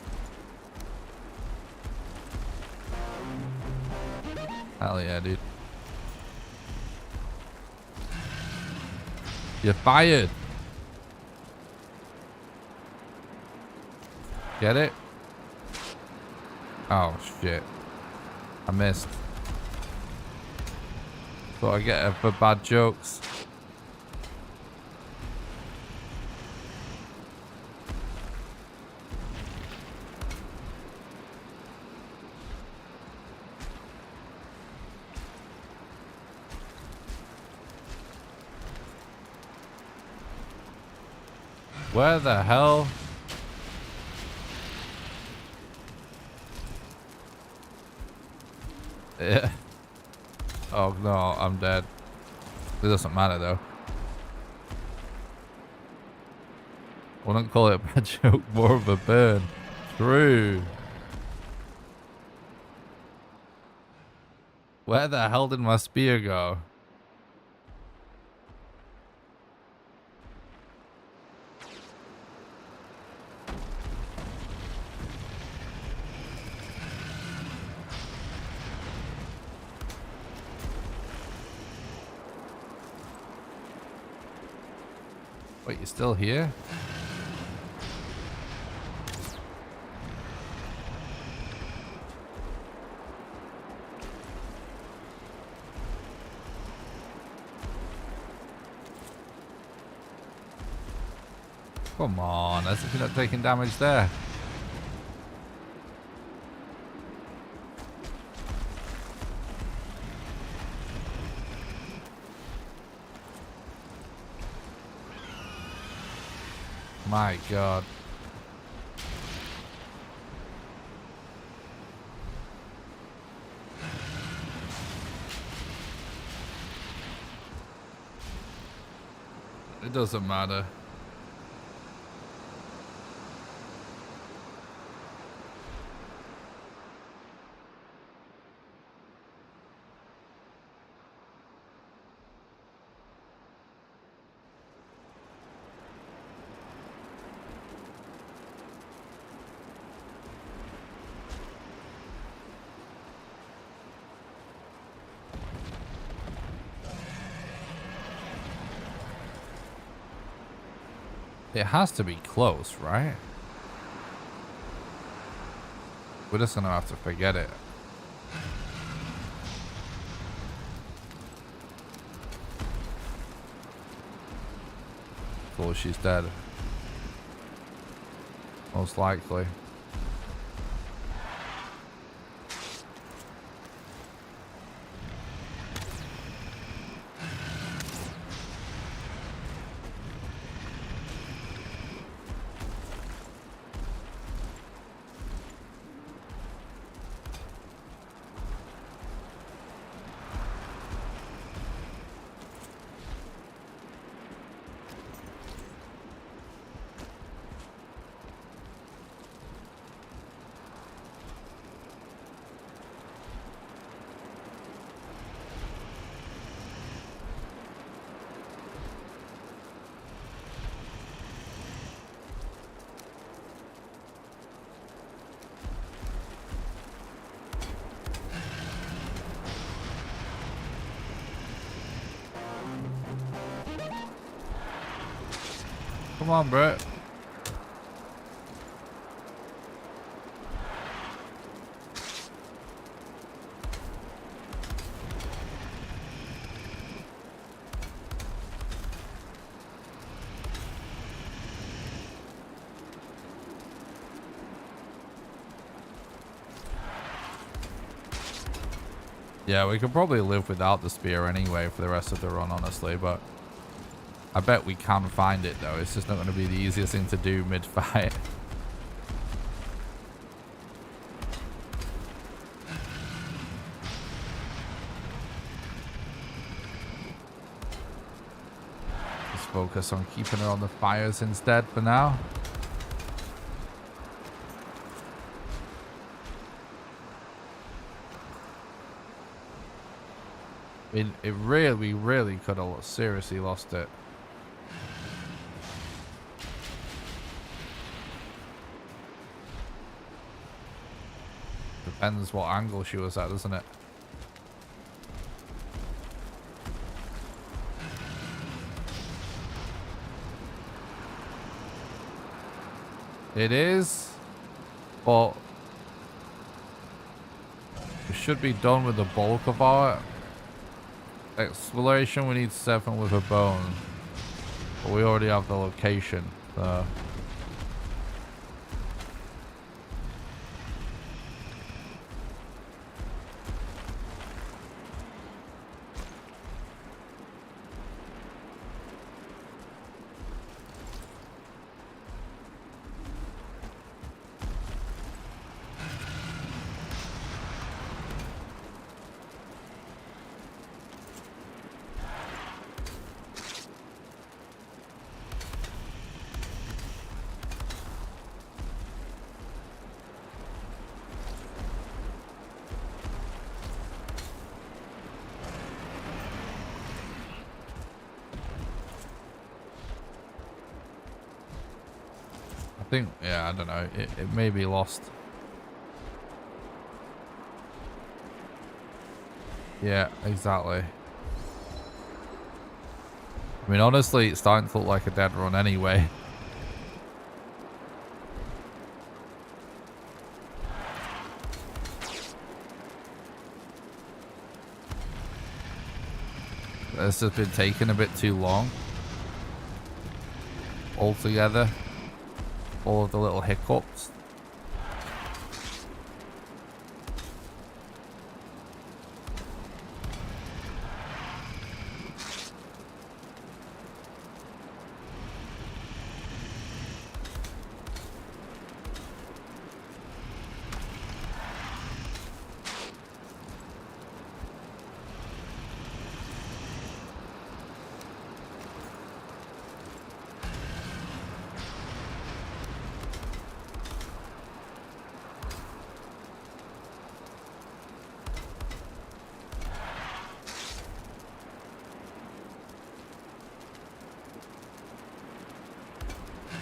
Hell yeah, dude. You're fired. Get it? Oh, shit. I missed. Thought I'd get her for bad jokes. Where the hell? Yeah. Oh no, I'm dead. It doesn't matter though. Wouldn't call it a bad joke, more of a burn. True. Where the hell did my spear go? Wait, you're still here? Come on, as if you're not taking damage there. My God. It doesn't matter. It has to be close, right? We're just gonna have to forget it. Cool, she's dead. Most likely. Come on, bro. Yeah, we could probably live without the spear anyway for the rest of the run, honestly, but I bet we can find it, though. It's just not going to be the easiest thing to do mid-fight. Just focus on keeping her on the fires instead for now. It really, really could have seriously lost it. Depends what angle she was at, doesn't it? It is, but we should be done with the bulk of our exploration. We need 7 with a bone, but we already have the location, so. I think, yeah, I don't know. It may be lost. Yeah, exactly. I mean, honestly, it's starting to look like a dead run anyway. This has been taking a bit too long. Altogether. All of the little hiccups.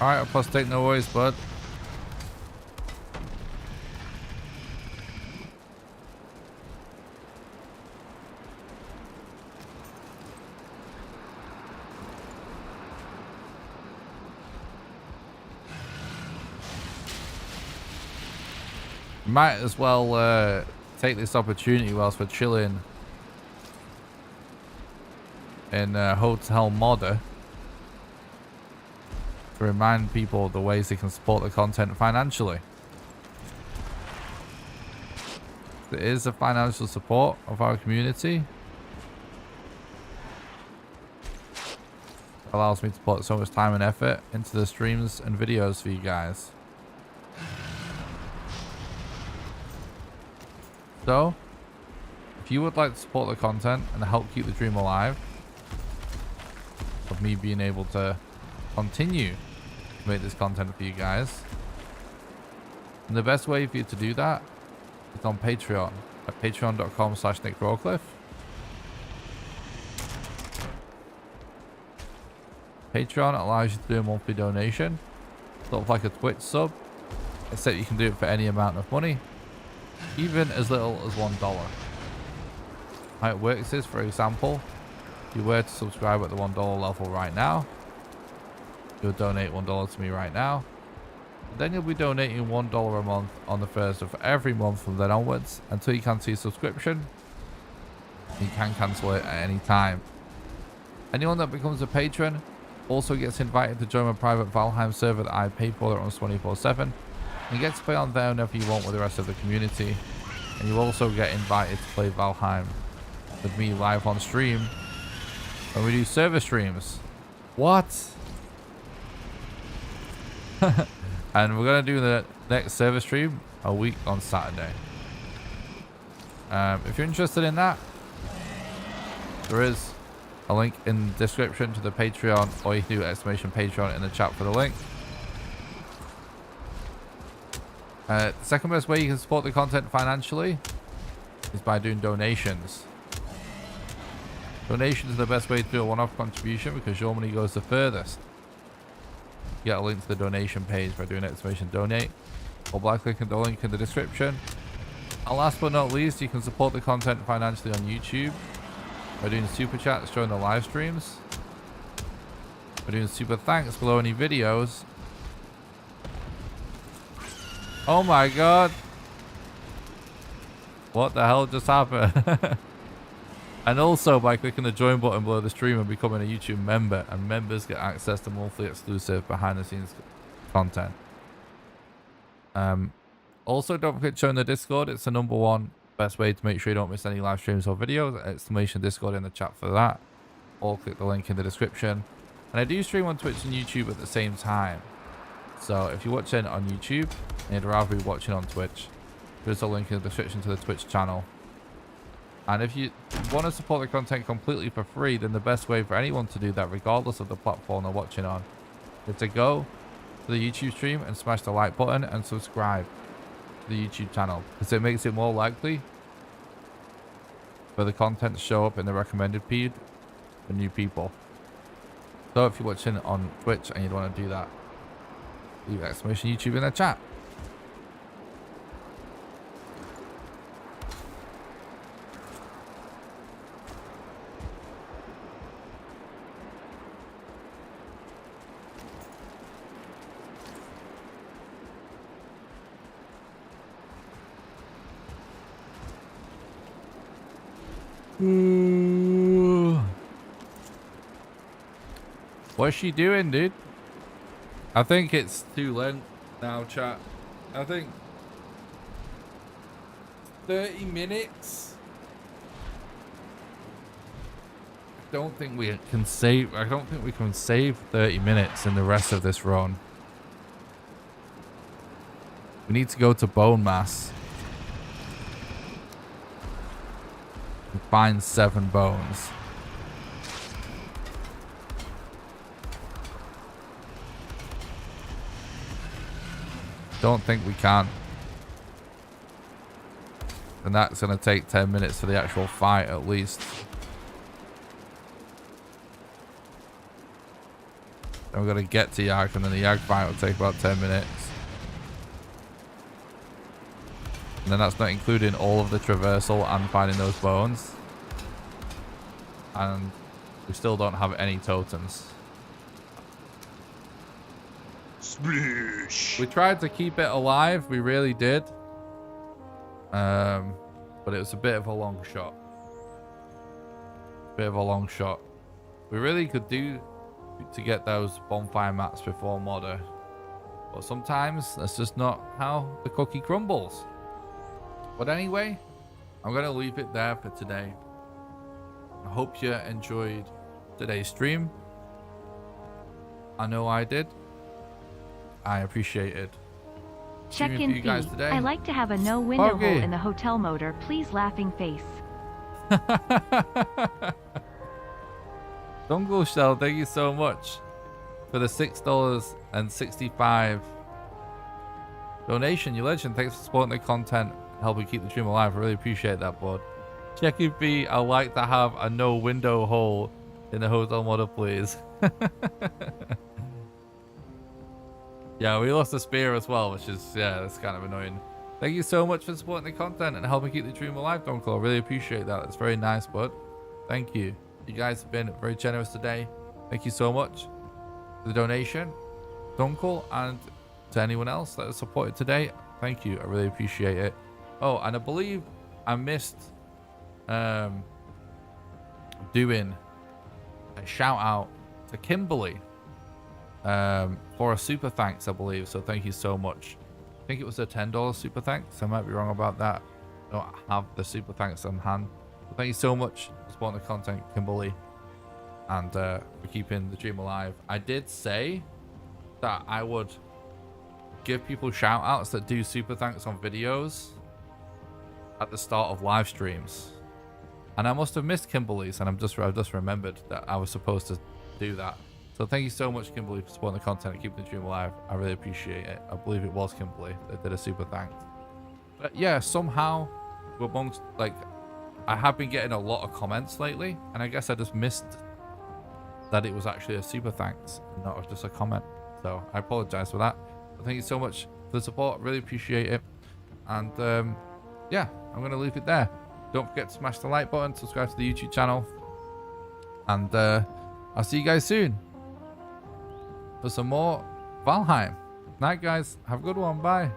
Alright, apostate, no worries, bud. Might as well take this opportunity whilst we're chilling in Hotel Modder to remind people of the ways they can support the content financially. There is a financial support of our community. It allows me to put so much time and effort into the streams and videos for you guys. So, if you would like to support the content and help keep the dream alive of me being able to continue to make this content for you guys, and the best way for you to do that is on Patreon at patreon.com/NickRawcliffe. Patreon allows you to do a monthly donation, sort of like a Twitch sub, except you can do it for any amount of money, even as little as $1. How it works is, for example, if you were to subscribe at the $1 level right now, you'll donate $1 to me right now. Then you'll be donating $1 a month on the 1st of every month from then onwards until you cancel your subscription. You can cancel it at any time. Anyone that becomes a patron also gets invited to join my private Valheim server that I pay for that runs 24/7. You get to play on there whenever you want with the rest of the community. And you also get invited to play Valheim with me live on stream when we do server streams. What? And we're going to do the next server stream a week on Saturday. If you're interested in that, there is a link in the description to the Patreon, or you can do !Patreon in the chat for the link. The second best way you can support the content financially is by doing donations. Donations are the best way to do a one-off contribution because your money goes the furthest. You get a link to the donation page by doing !Donate, or by clicking the link in the description. And last but not least, you can support the content financially on YouTube by doing super chats during the live streams, by doing super thanks below any videos. Oh my god, what the hell just happened? And also by clicking the join button below the stream and becoming a YouTube member, and members get access to monthly exclusive behind the scenes content. Also, don't forget to join the Discord. It's the #1 best way to make sure you don't miss any live streams or videos. !Discord in the chat for that, or click the link in the description. And I do stream on Twitch and YouTube at the same time, so if you're watching on YouTube and you'd rather be watching on Twitch, there's a link in the description to the Twitch channel. And if you want to support the content completely for free, then the best way for anyone to do that, regardless of the platform they're watching on, is to go to the YouTube stream and smash the like button and subscribe to the YouTube channel, because it makes it more likely for the content to show up in the recommended feed for new people. So if you're watching on Twitch and you'd want to do that, leave !YouTube in the chat. What's she doing, dude? I think it's too late now, chat. I think 30 minutes. I don't think we can save 30 minutes in the rest of this run. We need to go to Bone Mass and find 7 bones. Don't think we can. And that's going to take 10 minutes for the actual fight at least. Then we're going to get to Yag, and then the Yag fight will take about 10 minutes. And then that's not including all of the traversal and finding those bones. And we still don't have any totems. Splish. We tried to keep it alive, we really did. But it was a bit of a long shot. We really could do to get those bonfire mats before modder. But sometimes that's just not how the cookie crumbles. But anyway, I'm going to leave it there for today. I hope you enjoyed today's stream. I know I did. I appreciate it. Check-in fee. I like to have a no window hole in the hotel motor. Please, laughing face. Dongle Shell, thank you so much for the $6.65 donation. You legend. Thanks for supporting the content, helping keep the stream alive. I really appreciate that, bud. Check-in fee. I like to have a no window hole in the hotel motor, please. Yeah, we lost a spear as well, which is, yeah, that's kind of annoying. Thank you so much for supporting the content and helping keep the stream alive, Doncle. I really appreciate that. It's very nice, bud. Thank you. You guys have been very generous today. Thank you so much. the donation, Dunkel, and to anyone else that has supported today. Thank you. I really appreciate it. Oh, and I believe I missed doing a shout out to Kimberly for a super thanks, I believe. So thank you so much. I think it was a $10 super thanks. I might be wrong about that. I don't have the super thanks on hand. But thank you so much for supporting the content, Kimberly, and for keeping the dream alive. I did say that I would give people shout outs that do super thanks on videos at the start of live streams, and I must have missed Kimberly's, and I've just remembered that I was supposed to do that. So thank you so much, Kimberly, for supporting the content and keeping the dream alive. I really appreciate it. I believe it was Kimberly that did a super thanks. But yeah, somehow we're amongst, like, I have been getting a lot of comments lately, and I guess I just missed that it was actually a super thanks and not just a comment. So I apologize for that. But thank you so much for the support. Really appreciate it. And yeah, I'm going to leave it there. Don't forget to smash the like button, subscribe to the YouTube channel, and I'll see you guys soon for some more Valheim. Night, guys. Have a good one. Bye.